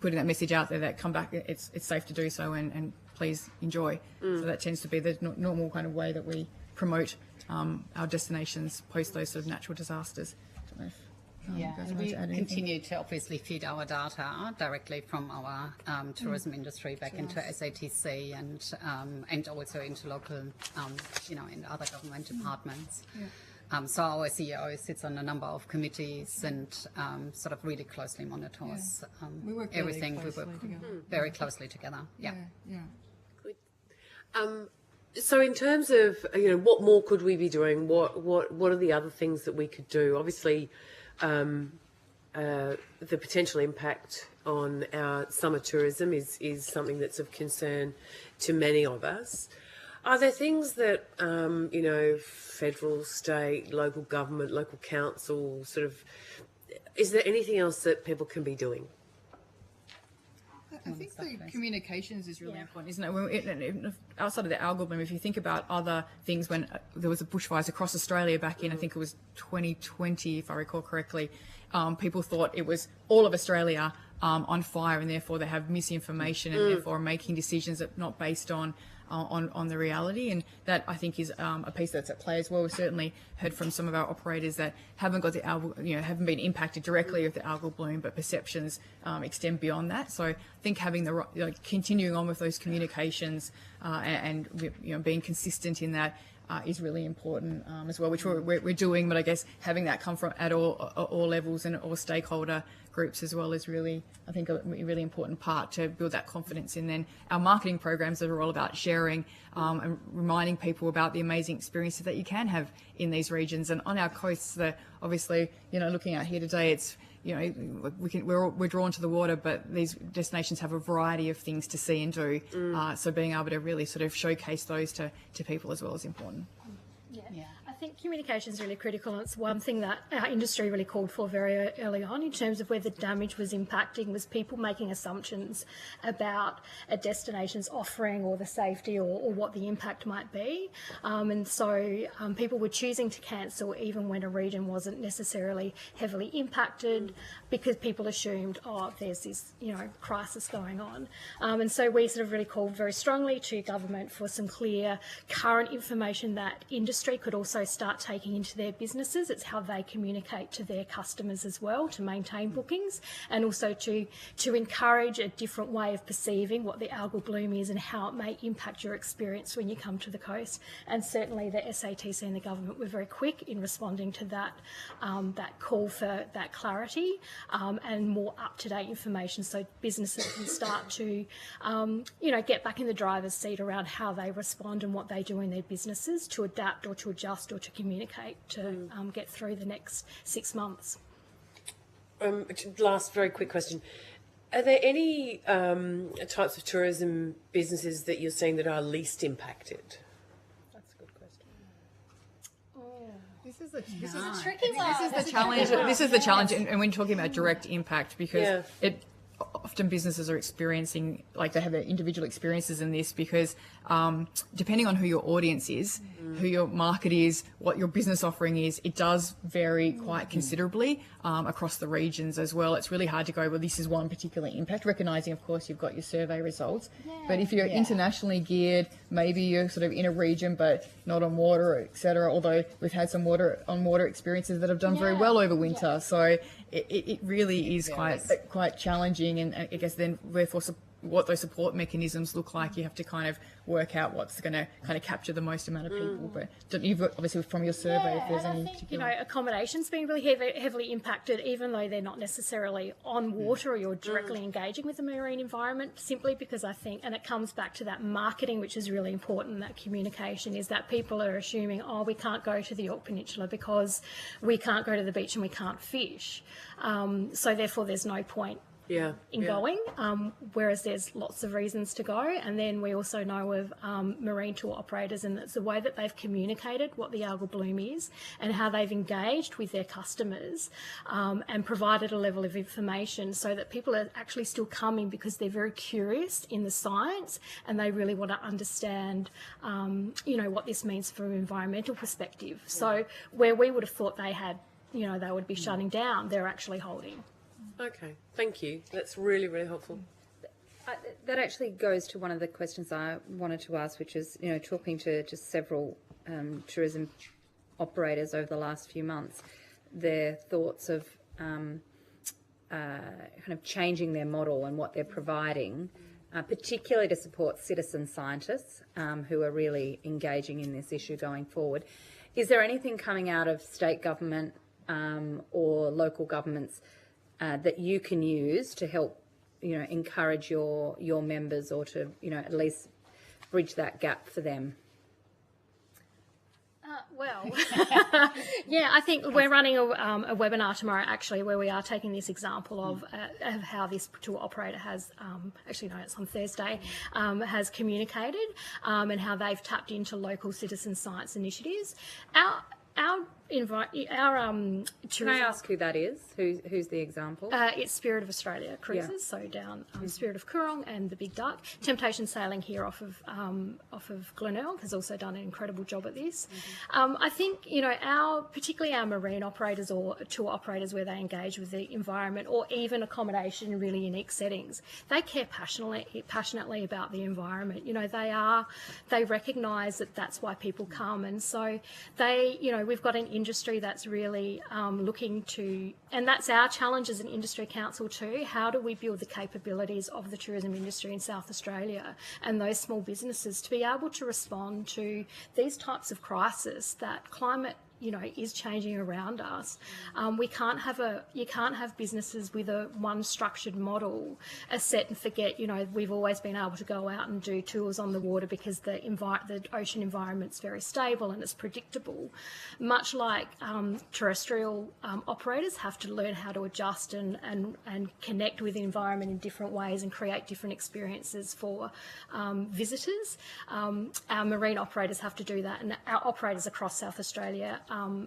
S4: putting that message out there that come back, it's safe to do so and please enjoy. So that tends to be the normal kind of way that we promote our destinations post those sort of natural disasters. I don't know if,
S17: we continue to obviously feed our data directly from our tourism industry back into SATC and also into local, in other government departments. So our CEO sits on a number of committees and sort of really closely monitors
S4: we work
S17: everything.
S4: Really
S17: we work
S4: together.
S17: very closely together. Yeah.
S7: So in terms of, what more could we be doing? What are the other things that we could do? Obviously, the potential impact on our summer tourism is something that's of concern to many of us. Are there things that, federal, state, local government, local council, is there anything else that people can be doing?
S4: I think the communications is really important, isn't it? Outside of the algal bloom, if you think about other things, when there was a bushfires across Australia back in, I think it was 2020, if I recall correctly, people thought it was all of Australia on fire, and therefore they have misinformation and therefore making decisions that not based on on the reality, and that I think is a piece that's at play as well. We've certainly heard from some of our operators that haven't got the algal, haven't been impacted directly with the algal bloom, but perceptions extend beyond that. So I think having continuing on with those communications and being consistent in that is really important as well, which we're doing. But I guess having that come from at all levels and all stakeholder groups as well is really, I think, a really important part to build that confidence. And then our marketing programs that are all about sharing and reminding people about the amazing experiences that you can have in these regions. And on our coasts, obviously, looking out here today, it's we're drawn to the water, but these destinations have a variety of things to see and do. So being able to really sort of showcase those to people as well is important.
S18: Yeah. I think communication is really critical, and it's one thing that our industry really called for very early on in terms of where the damage was impacting, was people making assumptions about a destination's offering or the safety or what the impact might be. And so people were choosing to cancel even when a region wasn't necessarily heavily impacted, because people assumed, there's this, crisis going on. And so we sort of really called very strongly to government for some clear current information that industry could also start taking into their businesses. It's how they communicate to their customers as well, to maintain bookings, and also to encourage a different way of perceiving what the algal bloom is and how it may impact your experience when you come to the coast. And certainly the SATC and the government were very quick in responding to that that call for that clarity and more up-to-date information, so businesses can start to get back in the driver's seat around how they respond and what they do in their businesses to adapt or to adjust or to communicate to get through the next 6 months.
S7: Last very quick question. Are there any types of tourism businesses that you're seeing that are least impacted?
S9: That's a good question.
S4: This is a
S18: tricky one.
S4: This is the challenge. This is the challenge, and when talking about direct impact, because often businesses are experiencing, they have their individual experiences in this, because depending on who your audience is, who your market is, what your business offering is, it does vary quite considerably across the regions as well. It's really hard to go, well, this is one particular impact, recognising, of course, you've got your survey results. But if you're internationally geared, maybe you're sort of in a region but not on water, etc. Although we've had some water experiences that have done very well over winter. So it really is quite challenging, and I guess then therefore what those support mechanisms look like, you have to kind of work out what's going to kind of capture the most amount of people. But you've obviously from your survey, if there's any particular...
S18: accommodation's been really heavily impacted, even though they're not necessarily on water or you're directly engaging with the marine environment, simply because I think, and it comes back to that marketing, which is really important, that communication, is that people are assuming, we can't go to the York Peninsula because we can't go to the beach and we can't fish. So therefore there's no point going, whereas there's lots of reasons to go. And then we also know of marine tour operators, and it's the way that they've communicated what the algal bloom is and how they've engaged with their customers and provided a level of information so that people are actually still coming because they're very curious in the science and they really want to understand what this means from an environmental perspective. So where we would have thought they had, they would be shutting down, they're actually holding.
S7: Okay, thank you. That's really, really helpful.
S1: That actually goes to one of the questions I wanted to ask, which is, talking to just several tourism operators over the last few months, their thoughts of kind of changing their model and what they're providing, particularly to support citizen scientists who are really engaging in this issue going forward. Is there anything coming out of state government or local governments that you can use to help, encourage your members, or to, at least bridge that gap for them?
S18: I think we're running a webinar tomorrow, actually, where we are taking this example of how this tour operator has, it's on Thursday, has communicated and how they've tapped into local citizen science initiatives. Our
S1: Can I ask who that is? Who's the example?
S18: It's Spirit of Australia cruises, so down Spirit of Coorong and the Big Duck. Temptation Sailing here off of Glenelg has also done an incredible job at this. I think particularly our marine operators or tour operators where they engage with the environment or even accommodation in really unique settings, they care passionately about the environment. They recognise that that's why people come, and so we've got an industry that's really looking to, and that's our challenge as an industry council too. How do we build the capabilities of the tourism industry in South Australia and those small businesses to be able to respond to these types of crises that climate is changing around us. You can't have businesses with one structured model, a set and forget. We've always been able to go out and do tours on the water because the ocean environment's very stable and it's predictable. Much like terrestrial operators have to learn how to adjust and connect with the environment in different ways and create different experiences for visitors. Our marine operators have to do that, and our operators across South Australia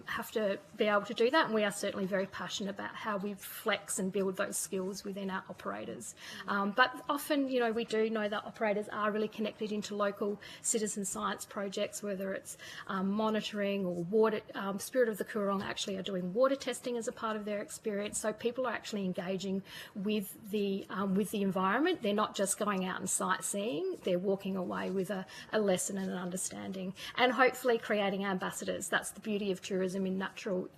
S18: have to be able to do that, and we are certainly very passionate about how we flex and build those skills within our operators. But often, we do know that operators are really connected into local citizen science projects, whether it's monitoring or water. Spirit of the Coorong actually are doing water testing as a part of their experience, so people are actually engaging with the environment. They're not just going out and sightseeing, they're walking away with a lesson and an understanding, and hopefully creating ambassadors. That's the beauty of tourism in natural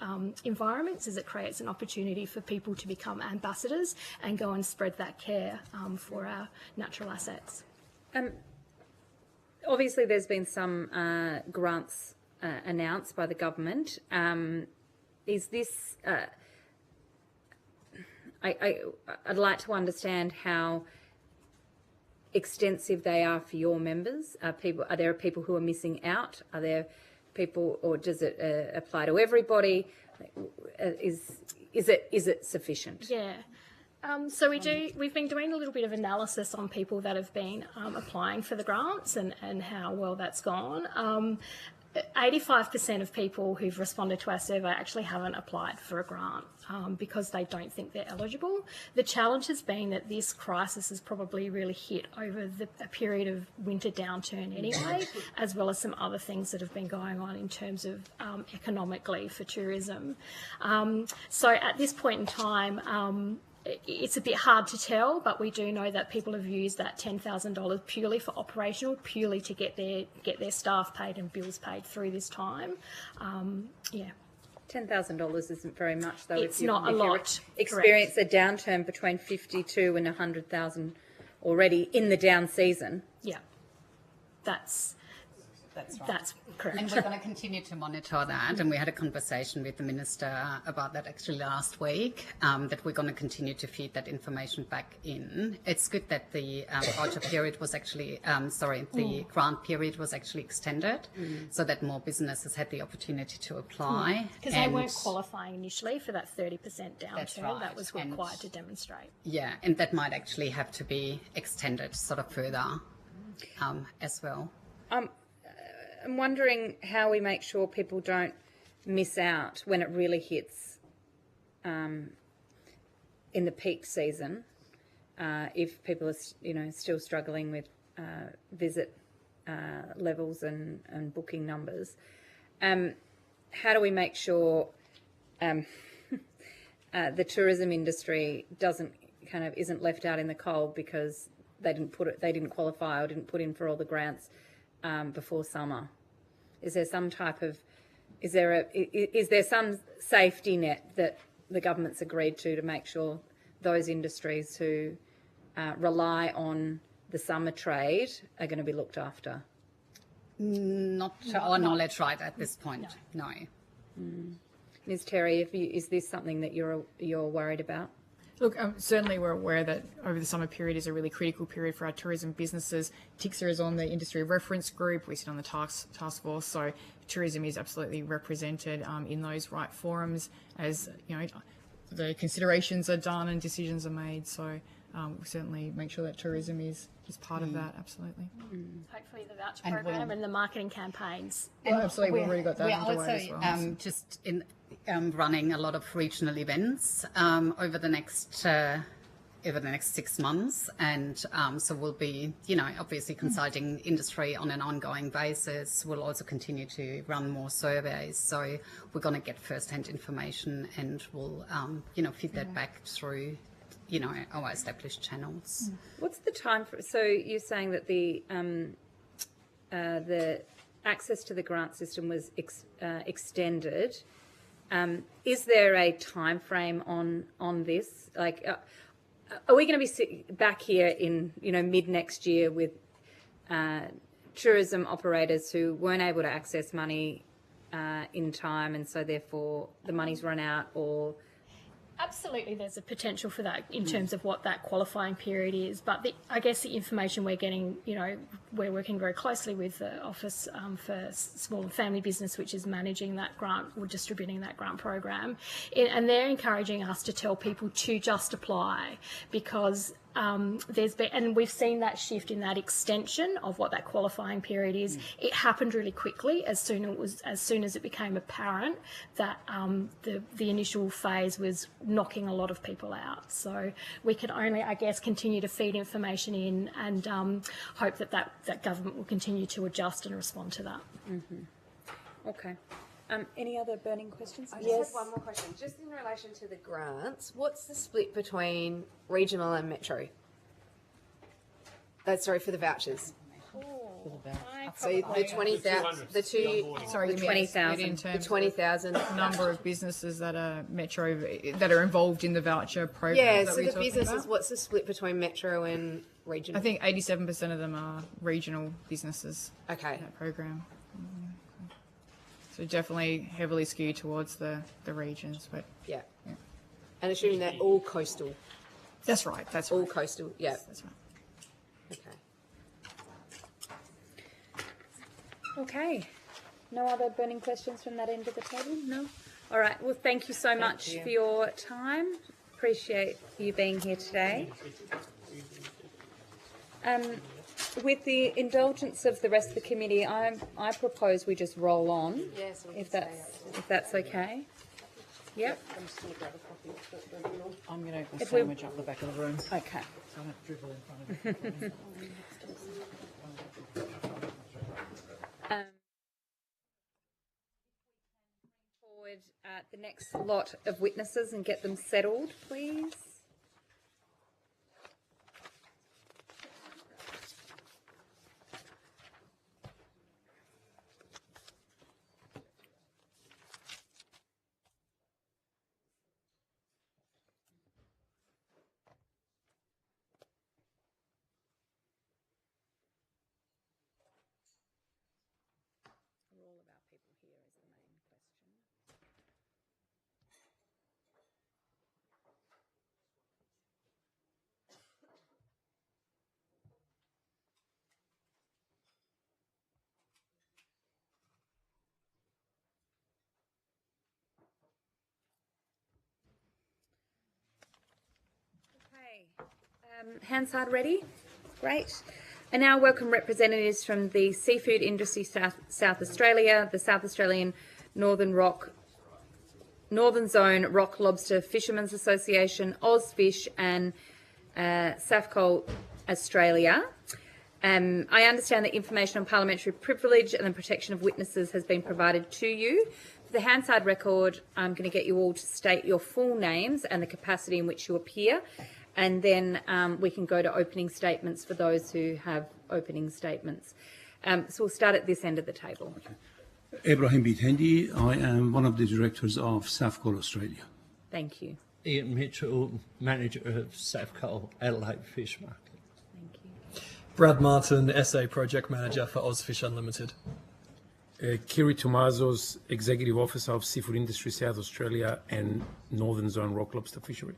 S18: environments, is it creates an opportunity for people to become ambassadors and go and spread that care for our natural assets.
S1: Obviously, there's been some grants announced by the government. Is this? I'd like to understand how extensive they are for your members. Are there people who are missing out? Are there people, or does it apply to everybody? Is it sufficient?
S18: Yeah. So we've been doing a little bit of analysis on people that have been applying for the grants and how well that's gone. 85% of people who've responded to our survey actually haven't applied for a grant because they don't think they're eligible. The challenge has been that this crisis has probably really hit over a period of winter downturn anyway, as well as some other things that have been going on in terms of economically for tourism. So at this point in time, it's a bit hard to tell, but we do know that people have used that $10,000 purely for operational, purely to get their staff paid and bills paid through this time.
S1: $10,000 isn't very much, though.
S18: It's not a lot.
S1: Experience a downturn between 52 and 100,000 already in the down season.
S18: Yeah, that's right. That's correct.
S17: And we're going to continue to monitor that. And we had a conversation with the Minister about that actually last week, that we're going to continue to feed that information back in. It's good that the voucher period was actually, the grant period was actually extended so that more businesses had the opportunity to apply.
S18: Because they weren't qualifying initially for that 30% downturn.
S17: That's right.
S18: That was required to demonstrate.
S17: Yeah, and that might actually have to be extended sort of further as well.
S1: I'm wondering how we make sure people don't miss out when it really hits in the peak season. If people are, still struggling with visit levels and booking numbers, how do we make sure the tourism industry isn't left out in the cold because they didn't qualify or didn't put in for all the grants before summer? Is there some safety net that the government's agreed to make sure those industries who rely on the summer trade are going to be looked after?
S17: Not to our knowledge right at this point, no.
S1: Ms. Terry, is this something that you're worried about?
S4: Look, certainly we're aware that over the summer period is a really critical period for our tourism businesses. TICSA is on the industry reference group. We sit on the task force, so tourism is absolutely represented in those right forums as the considerations are done and decisions are made. So we certainly make sure that tourism is part of that, absolutely.
S18: Hopefully the voucher
S17: And
S18: program and the marketing campaigns.
S4: Well, absolutely, we've already got that
S17: We're
S4: underway
S17: also
S4: as well.
S17: just in running a lot of regional events over the next 6 months, and so we'll be, obviously consulting industry on an ongoing basis. We'll also continue to run more surveys, so we're going to get first-hand information, and we'll, feed that back through, our established channels.
S1: What's the time for? So you're saying that the access to the grant system was extended. Is there a time frame on this? Like, are we going to be back here in mid next year with tourism operators who weren't able to access money in time, and so therefore the money's run out? Or
S18: Absolutely, there's a potential for that in terms of what that qualifying period is. But I guess the information we're getting, we're working very closely with the Office for Small and Family Business, which is managing that grant or distributing that grant program. And they're encouraging us to tell people to just apply, because there's been, and we've seen that shift in that extension of what that qualifying period is. It happened really quickly as soon as it became apparent that the initial phase was knocking a lot of people out. So we can only, I guess, continue to feed information in and hope that government will continue to adjust and respond to that.
S1: Okay. Any other burning questions?
S10: I just had one more question. Just in relation to the grants, what's the split between regional and metro? Sorry, for the vouchers. So the 20,000, the 20,000
S4: number of businesses that are metro that are involved in the voucher program.
S10: Yeah, so the businesses, what's the split between metro and regional?
S4: I think 87% of them are regional businesses.
S10: Okay.
S4: In that program. So definitely heavily skewed towards the regions, but
S10: yeah. And assuming that all coastal.
S4: That's right. That's
S10: all
S4: right.
S10: coastal. Yeah.
S4: That's right.
S1: Okay. No other burning questions from that end of the table? No? All right. Well, thank you so much for your time. Appreciate you being here today. With the indulgence of the rest of the committee, I propose we just roll on, if that's okay. Yep.
S12: I'm just going to grab a copy. I'm going to sandwich up the back of the room.
S1: Okay.
S12: So I don't dribble in front of you.
S1: Forward the next lot of witnesses and get them settled, please. Hansard ready? Great. I now welcome representatives from the Seafood Industry South Australia, the South Australian Northern Zone Rock Lobster Fishermen's Association, Ozfish and Safcol Australia. I understand that information on parliamentary privilege and the protection of witnesses has been provided to you. For the Hansard record, I'm going to get you all to state your full names and the capacity in which you appear. And then we can go to opening statements for those who have opening statements. So we'll start at this end of the table.
S8: Okay. Ibrahim Bitendi, I am one of the directors of Safcol Australia.
S1: Thank you.
S19: Ian Mitchell, manager of Safcol Adelaide Fish Market.
S1: Thank you.
S20: Brad Martin, SA project manager for Ozfish Unlimited.
S8: Kiri Tomazos, Executive Officer of Seafood Industry South Australia and Northern Zone Rock Lobster Fishery.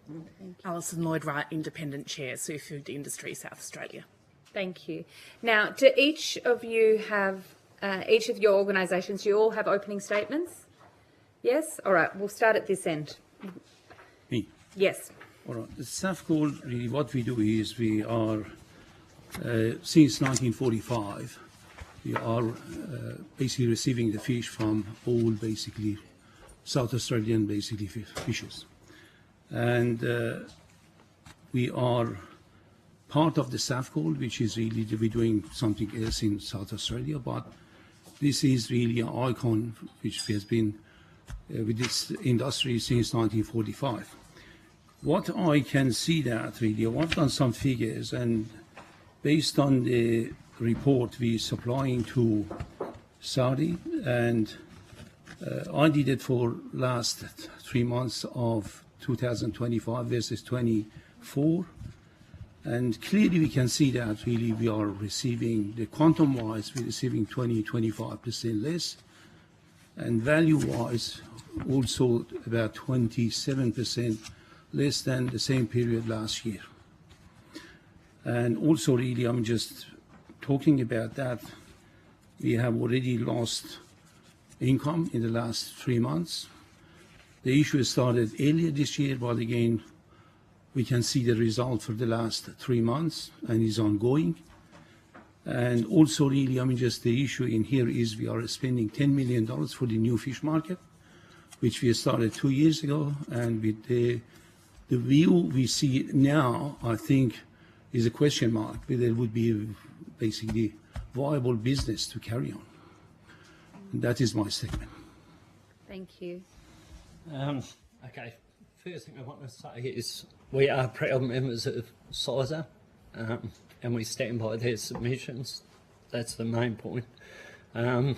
S2: Alison Lloyd-Wright, Independent Chair, Seafood Industry South Australia.
S1: Thank you. Now, do each of you have, each of your organisations, do you all have opening statements? Yes? All right, we'll start at this end.
S8: Me?
S1: Yes.
S8: All right. The SAFCOL, really what we do is we are, since 1945, we are basically receiving the fish from all basically South Australian basically fishes. And we are part of the SAFCOL, which is really to be doing something else in South Australia, but this is really an icon which has been with this industry since 1945. What I can see that really, I worked on some figures, and based on the report we supplying to Saudi, and I did it for last 3 months of 2025 versus 24, and clearly we can see that really we are receiving, the quantum-wise, we're receiving 20-25% less, and value-wise also about 27% less than the same period last year. And also really, I'm just talking about that, we have already lost income in the last 3 months. The issue started earlier this year, but again, we can see the result for the last 3 months and is ongoing. And also really, just the issue in here is we are spending $10 million for the new fish market, which we started 2 years ago, and with the view we see now, I think, is a question mark whether it would be basically viable business to carry on. And that is my statement.
S1: Thank you.
S19: Okay, first thing I want to say is we are proud members of CISA, and we stand by their submissions. That's the main point. My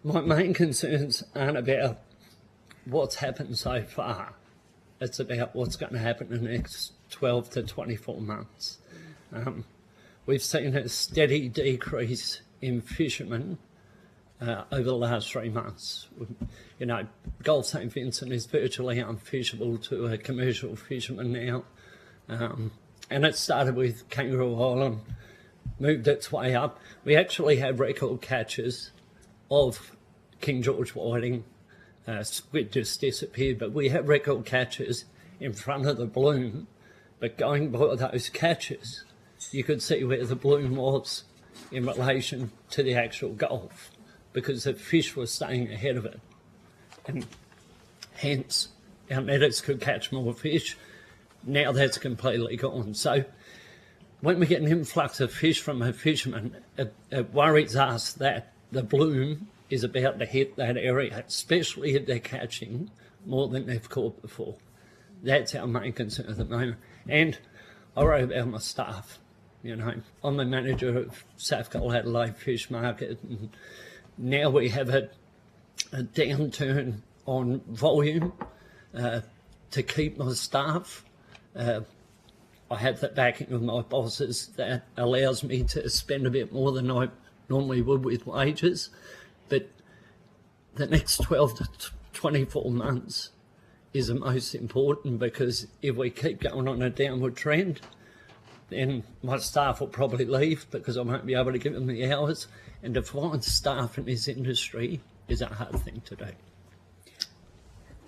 S19: main concerns aren't about what's happened so far. It's about what's going to happen in the next 12 to 24 months. We've seen a steady decrease in fishermen over the last 3 months. You know, Gulf St Vincent is virtually unfishable to a commercial fisherman now. And it started with Kangaroo Island, moved its way up. We actually have record catches of King George whiting. Squid just disappeared, but we have record catches in front of the bloom. But going by those catches, you could see where the bloom was in relation to the actual Gulf, because the fish were staying ahead of it. And hence, our netters could catch more fish. Now that's completely gone. So when we get an influx of fish from a fisherman, it worries us that the bloom is about to hit that area, especially if they're catching more than they've caught before. That's our main concern at the moment. And I worry about my staff. You know, I'm the manager of SAFCOL Adelaide Fish Market, and now we have a downturn on volume to keep my staff. I have the backing of my bosses that allows me to spend a bit more than I normally would with wages. But the next 12 to 24 months is the most important, because if we keep going on a downward trend, then my staff will probably leave because I won't be able to give them the hours. And to find staff in this industry is a hard thing to do.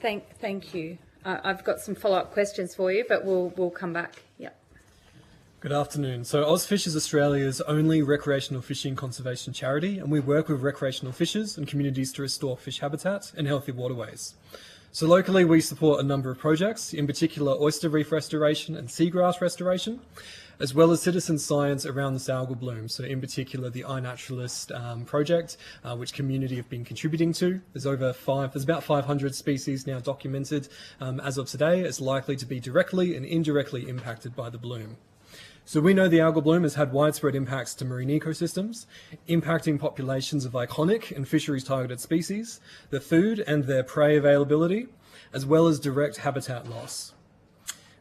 S1: Thank you. I've got some follow-up questions for you, but we'll come back. Yep.
S20: Good afternoon. So Ozfish is Australia's only recreational fishing conservation charity, and we work with recreational fishers and communities to restore fish habitat and healthy waterways. So locally we support a number of projects, in particular oyster reef restoration and seagrass restoration, as well as citizen science around this algal bloom. So in particular the iNaturalist project, which community have been contributing to. There's about 500 species now documented as of today. It's likely to be directly and indirectly impacted by the bloom. So we know the algal bloom has had widespread impacts to marine ecosystems, impacting populations of iconic and fisheries targeted species, their food and their prey availability, as well as direct habitat loss.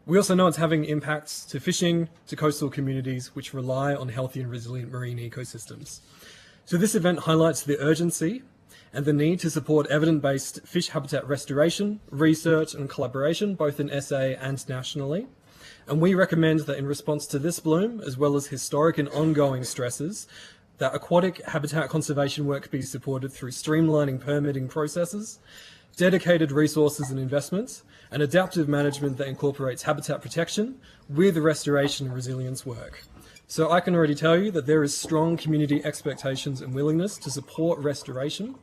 S20: We also know it's having impacts to fishing, to coastal communities which rely on healthy and resilient marine ecosystems. So this event highlights the urgency and the need to support evidence-based fish habitat restoration, research and collaboration, both in SA and nationally. And we recommend that in response to this bloom, as well as historic and ongoing stresses, that aquatic habitat conservation work be supported through streamlining permitting processes, dedicated resources and investments, and adaptive management that incorporates habitat protection with restoration and resilience work. So I can already tell you that there is strong community expectations and willingness to support restoration,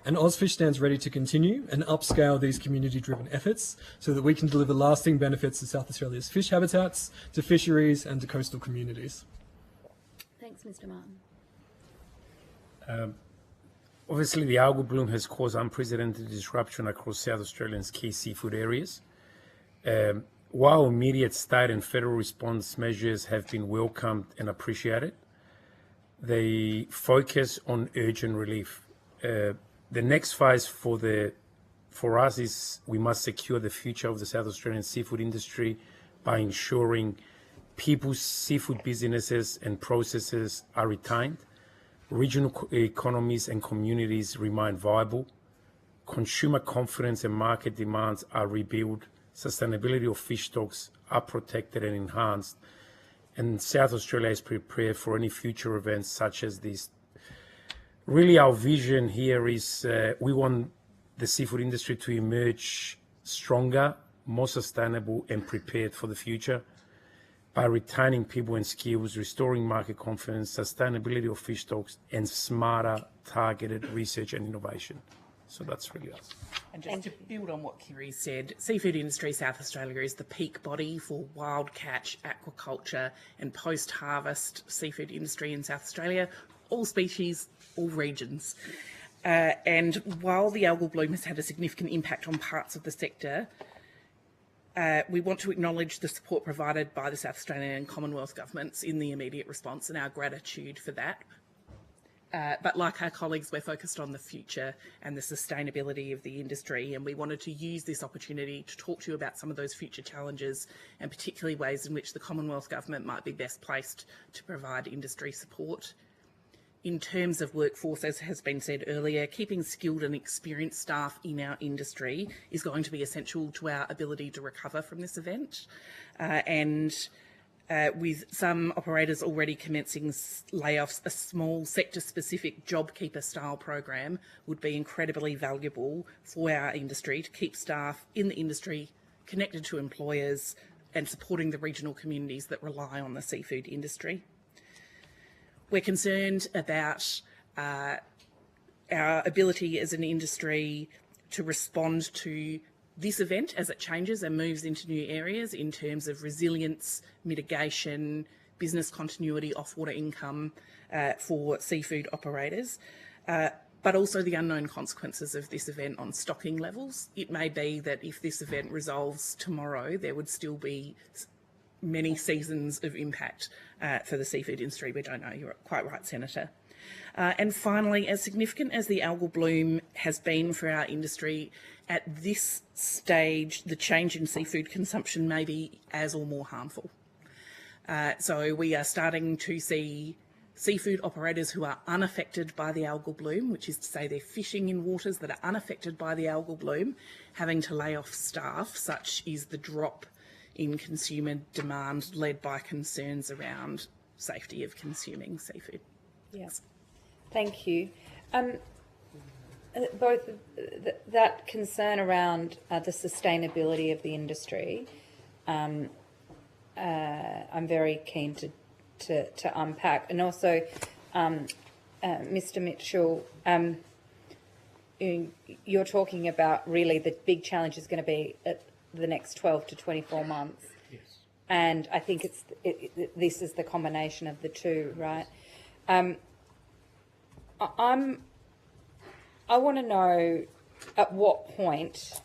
S20: and Ozfish stands ready to continue and upscale these community-driven efforts so that we can deliver lasting benefits to South Australia's fish habitats, to fisheries and to coastal communities.
S1: Thanks, Mr. Martin.
S5: Obviously, the algal bloom has caused unprecedented disruption across South Australia's key seafood areas. While immediate state and federal response measures have been welcomed and appreciated, they focus on urgent relief. The next phase for us is we must secure the future of the South Australian seafood industry by ensuring people's seafood businesses and processes are retained, regional economies and communities remain viable, consumer confidence and market demands are rebuilt, sustainability of fish stocks are protected and enhanced, and South Australia is prepared for any future events such as this. Really, our vision here is we want the seafood industry to emerge stronger, more sustainable and prepared for the future by retaining people and skills, restoring market confidence, sustainability of fish stocks, and smarter, targeted research and innovation. So that's really us.
S2: And just to build on what Kiri said, Seafood Industry South Australia is the peak body for wild catch, aquaculture and post-harvest seafood industry in South Australia, all species, all regions. And while the algal bloom has had a significant impact on parts of the sector, we want to acknowledge the support provided by the South Australian and Commonwealth governments in the immediate response and our gratitude for that. But like our colleagues, we're focused on the future and the sustainability of the industry, and we wanted to use this opportunity to talk to you about some of those future challenges and particularly ways in which the Commonwealth Government might be best placed to provide industry support. In terms of workforce, as has been said earlier, keeping skilled and experienced staff in our industry is going to be essential to our ability to recover from this event. With some operators already commencing layoffs, a small sector-specific JobKeeper-style program would be incredibly valuable for our industry to keep staff in the industry connected to employers and supporting the regional communities that rely on the seafood industry. We're concerned about our ability as an industry to respond to this event as it changes and moves into new areas in terms of resilience, mitigation, business continuity, off-water income for seafood operators, but also the unknown consequences of this event on stocking levels. It may be that if this event resolves tomorrow, there would still be many seasons of impact for the seafood industry. We don't know. You're quite right, Senator. And finally, as significant as the algal bloom has been for our industry, at this stage, the change in seafood consumption may be as or more harmful. So we are starting to see seafood operators who are unaffected by the algal bloom, which is to say they're fishing in waters that are unaffected by the algal bloom, having to lay off staff. Such is the drop in consumer demand led by concerns around safety of consuming seafood.
S1: Yes, thank you. Both that concern around the sustainability of the industry, I'm very keen to unpack, and also, Mr. Mitchell, you're talking about really the big challenge is going to be at the next 12 to 24 months. Yes. And I think this is the combination of the two, right? I want to know at what point,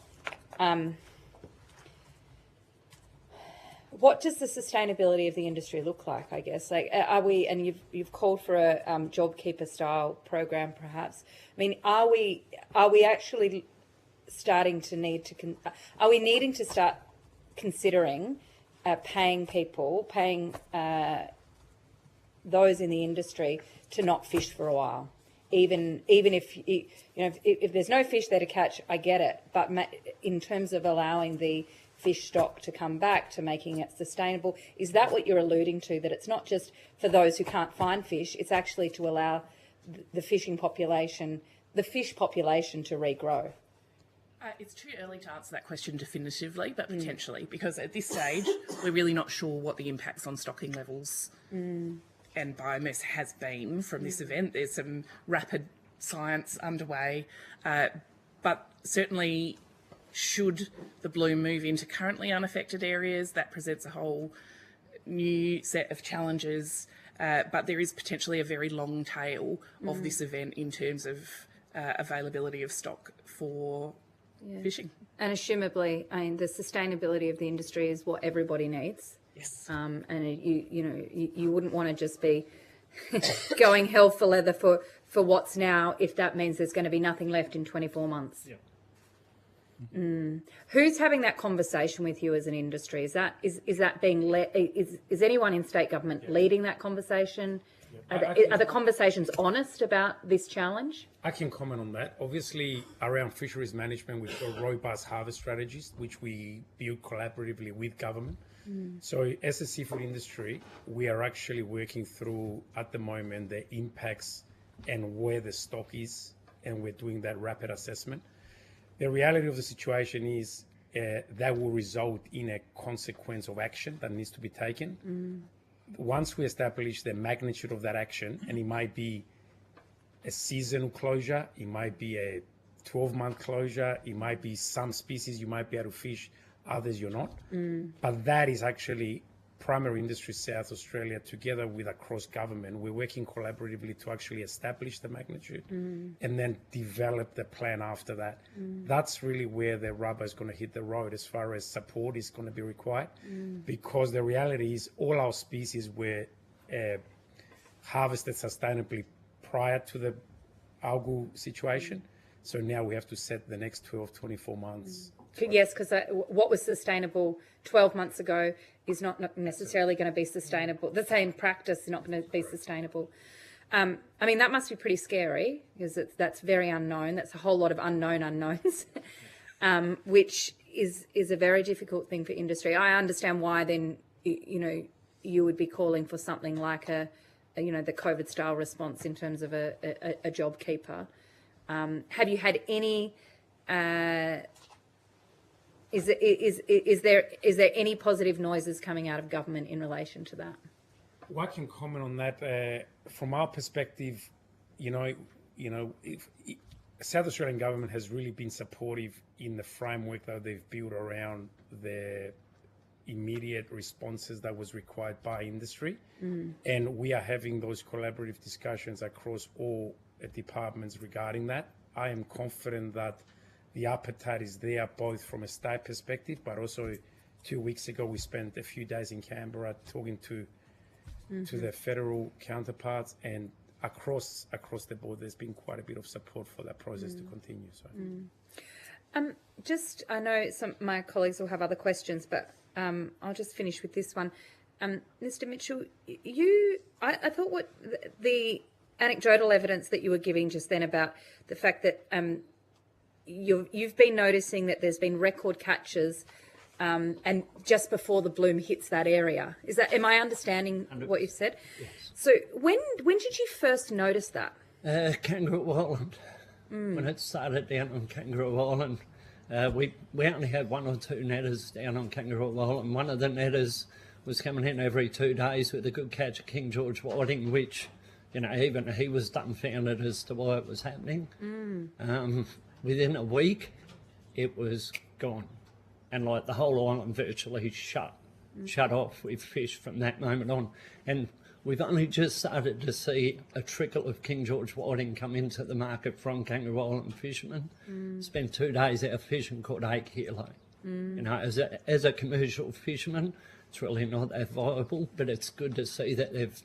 S1: what does the sustainability of the industry look like, I guess? Like, are we, and you've called for a JobKeeper style program perhaps. I mean, are we actually starting to need to, are we needing to start considering paying those in the industry to not fish for a while? Even if if there's no fish there to catch, I get it. But in terms of allowing the fish stock to come back, to making it sustainable, is that what you're alluding to? That it's not just for those who can't find fish; it's actually to allow the fish population to regrow.
S2: It's too early to answer that question definitively, but potentially, because at this stage we're really not sure what the impacts on stocking levels and biomass has been from this event. There's some rapid science underway, but certainly should the bloom move into currently unaffected areas, that presents a whole new set of challenges, but there is potentially a very long tail of this event in terms of availability of stock for fishing.
S1: And assumably, I mean, the sustainability of the industry is what everybody needs.
S2: Yes.
S1: And you wouldn't want to just be going hell for leather for what's now if that means there's going to be nothing left in 24 months.
S19: Yeah.
S1: Who's having that conversation with you as an industry? Is that being is anyone in state government leading that conversation? Are the conversations honest about this challenge?
S5: I can comment on that. Obviously, around fisheries management, we've got robust harvest strategies, which we build collaboratively with government. So as a seafood industry, we are actually working through, at the moment, the impacts and where the stock is, and we're doing that rapid assessment. The reality of the situation is that will result in a consequence of action that needs to be taken. Once we establish the magnitude of that action, and it might be a seasonal closure, it might be a 12-month closure, it might be some species you might be able to fish, others you're not. But that is actually primary industry South Australia together with across government. We're working collaboratively to actually establish the magnitude and then develop the plan after that. That's really where the rubber is going to hit the road as far as support is going to be required, because the reality is all our species were harvested sustainably prior to the algal situation. So now we have to set the next 12, 24 months.
S1: Yes, because what was sustainable 12 months ago is not necessarily going to be sustainable. The same practice is not going to be sustainable. I mean, that must be pretty scary because that's very unknown. That's a whole lot of unknown unknowns, which is a very difficult thing for industry. I understand why then, you would be calling for something like the COVID style response in terms of a job keeper. Have you had any... Is there any positive noises coming out of government in relation to that?
S5: Well, I can comment on that. From our perspective, South Australian government has really been supportive in the framework that they've built around the immediate responses that was required by industry. And we are having those collaborative discussions across all departments regarding that. I am confident that the appetite is there, both from a state perspective, but also 2 weeks ago we spent a few days in Canberra talking to the federal counterparts, and across the board there's been quite a bit of support for that process to continue. So,
S1: I know my colleagues will have other questions, but I'll just finish with this one. Mr. Mitchell, I thought what the anecdotal evidence that you were giving just then about the fact that you've been noticing that there's been record catches and just before the bloom hits that area. Am I understanding what you've said?
S19: Yes.
S1: So when did you first notice that?
S19: Kangaroo Island. When it started down on Kangaroo Island, we only had 1 or 2 netters down on Kangaroo Island. One of the netters was coming in every 2 days with a good catch of King George whiting, which, even he was dumbfounded as to why it was happening. Within a week, it was gone. And the whole island virtually shut off with fish from that moment on. And we've only just started to see a trickle of King George whiting come into the market from Kangaroo Island fishermen. Spent 2 days out fishing, caught 8 kilo. As a commercial fisherman, it's really not that viable, but it's good to see that they've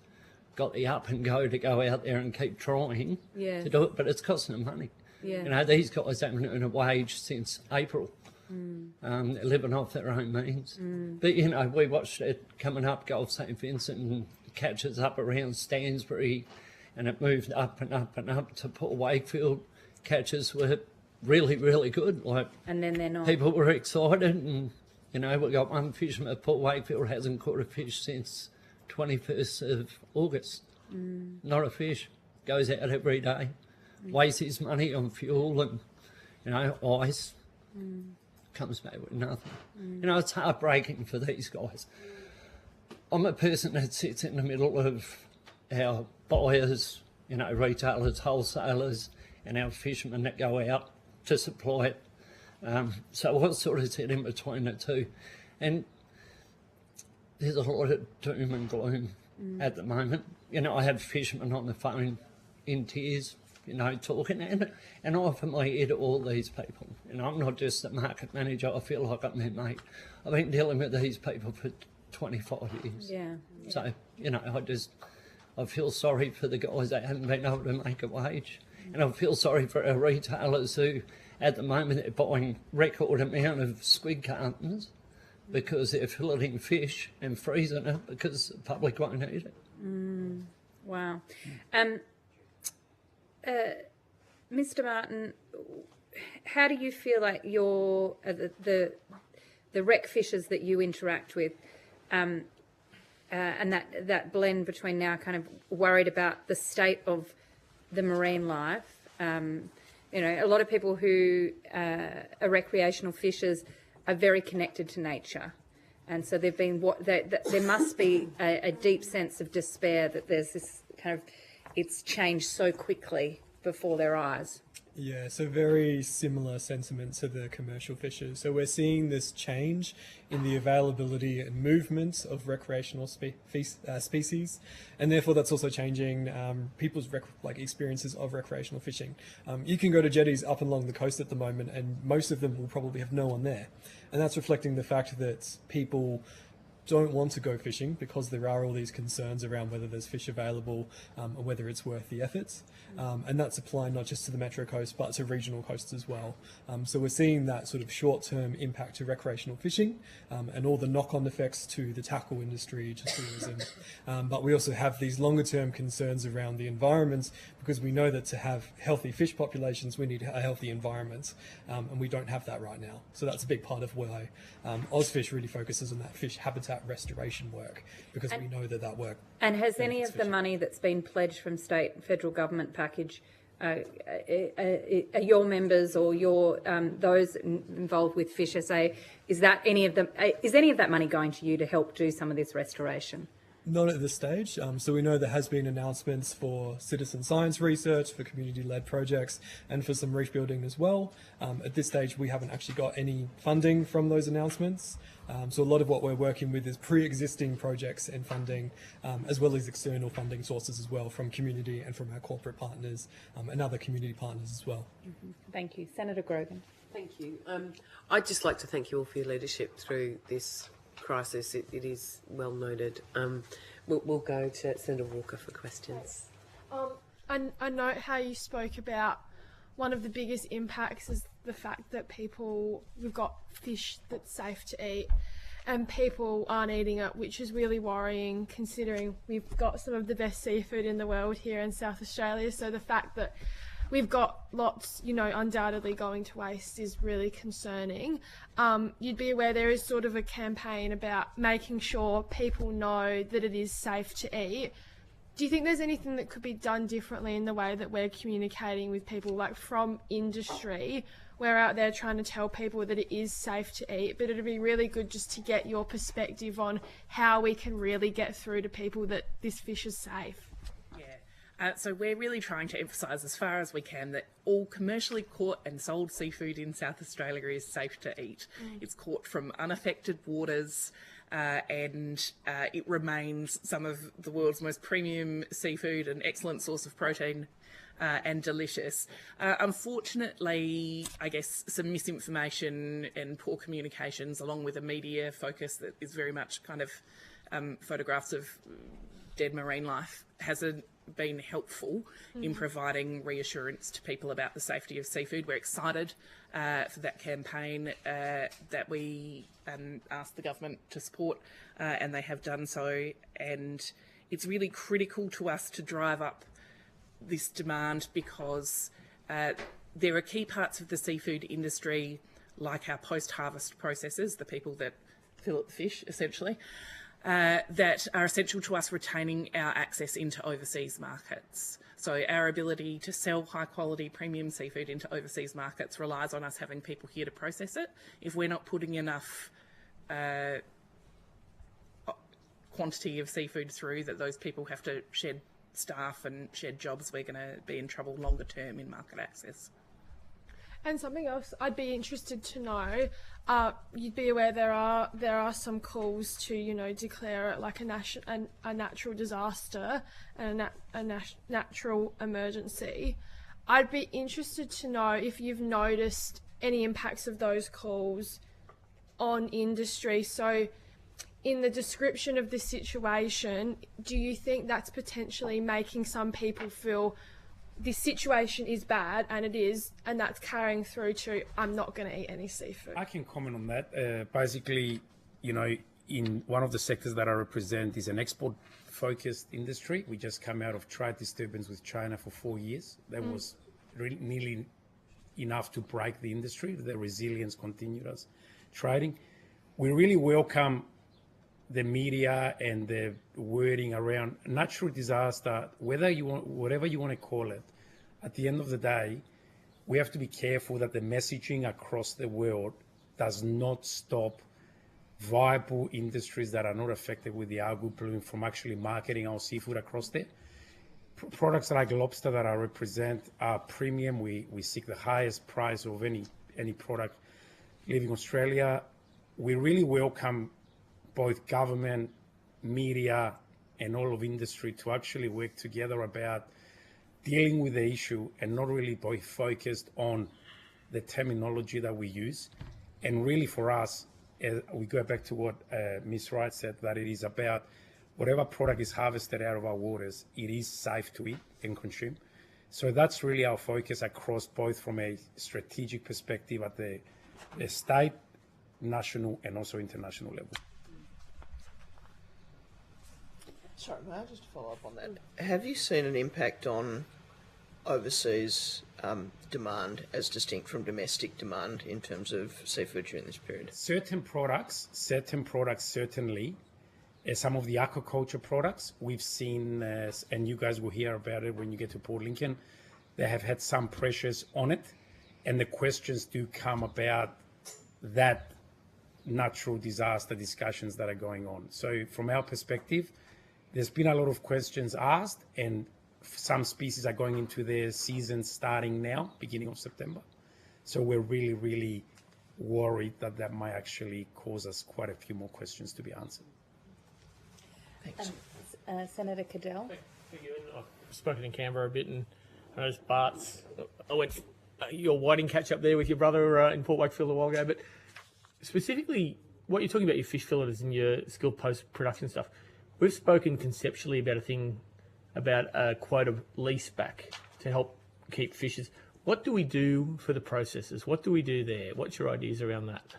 S19: got the up and go to go out there and keep trying to do it, but it's costing them money. These guys haven't earned a wage since April. They're living off their own means. But, we watched it coming up Gulf St Vincent and catches up around Stansbury, and it moved up and up and up to Port Wakefield. Catches were really, really good.
S1: And then they're not.
S19: People were excited, and, we got one fisherman at Port Wakefield hasn't caught a fish since 21st of August. Not a fish. Goes out every day. Wastes his money on fuel and, ice. Comes back with nothing. You know, it's heartbreaking for these guys. I'm a person that sits in the middle of our buyers, you know, retailers, wholesalers, and our fishermen that go out to supply it. So I sort of sit in between the two. And there's a lot of doom and gloom at the moment. You know, I have fishermen on the phone in tears, you know, talking, and I offer my ear to all these people. You know, I'm not just a market manager, I feel like I'm their mate. I've been dealing with these people for 25 years.
S1: Yeah.
S19: So, you know, I feel sorry for the guys that haven't been able to make a wage. And I feel sorry for our retailers who, at the moment, they're buying record amount of squid cartons because they're filleting fish and freezing it because the public won't eat it.
S1: Wow. Mr. Martin, how do you feel like your the rec fishers that you interact with, and that blend between now kind of worried about the state of the marine life? You know, a lot of people who are recreational fishers are very connected to nature, and so they've been there must be a deep sense of despair that there's this kind of it's changed so quickly before their eyes.
S20: Yeah, so very similar sentiment to the commercial fishers. So we're seeing this change in the availability and movement of recreational species, and therefore that's also changing people's experiences of recreational fishing. You can go to jetties up and along the coast at the moment, and most of them will probably have no one there, and that's reflecting the fact that people don't want to go fishing because there are all these concerns around whether there's fish available or whether it's worth the efforts. And that's applying not just to the Metro Coast but to regional coasts as well. So we're seeing that sort of short-term impact to recreational fishing and all the knock-on effects to the tackle industry, to tourism. But we also have these longer-term concerns around the environment because we know that to have healthy fish populations we need a healthy environment, and we don't have that right now. So that's a big part of why Ozfish really focuses on that fish habitat restoration work, because we know that work.
S1: And has any of the money that's been pledged from state and federal government package, are your members or your those involved with Fish SA, is any of that money going to you to help do some of this restoration?
S20: Not at this stage. So we know there has been announcements for citizen science research, for community-led projects, and for some reef building as well. At this stage, we haven't actually got any funding from those announcements. So a lot of what we're working with is pre-existing projects and funding, as well as external funding sources as well from community and from our corporate partners and other community partners as well.
S1: Thank you. Senator Grogan.
S7: Thank you. I'd just like to thank you all for your leadership through this crisis. It is well noted. We'll go to Senator Walker for questions.
S9: I note how you spoke about one of the biggest impacts is the fact that we've got fish that's safe to eat and people aren't eating it, which is really worrying considering we've got some of the best seafood in the world here in South Australia. So the fact that we've got lots, undoubtedly going to waste is really concerning. You'd be aware there is sort of a campaign about making sure people know that it is safe to eat. Do you think there's anything that could be done differently in the way that we're communicating with people, like from industry? We're out there trying to tell people that it is safe to eat, but it'd be really good just to get your perspective on how we can really get through to people that this fish is safe.
S2: So we're really trying to emphasise as far as we can that all commercially caught and sold seafood in South Australia is safe to eat. It's caught from unaffected waters and it remains some of the world's most premium seafood, an excellent source of protein and delicious. Unfortunately, I guess some misinformation and poor communications along with a media focus that is very much kind of photographs of dead marine life hasn't been helpful in providing reassurance to people about the safety of seafood. We're excited for that campaign that we asked the government to support, and they have done so. And it's really critical to us to drive up this demand because there are key parts of the seafood industry, like our post-harvest processors, the people that fillet the fish, essentially, that are essential to us retaining our access into overseas markets. So our ability to sell high quality premium seafood into overseas markets relies on us having people here to process it. If we're not putting enough quantity of seafood through that those people have to shed staff and shed jobs, we're going to be in trouble longer term in market access.
S9: And something else I'd be interested to know, you'd be aware there are some calls to, declare it like a natural disaster and a natural emergency. I'd be interested to know if you've noticed any impacts of those calls on industry. So in the description of the situation, do you think that's potentially making some people feel this situation is bad, and it is, and that's carrying through to I'm not going to eat any seafood?
S5: I can comment on that. Basically, in one of the sectors that I represent is an export-focused industry. We just come out of trade disturbance with China for 4 years. That was really nearly enough to break the industry. The resilience continued us trading. We really welcome the media and the wording around natural disaster, whatever you want to call it. At the end of the day, we have to be careful that the messaging across the world does not stop viable industries that are not affected with the algal bloom from actually marketing our seafood across there. Products like lobster that I represent are premium. We seek the highest price of any product leaving Australia. We really welcome both government, media, and all of industry to actually work together about dealing with the issue and not really both focused on the terminology that we use. And really for us, we go back to what Ms. Wright said, that it is about whatever product is harvested out of our waters, it is safe to eat and consume. So that's really our focus across both from a strategic perspective at the state, national, and also international level.
S14: Sorry, may I just follow up on that? Have you seen an impact on overseas demand as distinct from domestic demand in terms of seafood during this period?
S5: Certain products certainly. Some of the aquaculture products we've seen, and you guys will hear about it when you get to Port Lincoln, they have had some pressures on it, and the questions do come about that natural disaster discussions that are going on. So from our perspective, there's been a lot of questions asked, and some species are going into their season starting now, beginning of September. So we're really, really worried that that might actually cause us quite a few more questions to be answered.
S14: Thanks.
S1: Senator Cadell.
S3: Thank you. I've spoken in Canberra a bit, and I noticed Bart's. I went your whiting catch up there with your brother in Port Wakefield a while ago, but specifically what you're talking about, your fish filleters and your skilled post-production stuff. We've spoken conceptually about a quota lease back to help keep fishes. What do we do for the processors? What do we do there? What's your ideas around that?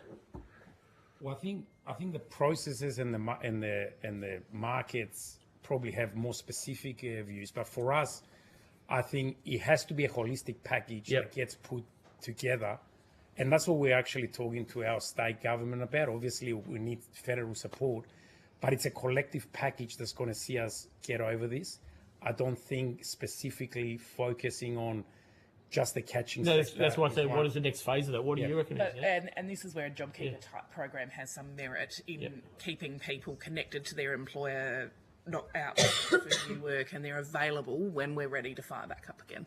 S5: Well, I think the processes and the markets probably have more specific views, but for us, I think it has to be a holistic package that gets put together, and that's what we're actually talking to our state government about. Obviously, we need federal support, but it's a collective package that's going to see us get over this. I don't think specifically focusing on just the catching.
S3: No, that's what I said. What is the next phase of that? What do you reckon?
S2: And this is where a JobKeeper type program has some merit in keeping people connected to their employer, not out for new work, and they're available when we're ready to fire back up again.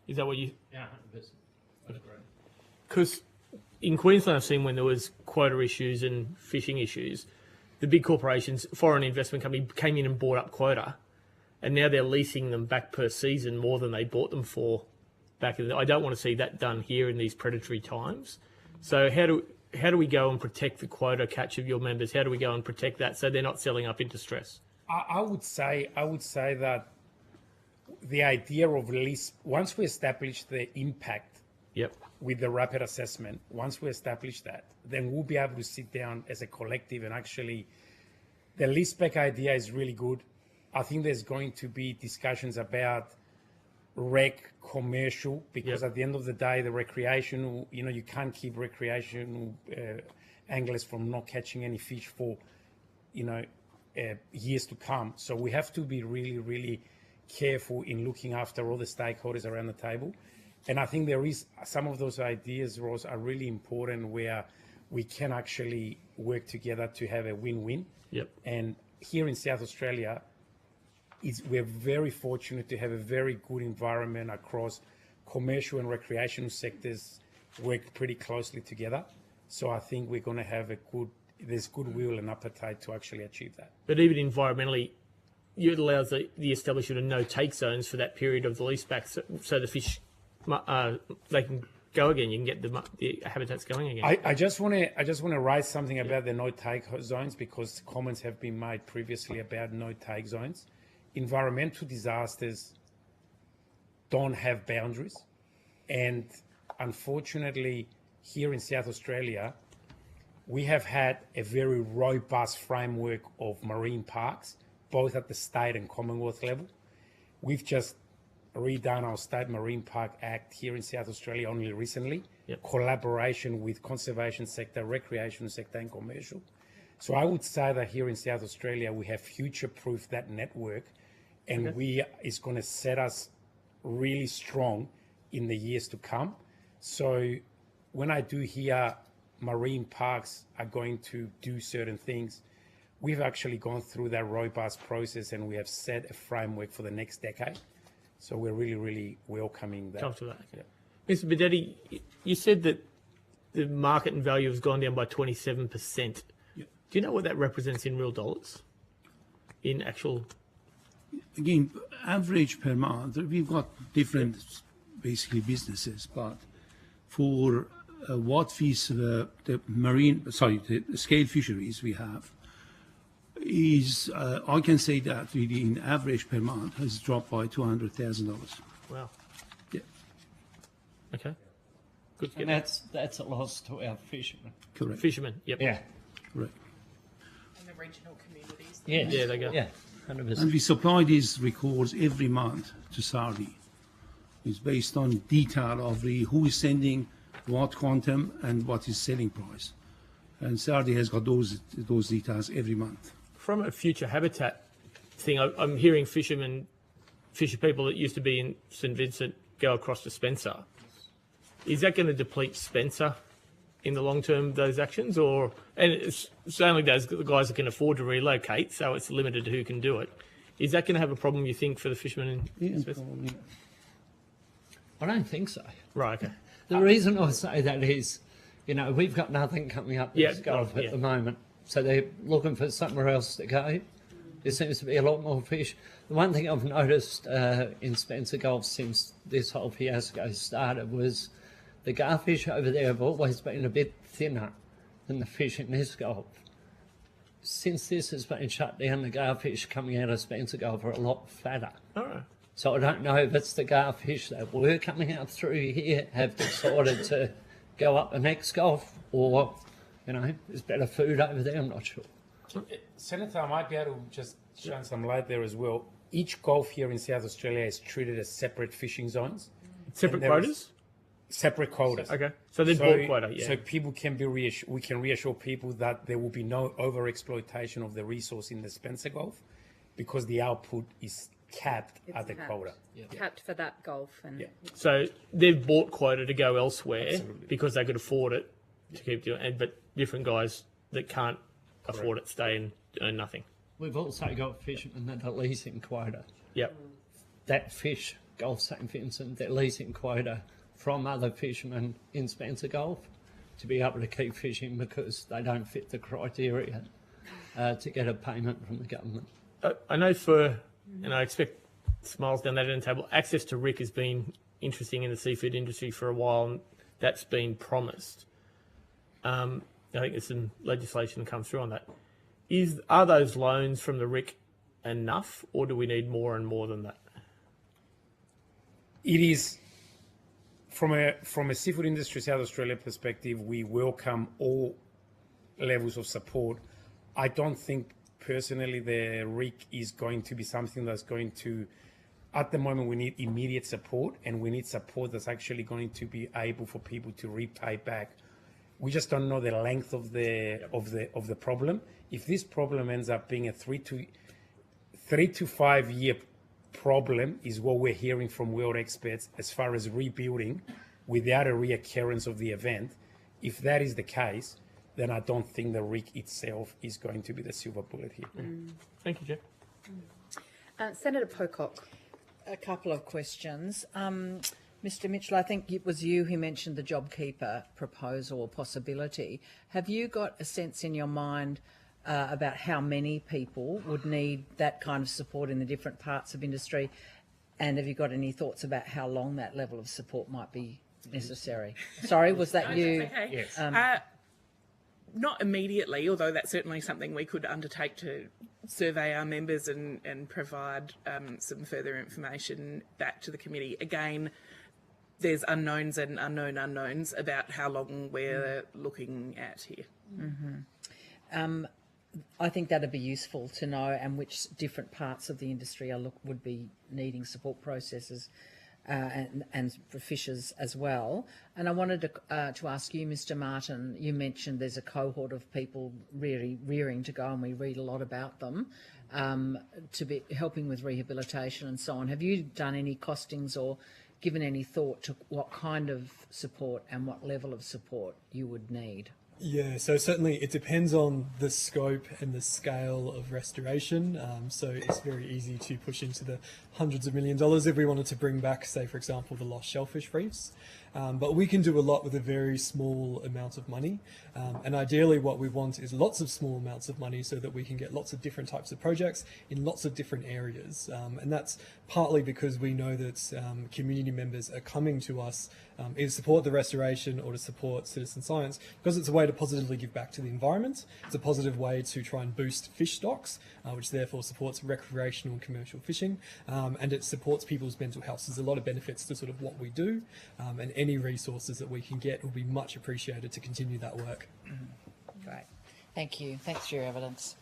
S3: Is that what you?
S19: Yeah, 100%.
S3: Because in Queensland, I've seen when there was quota issues and fishing issues, the big corporations, foreign investment company, came in and bought up quota, and now they're leasing them back per season more than they bought them for back in the. I don't want to see that done here in these predatory times. So how do we go and protect the quota catch of your members? How do we go and protect that so they're not selling up into stress?
S5: I would say that the idea of lease, once we establish the impact with the rapid assessment, once we establish that, then we'll be able to sit down as a collective and actually, the lease back idea is really good. I think there's going to be discussions about rec commercial, because at the end of the day, the recreational, you can't keep recreational anglers from not catching any fish for years to come. So we have to be really, really careful in looking after all the stakeholders around the table. And I think there is some of those ideas, Ross, are really important where we can actually work together to have a win-win.
S3: Yep.
S5: And here in South Australia, we're very fortunate to have a very good environment across commercial and recreational sectors work pretty closely together. So I think we're going to have there's goodwill and appetite to actually achieve that.
S3: But even environmentally, it allows the establishment of no-take zones for that period of the lease back, so the fish, they can go again. You can get the habitats going again.
S5: I just want to raise something about the no-take zones, because comments have been made previously about no-take zones. Environmental disasters don't have boundaries, and unfortunately, here in South Australia, we have had a very robust framework of marine parks, both at the state and Commonwealth level. We've just redone our State Marine Park Act here in South Australia only recently, collaboration with conservation sector, recreation sector and commercial. So I would say that here in South Australia, we have future-proofed that network, and it's going to set us really strong in the years to come. So when I do hear marine parks are going to do certain things, we've actually gone through that robust process and we have set a framework for the next decade. So we're really, really welcoming that.
S3: Come to that. Yeah. Mr. Bidetti, you said that the market and value has gone down by 27%.
S8: Yep.
S3: Do you know what that represents in real dollars? In actual...
S8: Again, average per month, we've got different basically businesses, but for what fish the scale fisheries we have is, I can say that really in average per month has dropped by $200,000.
S3: Wow.
S8: Yeah.
S3: Okay. Good.
S19: And that's a loss to our fishermen.
S8: Correct.
S3: Fishermen, yep.
S19: Yeah.
S8: Correct.
S16: And the regional communities.
S19: Yeah.
S3: Yeah, they go.
S19: Yeah. 100%.
S8: And we supply these records every month to SARDI. It's based on detail of who is sending what quantum and what is selling price. And SARDI has got those details every month.
S3: From a future habitat thing, I'm hearing fisher people that used to be in St Vincent go across to Spencer. Is that going to deplete Spencer in the long term, those actions? And it's only those guys that can afford to relocate, so it's limited to who can do it. Is that going to have a problem, you think, for the fishermen in Spencer?
S8: Probably.
S19: I don't think so.
S3: Right, okay.
S19: The reason I say that is, we've got nothing coming up this Gulf at the moment, so they're looking for somewhere else to go. There seems to be a lot more fish. The one thing I've noticed in Spencer Gulf since this whole fiasco started was the garfish over there have always been a bit thinner than the fish in this Gulf. Since this has been shut down, the garfish coming out of Spencer Gulf are a lot fatter.
S3: All right.
S19: So I don't know if it's the garfish that were coming out through here have decided to go up the next Gulf, or, there's better food over there, I'm not sure.
S5: Senator, I might be able to just shine some light there as well. Each Gulf here in South Australia is treated as separate fishing zones.
S3: Separate quotas?
S5: Separate quotas.
S3: Okay. So they're bulk quota, yeah.
S5: So people can we can reassure people that there will be no over-exploitation of the resource in the Spencer Gulf, because the output is capped at the quota.
S1: Capped for that Gulf. And
S3: So they've bought quota to go elsewhere.
S5: Absolutely.
S3: Because they could afford it to keep doing it. But different guys that can't afford it stay and earn nothing.
S19: We've also got fishermen that are leasing quota.
S3: Yep.
S19: That fish, Gulf St Vincent, they're leasing quota from other fishermen in Spencer Gulf to be able to keep fishing because they don't fit the criteria to get a payment from the government.
S3: I know and I expect smiles down that end table, access to RIC has been interesting in the seafood industry for a while, and that's been promised. I think there's some legislation that comes through on that. Are those loans from the RIC enough, or do we need more and more than that?
S5: It is, from a seafood industry South Australia perspective, we welcome all levels of support. I don't think personally the RIC is going to be something that's going to, at the moment we need immediate support, and we need support that's actually going to be able for people to repay back We just don't know the length of the problem. If this problem ends up being a 3 to 5 year problem, is what we're hearing from world experts as far as rebuilding without a reoccurrence of the event. If that is the case, then I don't think the rig itself is going to be the silver bullet here.
S3: Thank you, Jeff.
S1: Senator Pocock.
S12: A couple of questions. Mr. Mitchell, I think it was you who mentioned the JobKeeper proposal or possibility. Have you got a sense in your mind about how many people would need that kind of support in the different parts of industry? And have you got any thoughts about how long that level of support might be necessary? Sorry, was that you?
S2: Okay.
S5: Yes.
S2: Not immediately, although that's certainly something we could undertake to survey our members and provide some further information back to the committee. Again, there's unknowns and unknown unknowns about how long we're looking at here.
S12: I think that'd be useful to know, and which different parts of the industry would be needing support processes and for fishers as well. And I wanted to ask you, Mr. Martin, you mentioned there's a cohort of people really rearing to go, and we read a lot about them, to be helping with rehabilitation and so on. Have you done any costings or given any thought to what kind of support and what level of support you would need?
S20: Yeah, so certainly it depends on the scope and the scale of restoration. So it's very easy to push into the hundreds of $1 millions if we wanted to bring back, say, for example, the lost shellfish reefs. But we can do a lot with a very small amount of money. And ideally what we want is lots of small amounts of money so that we can get lots of different types of projects in lots of different areas. And that's partly because we know that community members are coming to us either to support the restoration or to support citizen science, because it's a way to positively give back to the environment. It's a positive way to try and boost fish stocks, which therefore supports recreational and commercial fishing, and it supports people's mental health. So there's a lot of benefits to sort of what we do, and any resources that we can get will be much appreciated to continue that work.
S12: Great. Thank you. Thanks for your evidence.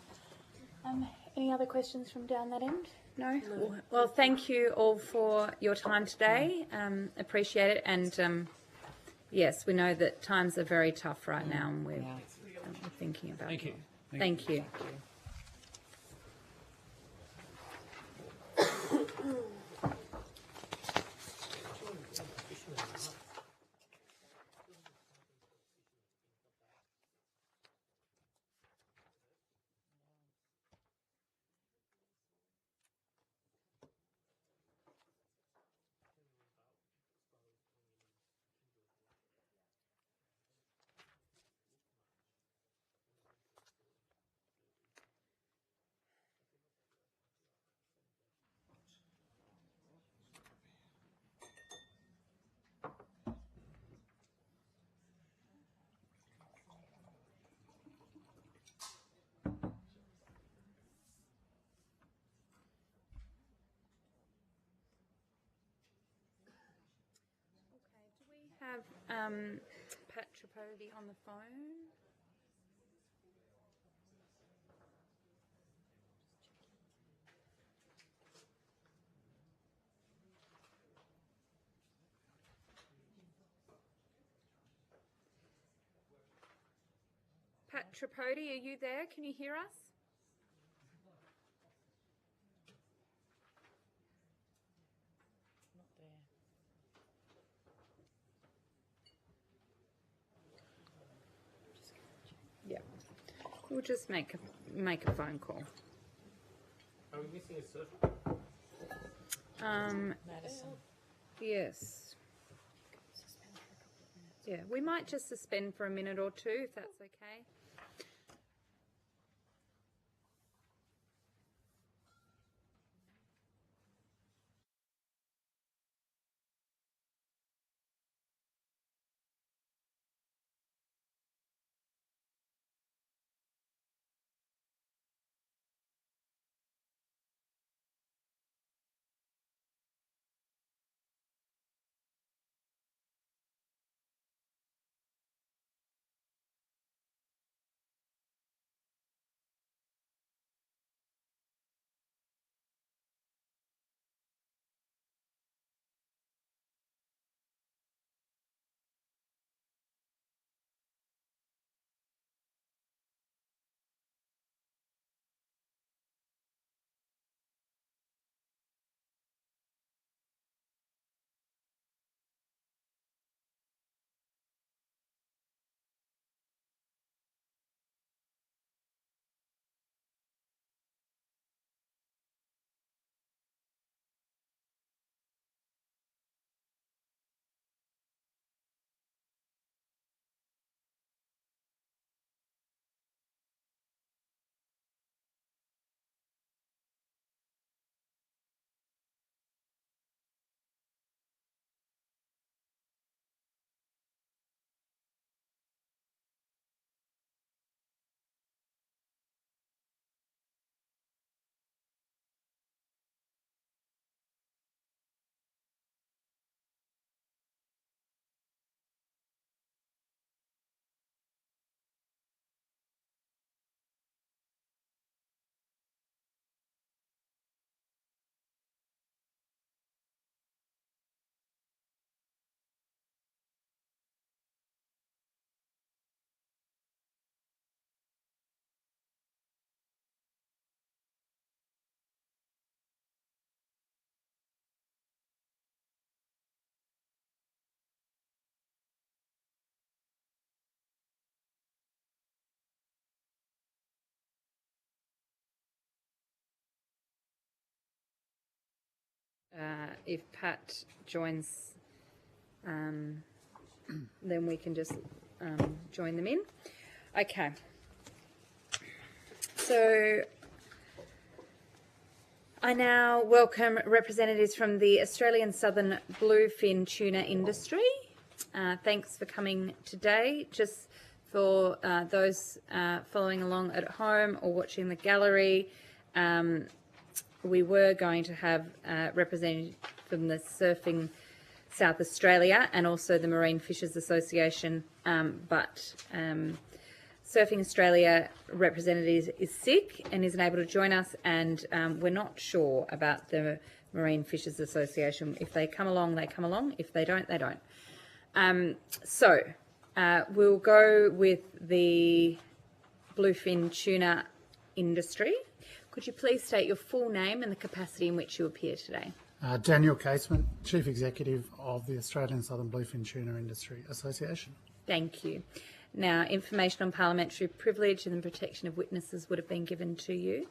S1: Any other questions from down that end? No? Well, thank you all for your time today. Appreciate it. And yes, we know that times are very tough right now, and we're thinking about it. Thank you. Have Pat Tripodi on the phone. Pat Tripodi, are you there? Can you hear us? Yeah, we'll just make a phone call.
S3: Are we missing a circle?
S12: Madison.
S1: Yes. Yeah, we might just suspend for a minute or two, if that's okay. If Pat joins, then we can just join them in. Okay. So I now welcome representatives from the Australian Southern Bluefin Tuna industry. Thanks for coming today. Just for those following along at home or watching the gallery, we were going to have representatives from the Surfing South Australia and also the Marine Fishers Association, but Surfing Australia representative is sick and isn't able to join us, and we're not sure about the Marine Fishers Association. If they come along, they come along. If they don't, they don't. We'll go with the bluefin tuna industry. Could you please state your full name and the capacity in which you appear today?
S6: Daniel Casement, Chief Executive of the Australian Southern Bluefin Tuna Industry Association.
S1: Thank you. Now, information on parliamentary privilege and the protection of witnesses would have been given to you.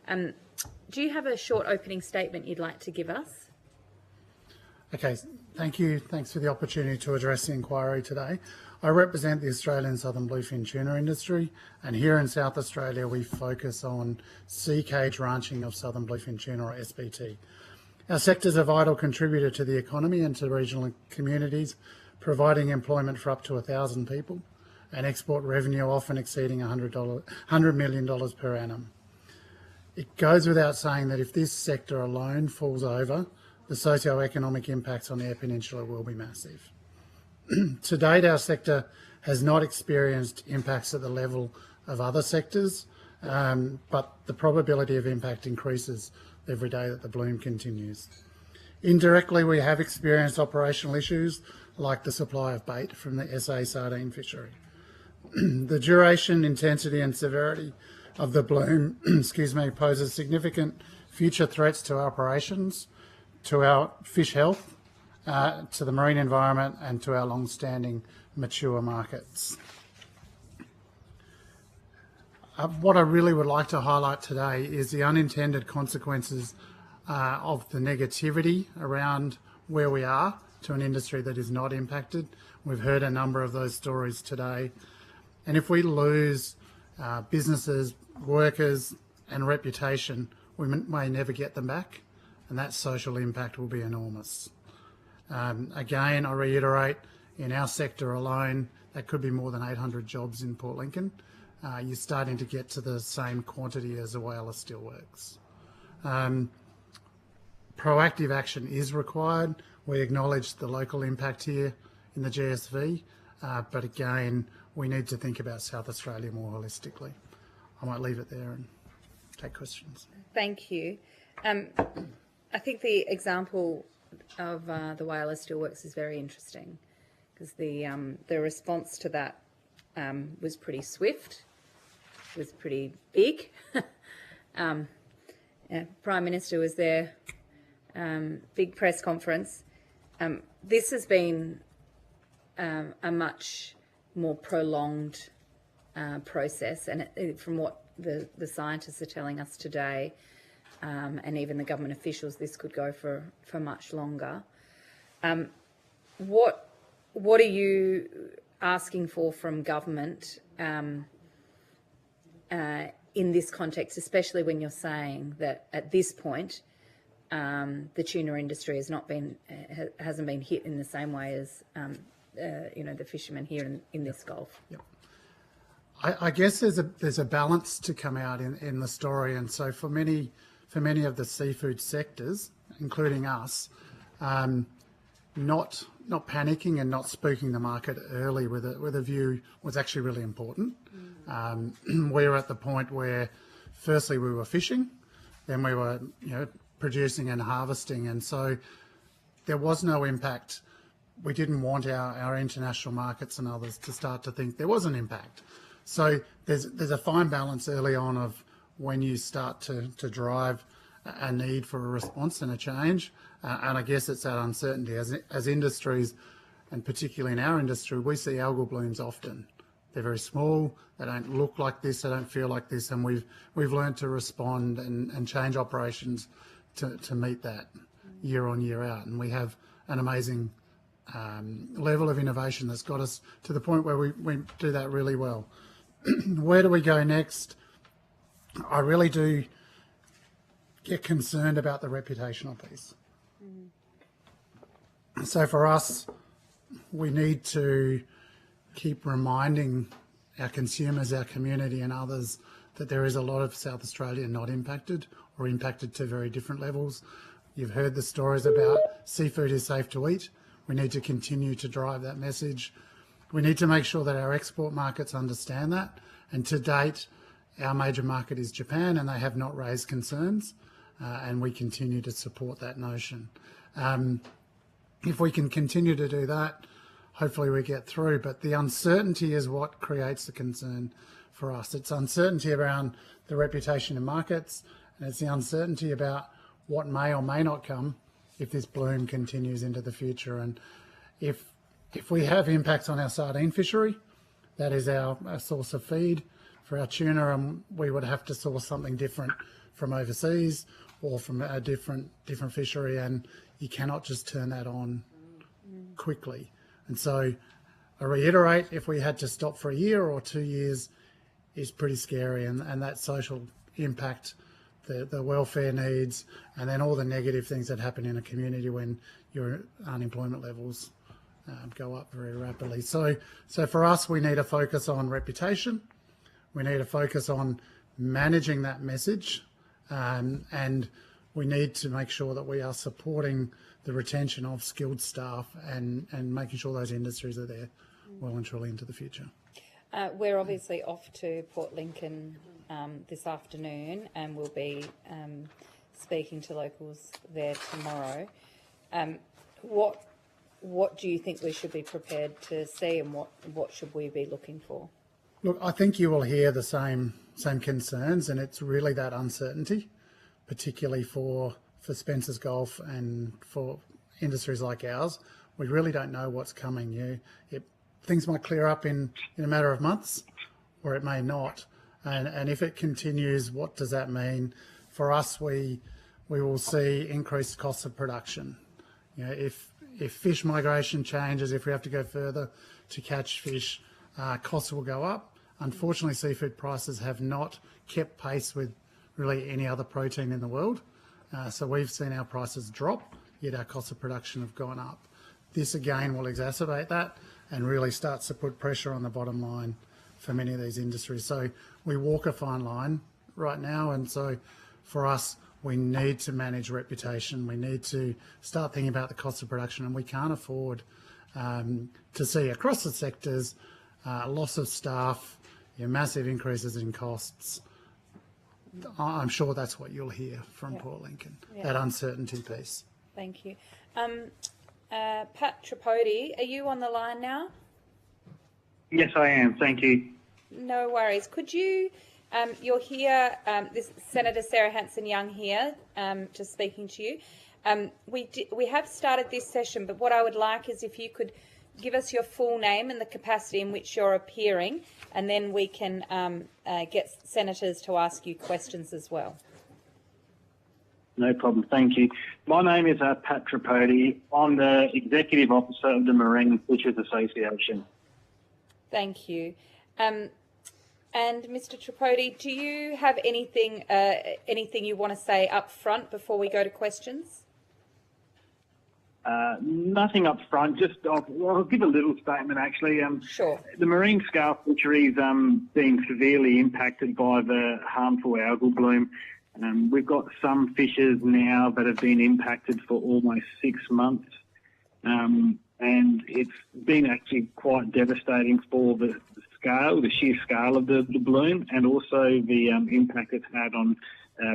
S1: Do you have a short opening statement you'd like to give us?
S6: Okay, thank you. Thanks for the opportunity to address the inquiry today. I represent the Australian Southern Bluefin Tuna Industry, and here in South Australia we focus on sea cage ranching of southern bluefin tuna, or SBT. Our sector is a vital contributor to the economy and to regional communities, providing employment for up to 1,000 people and export revenue often exceeding $100 million per annum. It goes without saying that if this sector alone falls over, the socio-economic impacts on Eyre Peninsula will be massive. To date, our sector has not experienced impacts at the level of other sectors, but the probability of impact increases every day that the bloom continues. Indirectly, we have experienced operational issues like the supply of bait from the SA sardine fishery. The duration, intensity and severity of the bloom poses significant future threats to our operations, to our fish health, to the marine environment and to our long-standing mature markets. What I really would like to highlight today is the unintended consequences of the negativity around where we are to an industry that is not impacted. We've heard a number of those stories today. And if we lose businesses, workers and reputation, we may never get them back, and that social impact will be enormous. Again, I reiterate, in our sector alone, that could be more than 800 jobs in Port Lincoln. You're starting to get to the same quantity as the Whyalla Steelworks. Proactive action is required. We acknowledge the local impact here in the GSV, but again, we need to think about South Australia more holistically. I might leave it there and take questions.
S1: Thank you. I think the example of the Whyalla Steelworks is very interesting because the response to that was pretty swift, was pretty big. Prime Minister was there, big press conference. This has been a much more prolonged process, and from what the scientists are telling us today, and even the government officials, this could go for much longer. What are you asking for from government in this context, especially when you're saying that at this point the tuna industry hasn't been hit in the same way as the fishermen here in this Gulf?
S6: Yep. I guess there's a balance to come out in the story, and so for many of the seafood sectors, including us, not panicking and not spooking the market early with a view was actually really important. We were at the point where, firstly, we were fishing, then we were producing and harvesting, and so there was no impact. We didn't want our international markets and others to start to think there was an impact. So there's a fine balance early on of when you start to drive a need for a response and a change, and I guess it's that uncertainty. As industries, and particularly in our industry, we see algal blooms often. They're very small, they don't look like this, they don't feel like this, and we've learned to respond and change operations to meet that. year on, year out. And we have an amazing level of innovation that's got us to the point where we do that really well. Where do we go next? I really do get concerned about the reputational piece. So for us, we need to keep reminding our consumers, our community and others that there is a lot of South Australia not impacted or impacted to very different levels. You've heard the stories about seafood is safe to eat. We need to continue to drive that message. We need to make sure that our export markets understand that. And to date, our major market is Japan, and they have not raised concerns, and we continue to support that notion. If we can continue to do that, hopefully we get through. But the uncertainty is what creates the concern for us. It's uncertainty around the reputation in markets, and it's the uncertainty about what may or may not come if this bloom continues into the future. And if we have impacts on our sardine fishery, that is our source of feed for our tuna, and we would have to source something different from overseas or from a different fishery, and you cannot just turn that on quickly. And so I reiterate, if we had to stop for a year or 2 years, is pretty scary, and that social impact, the welfare needs, and then all the negative things that happen in a community when your unemployment levels go up very rapidly. So for us, we need to focus on reputation. We need to focus on managing that message, and we need to make sure that we are supporting the retention of skilled staff and making sure those industries are there well and truly into the future.
S1: We're obviously off to Port Lincoln this afternoon, and we'll be speaking to locals there tomorrow. What do you think we should be prepared to see, and what should we be looking for?
S6: Look, I think you will hear the same concerns, and it's really that uncertainty, particularly for Spencer's Gulf and for industries like ours. We really don't know what's coming. Things might clear up in a matter of months, or it may not. And if it continues, what does that mean? For us, we will see increased costs of production. If fish migration changes, if we have to go further to catch fish, costs will go up. Unfortunately, seafood prices have not kept pace with really any other protein in the world. So we've seen our prices drop, yet our costs of production have gone up. This again will exacerbate that and really starts to put pressure on the bottom line for many of these industries. So we walk a fine line right now, and so for us, we need to manage reputation. We need to start thinking about the cost of production, and we can't afford to see across the sectors loss of staff, massive increases in costs. I'm sure that's what you'll hear from Port Lincoln, that uncertainty piece.
S1: Thank you. Pat Tripodi, are you on the line now?
S21: Yes, I am. Thank you.
S1: No worries. Could you, you're here, this Senator Sarah Hanson-Young here, just speaking to you. We have started this session, but what I would like is if you could give us your full name and the capacity in which you're appearing, and then we can get senators to ask you questions as well.
S21: No problem. Thank you. My name is Pat Tripodi. I'm the Executive Officer of the Marine Fisheries Association.
S1: Thank you. And Mr. Tripodi, do you have anything you want to say up front before we go to questions?
S21: Nothing up front. Just I'll give a little statement actually.
S1: Sure.
S21: The marine scale fisheries being severely impacted by the harmful algal bloom. We've got some fishes now that have been impacted for almost 6 months, and it's been actually quite devastating for the sheer scale of the bloom, and also the impact it's had on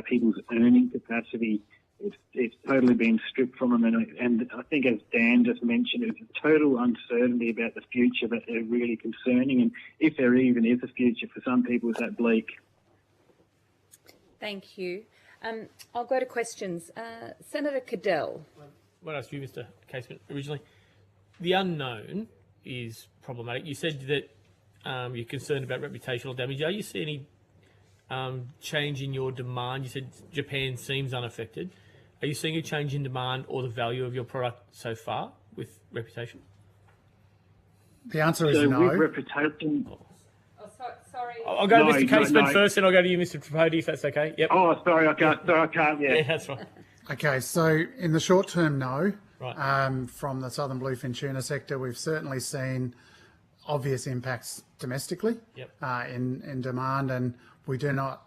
S21: people's earning capacity. It's totally been stripped from them, and I think, as Dan just mentioned, it's a total uncertainty about the future that are really concerning, and if there even is a future for some people, it's that bleak.
S1: Thank you. I'll go to questions. Senator Cadell.
S3: What asked you, Mr. Casement, originally? The unknown is problematic. You said that you're concerned about reputational damage. Are you seeing any change in your demand? You said Japan seems unaffected. Are you seeing a change in demand or the value of your product so far with Reputation?
S6: The answer is
S21: So
S6: no.
S21: with Reputation,
S1: Sorry.
S3: I'll go to
S21: No,
S3: Mr. Casement
S21: no.
S3: first, and I'll go to you, Mr. Tripodi, if that's okay. Yep.
S21: oh, sorry, I can't. Sorry, I can't.
S3: Yeah,
S21: Yeah.
S3: that's right.
S6: Okay, so in the short term, no.
S3: Right.
S6: From the southern bluefin tuna sector, we've certainly seen obvious impacts domestically
S3: Yep.
S6: in demand, and we do not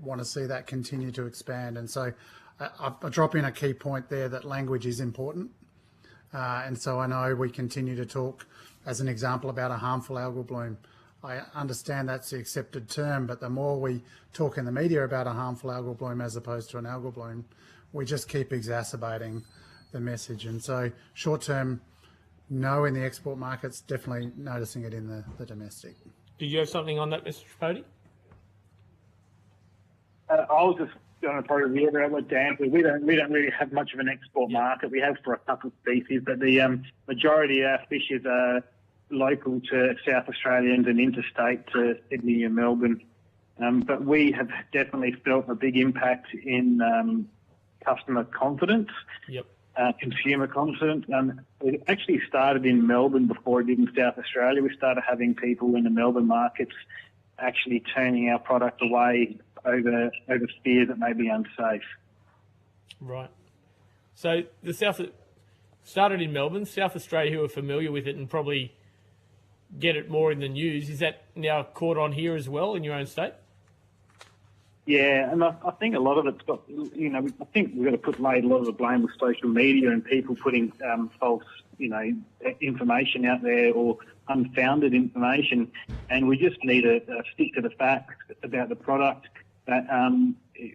S6: want to see that continue to expand. And so I'll drop in a key point there that language is important. And so I know we continue to talk, as an example, about a harmful algal bloom. I understand that's the accepted term, but the more we talk in the media about a harmful algal bloom as opposed to an algal bloom, we just keep exacerbating the message. And so short term, no in the export markets, definitely noticing it in the domestic.
S3: Did you have something on that, Mr. Tripodi?
S21: I was just going to probably reiterate what Dan said. We don't really have much of an export market. We have for a couple of species, but the majority of our fishes are local to South Australians and interstate to Sydney and Melbourne. But we have definitely felt a big impact in customer confidence,
S3: Yep.
S21: Consumer confidence. It actually started in Melbourne before it did in South Australia. We started having people in the Melbourne markets actually turning our product away over fear that may be unsafe.
S3: Right. So the South started in Melbourne. South Australia, who are familiar with it and probably get it more in the news, is that now caught on here as well in your own state?
S21: Yeah, and I think a lot of it's got, I think we've got to lay a lot of the blame with social media and people putting false, information out there or unfounded information. And we just need to stick to the facts about the product. That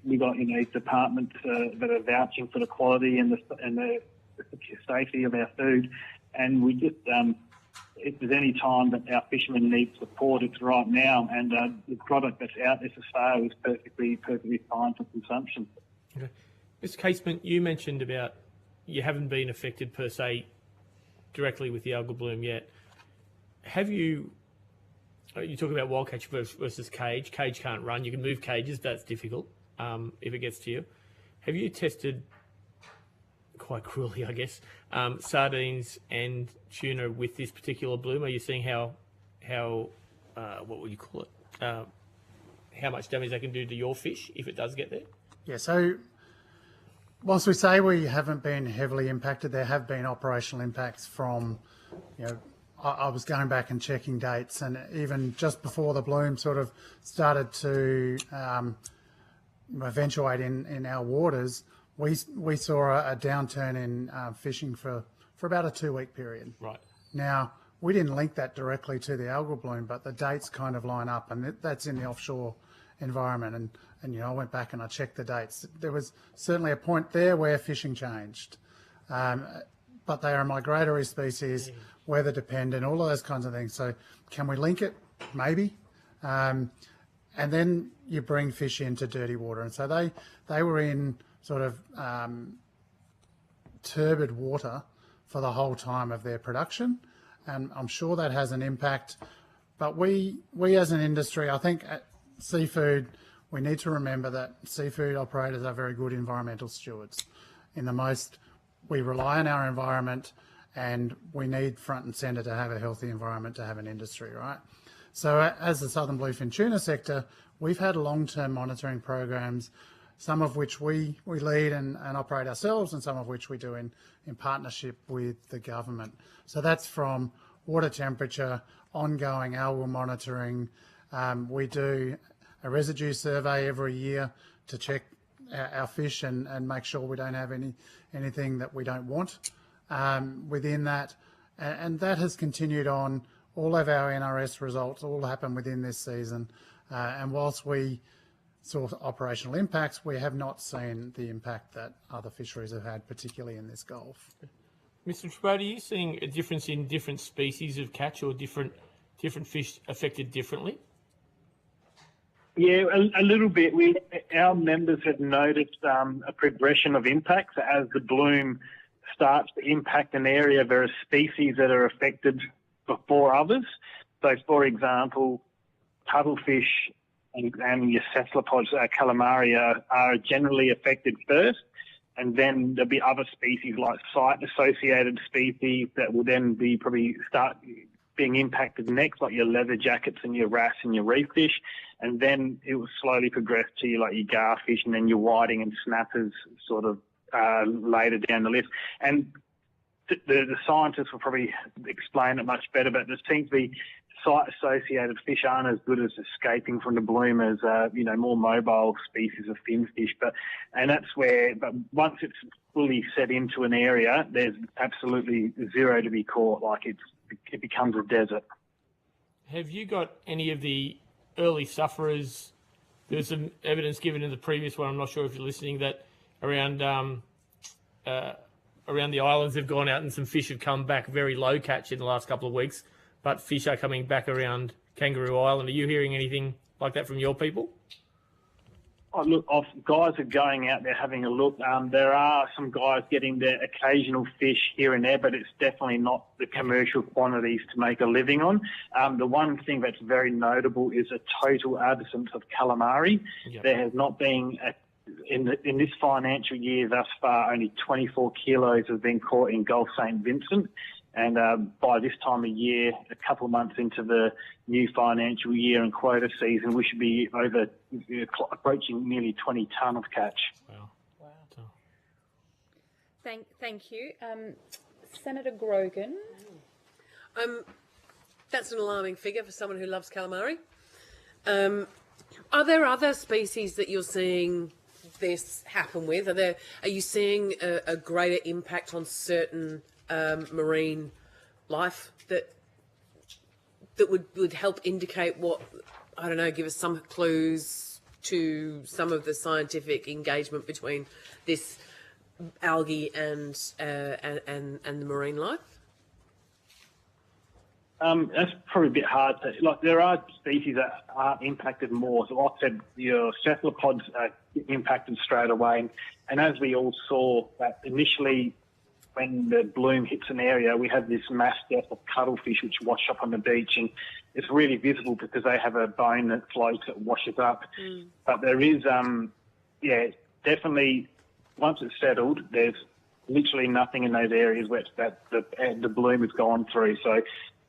S21: we've got, departments that are vouching for the quality and the safety of our food. And we just, if there's any time that our fishermen need support, it's right now. And the product that's out there for sale is perfectly fine for consumption.
S3: Okay. Mr. Casement, you mentioned about you haven't been affected per se directly with the algal bloom yet. Have you? You talk about wild catch versus cage. Cage can't run. You can move cages. That's difficult if it gets to you. Have you tested, quite cruelly, I guess, sardines and tuna with this particular bloom? Are you seeing how what would you call it? How much damage they can do to your fish if it does get there?
S6: Yeah, so whilst we say we haven't been heavily impacted, there have been operational impacts from, I was going back and checking dates, and even just before the bloom sort of started to eventuate in our waters, we saw a downturn in fishing for about a 2-week period.
S3: Right.
S6: Now, we didn't link that directly to the algal bloom, but the dates kind of line up, and that's in the offshore environment. And I went back and I checked the dates. There was certainly a point there where fishing changed. But they are a migratory species, weather dependent, all of those kinds of things. So can we link it? Maybe. And then you bring fish into dirty water. And so they were in sort of turbid water for the whole time of their production. And I'm sure that has an impact. But we as an industry, I think at seafood, we need to remember that seafood operators are very good environmental stewards. We rely on our environment, and we need front and centre to have a healthy environment to have an industry, right? So as the southern bluefin tuna sector, we've had long-term monitoring programs, some of which we lead and operate ourselves, and some of which we do in partnership with the government. So that's from water temperature, ongoing algal monitoring. We do a residue survey every year to check our fish and make sure we don't have anything that we don't want within that. And that has continued on. All of our NRS results all happen within this season. And whilst we saw operational impacts, we have not seen the impact that other fisheries have had, particularly in this Gulf.
S3: Mr. Tripodi, are you seeing a difference in different species of catch or different fish affected differently?
S21: Yeah, a little bit. Our members have noticed a progression of impacts as the bloom starts to impact an area. There are species that are affected before others. So, for example, cuttlefish and your cephalopods, calamari, are generally affected first. and then there'll be other species like site-associated species that will then be probably start being impacted next, like your leather jackets and your wrasse and your reef fish, and then it will slowly progress to your garfish and then your whiting and snappers sort of later down the list. And the scientists will probably explain it much better, but there seems to be site-associated fish aren't as good as escaping from the bloom as more mobile species of finfish. But once it's fully set into an area, there's absolutely zero to be caught. It becomes a desert.
S3: Have you got any of the early sufferers? There was some evidence given in the previous one. I'm not sure if you're listening, that around the islands have gone out and some fish have come back very low catch in the last couple of weeks, but fish are coming back around Kangaroo Island. Are you hearing anything like that from your people?
S21: Oh, look, guys are going out there having a look. There are some guys getting their occasional fish here and there, but it's definitely not the commercial quantities to make a living on. The one thing that's very notable is a total absence of calamari. Yep. There has not been, in this financial year thus far, only 24 kilos have been caught in Gulf St. Vincent. And by this time of year, a couple of months into the new financial year and quota season, we should be approaching nearly 20 tonne of catch.
S3: Wow.
S1: Thank you. Senator Grogan.
S7: That's an alarming figure for someone who loves calamari. Are there other species that you're seeing this happen with? Are you seeing a greater impact on certain marine life that would help indicate what, I don't know, give us some clues to some of the scientific engagement between this algae and the marine life?
S21: That's probably a bit hard to, there are species that are impacted more. So like I said, your cephalopods are impacted straight away. And as we all saw, that initially when the bloom hits an area, we have this mass death of cuttlefish which wash up on the beach, and it's really visible because they have a bone that floats that washes up. But there is, definitely, once it's settled, there's literally nothing in those areas where the bloom has gone through. So I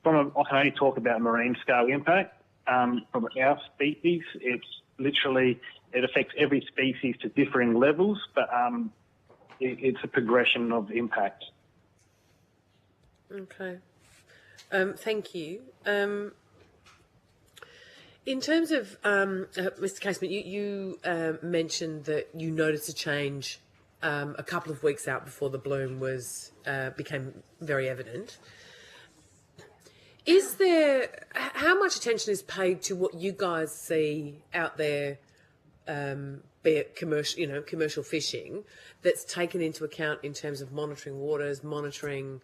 S21: can only talk about marine scale impact. From our species, it's literally, it affects every species to differing levels, but it's a progression of impact.
S7: Okay. Thank you. In terms of, Mr. Casement, you mentioned that you noticed a change a couple of weeks out before the bloom became very evident. Is there, how much attention is paid to what you guys see out there, be it commercial fishing, that's taken into account in terms of monitoring waters, monitoring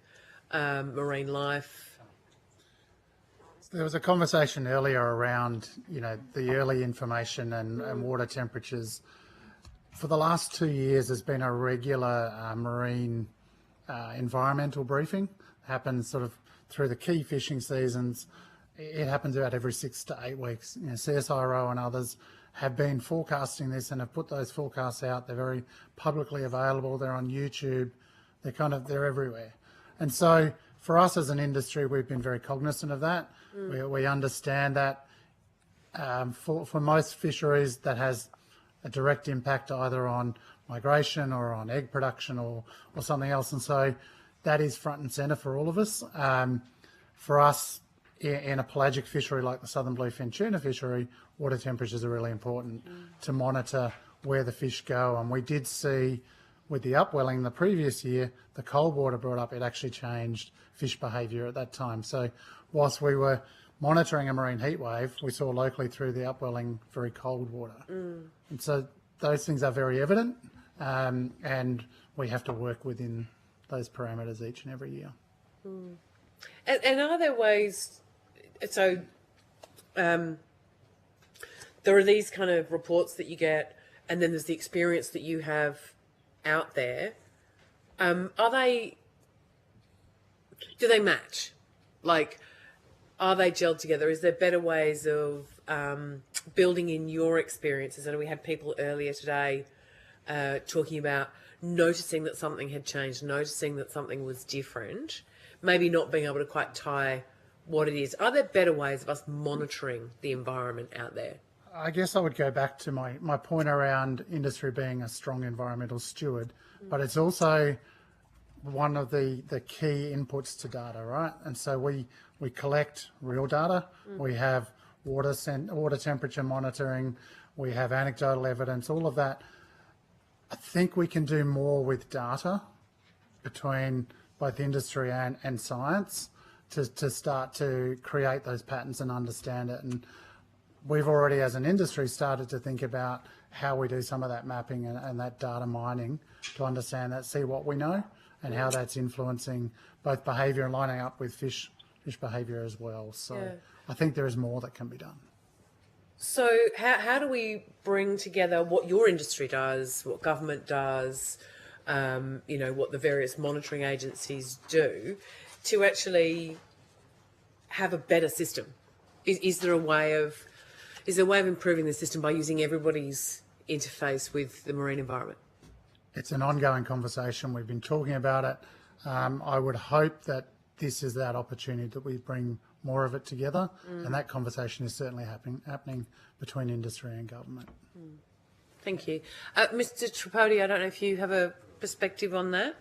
S7: marine life?
S6: There was a conversation earlier around, the early information and water temperatures. For the last 2 years, there's been a regular marine environmental briefing. Happens sort of through the key fishing seasons. It happens about every 6 to 8 weeks. CSIRO and others have been forecasting this and have put those forecasts out. They're very publicly available. They're on YouTube. They're everywhere. And so for us as an industry, we've been very cognizant of that. We understand that for most fisheries, that has a direct impact either on migration or on egg production or something else. And so that is front and centre for all of us. For us, in a pelagic fishery like the southern bluefin tuna fishery, water temperatures are really important to monitor where the fish go. And we did see with the upwelling the previous year, the cold water brought up, it actually changed fish behaviour at that time. So whilst we were monitoring a marine heat wave, we saw locally through the upwelling very cold water. And so those things are very evident, and we have to work within those parameters each and every year.
S7: And are there ways, so there are these kind of reports that you get, and then there's the experience that you have out there. Do they match? Are they gelled together? Is there better ways of building in your experiences? And we had people earlier today talking about noticing that something had changed, noticing that something was different, maybe not being able to quite tie what it is. Are there better ways of us monitoring the environment out there?
S6: I guess I would go back to my point around industry being a strong environmental steward, but it's also one of the key inputs to data, right? And so we collect real data. We have water temperature monitoring. We have anecdotal evidence, all of that. I think we can do more with data between both industry and science to start to create those patterns and understand it. And we've already, as an industry, started to think about how we do some of that mapping and that data mining to understand that, see what we know and how that's influencing both behaviour and lining up with fish behaviour as well. So I think there is more that can be done.
S7: So how do we bring together what your industry does, what government does, what the various monitoring agencies do to actually have a better system? Is there a way of improving the system by using everybody's interface with the marine environment?
S6: It's an ongoing conversation. We've been talking about it. I would hope that this is that opportunity that we bring more of it together, and that conversation is certainly happening between industry and government.
S7: Thank you. Mr. Tripodi, I don't know if you have a perspective on that?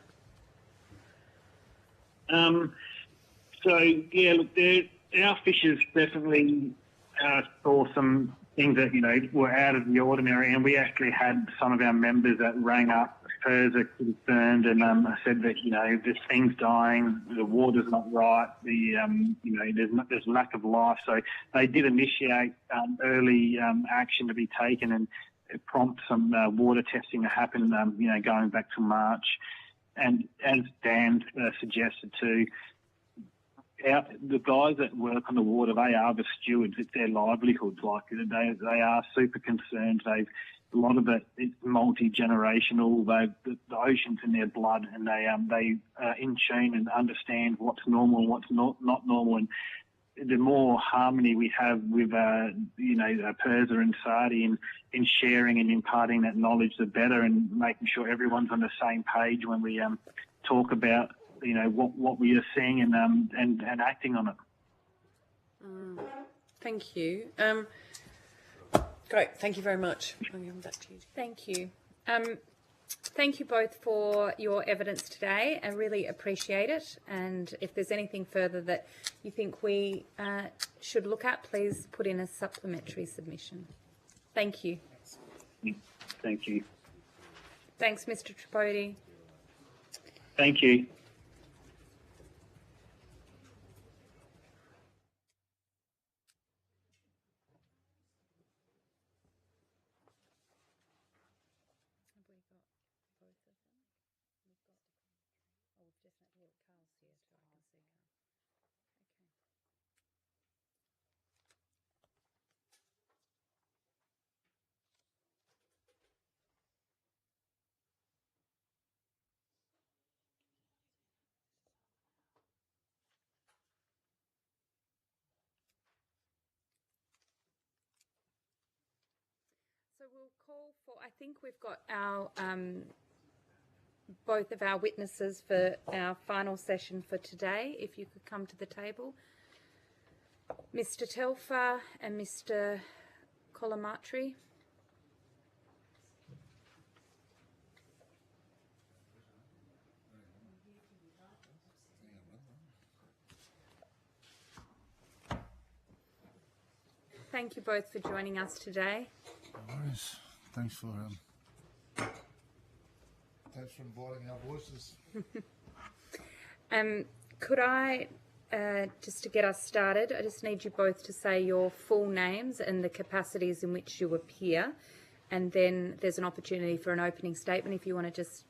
S21: Our fishers definitely saw some things that, were out of the ordinary, and we actually had some of our members that rang up further concerned and said that, there's things dying, the water's not right, there's lack of life. So they did initiate early action to be taken and prompt some water testing to happen, going back to March. And as Dan suggested too, the guys that work on the water, they are the stewards. It's their livelihoods. Like they are super concerned. A lot of it's multi-generational. The ocean's in their blood, and they are in tune and understand what's normal and what's not normal. And the more harmony we have with PIRSA and SARDI in sharing and imparting that knowledge, the better, and making sure everyone's on the same page when we talk about what we are seeing and acting on it.
S7: Thank you. Great. Thank you very much. I'll give that to you.
S1: Thank you. Thank you both for your evidence today. I really appreciate it. And if there's anything further that you think we should look at, please put in a supplementary submission. Thank you.
S21: Thank you.
S1: Thanks, Mr. Tripodi.
S21: Thank you.
S1: So we'll call for, I think we've got our both of our witnesses for our final session for today. If you could come to the table. Mr. Telfer and Mr. Colamatri. Thank you both for joining us today.
S15: No worries. Thanks for inviting our voices.
S1: Could I, just to get us started, I just need you both to say your full names and the capacities in which you appear, and then there's an opportunity for an opening statement if you want to just,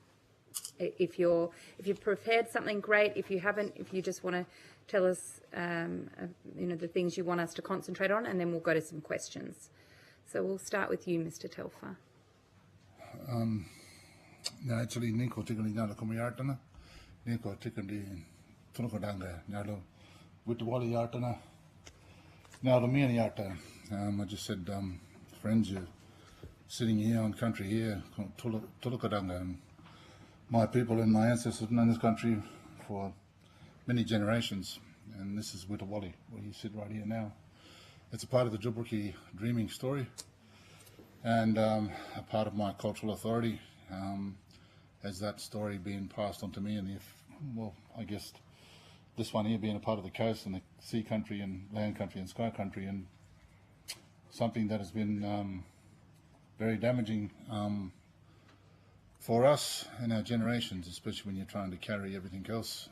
S1: if you've prepared something, great. If you haven't, if you just want to tell us, the things you want us to concentrate on, and then we'll go to some questions. So we'll start with you, Mr. Telfer.
S15: Actually, Ninko Tikandi Nala Kumayartana, Ninko Tikandi Tunukodanga, Nalo Witwali Yartana, Nalo Miani Yarta. I just said, friends, you're sitting here on country here, Tulukodanga. my people and my ancestors have known this country for many generations, and this is Witawali, where you sit right here now. It's a part of the Djibouti dreaming story, and a part of my cultural authority, as that story being passed on to me, and I guess this one here being a part of the coast and the sea country and land country and sky country, and something that has been very damaging for us and our generations, especially when you're trying to carry everything else,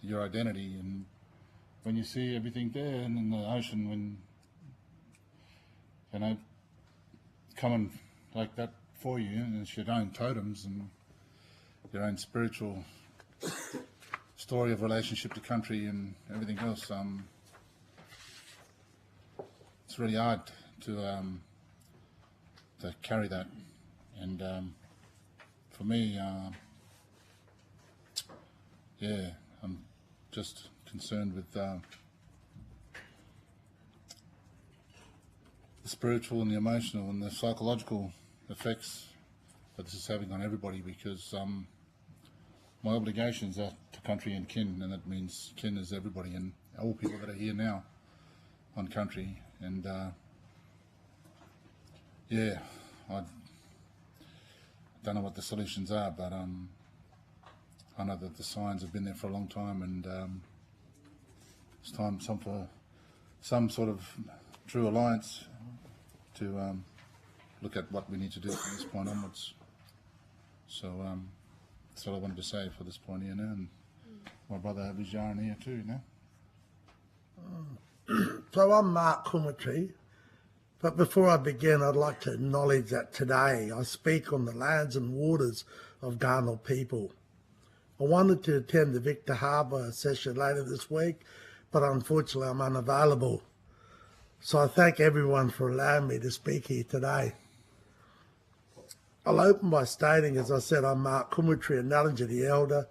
S15: your identity. And when you see everything there and in the ocean, when, you know, coming like that for you, and it's your own totems and your own spiritual story of relationship to country and everything else, it's really hard to carry that. And for me, yeah, I'm just concerned with the spiritual and the emotional and the psychological effects that this is having on everybody, because my obligations are to country and kin, and that means kin is everybody and all people that are here now on country. And yeah, I don't know what the solutions are, but I know that the signs have been there for a long time, and it's time for some sort of true alliance to look at what we need to do from this point onwards. So that's all I wanted to say for this point here now, and my brother have his yarn here too now.
S13: So I'm Mark Cummitry, but before I begin, I'd like to acknowledge that today I speak on the lands and waters of Ghanaian people. I wanted to attend the Victor Harbour session later this week, but unfortunately I'm unavailable. So I thank everyone for allowing me to speak here today. I'll open by stating, as I said, I'm Mark Cummitry, a Nallinger the Elder,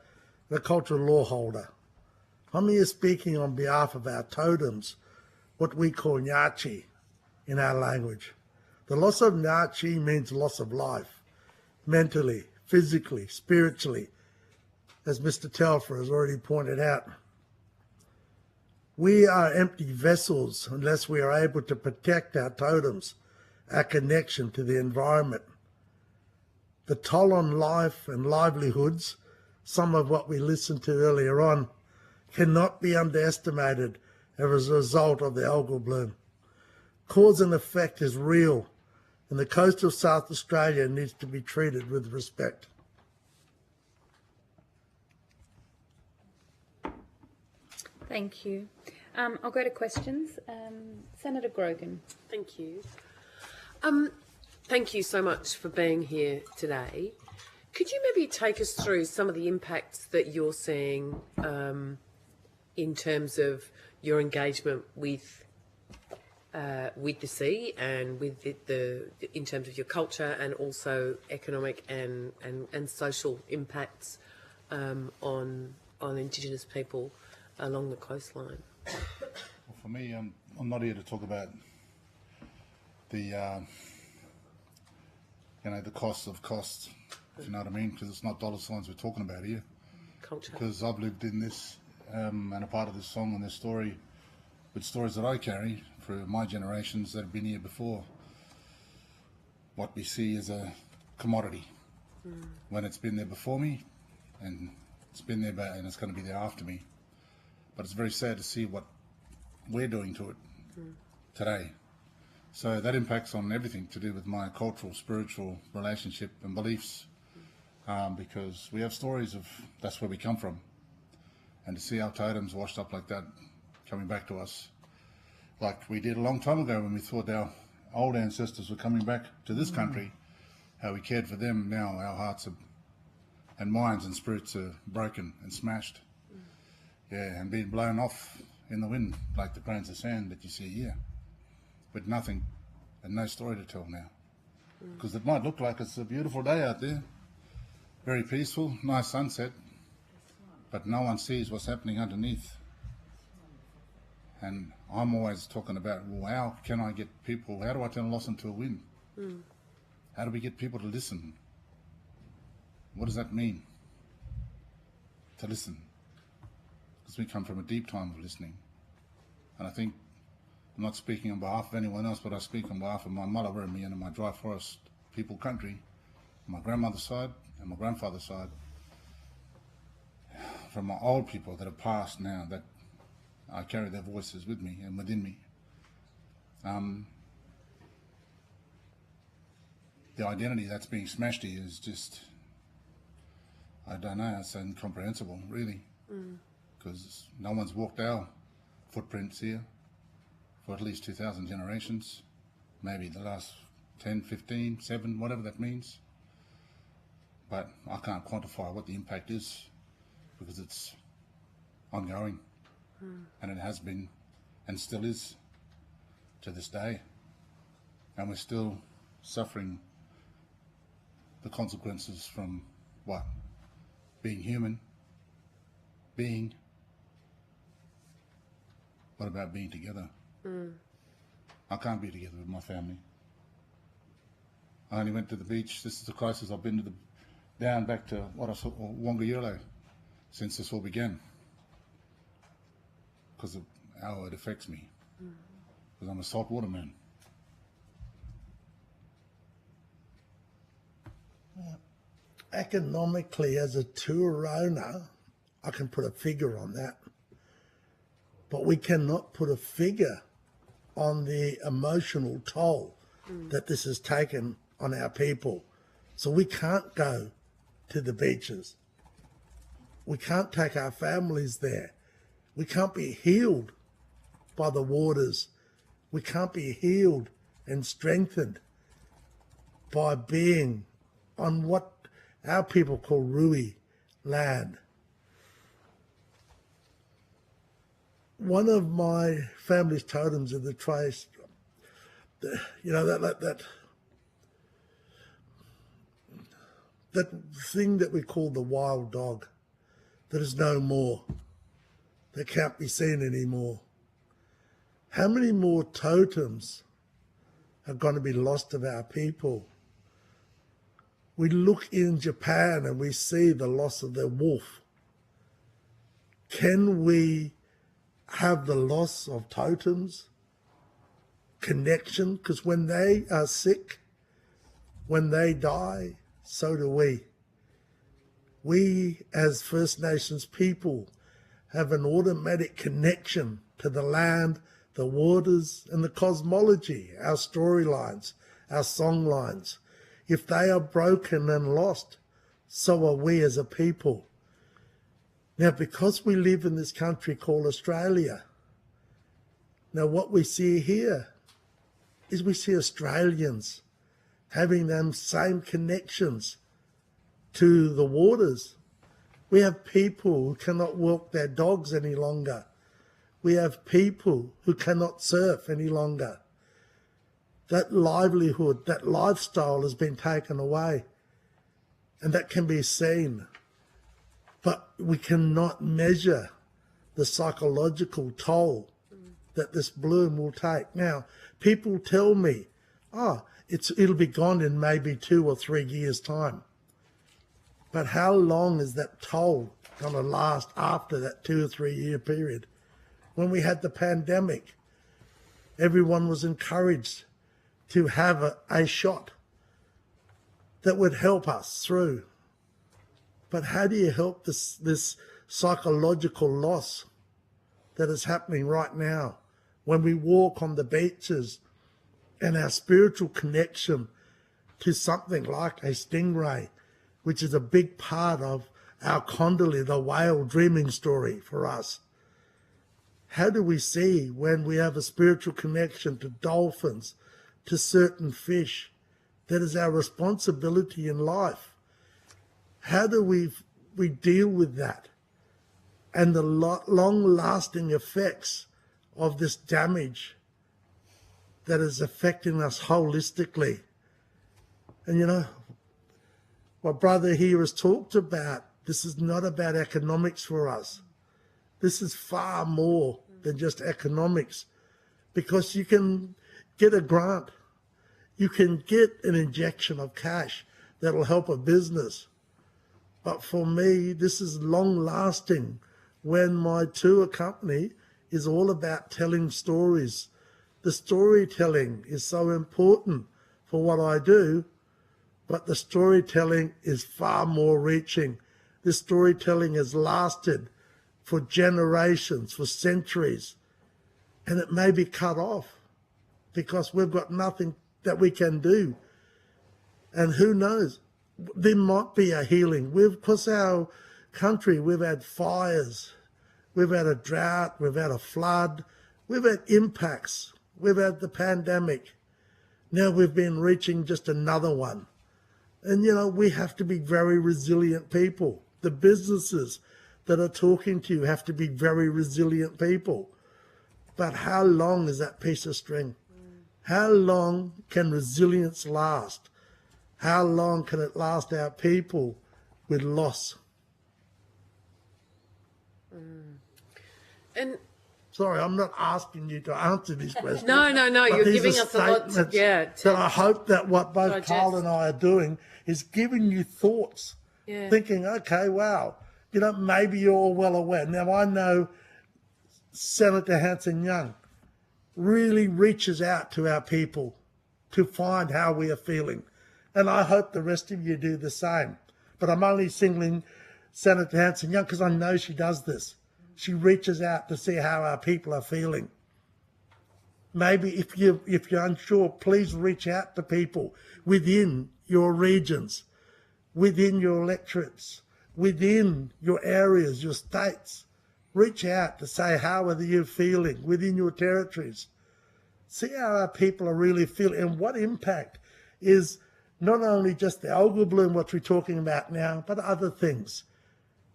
S13: and a cultural law holder. I'm here speaking on behalf of our totems, what we call Nyachi in our language. The loss of Nyachi means loss of life, mentally, physically, spiritually, as Mr. Telfer has already pointed out. We are empty vessels unless we are able to protect our totems, our connection to the environment. The toll on life and livelihoods, some of what we listened to earlier on, cannot be underestimated as a result of the algal bloom. Cause and effect is real, and the coast of South Australia needs to be treated with respect.
S1: Thank you. I'll go to questions. Senator Grogan.
S7: Thank you. Thank you so much for being here today. Could you maybe take us through some of the impacts that you're seeing in terms of your engagement with the sea and with in terms of your culture, and also economic and social impacts on Indigenous people along the coastline?
S15: Well, for me, I'm not here to talk about the the costs of costs, if you know what I mean, because it's not dollar signs we're talking about here.
S7: Culture.
S15: Because I've lived in this and a part of this song and this story with stories that I carry through my generations that have been here before. What we see is a commodity when it's been there before me, and it's been there and it's going to be there after me. But it's very sad to see what we're doing to it today. So that impacts on everything to do with my cultural, spiritual relationship and beliefs, because we have stories of that's where we come from. And to see our totems washed up like that, coming back to us, like we did a long time ago when we thought our old ancestors were coming back to this country, how we cared for them. Now our hearts and minds and spirits are broken and smashed. Yeah, and being blown off in the wind like the grains of sand that you see here, with nothing and no story to tell now. Because it might look like it's a beautiful day out there, very peaceful, nice sunset, but no one sees what's happening underneath. And I'm always talking about, well, how can I get people, how do I turn a loss into a win? How do we get people to listen? what does that mean? To listen. Because we come from a deep time of listening. And I think, I'm not speaking on behalf of anyone else, but I speak on behalf of my Malawarmi and my dry forest people country, my grandmother's side and my grandfather's side, from my old people that have passed now, that I carry their voices with me and within me. The identity that's being smashed here is just, I don't know, it's incomprehensible, really, because no one's walked our footprints here for at least 2,000 generations, maybe the last 10, 15, 7, whatever that means. But I can't quantify what the impact is because it's ongoing, and it has been and still is to this day. And we're still suffering the consequences from what? Being human, being. What about being together? I can't be together with my family. I only went to the beach. This is the closest I've been to down back to what I saw Wangayolo since this all began, because of how it affects me. Because I'm a saltwater man.
S13: Economically, as a tour owner, I can put a figure on that. But we cannot put a figure on the emotional toll that this has taken on our people. So we can't go to the beaches. We can't take our families there. We can't be healed by the waters. We can't be healed and strengthened by being on what our people call Rui land. One of my family's totems in the trace, you know, that thing that we call the wild dog, that is no more, that can't be seen anymore. How many more totems are going to be lost of our people? We look in Japan and we see the loss of their wolf. Can we have the loss of totems, connection? Because when they are sick, when they die, so do we. We as First Nations people have an automatic connection to the land, the waters and the cosmology, our storylines, our songlines. If they are broken and lost, so are we as a people. Now, because we live in this country called Australia, now what we see here is we see Australians having them same connections to the waters. We have people who cannot walk their dogs any longer. We have people who cannot surf any longer. That livelihood, that lifestyle has been taken away, and that can be seen. But we cannot measure the psychological toll that this bloom will take. Now, people tell me, it'll be gone in maybe 2 or 3 years' time. But how long is that toll going to last after that 2 or 3 year period? When we had the pandemic, everyone was encouraged to have a shot that would help us through. But how do you help this psychological loss that is happening right now when we walk on the beaches and our spiritual connection to something like a stingray, which is a big part of our Condolly, the whale dreaming story for us? How do we see when we have a spiritual connection to dolphins, to certain fish, that is our responsibility in life? How do we deal with that and the long-lasting effects of this damage that is affecting us holistically? And you know, my brother here has talked about, this is not about economics for us. This is far more than just economics, because you can get a grant. You can get an injection of cash that'll help a business. But for me, this is long lasting when my tour company is all about telling stories. The storytelling is so important for what I do, but the storytelling is far more reaching. This storytelling has lasted for generations, for centuries, and it may be cut off because we've got nothing that we can do. And who knows, there might be a healing. Because our country, we've had fires, we've had a drought, we've had a flood, we've had impacts, we've had the pandemic. Now we've been reaching just another one. And, you know, we have to be very resilient people. The businesses that are talking to you have to be very resilient people. But how long is that piece of string? How long can resilience last? How long can it last our people with loss?
S7: And
S13: sorry, I'm not asking you to answer this question.
S7: No, you're giving us a lot.
S13: That I hope that what both Carl and I are doing is giving you thoughts, thinking, okay, wow, you know, maybe you're all well aware. Now, I know Senator Hanson-Young really reaches out to our people to find how we are feeling. And I hope the rest of you do the same. But I'm only singling Senator Hanson-Young because I know she does this. She reaches out to see how our people are feeling. Maybe if you're unsure, please reach out to people within your regions, within your electorates, within your areas, your states. Reach out to say, how are you feeling within your territories? See how our people are really feeling and what impact is not only just the algal bloom, what we're talking about now, but other things.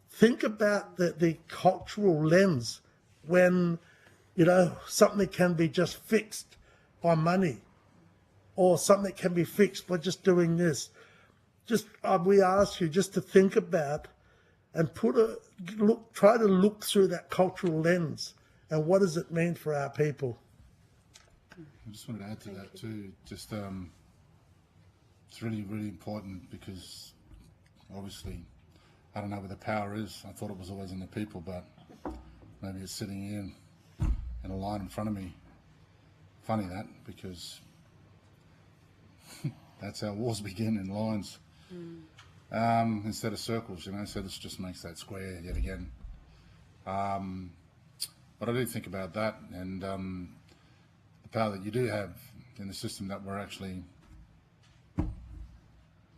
S13: Think about the cultural lens when, you know, something can be just fixed by money or something can be fixed by just doing this. Just we ask you just to think about and try to look through that cultural lens and what does it mean for our people.
S15: I just wanted to add to that too. Just it's really, really important because obviously I don't know where the power is. I thought it was always in the people, but maybe it's sitting here in a line in front of me. Funny that, because that's how wars begin, in lines. Instead of circles, you know, so this just makes that square yet again. But I do think about that and the power that you do have in the system that we're actually,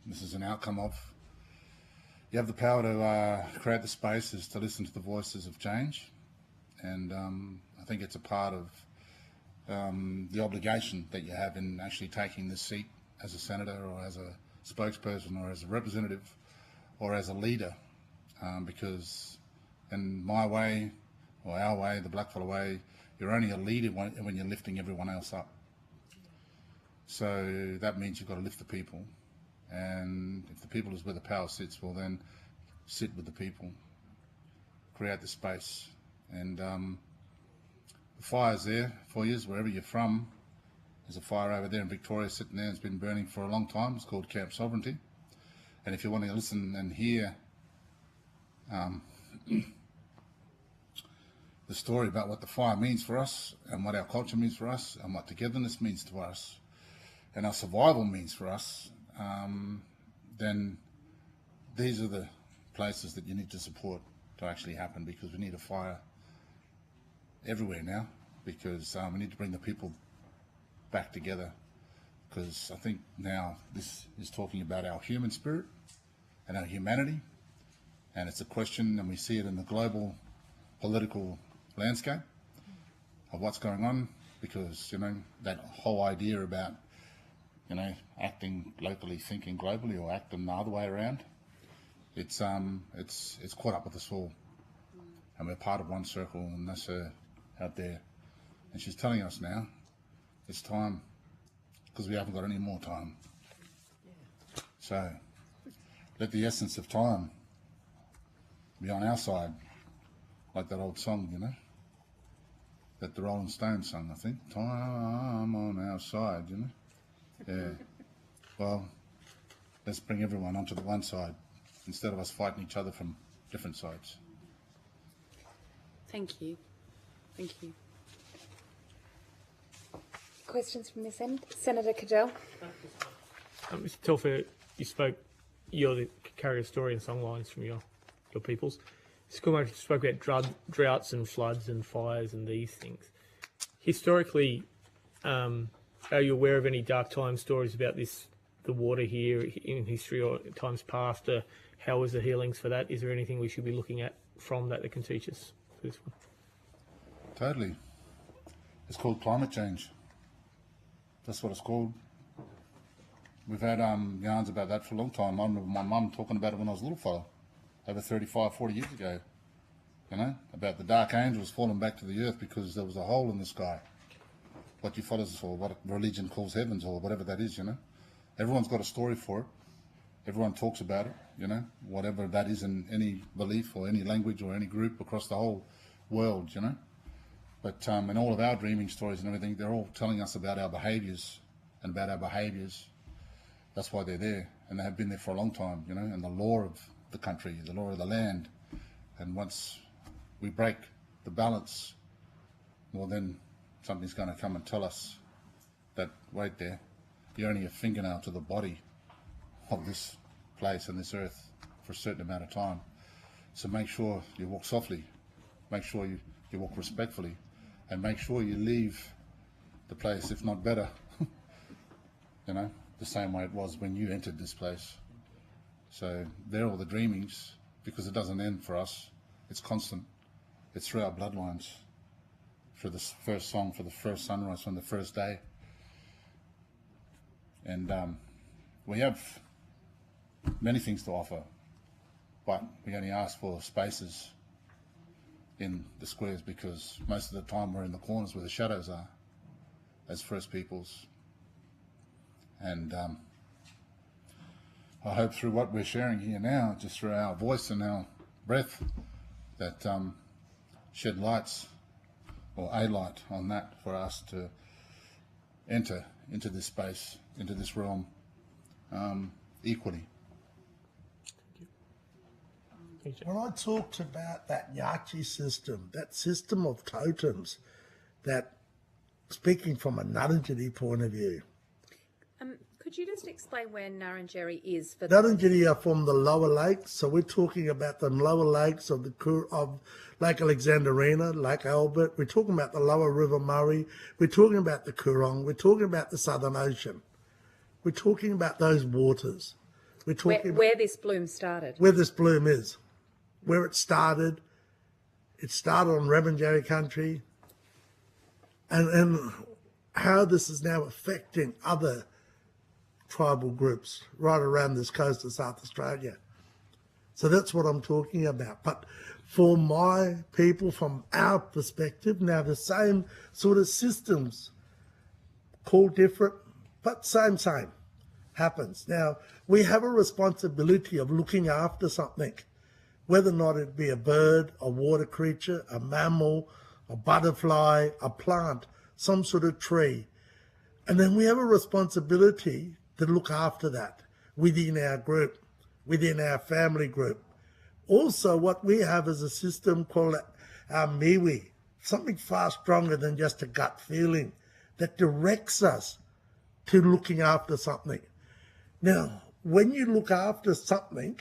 S15: this is an outcome of. You have the power to create the spaces to listen to the voices of change, and I think it's a part of the obligation that you have in actually taking this seat as a senator or as a spokesperson or as a representative or as a leader, because in my way or our way, the blackfellow way, you're only a leader when you're lifting everyone else up. So that means you've got to lift the people. And if the people is where the power sits, well then sit with the people, create the space. And the fire's there for you, wherever you're from. There's a fire over there in Victoria sitting there, it's been burning for a long time. It's called Camp Sovereignty. And if you want to listen and hear the story about what the fire means for us and what our culture means for us and what togetherness means to us and our survival means for us, then these are the places that you need to support to actually happen, because we need a fire everywhere now, because we need to bring the people back together, because I think now this is talking about our human spirit and our humanity, and it's a question, and we see it in the global political landscape of what's going on, because, you know, that whole idea about, you know, acting locally, thinking globally, or acting the other way around, it's caught up with us all, and we're part of one circle, and that's her out there, and she's telling us now it's time, because we haven't got any more time. So let the essence of time be on our side, like that old song, you know, that the Rolling Stones sung, I think, time on our side, you know. Yeah. Well, let's bring everyone onto the one side. instead of us fighting each other from different sides.
S1: Thank you. Thank you. Questions from this end? Senator Cadell.
S3: Mr. Telfair, you're the carrier of story and songlines from your peoples. Schoolmate spoke about droughts and floods and fires and these things. Historically, are you aware of any dark time stories about this, the water here in history or times past? How was the healings for that? Is there anything we should be looking at from that can teach us for this one?
S15: Totally. It's called climate change. That's what it's called. We've had yarns about that for a long time. I remember my mum talking about it when I was a little fella, over 35, 40 years ago, you know, about the dark angels falling back to the earth because there was a hole in the sky. What you fellas, or what religion calls heavens, or whatever that is, you know. Everyone's got a story for it. Everyone talks about it, you know, whatever that is in any belief or any language or any group across the whole world, you know. But in all of our dreaming stories and everything, they're all telling us about our behaviours and about our behaviours. That's why they're there, and they have been there for a long time, you know, and the law of the country, the law of the land. And once we break the balance, well, then something's going to come and tell us that, wait there, you're only a fingernail to the body of this place and this earth for a certain amount of time. So make sure you walk softly, make sure you walk respectfully, and make sure you leave the place, if not better, you know, the same way it was when you entered this place. So they're all the dreamings, because it doesn't end for us. It's constant. It's through our bloodlines, for the first song, for the first sunrise, from the first day. And we have many things to offer, but we only ask for spaces in the squares, because most of the time we're in the corners where the shadows are as First Peoples. And I hope through what we're sharing here now, just through our voice and our breath, that shed lights, or a light on that, for us to enter into this space, into this realm, equally.
S13: When I talked about that Yachi system, that system of totems, that, speaking from a Ngarrindjeri point of view,
S1: Could you just explain where Ngarrindjeri is? For
S13: Ngarrindjeri are from the lower lakes, so we're talking about the lower lakes of of Lake Alexandrina, Lake Albert. We're talking about the lower River Murray. We're talking about the Coorong. We're talking about the Southern Ocean. We're talking about those waters. We're talking
S1: where this bloom started.
S13: Where this bloom is, where it started. It started on Ngarrindjeri country, and how this is now affecting other tribal groups right around this coast of South Australia. So that's what I'm talking about. But for my people, from our perspective, now the same sort of systems, called different, but same happens. Now, we have a responsibility of looking after something, whether or not it be a bird, a water creature, a mammal, a butterfly, a plant, some sort of tree. And then we have a responsibility to look after that within our group, within our family group. Also, what we have is a system called our miwi, something far stronger than just a gut feeling that directs us to looking after something. Now, when you look after something,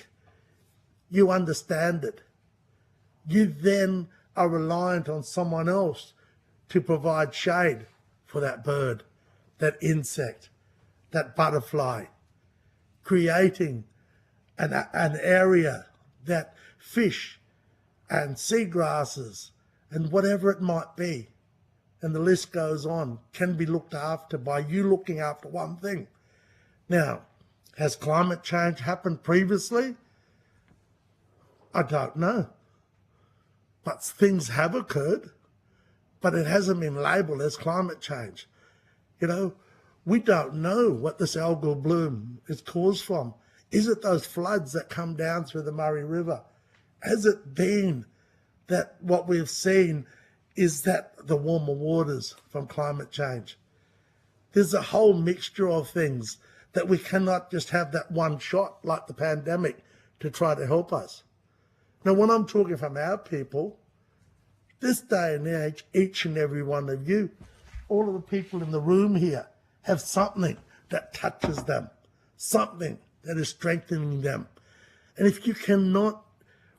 S13: you understand it. You then are reliant on someone else to provide shade for that bird, that insect, that butterfly, creating an area that fish and seagrasses and whatever it might be, and the list goes on, can be looked after by you looking after one thing. Now, has climate change happened previously? I don't know. But things have occurred, but it hasn't been labelled as climate change. You know, we don't know what this algal bloom is caused from. Is it those floods that come down through the Murray River? Has it been that what we've seen is that the warmer waters from climate change? There's a whole mixture of things that we cannot just have that one shot like the pandemic to try to help us. Now, when I'm talking from our people, this day and age, each and every one of you, all of the people in the room here, have something that touches them, something that is strengthening them. And if you cannot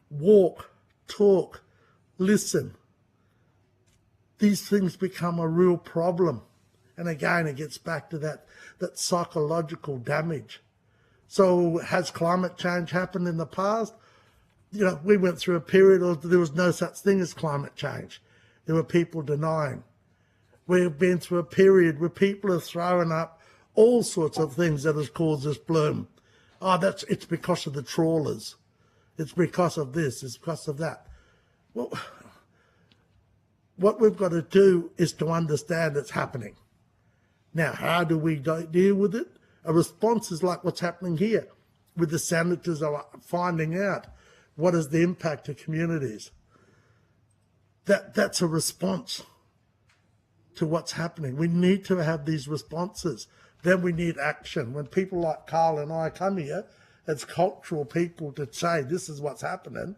S13: walk, talk, listen, these things become a real problem. And again, it gets back to that psychological damage. So has climate change happened in the past? You know, we went through a period of there was no such thing as climate change. There were people denying. We've been through a period where people are throwing up all sorts of things that has caused this bloom. Oh, it's because of the trawlers. It's because of this, it's because of that. Well, what we've got to do is to understand it's happening. Now, how do we deal with it? A response is like what's happening here, with the senators are finding out what is the impact to communities. That's a response to what's happening. We need to have these responses. Then we need action. When people like Carl and I come here as cultural people to say this is what's happening,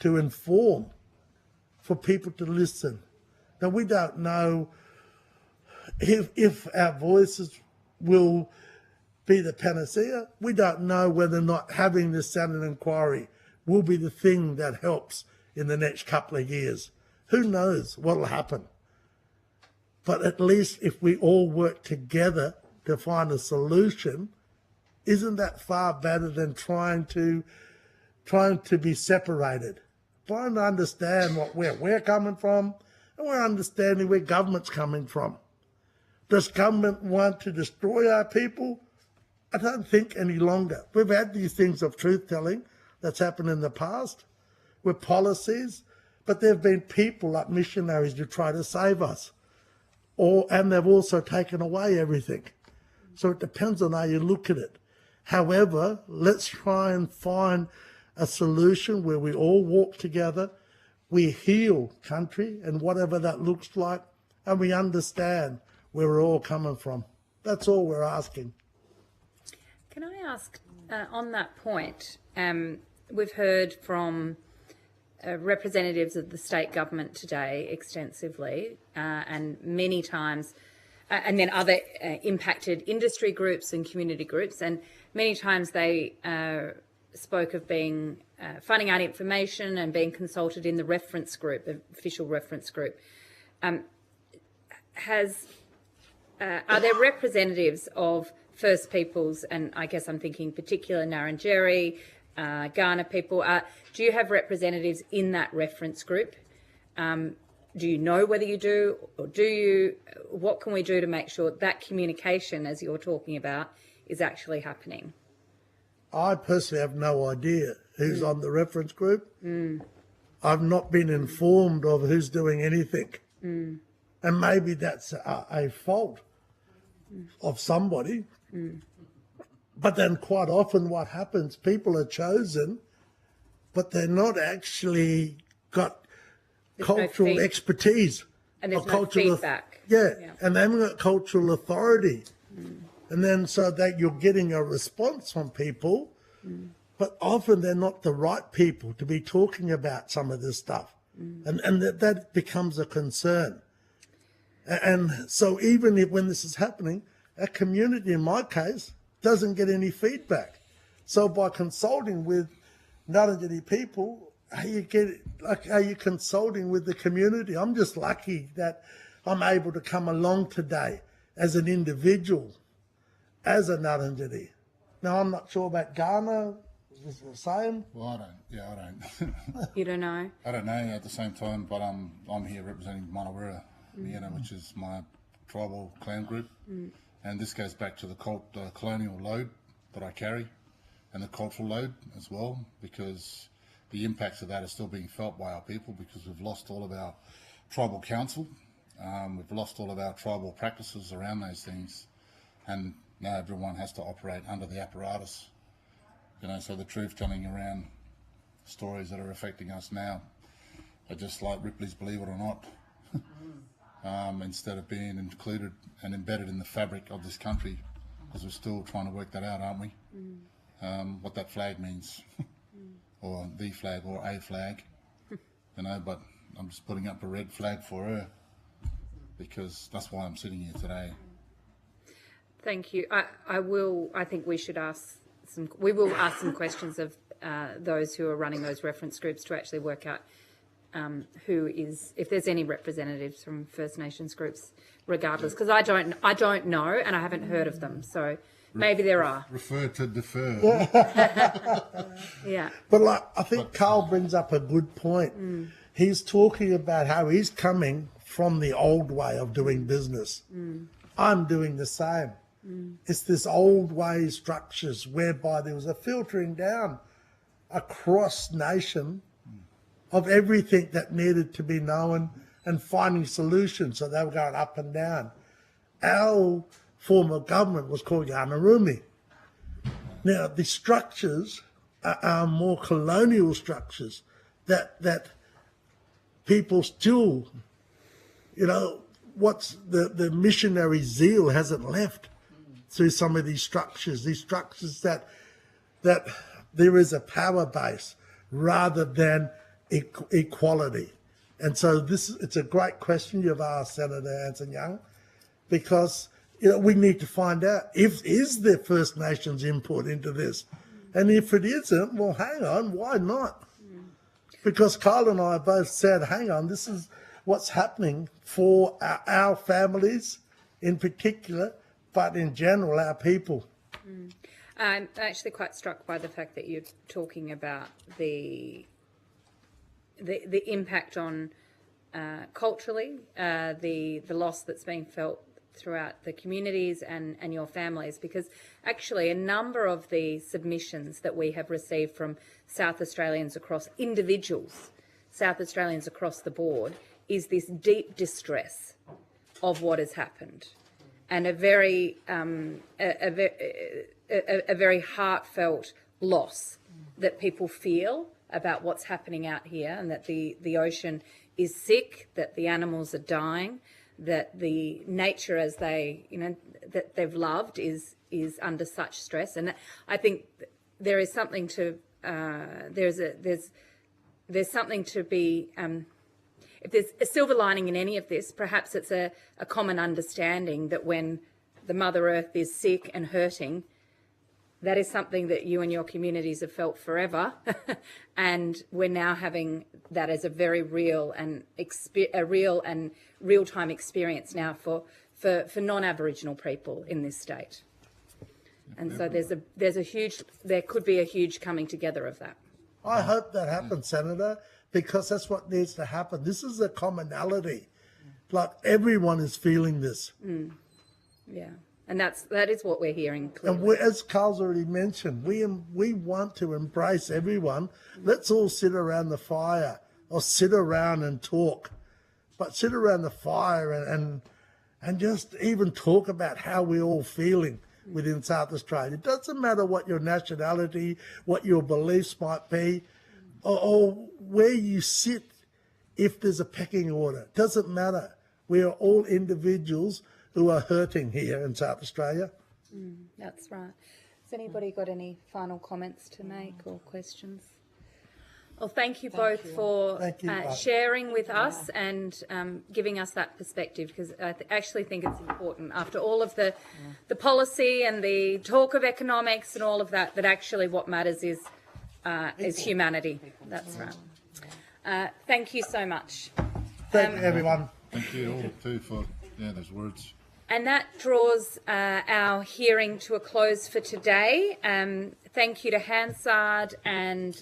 S13: to inform, for people to listen. Now, we don't know if our voices will be the panacea. We don't know whether or not having this Senate inquiry will be the thing that helps in the next couple of years. Who knows what will happen? But at least if we all work together to find a solution, isn't that far better than trying to be separated? Trying to understand where we're coming from, and we're understanding where government's coming from. Does government want to destroy our people? I don't think any longer. We've had these things of truth-telling that's happened in the past with policies, but there have been people like missionaries who try to save us. And they've also taken away everything. So it depends on how you look at it. However, let's try and find a solution where we all walk together, we heal country and whatever that looks like, and we understand where we're all coming from. That's all we're asking.
S1: Can I ask, on that point, we've heard from representatives of the state government today extensively, and many times, and then other impacted industry groups and community groups, and many times they spoke of being finding out information and being consulted in the reference group, the official reference group. Are there representatives of First Peoples, and I guess I'm thinking particular Ngarrindjeri, Kaurna people, do you have representatives in that reference group? Do you know whether you do, or do you? What can we do to make sure that communication, as you're talking about, is actually happening?
S13: I personally have no idea who's on the reference group. I've not been informed of who's doing anything. And maybe that's a fault of somebody. But then quite often what happens, people are chosen, but they're not actually got cultural expertise.
S1: And there's
S13: or
S1: no
S13: cultural
S1: feedback.
S13: Yeah, and they haven't got cultural authority. And then so that you're getting a response from people, but often they're not the right people to be talking about some of this stuff. And that becomes a concern. And so even when this is happening, a community, in my case, doesn't get any feedback. So by consulting with Ngarrindjeri people, are you consulting with the community? I'm just lucky that I'm able to come along today as an individual, as a Ngarrindjeri. Now, I'm not sure about Ghana. Is it the same?
S15: Well, I don't.
S1: You don't know?
S15: I don't know at the same time, but I'm here representing Manawara, which is my tribal clan group. And this goes back to the colonial load that I carry, and the cultural load as well, because the impacts of that are still being felt by our people, because we've lost all of our tribal council, we've lost all of our tribal practices around those things, and now everyone has to operate under the apparatus. So the truth-telling around stories that are affecting us now are just like Ripley's Believe It or Not. Instead of being included and embedded in the fabric of this country, because we're still trying to work that out, aren't we? What that flag means. or the flag or a flag, you know, but I'm just putting up a red flag for her because that's why I'm sitting here today.
S1: Thank you. I think we should ask we will ask some questions of those who are running those reference groups to actually work out if there's any representatives from First Nations groups, regardless, because I don't know and I haven't heard of them. So maybe there are.
S15: Refer to defer.
S1: Yeah.
S13: But I think Carl brings up a good point. He's talking about how he's coming from the old way of doing business. I'm doing the same. It's this old way structures whereby there was a filtering down across nation of everything that needed to be known and finding solutions. So they were going up and down. Our form of government was called Yanarumi. Now, the structures are more colonial structures that people still, you know, what's the missionary zeal hasn't left through some of these structures that there is a power base rather than equality. And so it's a great question you've asked, Senator Anson Young, because we need to find out is there First Nations input into this, and if it isn't, well, hang on, why not? Because Carl and I both said, hang on, this is what's happening for our families in particular, but in general, our people.
S1: I'm actually quite struck by the fact that you're talking about the impact on culturally, the loss that's being felt throughout the communities and your families, because actually a number of the submissions that we have received from South Australians across individuals, South Australians across the board, is this deep distress of what has happened, and a very heartfelt loss that people feel about what's happening out here, and that the ocean is sick, that the animals are dying, that the nature as they, that they've loved is under such stress. And I think there is something to there's something to be if there's a silver lining in any of this, perhaps it's a common understanding that when the Mother Earth is sick and hurting, that is something that you and your communities have felt forever, and we're now having that as a very real and real-time experience now for non-Aboriginal people in this state. And so there could be a huge coming together of that.
S13: I hope that happens, Senator, because that's what needs to happen. This is a commonality. Like, everyone is feeling this.
S1: Yeah. And that is what we're hearing clearly.
S13: And as Carl's already mentioned, we want to embrace everyone. Let's all sit around the fire or sit around and talk. But sit around the fire and just even talk about how we're all feeling within South Australia. It doesn't matter what your nationality, what your beliefs might be, or where you sit if there's a pecking order. It doesn't matter. We are all individuals who are hurting here in South Australia.
S1: That's right. Has anybody got any final comments to make or questions? Well, thank you both for sharing with us and giving us that perspective, because I actually think it's important, after all of the policy and the talk of economics and all of that, that actually what matters is humanity. That's right. Thank you so much.
S13: Thank you, everyone.
S15: Thank you all too for those words.
S1: And that draws our hearing to a close for today. Thank you to Hansard and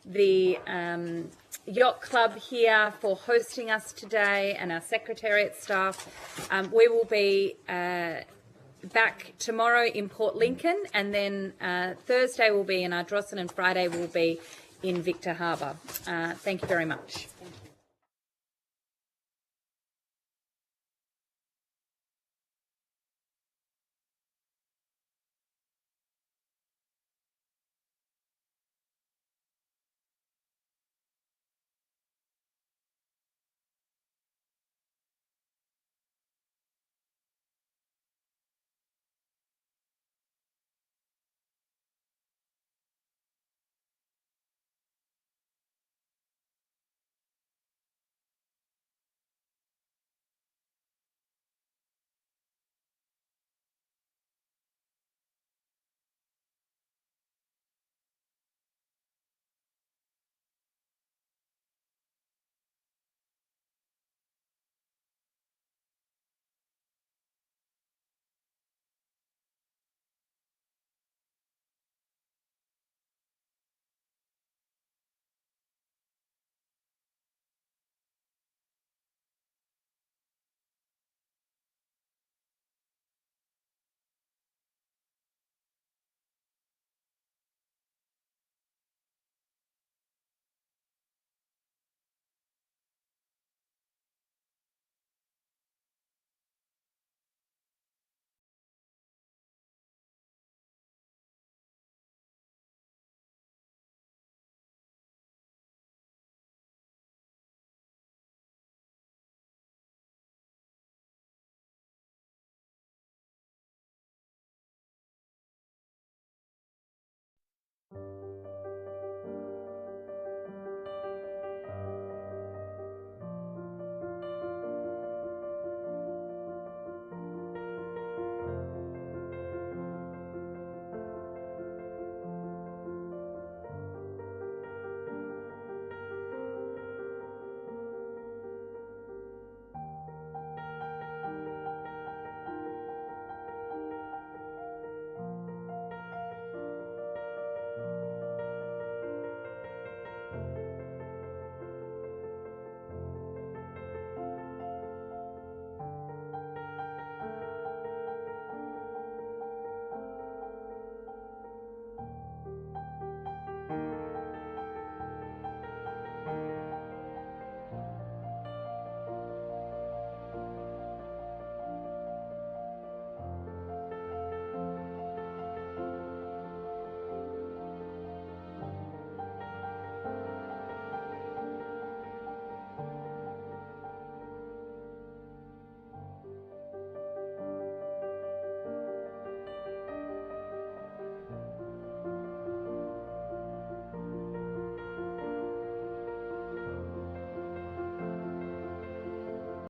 S1: the Yacht Club here for hosting us today, and our Secretariat staff. We will be back tomorrow in Port Lincoln, and then Thursday will be in Ardrossan, and Friday will be in Victor Harbour. Thank you very much.